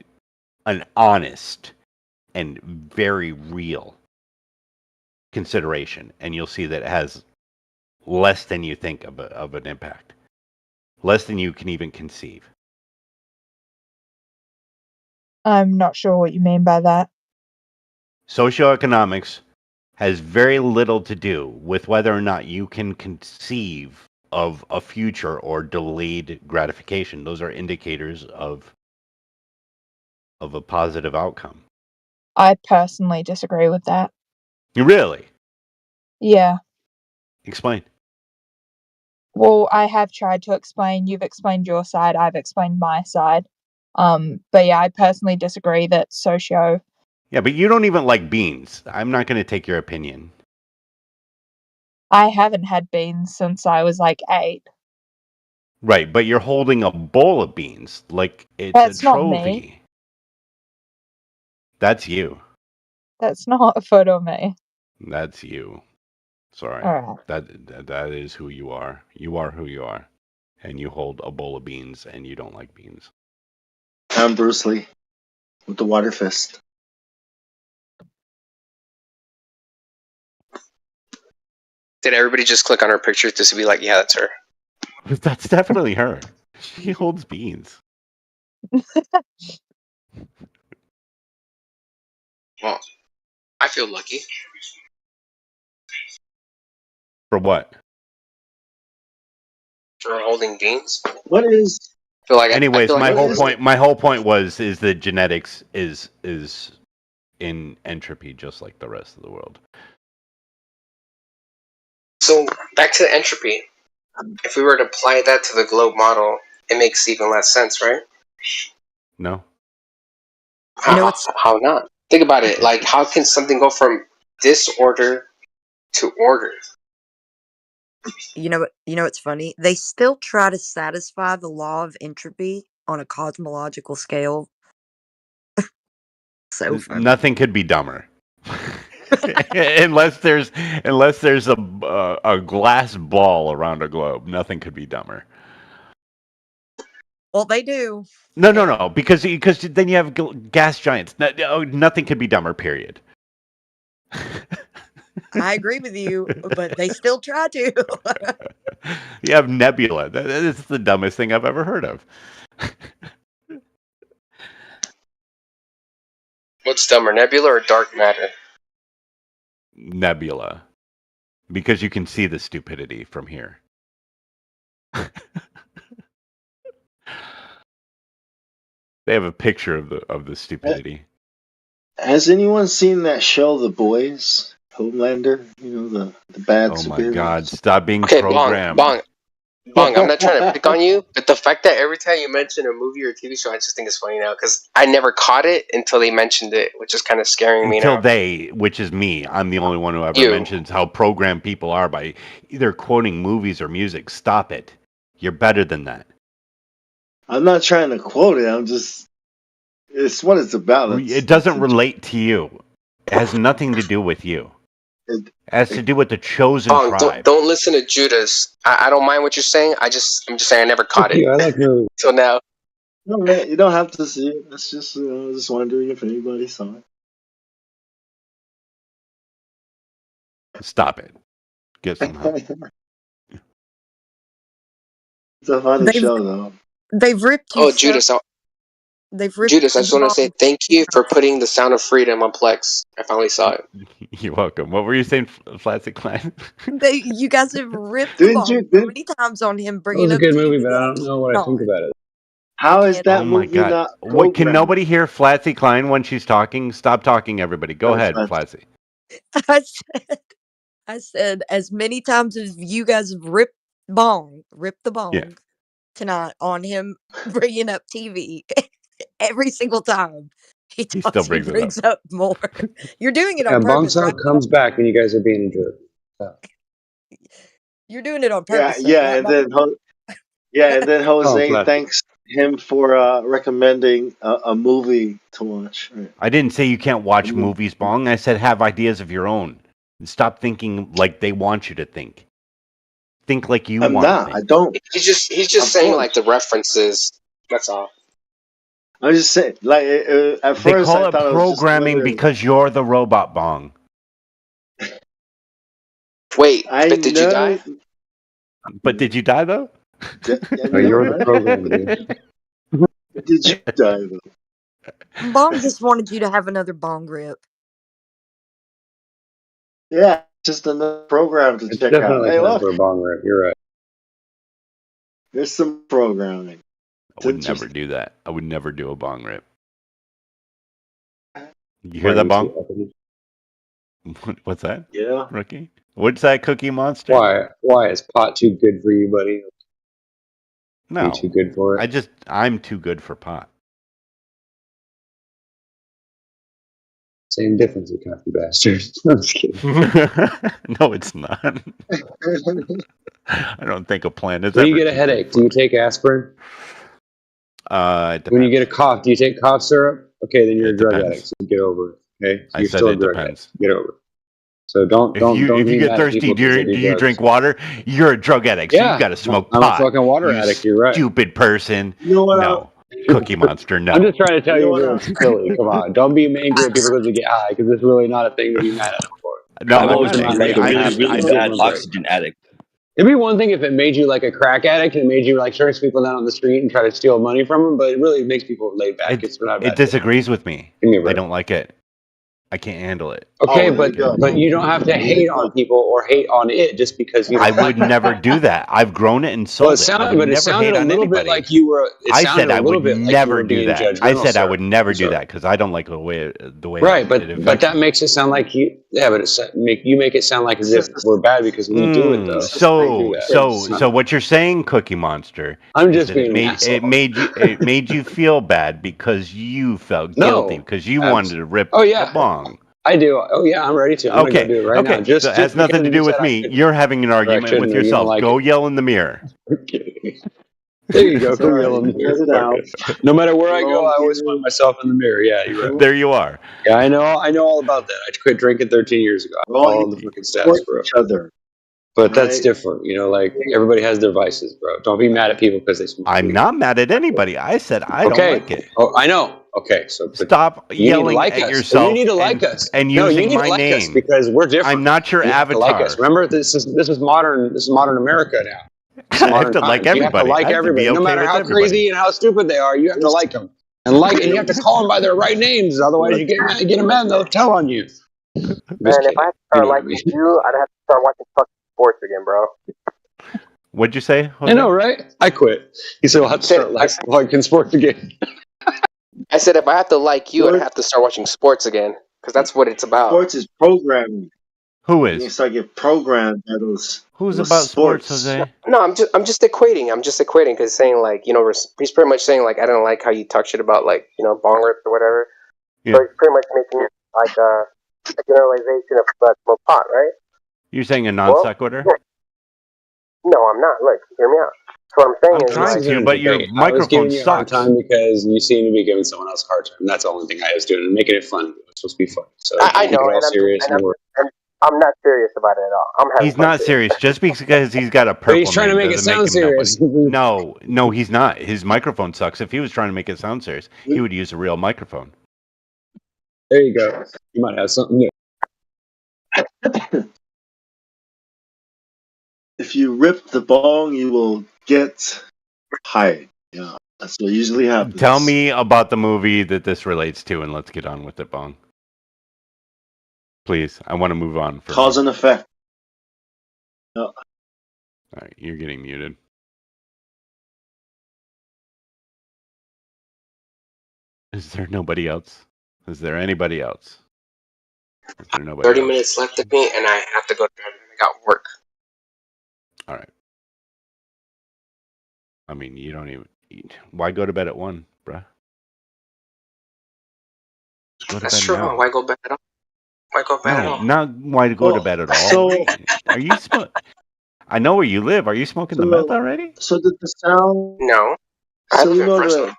an honest and very real consideration, and you'll see that it has less than you think of an impact, less than you can even conceive. I'm not sure what you mean by that. Socioeconomics has very little to do with whether or not you can conceive of a future or delayed gratification. Those are indicators of a positive outcome. I personally disagree with that. You really? Yeah. Explain. Well, I have tried to explain. You've explained your side. I've explained my side. But yeah, I personally disagree that socio. Yeah, but you don't even like beans. I'm not going to take your opinion. I haven't had beans since I was like 8. Right, but you're holding a bowl of beans like it's That's a not me. trophy. That's you. That's not a photo of me. That's you. Sorry. Alright. That is who you are. You are who you are. And you hold a bowl of beans and you don't like beans. I'm Bruce Lee with the water fist. Did everybody just click on her picture to be like, yeah, that's her? That's definitely her. She holds beans. Well, I feel lucky. For what? For holding beans. What is? I feel like Anyways, I feel like my whole point was that genetics is in entropy just like the rest of the world. So back to the entropy. If we were to apply that to the globe model, it makes even less sense, right? No. How not? Think about it. Like, how can something go from disorder to order? You know what's funny? They still try to satisfy the law of entropy on a cosmological scale. So funny. Nothing could be dumber. unless there's a glass ball around a globe, nothing could be dumber. Well, they do. No, because then you have gas giants. Nothing could be dumber. Period. I agree with you, but they still try to. You have nebula. That is the dumbest thing I've ever heard of. What's dumber, nebula or dark matter? Nebula, because you can see the stupidity from here. They have a picture of the stupidity. Has anyone seen that show, The Boys? Homelander, the bad Oh my superhero. God! Stop being Okay, programmed. Bong, I'm not trying to pick on you, but the fact that every time you mention a movie or a TV show, I just think it's funny now because I never caught it until they mentioned it, which is kind of scaring me Until now. which is me. I'm the only one who ever mentions how programmed people are by either quoting movies or music. Stop it. You're better than that. I'm not trying to quote it. It's what it's about. It doesn't relate to you. It has nothing to do with you. It has to do with the chosen Bong, tribe. don't listen to Judas. I don't mind what you're saying. I'm just saying I never caught it. I like her. Till now. No, man, you don't have to see it. That's just just wondering if anybody saw it. Stop it. Get some help. It's a funny show, though. They've ripped you. Oh, Judas. They've ripped Judas, I just want to say Bong. thank you for putting The Sound of Freedom on Plex. I finally saw it. You're welcome. What were you saying, Flatsy Klein? You guys have ripped Bong so many times on him That bringing was a up good TV movie, but I don't and know what I think about it. How is that Oh my movie God! not What, can programmed? nobody hear Flatsy Klein when she's talking? Stop talking, everybody. Go ahead, Flatsy. I said as many times as you guys have ripped the bong tonight on him bringing up TV. Every single time he He talks, still brings it brings up more. You're doing it on And Bong purpose, right? Sound comes back when you guys are being a jerk. You're doing it on Yeah, purpose. yeah, and then Jose Flatsy. thanks him for recommending a movie to watch. Right. I didn't say you can't watch movies, Bong. I said have ideas of your own. And stop thinking like they want you to think. Think like you I'm want to not. think. I don't. He's just saying like the references. That's all. I'm just saying. Like at They first, call I it thought it was just programming another. because you're the robot, Bong. Wait, I but did you die? But did you die though? You're the program, dude. Did you die though? Bong just wanted you to have another bong rip. Yeah, just another program to It's check out. definitely Hey, time look, for a bong rip. You're right. there's some programming. I would never do that. I would never do a bong rip. You hear that, Bong? What's that? Yeah. Rookie? What's that, Cookie Monster? Why? Why is pot too good for you, buddy? No. You too good for it? I'm too good for pot. Same difference, you country bastards. I'm just kidding. No, it's not. I don't think a plant is When you ever get a too headache, do you take asprin? It When you depends. get a cough, do you take cough syrup? Okay, then you're It a drug depends. addict. So get over it. Okay, so I you're said still a it drug depends. addict. Get over it. So don't If you be get mad at thirsty, people because they do you drugs. drink water? You're a drug addict, so you Yeah, got to smoke I'm a pot. fucking water you addict. You're right. Stupid person. You know what? No, Cookie Monster. No. I'm just trying to tell You know you what? that it's silly. Come on, don't be angry at people because they get high, because it's really not a thing to be mad at them for. No, I've I'm always not been angry. like a I really, just really I bad just oxygen addict. It'd be one thing if it made you like a crack addict and it made you like chase people down on the street and try to steal money from them, but it really makes people laid back. It's not a it bad thing. disagrees with me. Give me a I break. don't like it. I can't handle it. Okay, Oh, there you go. but you don't have to There you hate go. on people or hate on it just because you I don't like would it. never do that. I've grown it and Well, sold it. I would but it never sounded hate a on little bit anybody. like you were. It I sounded said I a little would bit like you never were do being that. judgmental. I said I sir. would never I'm do sorry. that because I don't like the way Right, it but affects that me. makes it sound like you. Yeah, but you make it sound like as if we're bad because we do it though. So Do that. so what you're saying, Cookie Monster, I'm is just that being an asshole. it made you feel bad because you felt guilty No. because you wanted to rip Oh the yeah, bong. I do. Oh yeah, I'm ready to. I'm gonna go Okay, do it right now. okay. Just So it has nothing because to you do with said I me. couldn't. You're having an Or I argument with shouldn't, or you don't yourself. like Go it. yell in the mirror. There you go. It's Go all right. yell in the You let it mirror. out. No matter where I We're go, all I always here. find myself in the mirror. Yeah, you're right. There you are. Yeah, I know all about that. I quit drinking 13 years ago. I We're all here followed the to fucking support steps, bro. each other. But that's Right? different, you know. Like everybody has their vices, bro. Don't be mad at people because they smoke I'm weed. not mad at anybody. I said I don't Okay. like it. Oh, I know. Okay, so but Stop you need to yelling like at us. yourself You need to like us. and No, you using need to my like us name. because we're different. I'm not your You have to like us. avatar. Remember, this is modern. This is modern America now. This is I have modern to like times. You have to everybody. like I have to be everybody, no okay matter with how everybody. crazy and how stupid they are. You have to like them and you have to call them by their right names. Otherwise, you get them mad and they'll tell on you. Man, if I had to start liking you, I'd have to start watching fucking sports again, bro. What'd you say, Jose? I know, right? I quit. He said, "I'll have to start liking sports again." I said if I had to like you, I'd have to start watching sports again because that's what it's about. Sports is programming. Who You is? start get programmed by those. Who's those about sports, Jose? No, I'm just equating. I'm just equating because saying like he's pretty much saying like I don't like how you talk shit about like bong rips or whatever. Yeah. So he's pretty much making it like a generalization of smoke pot, right? You're saying a non sequitur? No, I'm not. Look, hear me out. So what I'm saying I'm is trying like, to, but your I was microphone giving you a hard sucks. time because you seem to be giving someone else a hard time. That's the only thing I was doing, and making it fun. It's supposed to be fun. So I keep know, it all serious. and I'm not serious about it at all. I'm having He's fun not too. serious. Just because he's got a But purple he's trying to name make it doesn't sound make him serious. nobody. No, he's not. His microphone sucks. If he was trying to make it sound serious, he would use a real microphone. There you go. You might have something new. If you rip the bong, you will get high. Yeah, that's what usually happens. Tell me about the movie that this relates to, and let's get on with it, Bong. Please, I want to move on. Cause and effect. No. All right, you're getting muted. Is there nobody else? Is there anybody else? Is there nobody 30 else? minutes left of me, and I have to go to bed. I got work. All right. I mean, you don't even eat. Why go to bed at 1, bruh? Go to That's bed true. now. Why go bed at all? Why go bed at No, all? not why to go to bed at all. So, Are you I know where you live. Are you smoking the meth already? So did the sound? No. I So live you in know Fresno.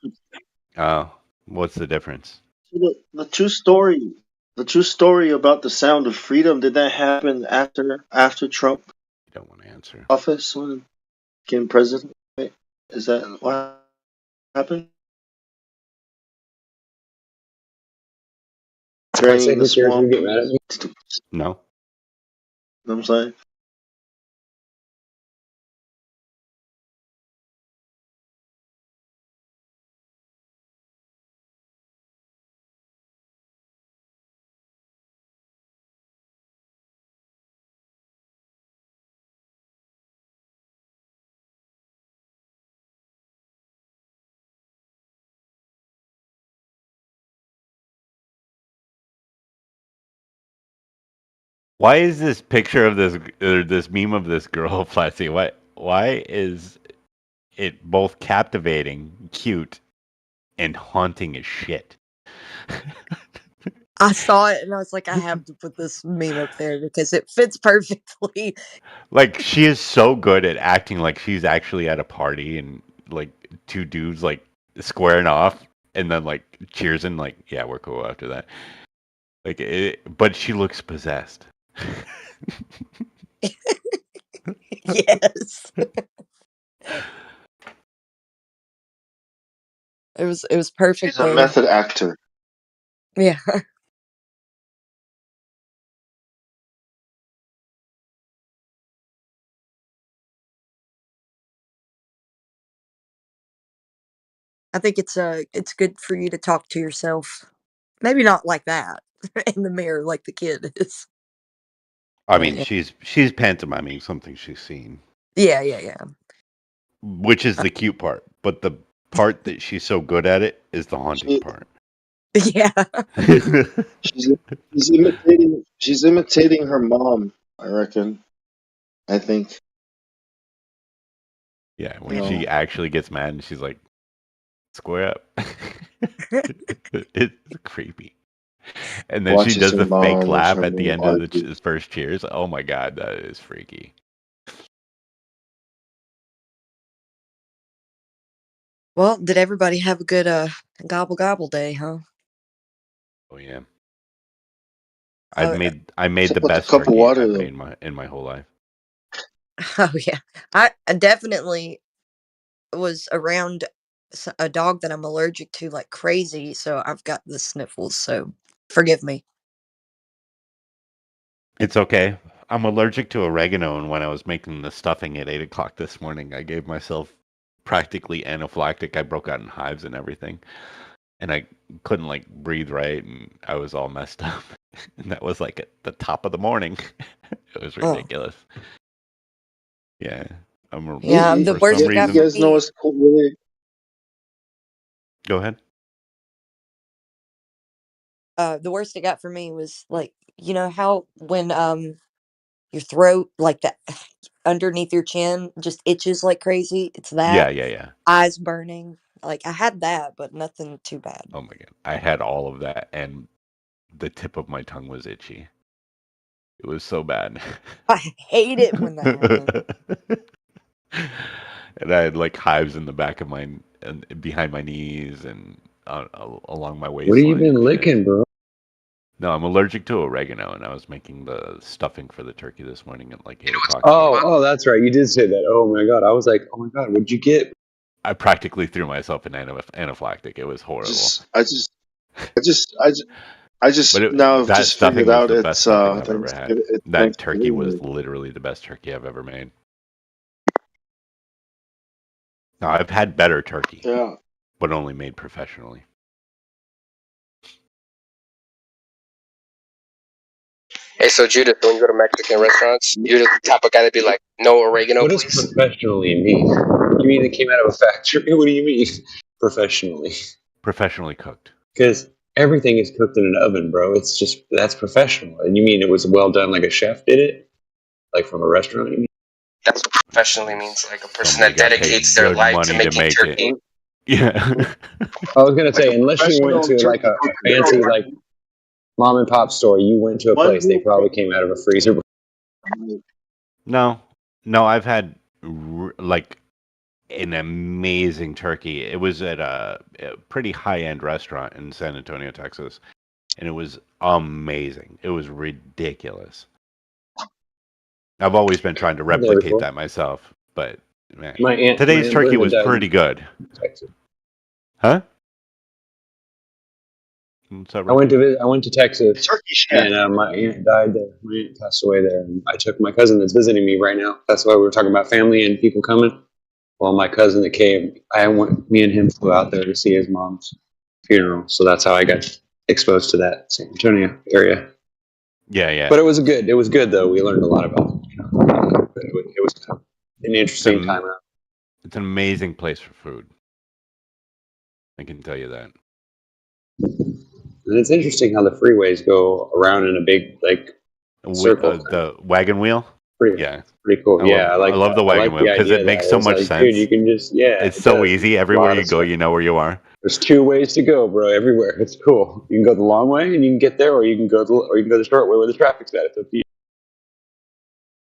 Oh, what's the difference? the true story. The true story about the Sound of Freedom, did that happen after Trump You don't want to answer. office when he became president? Right? Is that what happened? Draining the swamp. Get mad at me? No. Know what I'm saying? Why is this picture of this meme of this girl, Flatzy? Why is it both captivating, cute, and haunting as shit? I saw it and I was like, I have to put this meme up there because it fits perfectly. Like, she is so good at acting like she's actually at a party and like two dudes like squaring off and then like cheers and like, yeah, we're cool after that. Like but she looks possessed. Yes. It was perfect She's a though. method actor. Yeah. I think it's good for you to talk to yourself. Maybe not like that in the mirror like the kid is. I But mean, yeah. she's pantomiming something she's seen, Yeah. which is the cute part. But the part that she's so good at it is the haunting part. Yeah. She's imitating her mom, I reckon. I think. Yeah, when No. she actually gets mad and she's like, square up. It's creepy. And then she Watches does her the fake mom, watch laugh her at the mom end of argue. the first cheers. Oh my god, that is freaky. Well, did everybody have a good gobble gobble day, huh? Oh yeah. I Oh, made the With a best cup of turkey water I've though. made in my whole life. oh yeah. I definitely was around a dog that I'm allergic to like crazy, so I've got the sniffles, so forgive me. It's okay. I'm allergic to oregano, and when I was making the stuffing at 8 o'clock this morning, I gave myself practically anaphylactic. I broke out in hives and everything, and I couldn't like breathe right, and I was all messed up. And that was like at the top of the morning. It was Oh. ridiculous. Yeah, Yeah, the for worst some it got You for reason. guys know me. what's cool, really? Go ahead. The worst it got for me was like, you know how when your throat, like that underneath your chin, just itches like crazy. It's that. Yeah. Eyes burning. Like I had that, but nothing too bad. Oh my god, I had all of that, and the tip of my tongue was itchy. It was so bad. I hate it when that happens. And I had like hives in the back of my and behind my knees and along my What have you waistline been and shit. licking, bro? No, I'm allergic to oregano, and I was making the stuffing for the turkey this morning at like 8 o'clock. Oh, that's right. You did say that. Oh my god. I was like, oh my god, what'd you get? I practically threw myself in anaphylactic. It was horrible. I just But now I've that just stuffing figured was out the best it's stuffing I've ever had. It's That turkey was Thanksgiving. literally the best turkey I've ever made. Now, I've had better turkey, Yeah. but only made professionally. Hey, so Judith, when you go to Mexican restaurants, you're the type of guy that'd be like, no oregano, What does please. professionally mean? You mean it came out of a factory? What do you mean professionally? Professionally cooked. Because everything is cooked in an oven, bro. It's just that's professional. And you mean it was well done, like a chef did it, like from a restaurant? You mean? That's what professionally means, like a person Somebody that got paid dedicates their good life to money to making make turkey. it. Yeah. I was gonna say, Like a unless you went professional to like turkey a cooker. fancy like mom and pop store, you went to a One place, they rule. probably came out of a freezer. No, I've had like an amazing turkey. It was at a pretty high-end restaurant in San Antonio, Texas, and it was amazing. It was ridiculous. I've always been trying to Been there replicate before. that myself, but man, My aunt today's turkey Linda was died pretty in good. Texas. Huh? What's up, I went Richard? to Texas, Turkey chef. and my aunt died there. My aunt passed away there, and I took my cousin that's visiting me right now. That's why we were talking about family and people coming. Well, my cousin that came, me and him flew out there to see his mom's funeral. So that's how I got exposed to that San Antonio area. Yeah. But it was good though. We learned a lot about it. It was kind of an interesting time out. It's an amazing place for food. I can tell you that. And it's interesting how the freeways go around in a big like circle. The wagon wheel. Pretty, Yeah, pretty cool. I love the wagon wheel because it makes so much sense. Dude, you can just it's so easy. Everywhere you go, you know where you are. There's 2 ways to go, bro. Everywhere. It's cool. You can go the long way and you can get there, or you can go the short way where the traffic's at. It's up to you.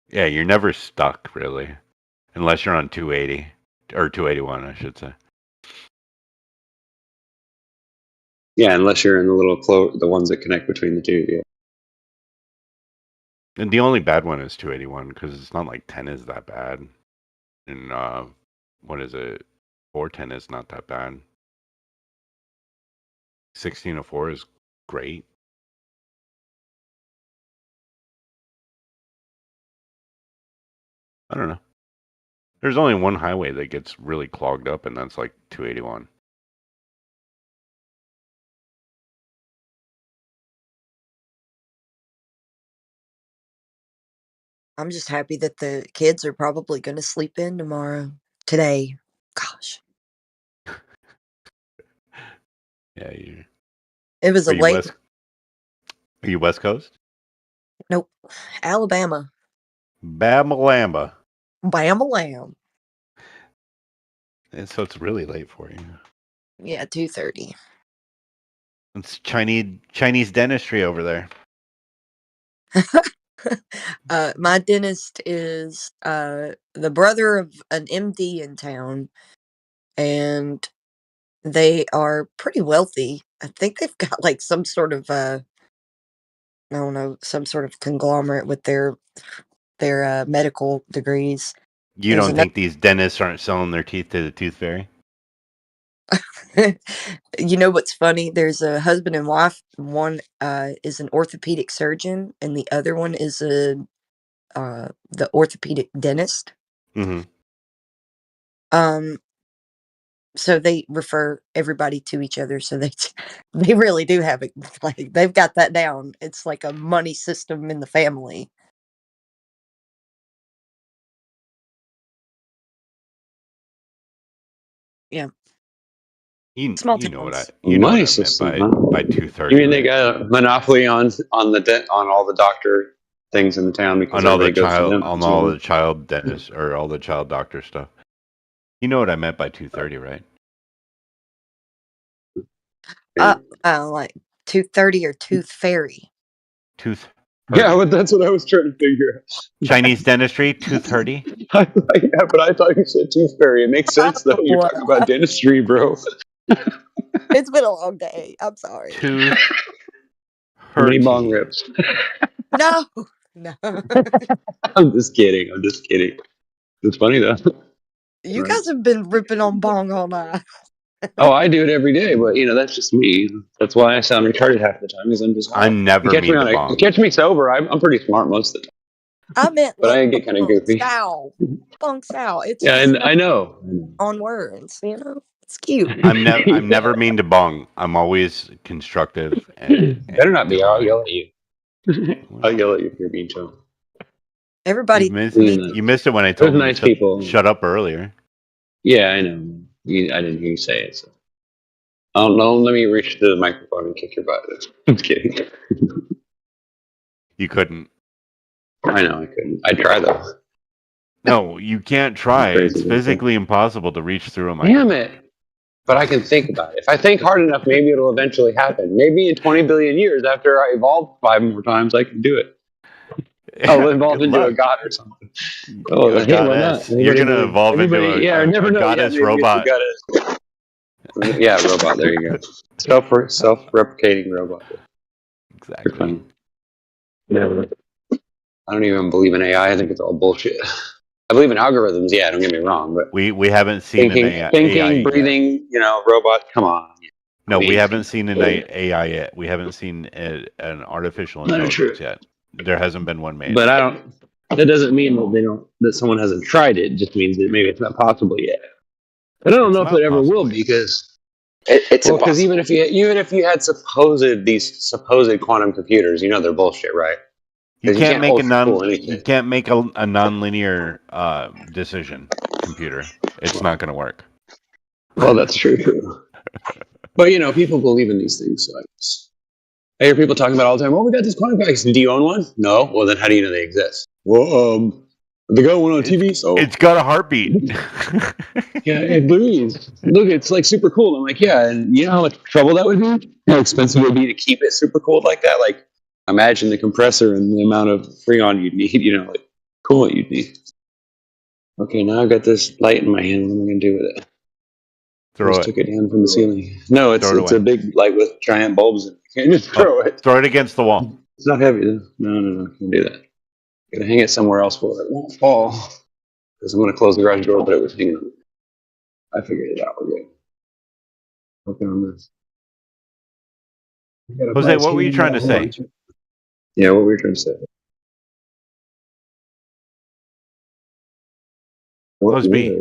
Yeah, you're never stuck really, unless you're on 280 or 281, I should say. Yeah, unless you're in the ones that connect between the two. Yeah. And the only bad one is 281 because it's not like 10 is that bad, and what is it? 410 is not that bad. 1604 is great. I don't know. There's only one highway that gets really clogged up, and that's like 281. I'm just happy that the kids are probably going to sleep in today. Gosh. Yeah, It was a late. Are you West Coast? Nope. Alabama. Bamalamba. Bamalam. And so it's really late for you. Yeah, 2:30. It's Chinese dentistry over there. My dentist is the brother of an MD in town, and they are pretty wealthy. I think they've got like some sort of I don't know, some sort of conglomerate with their medical degrees. You don't think these dentists aren't selling their teeth to the tooth fairy? You know what's funny? There's a husband and wife. One is an orthopedic surgeon, and the other one is the orthopedic dentist. Mm-hmm. So they refer everybody to each other. So they really do have it. Like they've got that down. It's like a money system in the family. Yeah. You know what I Money meant by 2:30. You mean they got a monopoly on all the doctor things in the town because on all the child dentist or all the child doctor stuff. You know what I meant by 2:30, right? Like 2:30 or tooth fairy. Tooth. Yeah, but that's what I was trying to figure out. Chinese dentistry, 2:30. Yeah, but I thought you said tooth fairy. It makes sense though. You're talking about dentistry, bro. It's been a long day. I'm sorry. How many bong rips? No. I'm just kidding. It's funny though. You guys have been ripping on bong all night. Oh, I do it every day, but that's just me. That's why I sound retarded half the time. Because I'm just. I never mean to bong. You catch me sober. I'm pretty smart most of the time. I meant, but I get kind of goofy. Bong sow. It's and I know. On words, it's cute. I'm never mean to bong. I'm always constructive. And better not be. I'll yell at you. I'll yell at you if you're being too. Everybody, you missed it when I told you nice people. Shut up earlier. Yeah, I know. I didn't hear you say it. So. Oh no! Let me reach to the microphone and kick your butt. I'm kidding. You couldn't. I know I couldn't. I'd try though. No, you can't try. It's physically impossible to reach through a microphone. Damn it! But I can think about it. If I think hard enough, maybe it'll eventually happen. Maybe in 20 billion years, after I evolve 5 more times, I can do it. I'll evolve into a god or something. Oh, a goddess. You're gonna evolve into a goddess robot. Yeah, robot. There you go. Self-replicating robot. Exactly. Yeah. I don't even believe in AI. I think it's all bullshit. I believe in algorithms. Yeah, don't get me wrong, but we haven't seen thinking, an AI breathing, robot. Come on. No, we haven't seen an AI yet. We haven't seen an artificial intelligence yet. There hasn't been one made. But that doesn't mean that someone hasn't tried it. It just means that maybe it's not possible yet. But I don't know if it ever will because it's impossible. Because even if you had these supposed quantum computers, they're bullshit, right? You can't make a nonlinear decision computer. It's not going to work. Well, that's true. But people believe in these things, so I guess. I hear people talking about all the time. Oh, we got this quantum bikes. Do you own one? No. Well, then how do you know they exist? Well, they got one on TV, so it's got a heartbeat. yeah, it breathes. Look, it's like super cool. I'm like, yeah, and you know how much trouble that would be? How expensive it would be to keep it super cold like that? Like, imagine the compressor and the amount of freon you'd need. You know, like coolant you'd need. Okay, now I've got this light in my hand. What am I going to do with it? Throw Just it. took it down from the ceiling. No, it's Throw it it's a away. big light with giant bulbs in it. You can't just throw it. Throw it against the wall. It's not heavy though. No, I can't do that. Gotta hang it somewhere else where it won't fall. Because I'm gonna close the garage door, but it was hanging on. I figured it out. We're good. Working on this. Jose, what were you trying to say? Yeah, what were you trying to say? Let's be.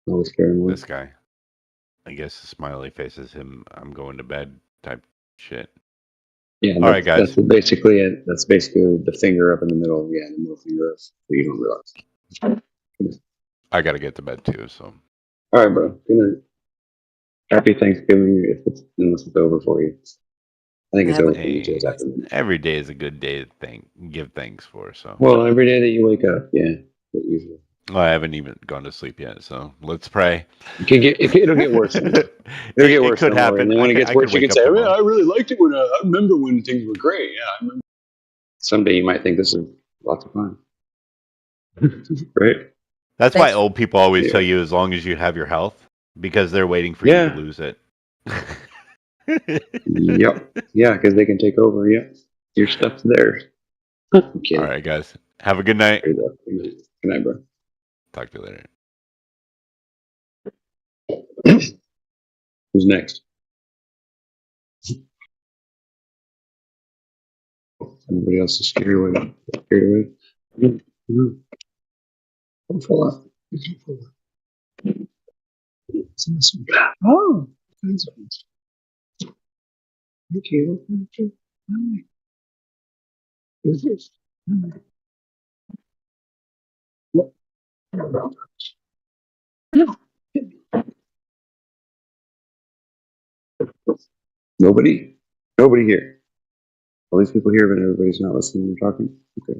This guy. I guess the smiley face is him. I'm going to bed type shit. Yeah. All right, guys. That's basically it. That's basically the finger up in the middle. Yeah, the middle finger up. So you don't realize. I got to get to bed too. So. All right, bro. Good night. Happy Thanksgiving unless it's over for you. I think it's over for you too. Every day is a good day to give thanks for. So. Well, every day that you wake up, yeah, usually. Well, I haven't even gone to sleep yet, so let's pray. It'll get worse. It'll get worse. It could happen. And then when it gets worse, you can say, I really liked it when I remember when things were great. Yeah, I remember. Someday you might think this is lots of fun. Right? That's why old people always tell you as long as you have your health, because they're waiting for you to lose it. Yep. Yeah, because they can take over. Yep. Your stuff's theirs. All right, guys. Have a good night. Good night, bro. Talk to you later. Who's next? Anybody else is scared away? Don't fall out. Oh. Okay, what can I do? Is this? What? Nobody here. All these people here, but everybody's not listening or talking. Okay.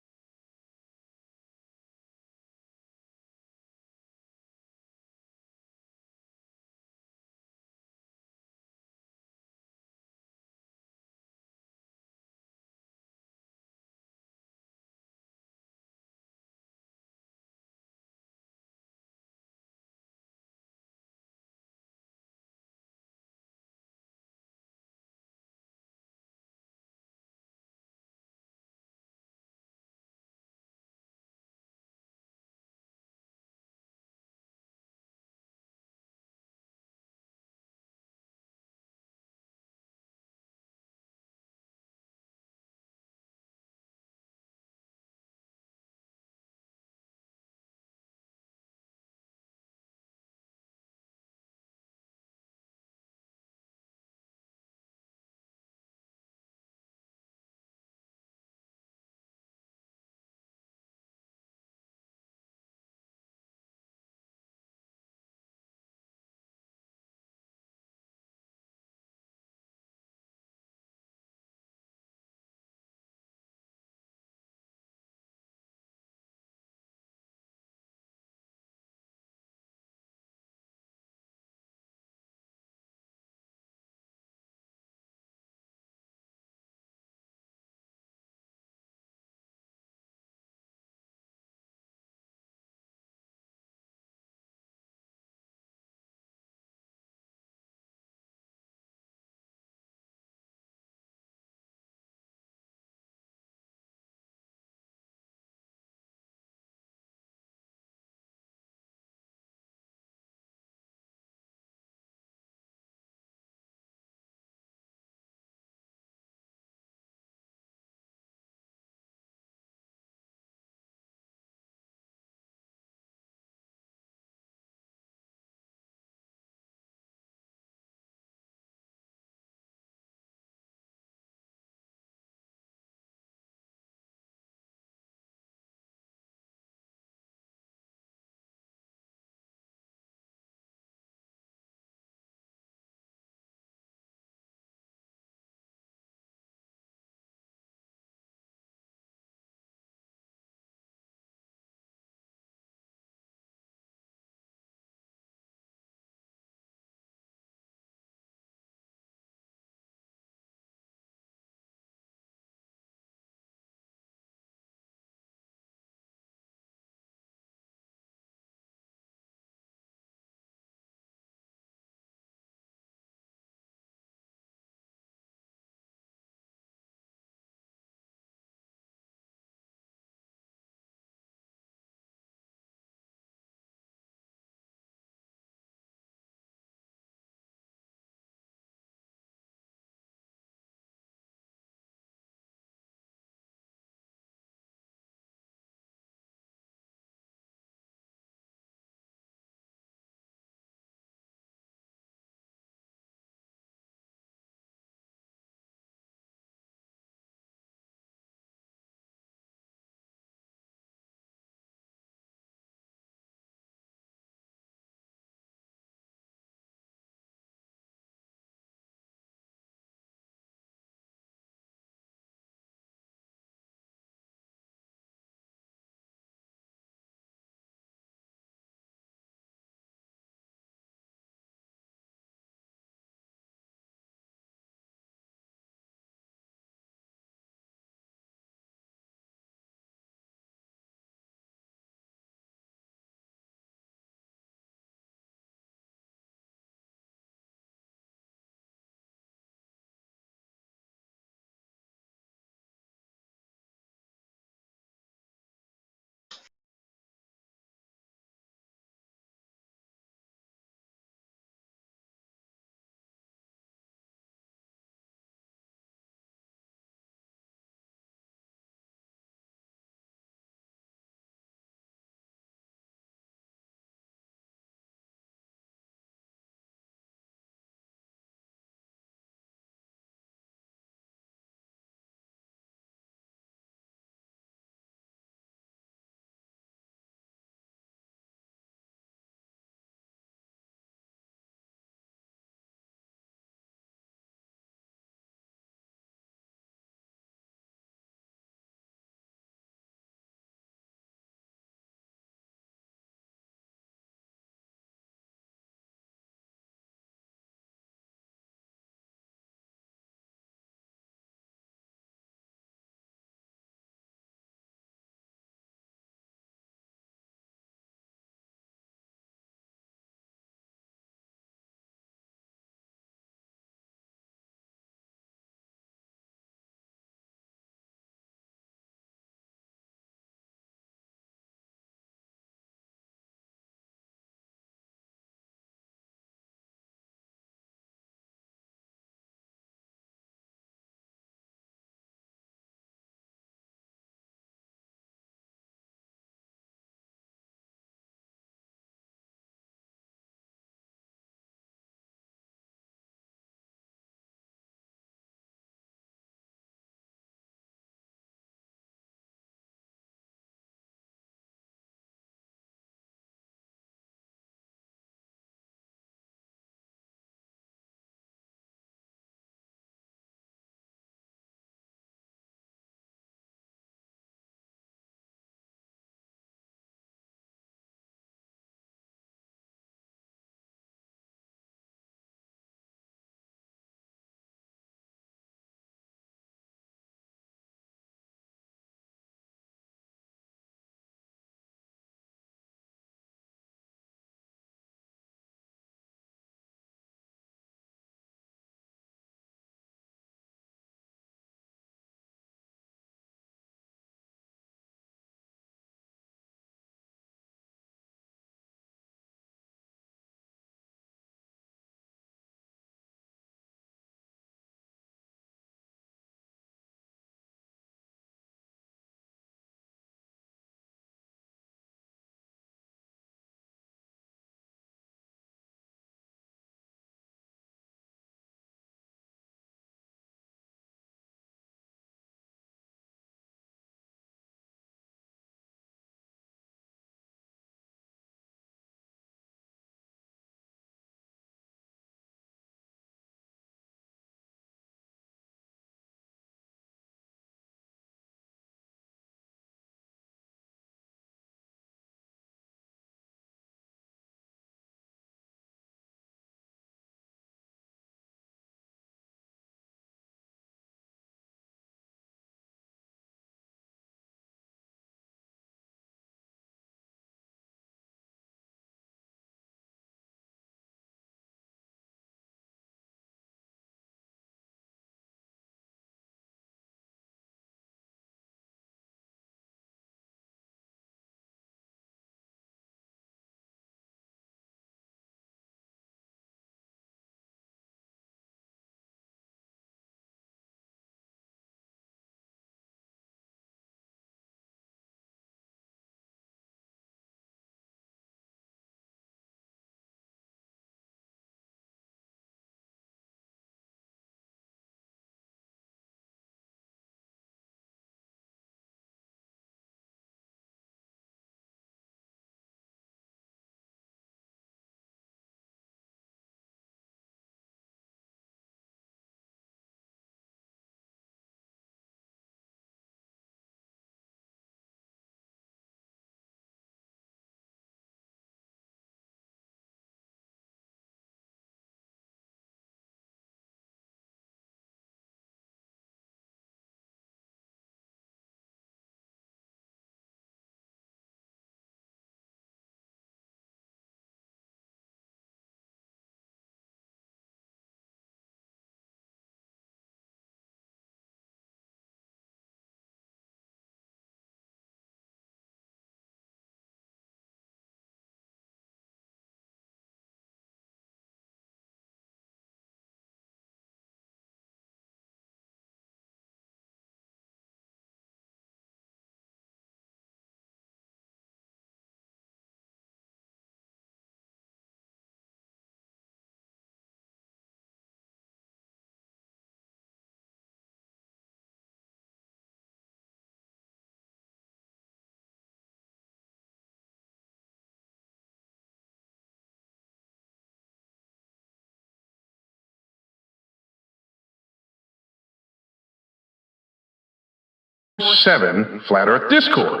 24/7 Flat Earth Discord.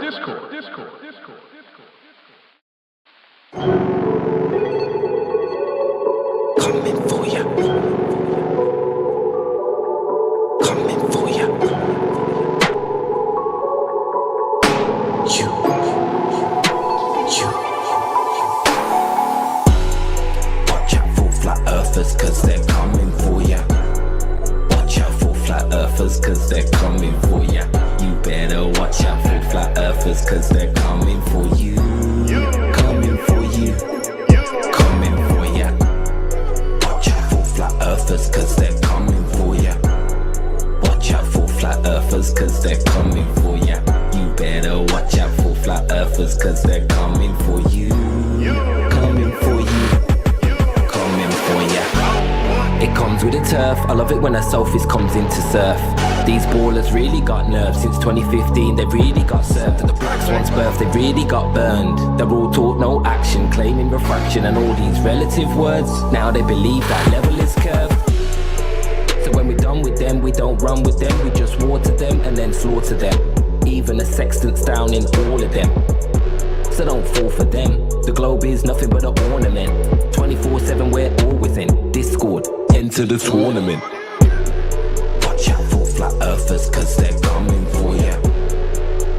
Coming for ya. Coming for ya. You. Watch out for flat earthers, cause they're coming for ya. Watch out for flat earthers, cause they're coming for ya. You better watch out for flat earthers, cause they're coming for you. Coming for you. Coming for ya. Watch out for flat earthers, cause they're coming for ya. Watch out for flat earthers, cause they're coming for ya. You better watch out for flat earthers, cause they're coming for you. Coming for you. Coming for ya. It comes with a turf. I love it when a selfish comes into surf. These ballers really got nerves. Since 2015 they really got served. At the Black Swan's birth they really got burned. They're all taught no action, claiming refraction and all these relative words. Now they believe that level is curved. So when we're done with them, we don't run with them. We just water them and then slaughter them. Even the sextant's down in all of them. So don't fall for them. The globe is nothing but an ornament. 24/7 we're always in Discord. Enter the tournament. Watch out for flat earthers, cause they're coming for ya.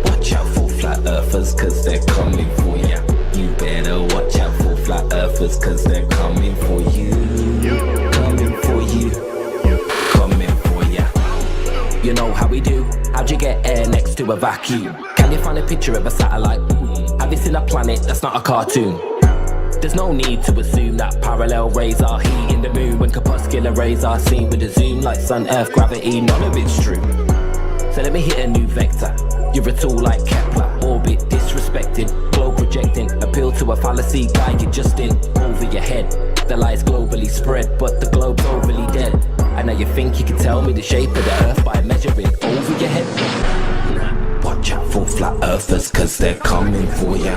Watch out for flat earthers, cause they're coming for ya. You better watch out for flat earthers, cause they're coming for you. Coming for you. Coming for ya. You know how we do. How'd you get air next to a vacuum? Can you find a picture of a satellite? Have you seen a planet that's not a cartoon? There's no need to assume that parallel rays are heating the moon when corpuscular rays are seen with a zoom like sun, earth, gravity. None of it's true. So let me hit a new vector. You're a tool like Kepler, orbit disrespected, globe projecting, appeal to a fallacy, guy you're just in over your head. The lies globally spread, but the globe's overly dead. And now you think you can tell me the shape of the earth by measuring over your head? Watch out for flat earthers, cause they're coming for ya.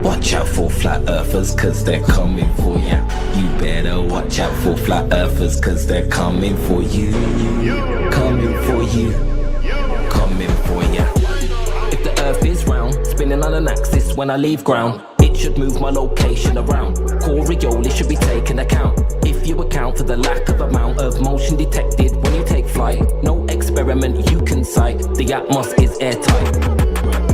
Watch out for flat earthers, cause they're coming for ya. You better watch out for flat earthers, cause they're coming for you. Coming for you. Coming for ya. If the earth is round, spinning on an axis when I leave ground, it should move my location around. Coriolis should be taken account. If you account for the lack of amount of motion detected when you take flight, no experiment you can cite. The atmos is airtight.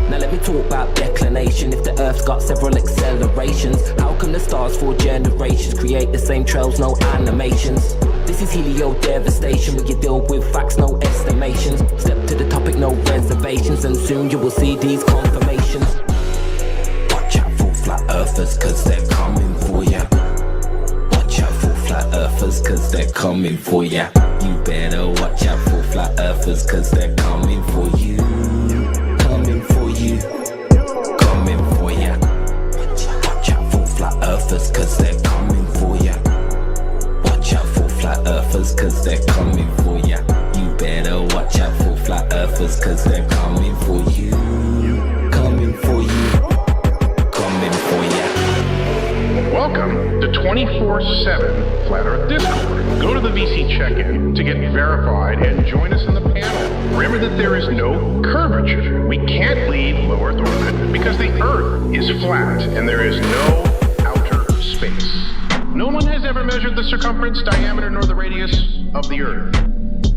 Now let me talk about declination. If the Earth's got several accelerations, how come the stars for generations create the same trails, no animations? This is helio devastation, where you deal with facts, no estimations. Step to the topic, no reservations, and soon you will see these confirmations. Watch out for flat earthers, cause they're coming for ya. Watch out for flat earthers, cause they're coming for ya. You better watch out for flat earthers, cause they're coming for you. Coming for you. Coming for ya. Watch out for flat earthers, cause they're coming for ya. Watch out for flat earthers, cause they're coming for ya. You better watch out for flat earthers, cause they're coming for you. Coming for you. Coming for ya. Welcome to 24/7 Flat Earth Discord. Go to the VC check-in to get verified and join us in the panel. Remember that there is no curvature. We can't leave low Earth orbit because the Earth is flat and there is no outer space. No one has ever measured the circumference, diameter, nor the radius of the Earth.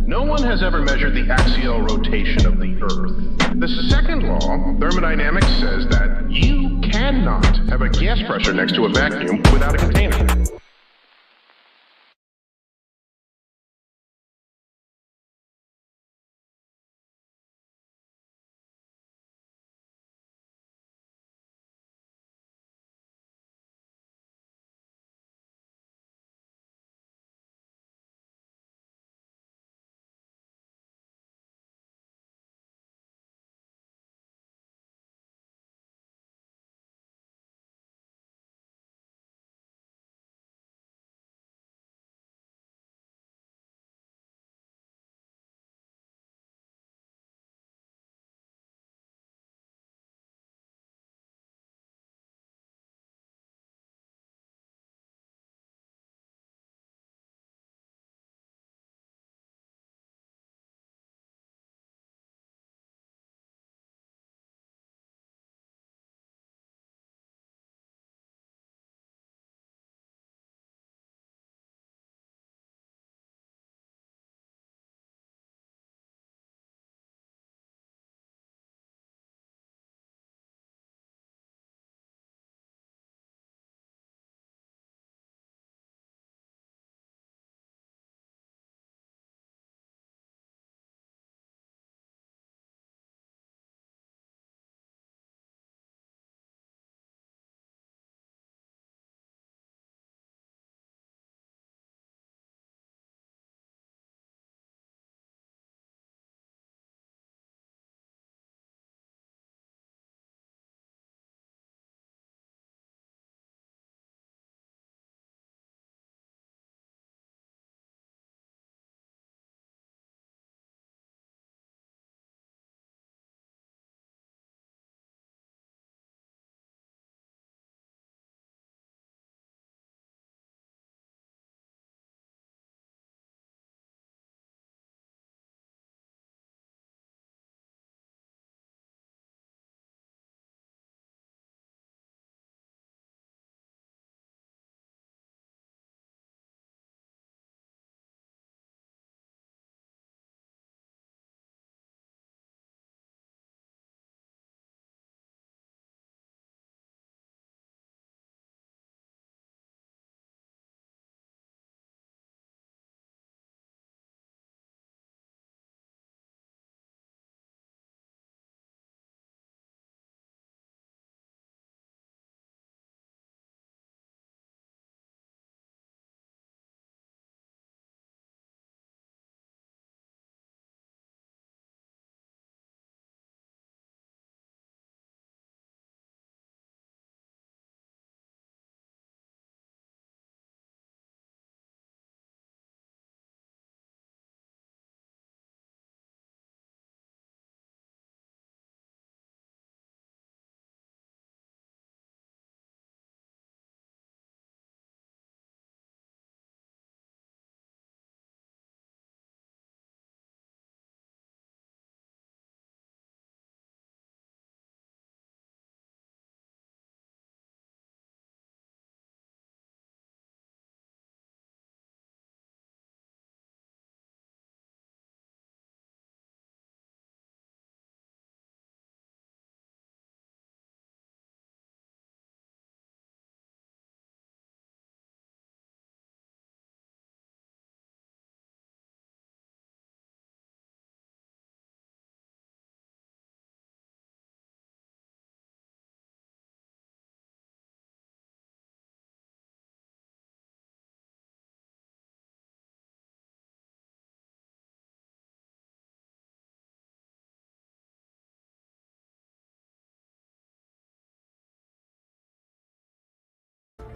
No one has ever measured the axial rotation of the Earth. The second law, thermodynamics, says that you cannot have a gas pressure next to a vacuum without a container.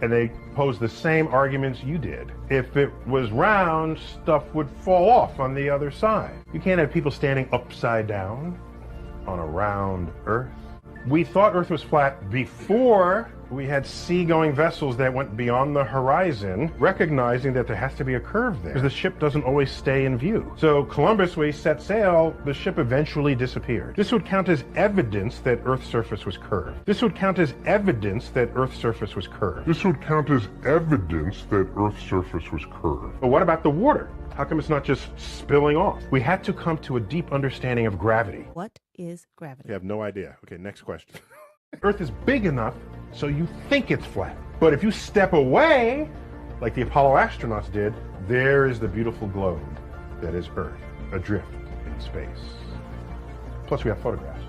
and they posed the same arguments you did. If it was round, stuff would fall off on the other side. You can't have people standing upside down on a round Earth. We thought Earth was flat before we had seagoing vessels that went beyond the horizon, recognizing that there has to be a curve there, because the ship doesn't always stay in view. So Columbus, when he set sail, the ship eventually disappeared. This would count as evidence that Earth's surface was curved. This would count as evidence that Earth's surface was curved. This would count as evidence that Earth's surface was curved. But what about the water? How come it's not just spilling off? We had to come to a deep understanding of gravity. What is gravity? You have no idea. Okay, next question. Earth is big enough so you think it's flat. But if you step away, like the Apollo astronauts did, there is the beautiful globe that is Earth, adrift in space. Plus we have photographs.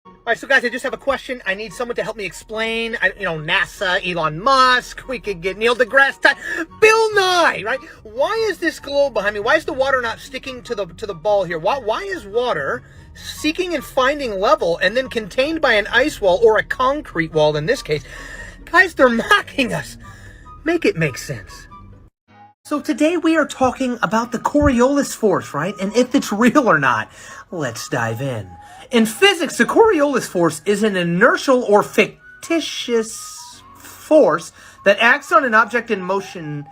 All right, so guys, I just have a question. I need someone to help me explain. NASA, Elon Musk. We could get Neil deGrasse Tyson, Bill Nye, right? Why is this globe behind me? Why is the water not sticking to the ball here? Why is water seeking and finding level and then contained by an ice wall or a concrete wall in this case? Guys, they're mocking us. Make it make sense. So today we are talking about the Coriolis force, right? And if it's real or not. Let's dive in. In physics, the Coriolis force is an inertial or fictitious force that acts on an object in motion.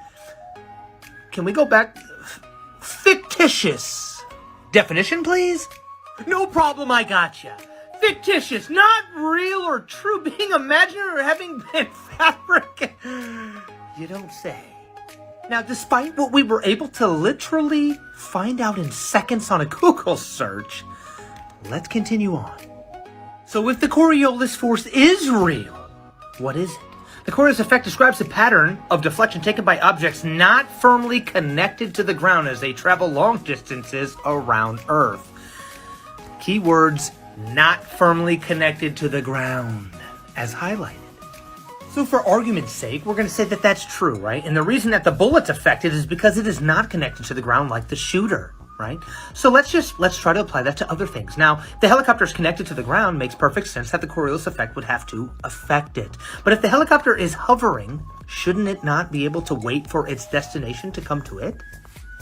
Can we go back? Fictitious. Definition, please? No problem, I gotcha. Fictitious, not real or true, being imaginary or having been fabricated. You don't say. Now, despite what we were able to literally find out in seconds on a Google search, let's continue on. So if the Coriolis force is real, what is it? The Coriolis effect describes the pattern of deflection taken by objects not firmly connected to the ground as they travel long distances around Earth. Keywords, not firmly connected to the ground, as highlighted. So for argument's sake, we're going to say that that's true, right? And the reason that the bullet's affected is because it is not connected to the ground like the shooter, right? So let's try to apply that to other things. Now, if the helicopter is connected to the ground, makes perfect sense that the Coriolis effect would have to affect it. But if the helicopter is hovering, shouldn't it not be able to wait for its destination to come to it?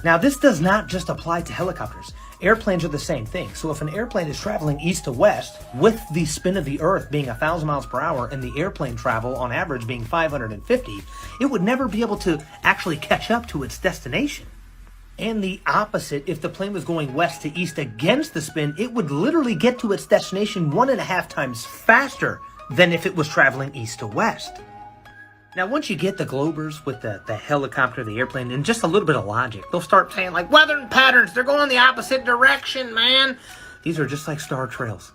Now, this does not just apply to helicopters. Airplanes are the same thing. So if an airplane is traveling east to west, with the spin of the Earth being 1,000 miles per hour and the airplane travel on average being 550, it would never be able to actually catch up to its destination. And the opposite, if the plane was going west to east against the spin, it would literally get to its destination 1.5 times faster than if it was traveling east to west. Now, once you get the globers with the helicopter, the airplane, and just a little bit of logic, they'll start saying, like, weather patterns, they're going the opposite direction, man. These are just like star trails.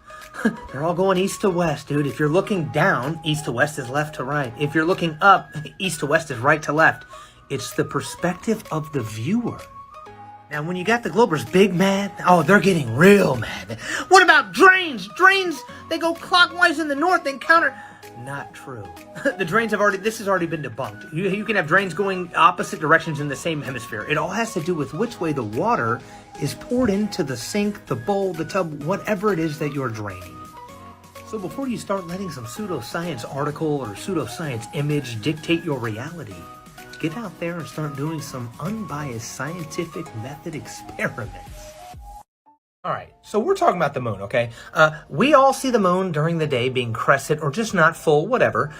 They're all going east to west, dude. If you're looking down, east to west is left to right. If you're looking up, east to west is right to left. It's the perspective of the viewer. Now, when you got the globers big mad, oh, they're getting real mad. What about drains? Drains, they go clockwise in the north, they counter... Not true. The drains this has already been debunked. You can have drains going opposite directions in the same hemisphere. It all has to do with which way the water is poured into the sink, the bowl, the tub, whatever it is that you're draining. So before you start letting some pseudoscience article or pseudoscience image dictate your reality, get out there and start doing some unbiased scientific method experiments. All right, so we're talking about the moon, okay? We all see the moon during the day being crescent or just not full, whatever.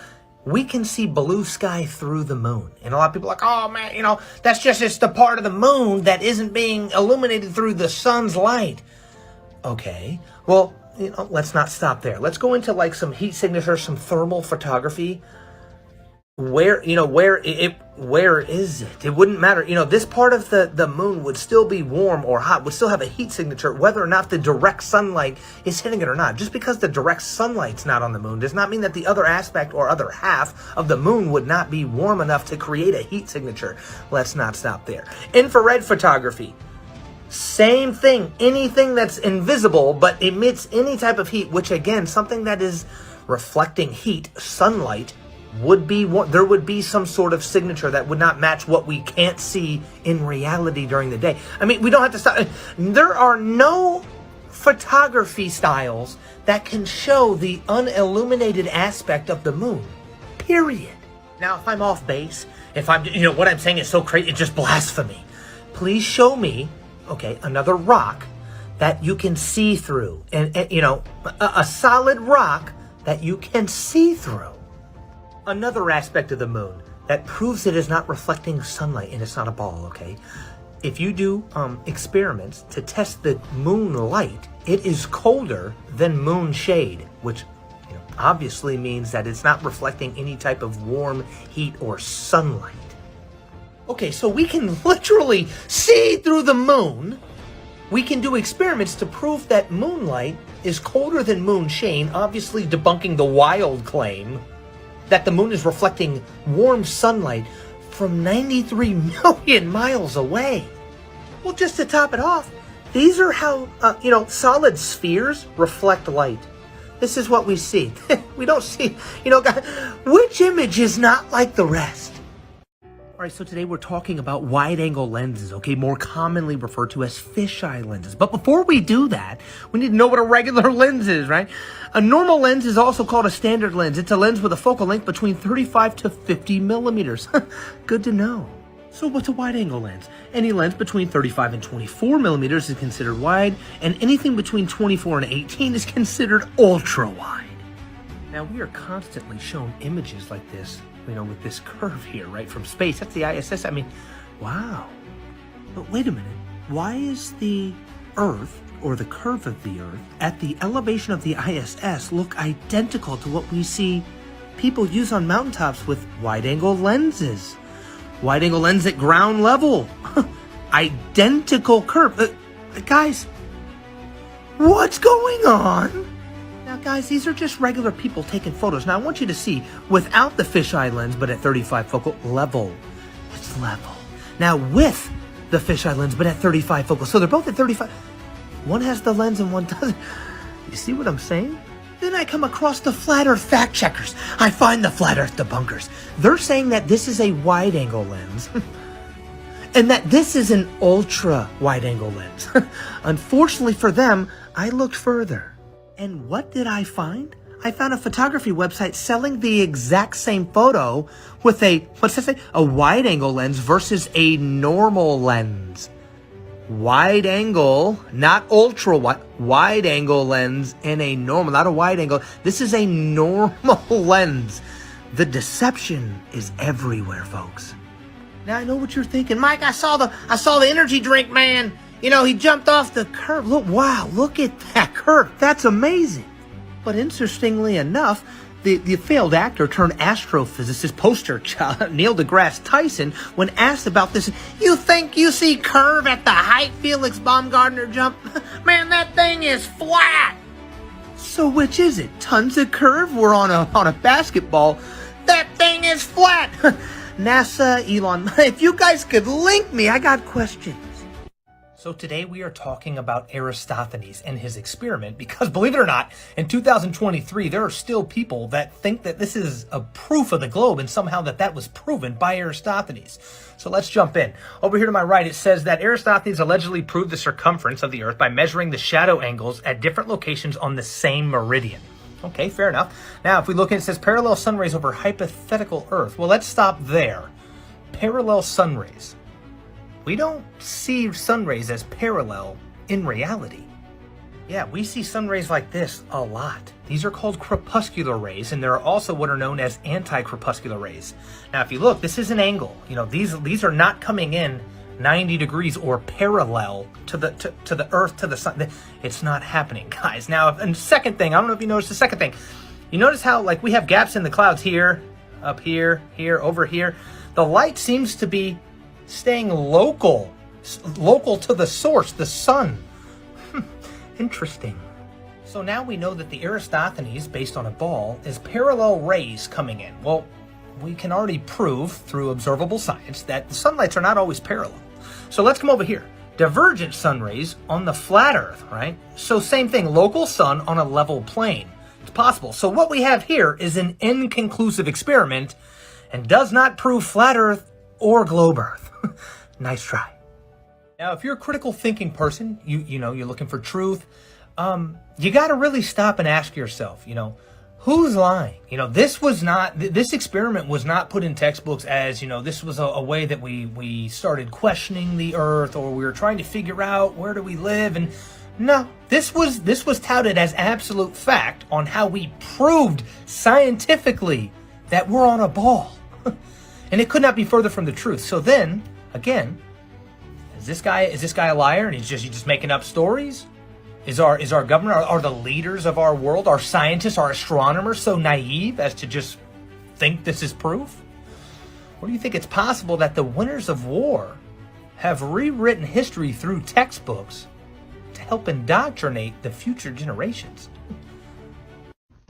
We can see blue sky through the moon. And a lot of people are like, oh man, that's just the part of the moon that isn't being illuminated through the sun's light. Okay, well, let's not stop there. Let's go into like some heat signatures, some thermal photography. where is it? It wouldn't matter. This part of the moon would still be warm or hot, would still have a heat signature, whether or not the direct sunlight is hitting it or not. Just because the direct sunlight's not on the moon does not mean that the other aspect or other half of the moon would not be warm enough to create a heat signature. Let's not stop there. Infrared photography. Same thing. Anything that's invisible but emits any type of heat, which again, something that is reflecting heat, sunlight, there would be some sort of signature that would not match what we can't see in reality during the day. I mean, we don't have to stop. There are no photography styles that can show the unilluminated aspect of the moon. Period. Now, if I'm off base, if I'm, what I'm saying is so crazy, it's just blasphemy. Please show me, okay, another rock that you can see through, and a solid rock that you can see through. Another aspect of the moon that proves it is not reflecting sunlight and it's not a ball, okay? If you do experiments to test the moon light, it is colder than moon shade, which obviously means that it's not reflecting any type of warm heat or sunlight. Okay, so we can literally see through the moon. We can do experiments to prove that moonlight is colder than moon shade, obviously debunking the wild claim that the moon is reflecting warm sunlight from 93 million miles away. Well, just to top it off, these are how, solid spheres reflect light. This is what we see. We don't see, which image is not like the rest? All right, so today we're talking about wide-angle lenses, okay, more commonly referred to as fisheye lenses. But before we do that, we need to know what a regular lens is, right? A normal lens is also called a standard lens. It's a lens with a focal length between 35 to 50 millimeters. Good to know. So what's a wide-angle lens? Any lens between 35 and 24 millimeters is considered wide, and anything between 24 and 18 is considered ultra-wide. Now, we are constantly shown images like this, with this curve here, right, from space. That's the ISS. I mean, wow. But wait a minute. Why is the Earth, or the curve of the Earth, at the elevation of the ISS look identical to what we see people use on mountaintops with wide-angle lenses? Wide-angle lens at ground level. Identical curve. Guys, what's going on? Now, guys, these are just regular people taking photos. Now, I want you to see, without the fisheye lens, but at 35 focal, level. It's level. Now, with the fisheye lens, but at 35 focal. So they're both at 35. One has the lens and one doesn't. You see what I'm saying? Then I come across the flat earth fact checkers. I find the flat earth debunkers. They're saying that this is a wide-angle lens. And that this is an ultra wide-angle lens. Unfortunately for them, I looked further. And what did I find? I found a photography website selling the exact same photo with a wide-angle lens versus a normal lens. Wide angle, not ultra wide, wide angle lens and a normal, not a wide angle. This is a normal lens. The deception is everywhere, folks. Now I know what you're thinking. Mike, I saw the energy drink man. He jumped off the curb. Look, wow, look at that curve. That's amazing. But interestingly enough, the failed actor turned astrophysicist poster child, Neil deGrasse Tyson, when asked about this, you think you see curve at the height Felix Baumgartner jumped? Man, that thing is flat. So which is it? Tons of curve? We're on a basketball. That thing is flat. NASA, Elon, if you guys could link me, I got questions. So today we are talking about Eratosthenes and his experiment because, believe it or not, in 2023 there are still people that think that this is a proof of the globe and somehow that was proven by Eratosthenes. So let's jump in. Over here to my right it says that Eratosthenes allegedly proved the circumference of the Earth by measuring the shadow angles at different locations on the same meridian. Okay, fair enough. Now if we look at it, it says parallel sun rays over hypothetical Earth. Well, let's stop there. Parallel sun rays. We don't see sun rays as parallel in reality. Yeah, we see sun rays like this a lot. These are called crepuscular rays, and there are also what are known as anti-crepuscular rays. Now, if you look, this is an angle. These are not coming in 90 degrees or parallel to the Earth, to the sun. It's not happening, guys. Now, and the second thing, I don't know if you noticed the second thing. You notice how, we have gaps in the clouds here, up here, over here. The light seems to be staying local to the source, the sun. Interesting. So now we know that the Eratosthenes, based on a ball, is parallel rays coming in. Well, we can already prove through observable science that the sunlights are not always parallel. So let's come over here. Divergent sun rays on the flat Earth, right? So same thing, local sun on a level plane. It's possible. So what we have here is an inconclusive experiment and does not prove flat Earth or globe Earth. Nice try. Now, if you're a critical thinking person, you know, you're looking for truth, you got to really stop and ask yourself, you know, who's lying? You know, this experiment was not put in textbooks as, you know, this was a way that we started questioning the Earth, or we were trying to figure out where do we live. And no, this was touted as absolute fact on how we proved scientifically that we're on a ball. And it could not be further from the truth. So then, again, is this guy a liar and he's just making up stories? Is our government, are the leaders of our world, our scientists, our astronomers so naive as to just think this is proof? Or do you think it's possible that the winners of war have rewritten history through textbooks to help indoctrinate the future generations?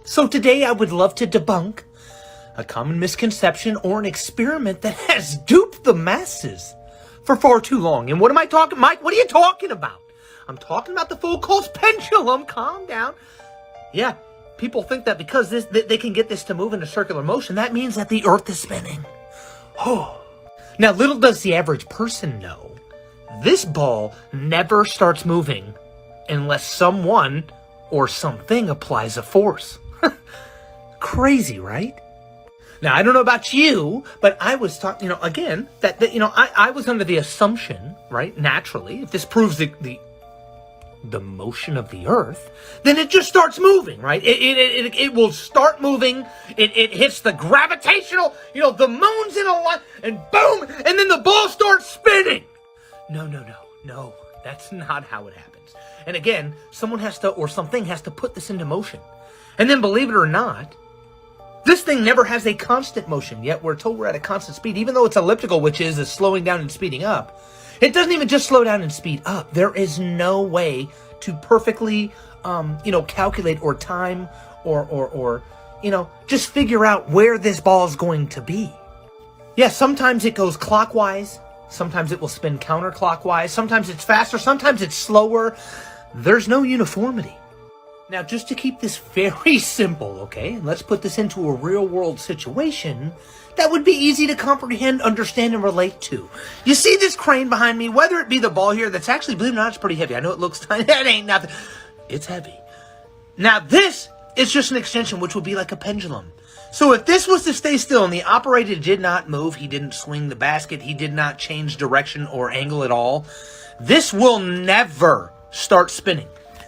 So today I would love to debunk a common misconception or an experiment that has duped the masses for far too long. And what am I talking, Mike? What are you talking about? I'm talking about the Foucault's pendulum. Calm down. Yeah, people think that because they can get this to move in a circular motion, that means that the Earth is spinning. Oh. Now, little does the average person know, this ball never starts moving unless someone or something applies a force. Crazy, right? Now, I don't know about you, but I was taught, you know, again, that you know, I was under the assumption, right, naturally, if this proves the motion of the Earth, then it just starts moving, right? It will start moving. It hits the gravitational, you know, the moon's in a line, and boom, and then the ball starts spinning. No, that's not how it happens. And again, someone has to, or something has to put this into motion. And then, believe it or not, this thing never has a constant motion, yet we're told we're at a constant speed, even though it's elliptical, which is slowing down and speeding up. It doesn't even just slow down and speed up. There is no way to perfectly, you know, calculate or time or, you know, just figure out where this ball is going to be. Yeah, sometimes it goes clockwise. Sometimes it will spin counterclockwise. Sometimes it's faster. Sometimes it's slower. There's no uniformity. Now, just to keep this very simple, okay, and let's put this into a real-world situation that would be easy to comprehend, understand, and relate to. You see this crane behind me, whether it be the ball here that's actually, believe it or not, it's pretty heavy. I know it looks tiny. That ain't nothing. It's heavy. Now, this is just an extension, which would be like a pendulum. So if this was to stay still and the operator did not move, he didn't swing the basket, he did not change direction or angle at all, this will never start spinning.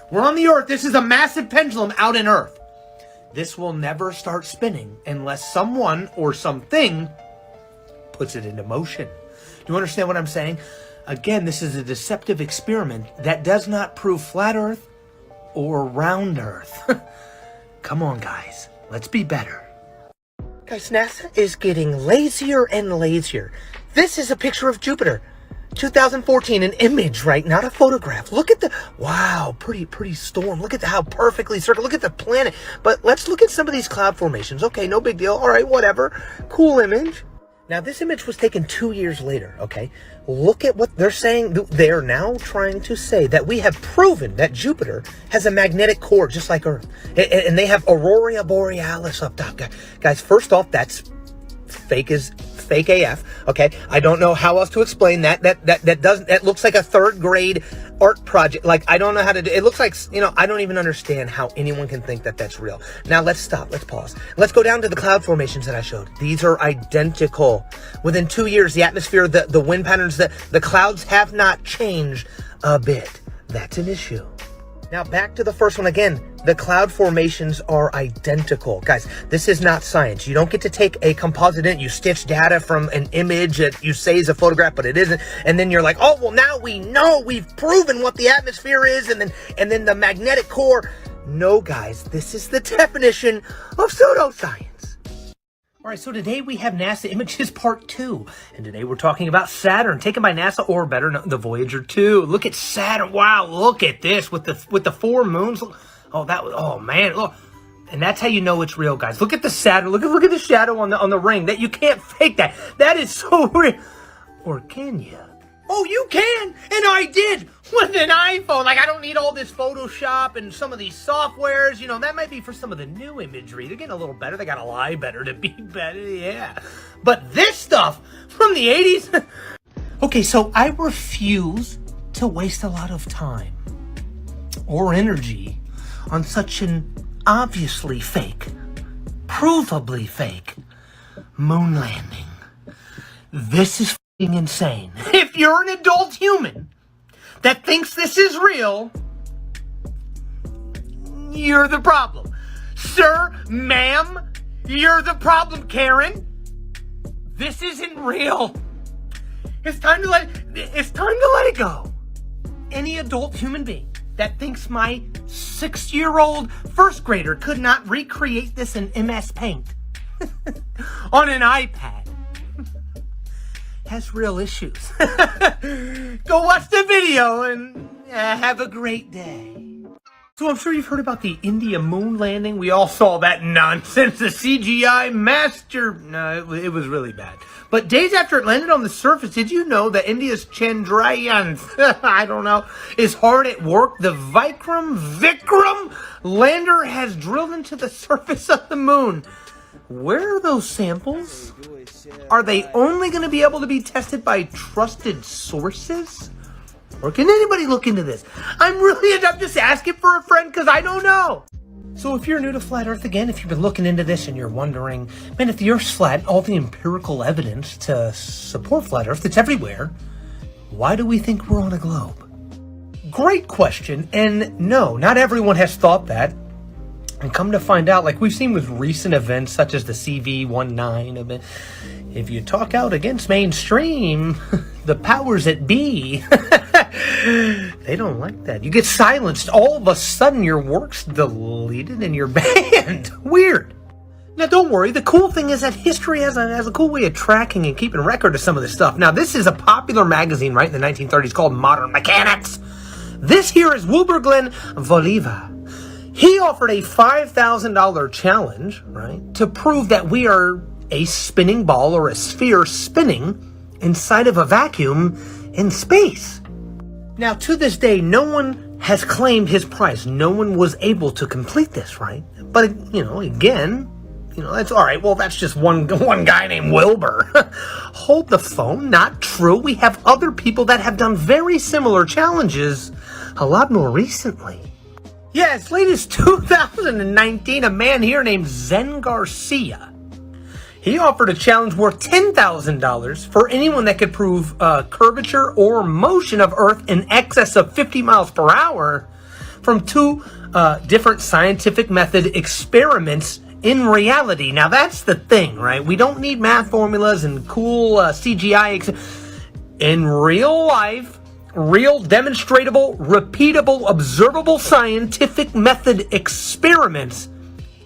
We're on the Earth. This is a massive pendulum out in Earth. This will never start spinning unless someone or something puts it into motion. Do you understand what I'm saying? Again, this is a deceptive experiment that does not prove flat Earth or round Earth. Come on, guys. Let's be better. Guys, NASA is getting lazier and lazier. This is a picture of Jupiter. 2014, an image, right? Not a photograph. Look at the, wow, pretty storm. Look at how perfectly circled. Look at the planet. But let's look at some of these cloud formations. Okay, no big deal. All right, whatever. Cool image. Now, this image was taken 2 years later, okay? Look at what they're saying. They are now trying to say that we have proven that Jupiter has a magnetic core just like Earth. And they have Aurora Borealis up top. Guys, first off, that's fake AF, okay? I don't know how else to explain that. That looks like a third grade art project. Like, I don't know how to do it. Looks like, you know, I don't even understand how anyone can think that that's real. Now, let's stop. Let's pause. Let's go down to the cloud formations that I showed. These are identical. Within 2 years, the atmosphere, the wind patterns, the clouds have not changed a bit. That's an issue. Now, back to the first one again. The cloud formations are identical. Guys, this is not science. You don't get to take a composite in, you stitch data from an image that you say is a photograph, but it isn't. And then you're like, oh, well, now we know, we've proven what the atmosphere is, and then the magnetic core. No, guys, this is the definition of pseudoscience. All All right, so today we have NASA Images Part 2. And today we're talking about Saturn, taken by NASA, or better known, the Voyager 2. Look at Saturn. Wow, look at this with the 4 moons. Oh man, look. And that's how you know it's real, guys. Look at the Saturn. Look at the shadow on the ring. That you can't fake that. That is so real. Or can you? Oh, you can, and I did with an iPhone. Like, I don't need all this Photoshop and some of these softwares. You know, that might be for some of the new imagery. They're getting a little better. They gotta lie better to be better, yeah. But this stuff from the 80s? Okay, so I refuse to waste a lot of time or energy on such an obviously fake, provably fake moon landing. This is insane. If you're an adult human that thinks this is real, you're the problem. Sir, ma'am, you're the problem, Karen. This isn't real. It's time to let it go. Any adult human being that thinks my 6-year-old first grader could not recreate this in MS Paint on an iPad has real issues. Go watch the video and have a great day. So I'm sure you've heard about the India moon landing. We all saw that nonsense. The CGI master. No, it was really bad. But days after it landed on the surface, did you know that India's Chandrayaan, I don't know, is hard at work? The Vikram lander has drilled into the surface of the moon. Where are those samples? Are they only going to be able to be tested by trusted sources? Or can anybody look into this? I'm just asking for a friend because I don't know. So if you're new to Flat Earth, again, if you've been looking into this and you're wondering, man, if the Earth's flat, all the empirical evidence to support Flat Earth, it's everywhere, why do we think we're on a globe? Great question, and no, not everyone has thought that. And come to find out, like we've seen with recent events such as the CV-19 event, if you talk out against mainstream, the powers that be, they don't like that. You get silenced. All of a sudden, your work's deleted and you're banned. Weird. Now, don't worry. The cool thing is that history has a cool way of tracking and keeping record of some of this stuff. Now, this is a popular magazine, right, in the 1930s called Modern Mechanics. This here is Wilbur Glenn Voliva. He offered a $5,000 challenge, right, to prove that we are a spinning ball or a sphere spinning inside of a vacuum in space. Now, to this day, no one has claimed his prize. No one was able to complete this, right? But, again, that's all right. Well, that's just one guy named Wilbur. Hold the phone. Not true. We have other people that have done very similar challenges a lot more recently. Yeah, as late as 2019, a man here named Zen Garcia, he offered a challenge worth $10,000 for anyone that could prove curvature or motion of Earth in excess of 50 miles per hour from 2 different scientific method experiments in reality. Now, that's the thing, right? We don't need math formulas and cool CGI. In real life, real, demonstratable, repeatable, observable scientific method experiments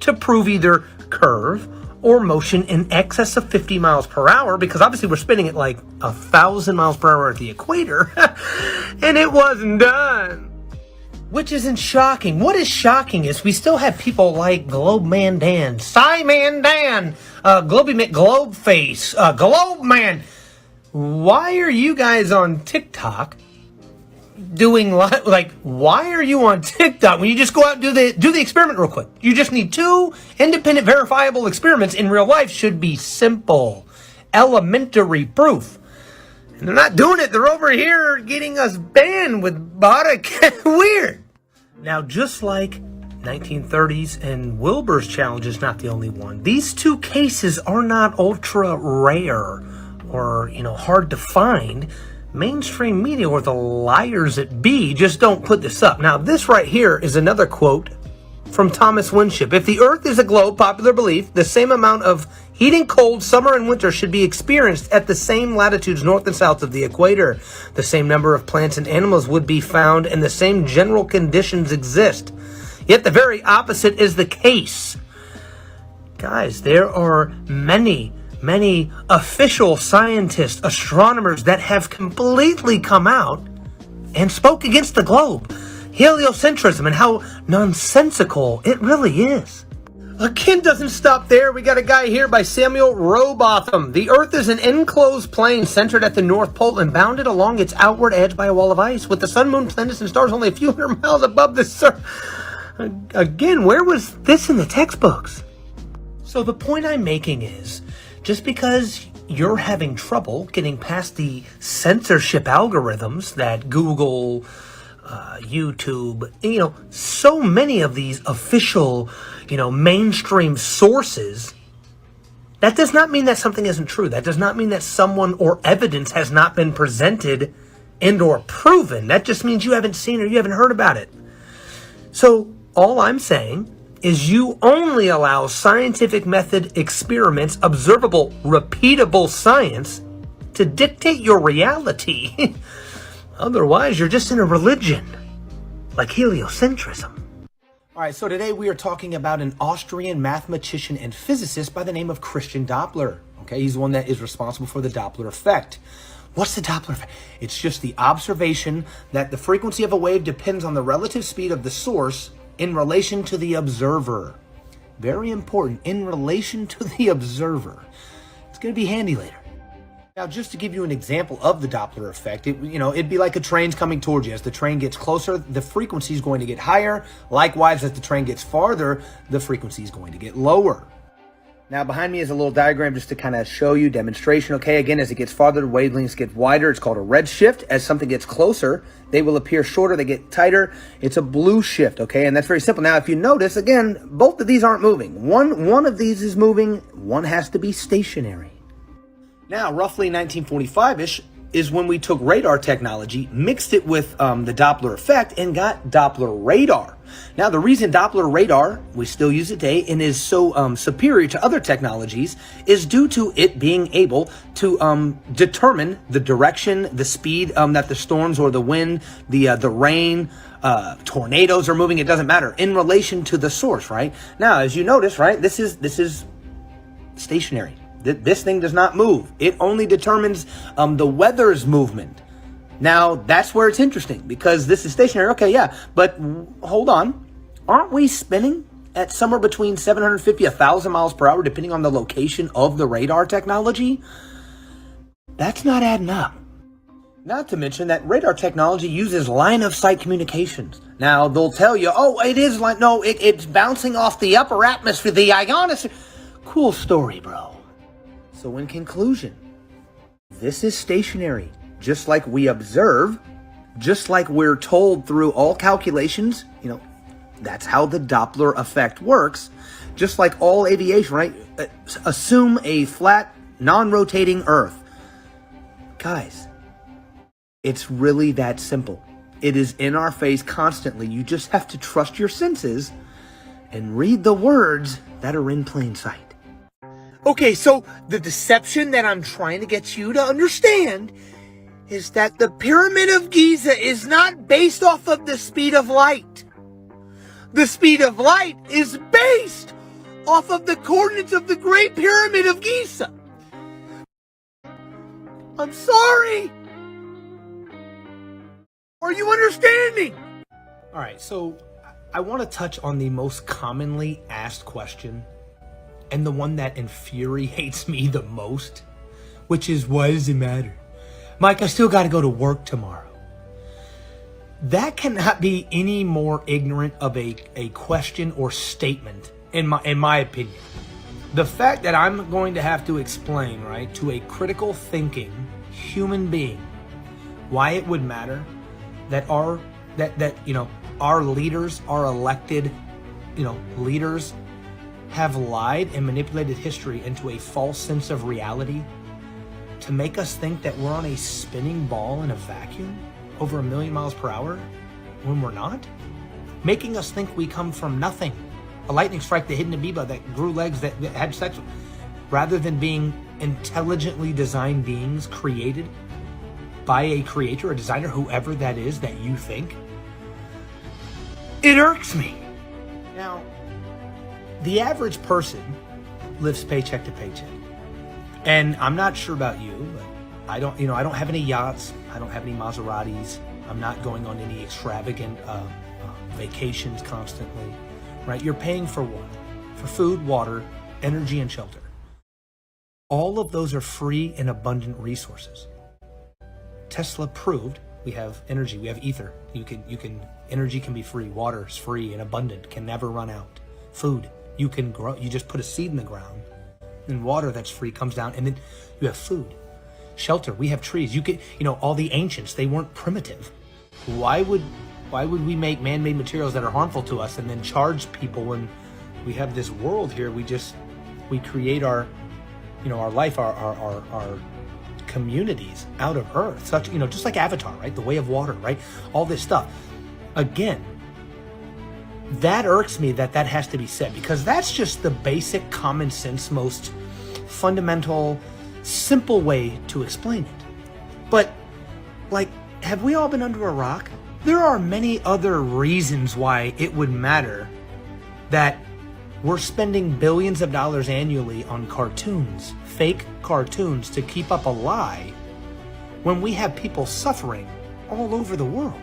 to prove either curve or motion in excess of 50 miles per hour, because obviously we're spinning at like 1,000 miles per hour at the equator, and it wasn't done. Which isn't shocking. What is shocking is we still have people like Globe Man Dan, Cy-Man Dan, Globey McGlobeface, Globe Man. Why are you guys on TikTok doing why are you on TikTok when you just go out and do the experiment real quick? You just need 2 independent verifiable experiments in real life. Should be simple, elementary proof. And they're not doing it. They're over here getting us banned with Botic. Weird. Now, just like 1930s and Wilbur's challenge is not the only one. These 2 cases are not ultra rare or, hard to find. Mainstream media, or the liars at be, just don't put this up. Now, this right here is another quote from Thomas Winship. If the Earth is a globe, popular belief, the same amount of heat and cold, summer and winter, should be experienced at the same latitudes north and south of the equator. The same number of plants and animals would be found, and the same general conditions exist. Yet the very opposite is the case. Guys, there are many official scientists, astronomers that have completely come out and spoke against the globe. Heliocentrism and how nonsensical it really is. Again, doesn't stop there. We got a guy here by Samuel Rowbotham. The Earth is an enclosed plane centered at the North Pole and bounded along its outward edge by a wall of ice, with the sun, moon, planets, and stars only a few hundred miles above the surface. Again, where was this in the textbooks? So the point I'm making is, just because you're having trouble getting past the censorship algorithms that Google, YouTube, so many of these official, mainstream sources, that does not mean that something isn't true. That does not mean that someone or evidence has not been presented and or proven. That just means you haven't seen or you haven't heard about it. So all I'm saying is you only allow scientific method experiments, observable, repeatable science to dictate your reality. Otherwise, you're just in a religion, like heliocentrism. All right, so today we are talking about an Austrian mathematician and physicist by the name of Christian Doppler. Okay, he's the one that is responsible for the Doppler effect. What's the Doppler effect? It's just the observation that the frequency of a wave depends on the relative speed of the source in relation to the observer. Very important, in relation to the observer. It's going to be handy later. Now, just to give you an example of the Doppler effect, it'd be like a train's coming towards you. As the train gets closer, the frequency is going to get higher. Likewise, as the train gets farther, the frequency is going to get lower. Now, behind me is a little diagram just to kind of show you demonstration. Okay, again, as it gets farther, the wavelengths get wider. It's called a red shift. As something gets closer, they will appear shorter. They get tighter. It's a blue shift, okay? And that's very simple. Now, if you notice, again, both of these aren't moving. One of these is moving. One has to be stationary. Now, roughly 1945-ish is when we took radar technology, mixed it with the Doppler effect, and got Doppler radar. Now, the reason Doppler radar, we still use it today, and is so superior to other technologies, is due to it being able to determine the direction, the speed that the storms or the wind, the rain, tornadoes are moving. It doesn't matter in relation to the source, right? Now, as you notice, right, this is stationary. This thing does not move. It only determines the weather's movement. Now, that's where it's interesting, because this is stationary. Okay, yeah, but hold on. Aren't we spinning at somewhere between 750, 1,000 miles per hour, depending on the location of the radar technology? That's not adding up. Not to mention that radar technology uses line-of-sight communications. Now, they'll tell you, oh, it is like, no, it's bouncing off the upper atmosphere, the ionosphere. Cool story, bro. So in conclusion, this is stationary, just like we observe, just like we're told through all calculations, that's how the Doppler effect works. Just like all aviation, right? Assume a flat, non-rotating Earth. Guys, it's really that simple. It is in our face constantly. You just have to trust your senses and read the words that are in plain sight. Okay, so the deception that I'm trying to get you to understand is that the Pyramid of Giza is not based off of the speed of light. The speed of light is based off of the coordinates of the Great Pyramid of Giza. I'm sorry. Are you understanding? All right, so I want to touch on the most commonly asked question, and the one that infuriates me the most, which is, why does it matter? Mike, I still got to go to work tomorrow. That cannot be any more ignorant of a question or statement, in my opinion. The fact that I'm going to have to explain, right, to a critical thinking human being why it would matter that our leaders, our elected, leaders, have lied and manipulated history into a false sense of reality to make us think that we're on a spinning ball in a vacuum over 1,000,000 miles per hour when we're not? Making us think we come from nothing. A lightning strike that hit an amoeba that grew legs that had sex, rather than being intelligently designed beings created by a creator, a designer, whoever that is that you think. It irks me. Now, the average person lives paycheck to paycheck. And I'm not sure about you, but I don't have any yachts. I don't have any Maseratis. I'm not going on any extravagant vacations constantly, right? You're paying for what? For food, water, energy, and shelter. All of those are free and abundant resources. Tesla proved we have energy, we have ether. Energy can be free, water is free and abundant, can never run out. Food, you can grow, you just put a seed in the ground, and water that's free comes down, and then you have food. Shelter, we have trees. All the ancients, they weren't primitive. Why would we make man-made materials that are harmful to us and then charge people when we have this world here? We create our life, our communities out of earth, just like Avatar, right? The way of water, right? All this stuff. Again, that irks me that has to be said, because that's just the basic common sense, most fundamental, simple way to explain it. But have we all been under a rock? There are many other reasons why it would matter that we're spending billions of dollars annually on cartoons, fake cartoons, to keep up a lie when we have people suffering all over the world.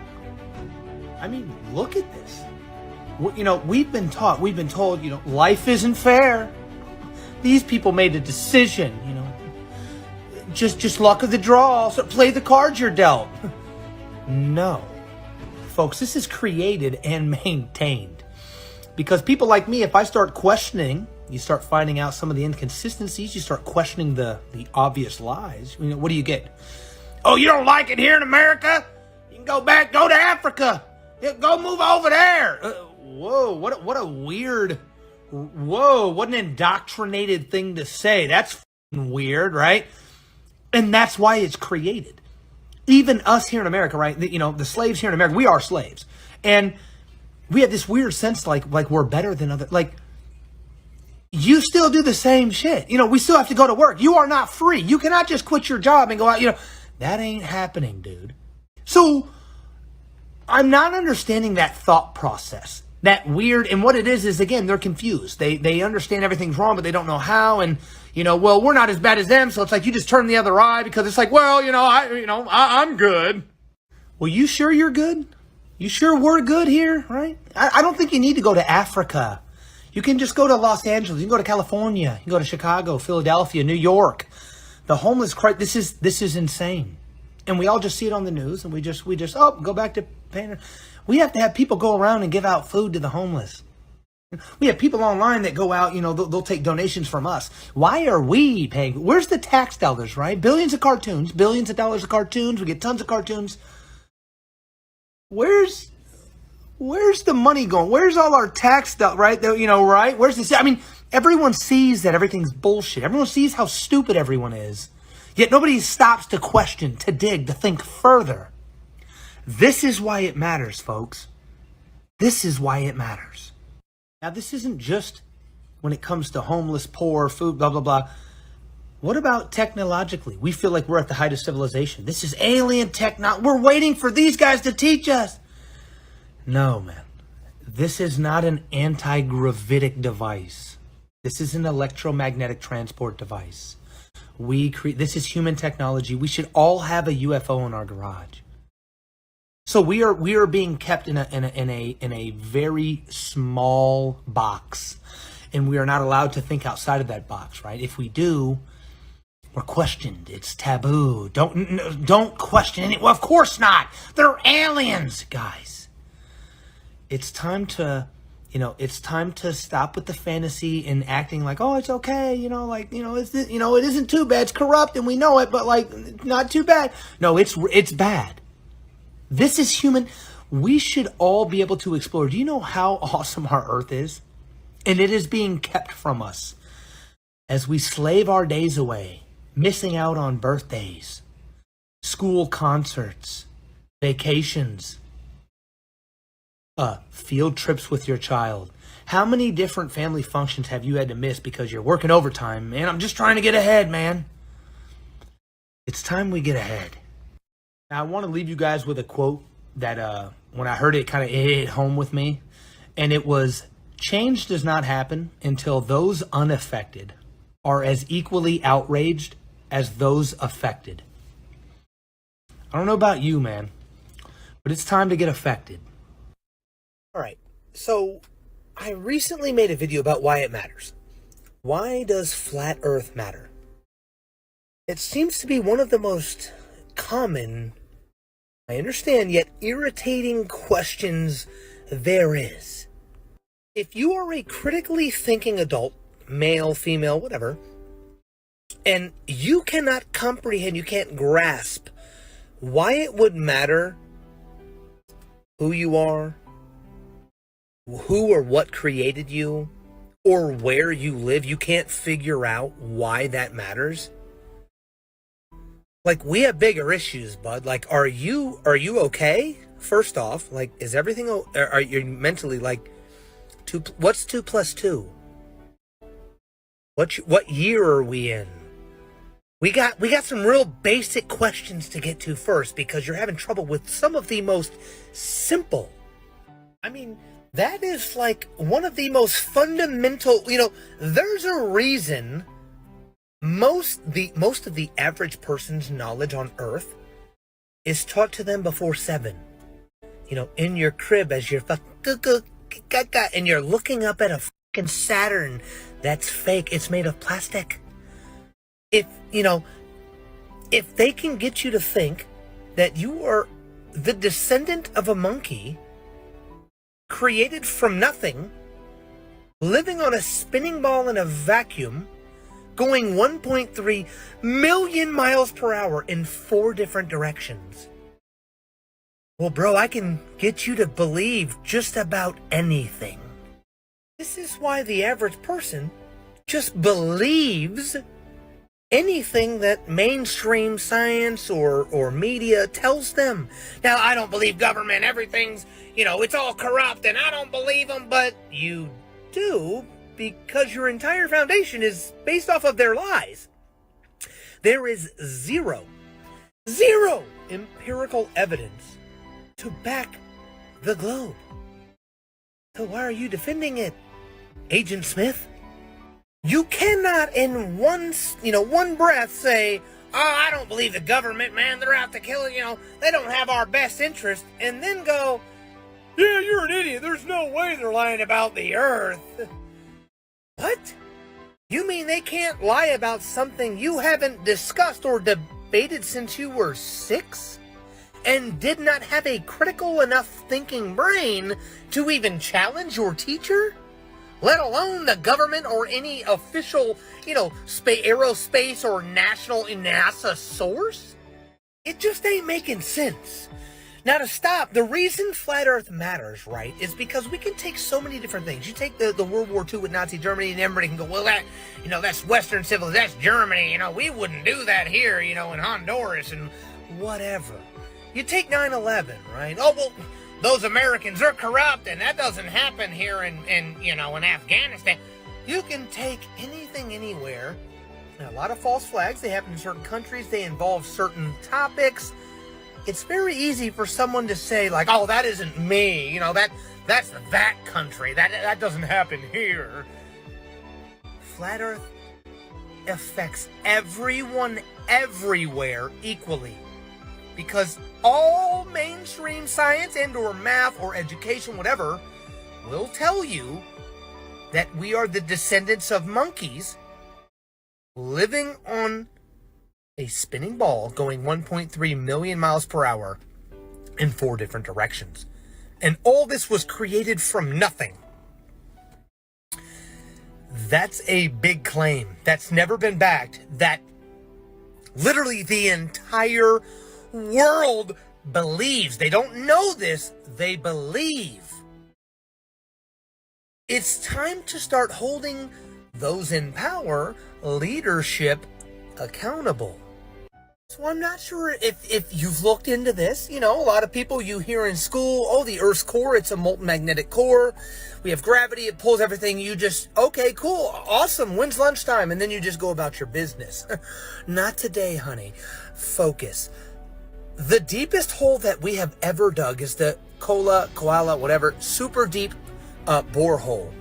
I mean, look at this. We've been told, life isn't fair. These people made a decision, just luck of the draw, so play the cards you're dealt. No. Folks, this is created and maintained. Because people like me, if I start questioning, you start finding out some of the inconsistencies, you start questioning the obvious lies. What do you get? Oh, you don't like it here in America? You can go to Africa. Go move over there. Whoa, what a weird, what an indoctrinated thing to say. That's weird, right? And that's why it's created. Even us here in America, right? The slaves here in America, we are slaves. And we have this weird sense like we're better than other, you still do the same shit. We still have to go to work. You are not free. You cannot just quit your job and go out, that ain't happening, dude. So I'm not understanding that thought process, that weird, and what it is again, they're confused. They understand everything's wrong, but they don't know how, and well, we're not as bad as them, so it's like you just turn the other eye because it's like, well, I'm good. Well, you sure you're good? You sure we're good here, right? I don't think you need to go to Africa. You can just go to Los Angeles. You can go to California. You can go to Chicago, Philadelphia, New York. The homeless crisis, this is insane. And we all just see it on the news, and we just go back to paying. We have to have people go around and give out food to the homeless. We have people online that go out, they'll take donations from us. Why are we paying? Where's the tax dollars, right? Billions of dollars of cartoons. We get tons of cartoons. Where's the money going? Where's all our tax stuff, right? Right? Where's this? I mean, everyone sees that everything's bullshit. Everyone sees how stupid everyone is. Yet nobody stops to question, to dig, to think further. This is why it matters, folks. This is why it matters. Now, this isn't just when it comes to homeless, poor, food, blah, blah, blah. What about technologically? We feel like we're at the height of civilization. This is alien technology. We're waiting for these guys to teach us. No, man. This is not an anti-gravitic device. This is an electromagnetic transport device. This is human technology. We should all have a UFO in our garage. So we are being kept in a very small box, and we are not allowed to think outside of that box, right? If we do, we're questioned. It's taboo. Don't question it. Well, of course not. They're aliens, guys. It's time to stop with the fantasy and acting like, oh, it's okay, it isn't too bad. It's corrupt and we know it, but not too bad. No, it's bad. This is human. We should all be able to explore. Do you know how awesome our Earth is? And it is being kept from us as we slave our days away, missing out on birthdays, school concerts, vacations, field trips with your child. How many different family functions have you had to miss because you're working overtime? Man, I'm just trying to get ahead, man. It's time we get ahead. Now, I want to leave you guys with a quote that when I heard it, kind of hit home with me. And it was, change does not happen until those unaffected are as equally outraged as those affected. I don't know about you, man, but it's time to get affected. All right, so I recently made a video about why it matters. Why does flat Earth matter? It seems to be one of the most common, I understand, yet irritating questions there is. If you are a critically thinking adult, male, female, whatever, and you cannot comprehend, you can't grasp why it would matter who you are, who or what created you, or where you live, you can't figure out why that matters. Like, we have bigger issues, bud. Like, are you okay? First off, like, is everything, are you mentally, like, what's 2 plus 2? What year are we in? We got some real basic questions to get to first, because you're having trouble with some of the most simple. I mean, that is like one of the most fundamental, there's a reason most of the average person's knowledge on Earth is taught to them before 7. In your crib as you're and you're looking up at a fucking Saturn that's fake. It's made of plastic. If they can get you to think that you are the descendant of a monkey created from nothing, living on a spinning ball in a vacuum, going 1.3 million miles per hour in 4 different directions. Well, bro, I can get you to believe just about anything. This is why the average person just believes anything that mainstream science or media tells them. Now, I don't believe government. Everything's, it's all corrupt, and I don't believe them, but you do, because your entire foundation is based off of their lies. There is zero empirical evidence to back the globe. So why are you defending it, Agent Smith? You cannot in one breath say, oh, I don't believe the government, man, they're out to kill, they don't have our best interest, and then go, yeah, you're an idiot, there's no way they're lying about the Earth. What? You mean they can't lie about something you haven't discussed or debated since you were 6? And did not have a critical enough thinking brain to even challenge your teacher? Let alone the government or any official, aerospace or national NASA source? It just ain't making sense. Now, to stop, the reason Flat Earth matters, right, is because we can take so many different things. You take the World War II with Nazi Germany, and everybody can go, well, that, that's Western civilization, that's Germany, we wouldn't do that here, in Honduras and whatever. You take 9/11, right? Oh, well, those Americans are corrupt, and that doesn't happen here in Afghanistan. You can take anything, anywhere. Now, a lot of false flags, they happen in certain countries, they involve certain topics. It's very easy for someone to say, like, oh, that isn't me, that's that country, that doesn't happen here. Flat Earth affects everyone everywhere equally. Because all mainstream science and or math or education, whatever, will tell you that we are the descendants of monkeys living on a spinning ball going 1.3 million miles per hour in 4 different directions. And all this was created from nothing. That's a big claim. That's never been backed. That literally the entire world believes. They don't know this, they believe. It's time to start holding those in power, leadership, accountable. So I'm not sure if you've looked into this. A lot of people you hear in school, oh, the Earth's core, it's a molten magnetic core. We have gravity, it pulls everything. You just, okay, cool, awesome, when's lunchtime? And then you just go about your business. Not today, honey. Focus. The deepest hole that we have ever dug is the koala, whatever, super deep borehole.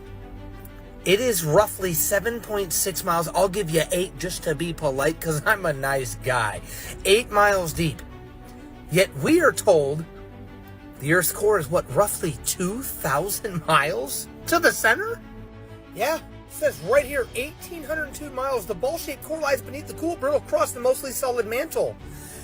It is roughly 7.6 miles. I'll give you 8 just to be polite because I'm a nice guy. 8 miles deep. Yet we are told the Earth's core is what, roughly 2,000 miles to the center? Yeah, it says right here, 1,802 miles. The ball-shaped core lies beneath the cool, brittle crust and mostly solid mantle.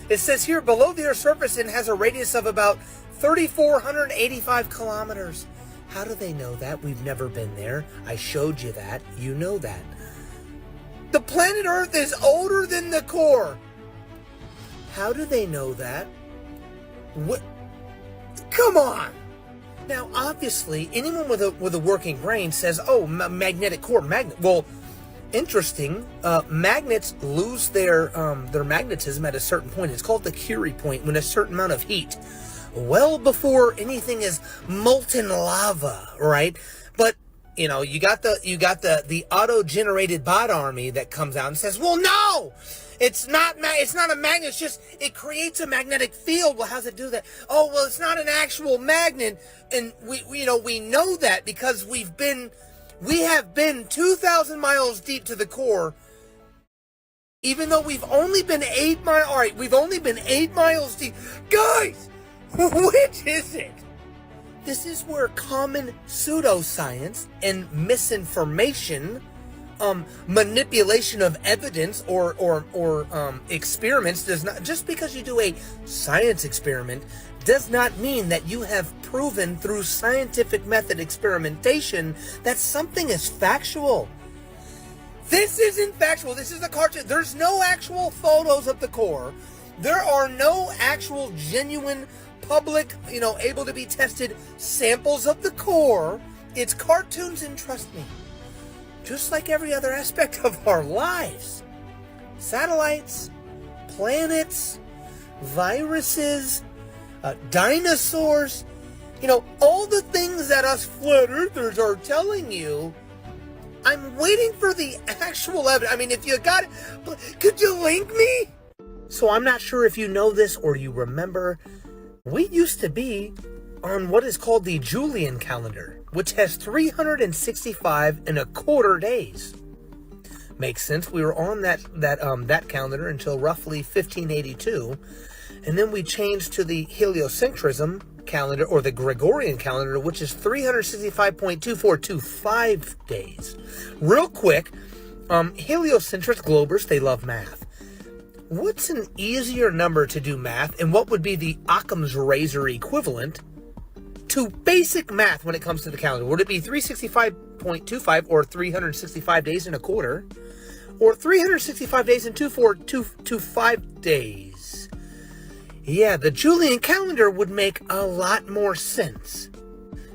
It says here, below the Earth's surface, it has a radius of about 3,485 kilometers. How do they know that? We've never been there. I showed you that. You know that. The planet Earth is older than the core. How do they know that? What? Come on! Now, obviously, anyone with a working brain says, "Oh, magnetic core, magnet." Well, interesting. Magnets lose their magnetism at a certain point. It's called the Curie point, when a certain amount of heat, well before anything is molten lava, right? But you know, you got the auto-generated bot army that comes out and says, "Well, no, it's not a magnet. It's just it creates a magnetic field." Well, how does it do that? Oh, well, it's not an actual magnet, and we know that because we have been 2,000 miles deep to the core. Even though we've only been 8 miles. All right, we've only been 8 miles deep, guys. Which is it? This is where common pseudoscience and misinformation, manipulation of evidence or experiments does not, just because you do a science experiment does not mean that you have proven through scientific method experimentation that something is factual. This isn't factual. This is a cartoon. There's no actual photos of the core. There are no actual genuine public, able to be tested samples of the core. It's cartoons, and trust me, just like every other aspect of our lives, satellites, planets, viruses, dinosaurs, all the things that us flat earthers are telling you, I'm waiting for the actual evidence. I mean, if you got it, could you link me? So I'm not sure if you know this or you remember, we used to be on what is called the Julian calendar, which has 365 and a quarter days. Makes sense. We were on that calendar until roughly 1582, and then we changed to the heliocentrism calendar, or the Gregorian calendar, which is 365.2425 days. Real quick, heliocentric globers, they love math. What's an easier number to do math, and what would be the Occam's razor equivalent to basic math when it comes to the calendar? Would it be 365.25 or 365 days and a quarter, or 365 days and 2425 days? Yeah, the Julian calendar would make a lot more sense.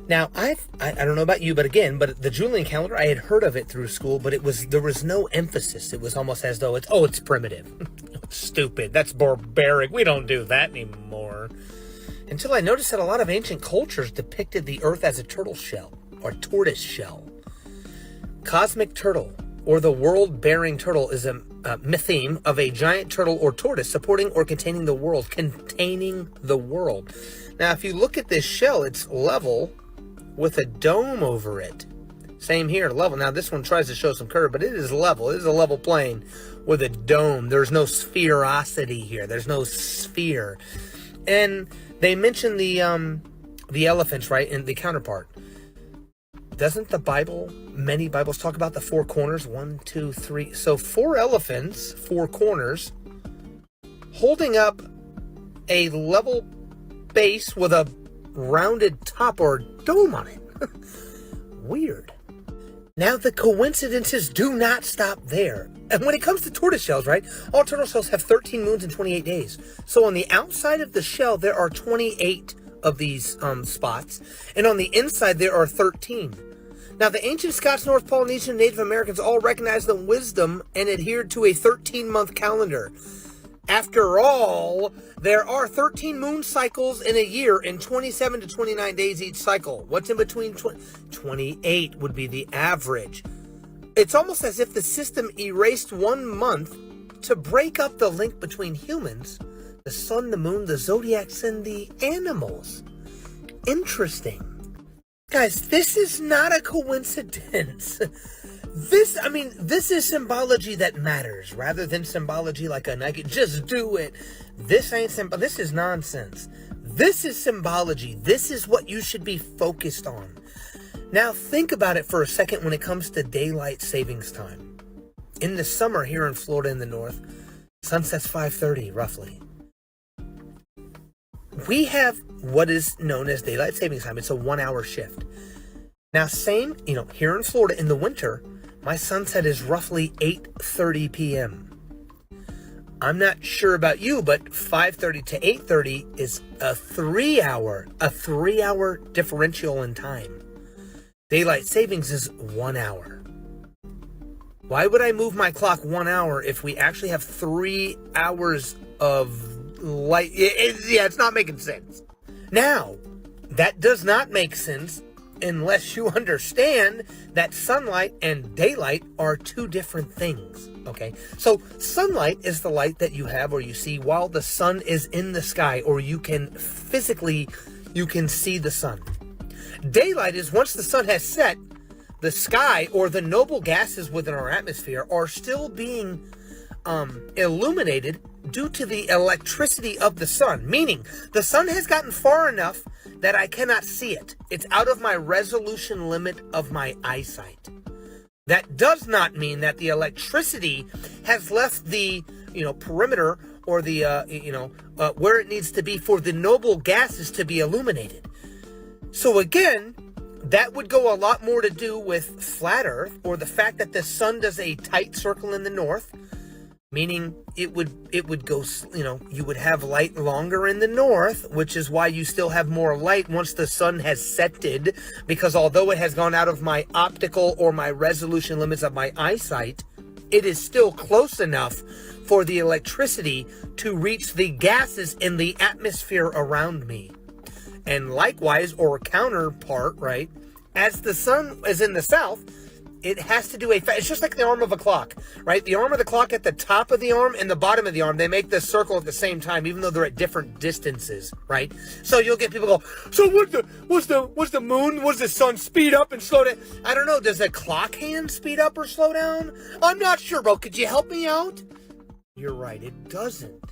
Now, I don't know about you, but the Julian calendar, I had heard of it through school, but there was no emphasis. It was almost as though it's primitive. Stupid. That's barbaric. We don't do that anymore. Until I noticed that a lot of ancient cultures depicted the Earth as a turtle shell, or tortoise shell. Cosmic turtle, or the world-bearing turtle, is a mytheme of a giant turtle or tortoise supporting or containing the world. Now, if you look at this shell, it's level with a dome over it. Same here, level. Now, this one tries to show some curve, but it is level. It is a level plane with a dome. There's no spherosity here. There's no sphere. And they mention the elephants, right, in the counterpart. Doesn't the Bible, many Bibles talk about the 4 corners? 1, 2, 3. So 4 elephants, 4 corners, holding up a level base with a rounded top or dome on it. Weird. Now, the coincidences do not stop there. And when it comes to tortoise shells, right, all turtle shells have 13 moons and 28 days. So on the outside of the shell, there are 28 of these spots. And on the inside, there are 13. Now, the ancient Scots, North Polynesian, Native Americans all recognized the wisdom and adhered to a 13-month calendar. After all, there are 13 moon cycles in a year and 27 to 29 days each cycle. What's in between? 28 would be the average. It's almost as if the system erased 1 month to break up the link between humans, the sun, the moon, the zodiacs, and the animals. Interesting. Guys, this is not a coincidence. This is symbology that matters rather than symbology like a Nike. Just do it. This is nonsense. This is symbology. This is what you should be focused on. Now think about it for a second when it comes to daylight savings time. In the summer here in Florida in the north, sunset's 5:30 roughly. We have what is known as daylight savings time. It's a 1-hour shift. Now same, here in Florida in the winter, my sunset is roughly 8:30 p.m. I'm not sure about you, but 5:30 to 8:30 is a 3-hour differential in time. Daylight savings is 1 hour. Why would I move my clock 1 hour if we actually have 3 hours of light? It's not making sense. Now, that does not make sense unless you understand that sunlight and daylight are two different things, okay? So sunlight is the light that you have or you see while the sun is in the sky, or you can see the sun. Daylight is once the sun has set, the sky or the noble gases within our atmosphere are still being illuminated due to the electricity of the sun, meaning the sun has gotten far enough that I cannot see it. It's out of my resolution limit of my eyesight. That does not mean that the electricity has left the, perimeter or the, where it needs to be for the noble gases to be illuminated. So again, that would go a lot more to do with flat Earth or the fact that the sun does a tight circle in the north, meaning it would go, you would have light longer in the north, which is why you still have more light once the sun has setted, because although it has gone out of my optical or my resolution limits of my eyesight, it is still close enough for the electricity to reach the gases in the atmosphere around me. And likewise, or counterpart, right, as the sun is in the south, it has to do it's just like the arm of a clock, right? The arm of the clock at the top of the arm and the bottom of the arm, they make the circle at the same time, even though they're at different distances, right? So you'll get people go, so was the moon, was the sun speed up and slow down? I don't know, does the clock hand speed up or slow down? I'm not sure, bro. Could you help me out? You're right, it doesn't.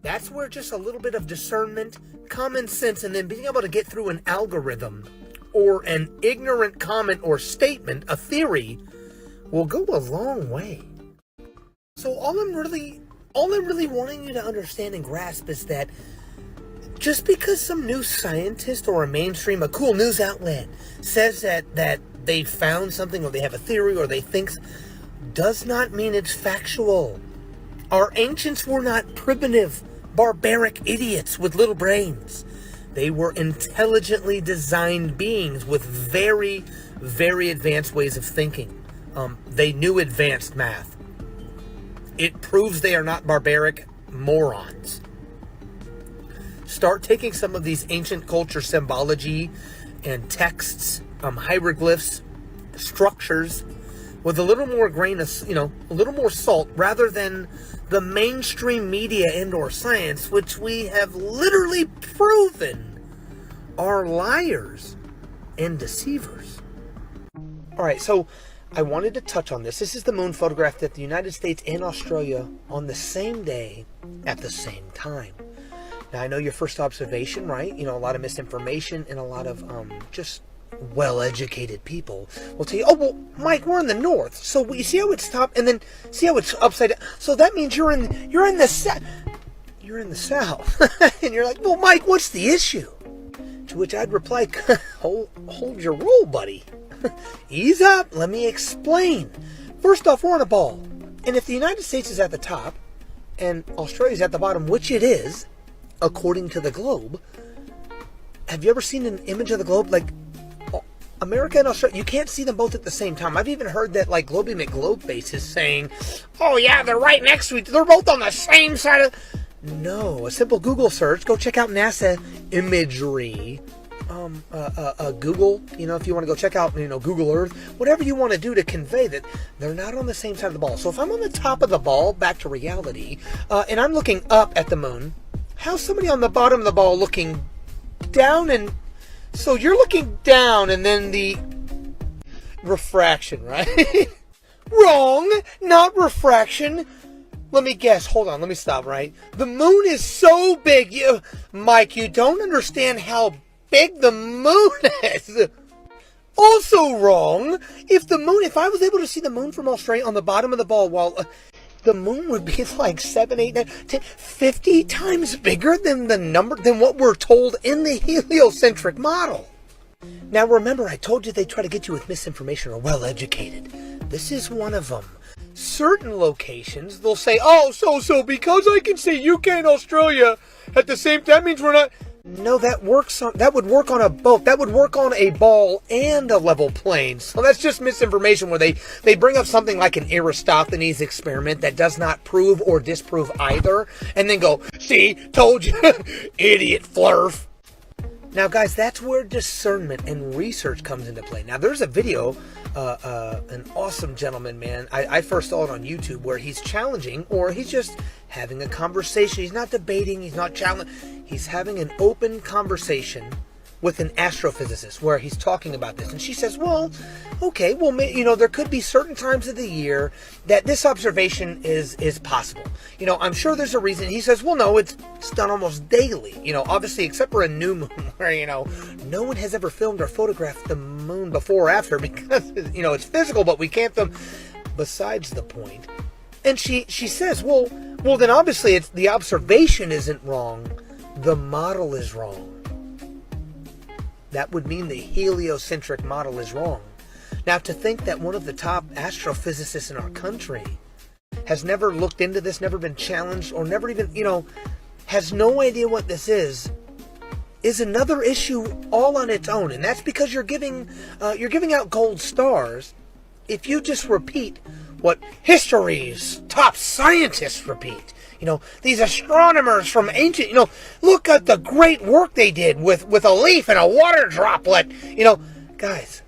That's where just a little bit of discernment, common sense, and then being able to get through an algorithm or an ignorant comment or statement, a theory, will go a long way. So all I'm really wanting you to understand and grasp is that just because some new scientist or a cool news outlet says that they found something or they have a theory or they think, does not mean it's factual. Our ancients were not primitive, barbaric idiots with little brains. They were intelligently designed beings with very, very advanced ways of thinking. They knew advanced math. It proves they are not barbaric morons. Start taking some of these ancient culture symbology and texts, hieroglyphs, structures, with a little more grain of, a little more salt, rather than the mainstream media and or science, which we have literally proven are liars and deceivers. All right, so I wanted to touch on this. This is the moon photographed at the United States and Australia on the same day at the same time. Now, I know your first observation, right? A lot of misinformation and a lot of just well-educated people will tell you, oh, well, Mike, we're in the north, so you see how it's top, and then see how it's upside down, so that means you're in the south. You're in the south. And you're like, well, Mike, what's the issue? To which I'd reply, hold your roll, buddy. Ease up, let me explain. First off, we're on a ball, and if the United States is at the top and Australia's at the bottom, which it is according to the globe, have you ever seen an image of the globe? Like, America and Australia, you can't see them both at the same time. I've even heard that, like, Globey McGlobeface is saying, oh yeah, they're right next to each other. They're both on the same side of... No, a simple Google search. Go check out NASA imagery. Google, if you want to go check out, Google Earth, whatever you want to do to convey that they're not on the same side of the ball. So if I'm on the top of the ball, back to reality, and I'm looking up at the moon, how's somebody on the bottom of the ball looking down and So you're looking down and then the refraction, right? Wrong! Not refraction. Let me guess. Hold on. Let me stop, right? The moon is so big. Mike, you don't understand how big the moon is. Also wrong. If I was able to see the moon from Australia on the bottom of the ball, while the moon would be like 7, 8, 9, 10, 50 times bigger than what we're told in the heliocentric model. Now remember, I told you they try to get you with misinformation or well-educated. This is one of them. Certain locations, they'll say, oh, so because I can see UK and Australia at the same time, that means we're not... No, that would work on a boat. That would work on a ball and a level plane. So that's just misinformation where they bring up something like an Aristophanes experiment that does not prove or disprove either, and then go, see, told you, idiot flurf. Now, guys, that's where discernment and research comes into play. Now, there's a video, an awesome gentleman, man. I first saw it on YouTube where he's challenging, or he's just having a conversation. He's not debating. He's not challenging. He's having an open conversation with an astrophysicist where he's talking about this. And she says, well, okay, well, there could be certain times of the year that this observation is possible. I'm sure there's a reason. He says, well, no, it's done almost daily. Obviously, except for a new moon where, no one has ever filmed or photographed the moon before or after because, it's physical, but we can't film. Besides the point. And she says, well, then obviously the observation isn't wrong. The model is wrong. That would mean the heliocentric model is wrong. Now, to think that one of the top astrophysicists in our country has never looked into this, never been challenged, or never even, has no idea what this is another issue all on its own. And that's because you're giving out gold stars if you just repeat what history's top scientists repeat. These astronomers from ancient, look at the great work they did with a leaf and a water droplet. Guys,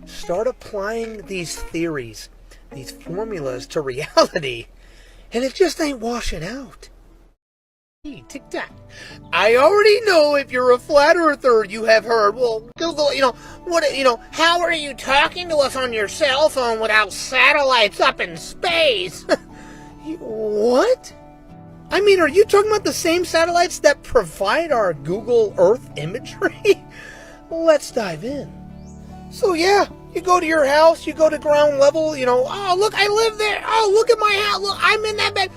start applying these theories, these formulas to reality, and it just ain't washing out. Tic-tac. I already know if you're a flat earther, you have heard, well, Google, how are you talking to us on your cell phone without satellites up in space? What? I mean, are you talking about the same satellites that provide our Google Earth imagery? Let's dive in. So yeah, you go to your house, you go to ground level, oh, look, I live there. Oh, look at my house. Look, I'm in that bed.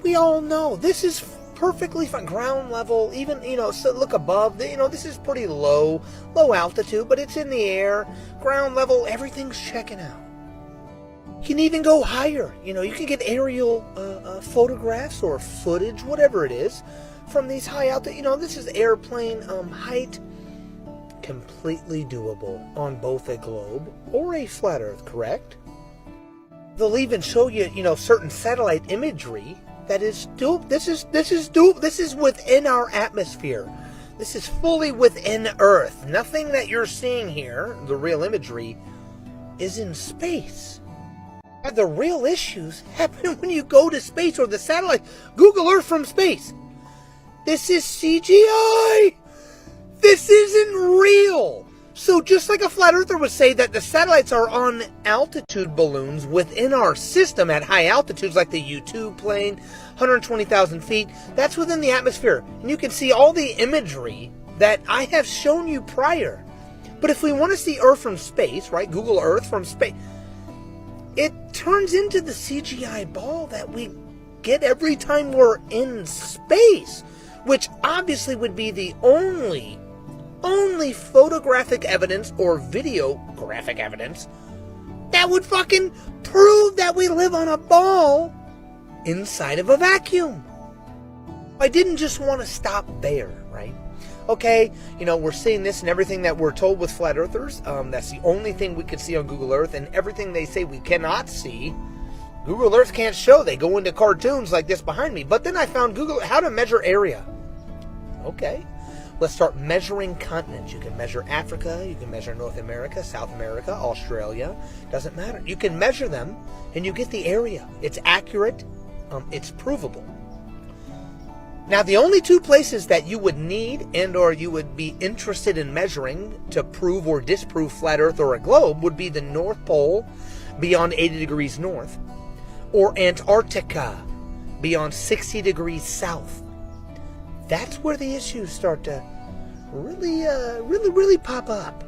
We all know this is perfectly fine. Ground level, even, so look above, this is pretty low altitude, but it's in the air. Ground level, everything's checking out. You can even go higher. You can get aerial photographs or footage, whatever it is, from these high altitude. This is airplane height. Completely doable on both a globe or a flat Earth, correct? They'll even show you, certain satellite imagery that is doable. This is within our atmosphere. This is fully within Earth. Nothing that you're seeing here, the real imagery, is in space. The real issues happen when you go to space or the satellite. Google Earth from space. This is CGI. This isn't real. So just like a flat earther would say that the satellites are on altitude balloons within our system at high altitudes like the U-2 plane, 120,000 feet, that's within the atmosphere. And you can see all the imagery that I have shown you prior. But if we want to see Earth from space, right, Google Earth from space, it turns into the CGI ball that we get every time we're in space, which obviously would be the only photographic evidence or videographic evidence that would fucking prove that we live on a ball inside of a vacuum. I didn't just want to stop there, right? Okay, we're seeing this and everything that we're told with flat earthers. That's the only thing we can see on Google Earth, and everything they say we cannot see, Google Earth can't show. They go into cartoons like this behind me. But then I found how to measure area. Okay, let's start measuring continents. You can measure Africa, you can measure North America, South America, Australia. Doesn't matter. You can measure them, and you get the area. It's accurate. It's provable. Now, the only two places that you would need and or you would be interested in measuring to prove or disprove flat Earth or a globe would be the North Pole beyond 80 degrees north or Antarctica beyond 60 degrees south. That's where the issues start to really pop up.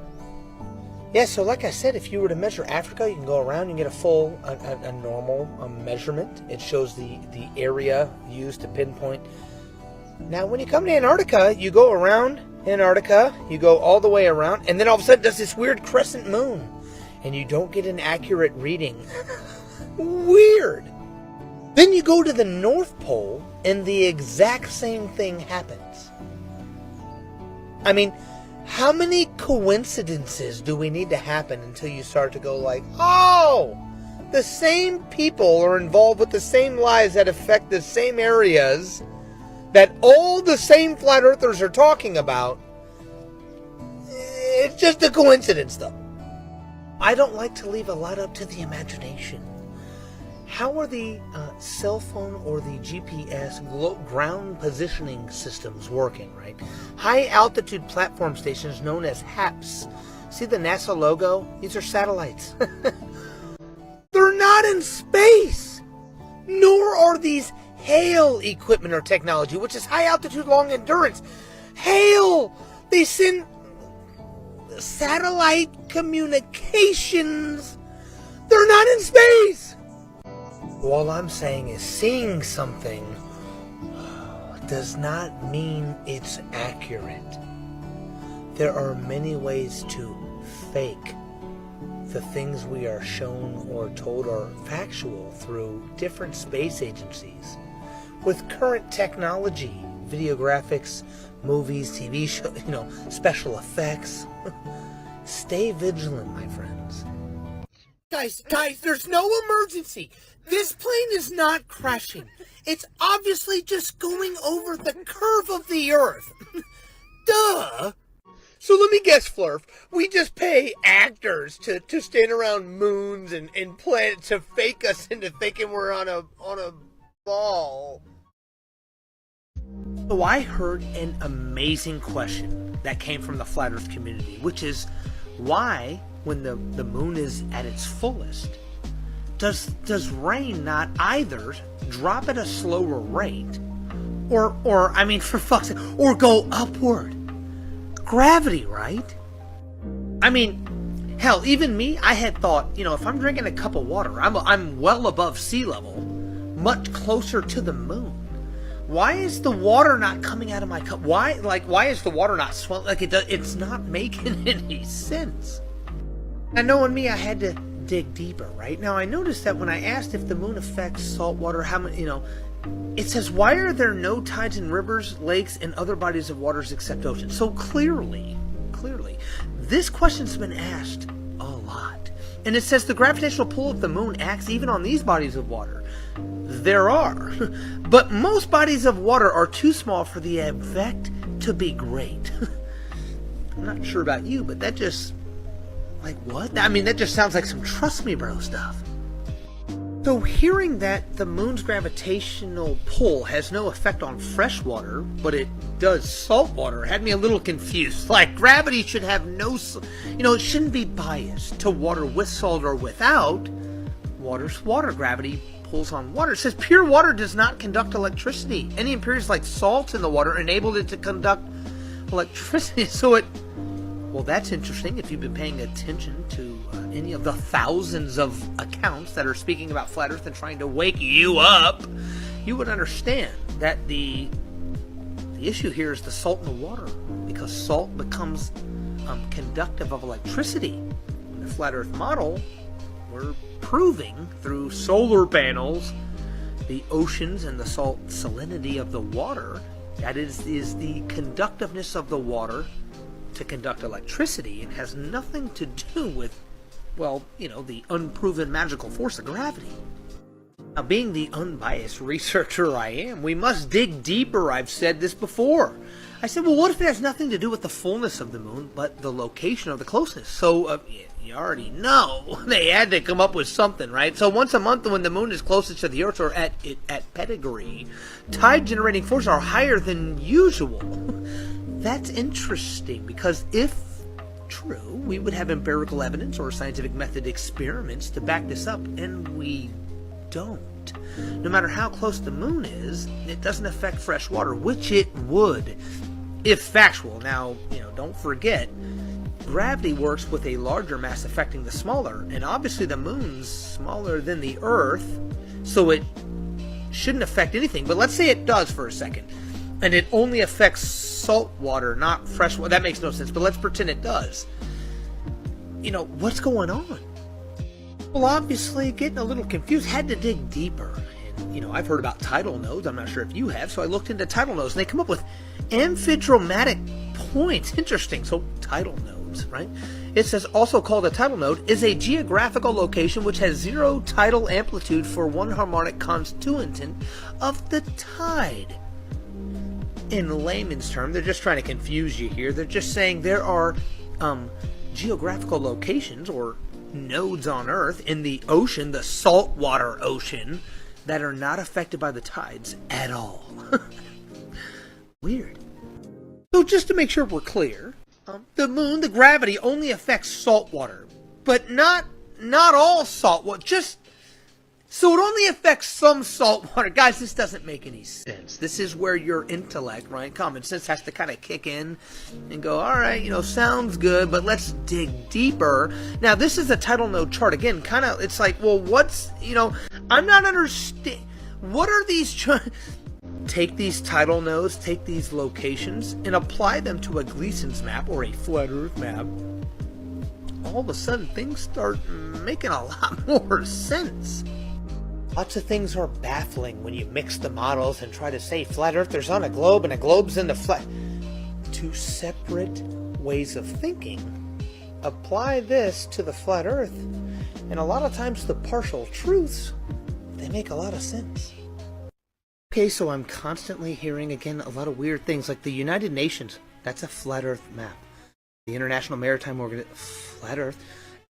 Yeah, so like I said, if you were to measure Africa, you can go around and get a full, a normal measurement. It shows the area used to pinpoint. Now, when you come to Antarctica, you go around Antarctica, you go all the way around, and then all of a sudden there's this weird crescent moon, and you don't get an accurate reading. Weird. Then you go to the North Pole, and the exact same thing happens. I mean, how many coincidences do we need to happen until you start to go like, oh, the same people are involved with the same lies that affect the same areas that all the same flat earthers are talking about? It's just a coincidence, though. I don't like to leave a lot up to the imagination. How are the cell phone or the GPS ground positioning systems working, right? High altitude platform stations known as HAPS. See the NASA logo? These are satellites. They're not in space. Nor are these HAIL equipment or technology, which is high altitude long endurance. HAIL! They send satellite communications. They're not in space. All I'm saying is seeing something does not mean it's accurate. There are many ways to fake the things we are shown or told are factual through different space agencies. With current technology, video graphics, movies, TV shows, special effects. Stay vigilant, my friends. Guys, there's no emergency. This plane is not crashing. It's obviously just going over the curve of the Earth. Duh! So let me guess, Flurf. We just pay actors to stand around moons and planets to fake us into thinking we're on a ball. So I heard an amazing question that came from the Flat Earth community, which is why, when the moon is at its fullest, does rain not either drop at a slower rate or I mean, for fuck's sake, or go upward? Gravity, right? I mean, hell, even me, I had thought, if I'm drinking a cup of water, I'm well above sea level, much closer to the moon. Why is the water not coming out of my cup? Why is the water not swelling? It's not making any sense. And knowing me, I had to dig deeper, right? Now, I noticed that when I asked if the moon affects salt water, how many, it says, why are there no tides in rivers, lakes, and other bodies of waters except oceans? So clearly, this question's been asked a lot. And it says the gravitational pull of the moon acts even on these bodies of water. There are. But most bodies of water are too small for the effect to be great. I'm not sure about you, but that just... like, what? I mean, that just sounds like some trust me bro stuff. So hearing that the moon's gravitational pull has no effect on fresh water, but it does salt water, had me a little confused. Like, gravity should have no... it shouldn't be biased to water with salt or without. Water's water. Gravity pulls on water. It says pure water does not conduct electricity. Any impurities like salt in the water enabled it to conduct electricity. So it... well, that's interesting. If you've been paying attention to any of the thousands of accounts that are speaking about flat Earth and trying to wake you up, you would understand that the issue here is the salt in the water, because salt becomes conductive of electricity. In the flat Earth model, we're proving through solar panels, the oceans and the salt salinity of the water, that is the conductiveness of the water to conduct electricity. It has nothing to do with, the unproven magical force of gravity. Now, being the unbiased researcher I am, we must dig deeper. I've said this before. I said, well, what if it has nothing to do with the fullness of the moon, but the location of the closeness? So, you already know they had to come up with something, right? So once a month when the moon is closest to the Earth or at pedigree, tide-generating forces are higher than usual. That's interesting, because if true, we would have empirical evidence or scientific method experiments to back this up, and we don't. No matter how close the moon is, it doesn't affect fresh water, which it would, if factual. Now, don't forget, gravity works with a larger mass affecting the smaller, and obviously the moon's smaller than the Earth, so it shouldn't affect anything. But let's say it does for a second, and it only affects salt water, not fresh water. That makes no sense, but let's pretend it does. What's going on? Well, obviously, getting a little confused, had to dig deeper. And, I've heard about tidal nodes. I'm not sure if you have, so I looked into tidal nodes, and they come up with amphidromatic points. Interesting. So, tidal nodes, right? It says, also called a tidal node, is a geographical location which has zero tidal amplitude for one harmonic constituent of the tide. In layman's term, they're just trying to confuse you here. They're just saying there are geographical locations or nodes on Earth in the ocean, the saltwater ocean, that are not affected by the tides at all. Weird. So just to make sure we're clear, the moon, the gravity only affects salt water, but not all salt water. So it only affects some salt water. Guys, this doesn't make any sense. This is where your intellect, right, common sense has to kind of kick in and go, all right, sounds good, but let's dig deeper. Now, this is a tidal node chart. Again, kind of, it's like, well, what's, I'm not understanding. What are these Take these tidal nodes, take these locations, and apply them to a Gleason's map or a flat Earth map. All of a sudden, things start making a lot more sense. Lots of things are baffling when you mix the models and try to say flat earthers on a globe and a globe's in the flat. Two separate ways of thinking. Apply this to the flat earth, and a lot of times the partial truths, they make a lot of sense. Okay, so I'm constantly hearing, again, a lot of weird things, like the United Nations, that's a flat earth map. The International Maritime Organization, flat earth.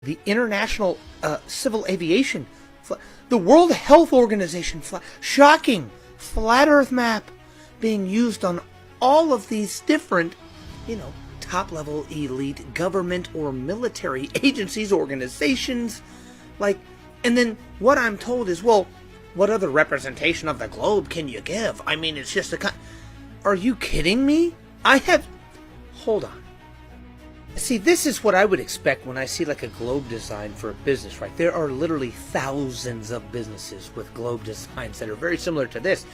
The International Civil Aviation, the World Health Organization, shocking, flat earth map being used on all of these different, top-level elite government or military agencies, organizations, and then what I'm told is, well, what other representation of the globe can you give? I mean, it's just are you kidding me? Hold on. See, this is what I would expect when I see a globe design for a business, right? There are literally thousands of businesses with globe designs that are very similar to this.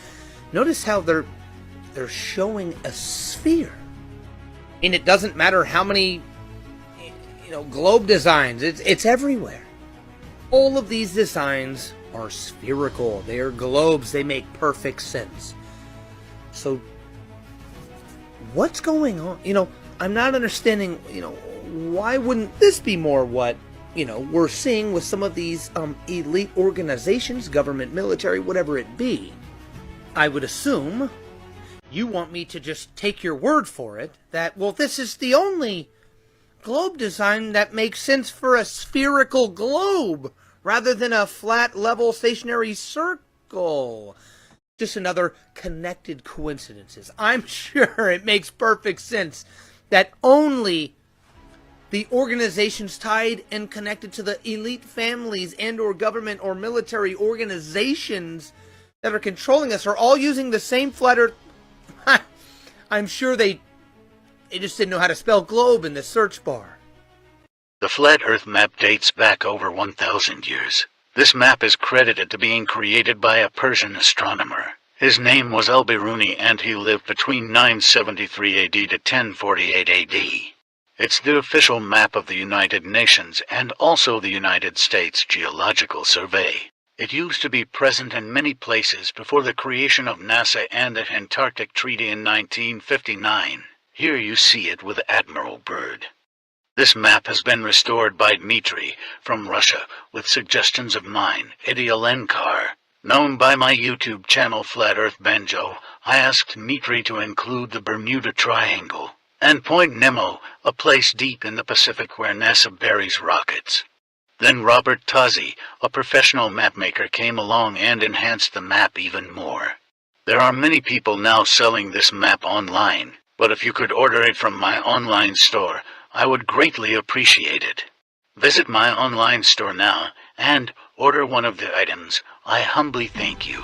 Notice how they're showing a sphere. And it doesn't matter how many, globe designs. It's everywhere. All of these designs are spherical. They are globes. They make perfect sense. So, what's going on? I'm not understanding, why wouldn't this be more what, we're seeing with some of these elite organizations, government, military, whatever it be. I would assume you want me to just take your word for it that, well, this is the only globe design that makes sense for a spherical globe rather than a flat, level, stationary circle. Just another connected coincidences. I'm sure it makes perfect sense that only the organizations tied and connected to the elite families and or government or military organizations that are controlling us are all using the same flat earth. I'm sure they just didn't know how to spell globe in the search bar. The flat earth map dates back over 1,000 years. This map is credited to being created by a Persian astronomer. His name was Al-Biruni, and he lived between 973 AD to 1048 AD. It's the official map of the United Nations and also the United States Geological Survey. It used to be present in many places before the creation of NASA and the Antarctic Treaty in 1959. Here you see it with Admiral Byrd. This map has been restored by Dmitry from Russia with suggestions of mine, Eddie Alenkar. Known by my YouTube channel Flat Earth Banjo, I asked Mitri to include the Bermuda Triangle and Point Nemo, a place deep in the Pacific where NASA buries rockets. Then Robert Tozzi, a professional mapmaker, came along and enhanced the map even more. There are many people now selling this map online, but if you could order it from my online store, I would greatly appreciate it. Visit my online store now and order one of the items. I humbly thank you.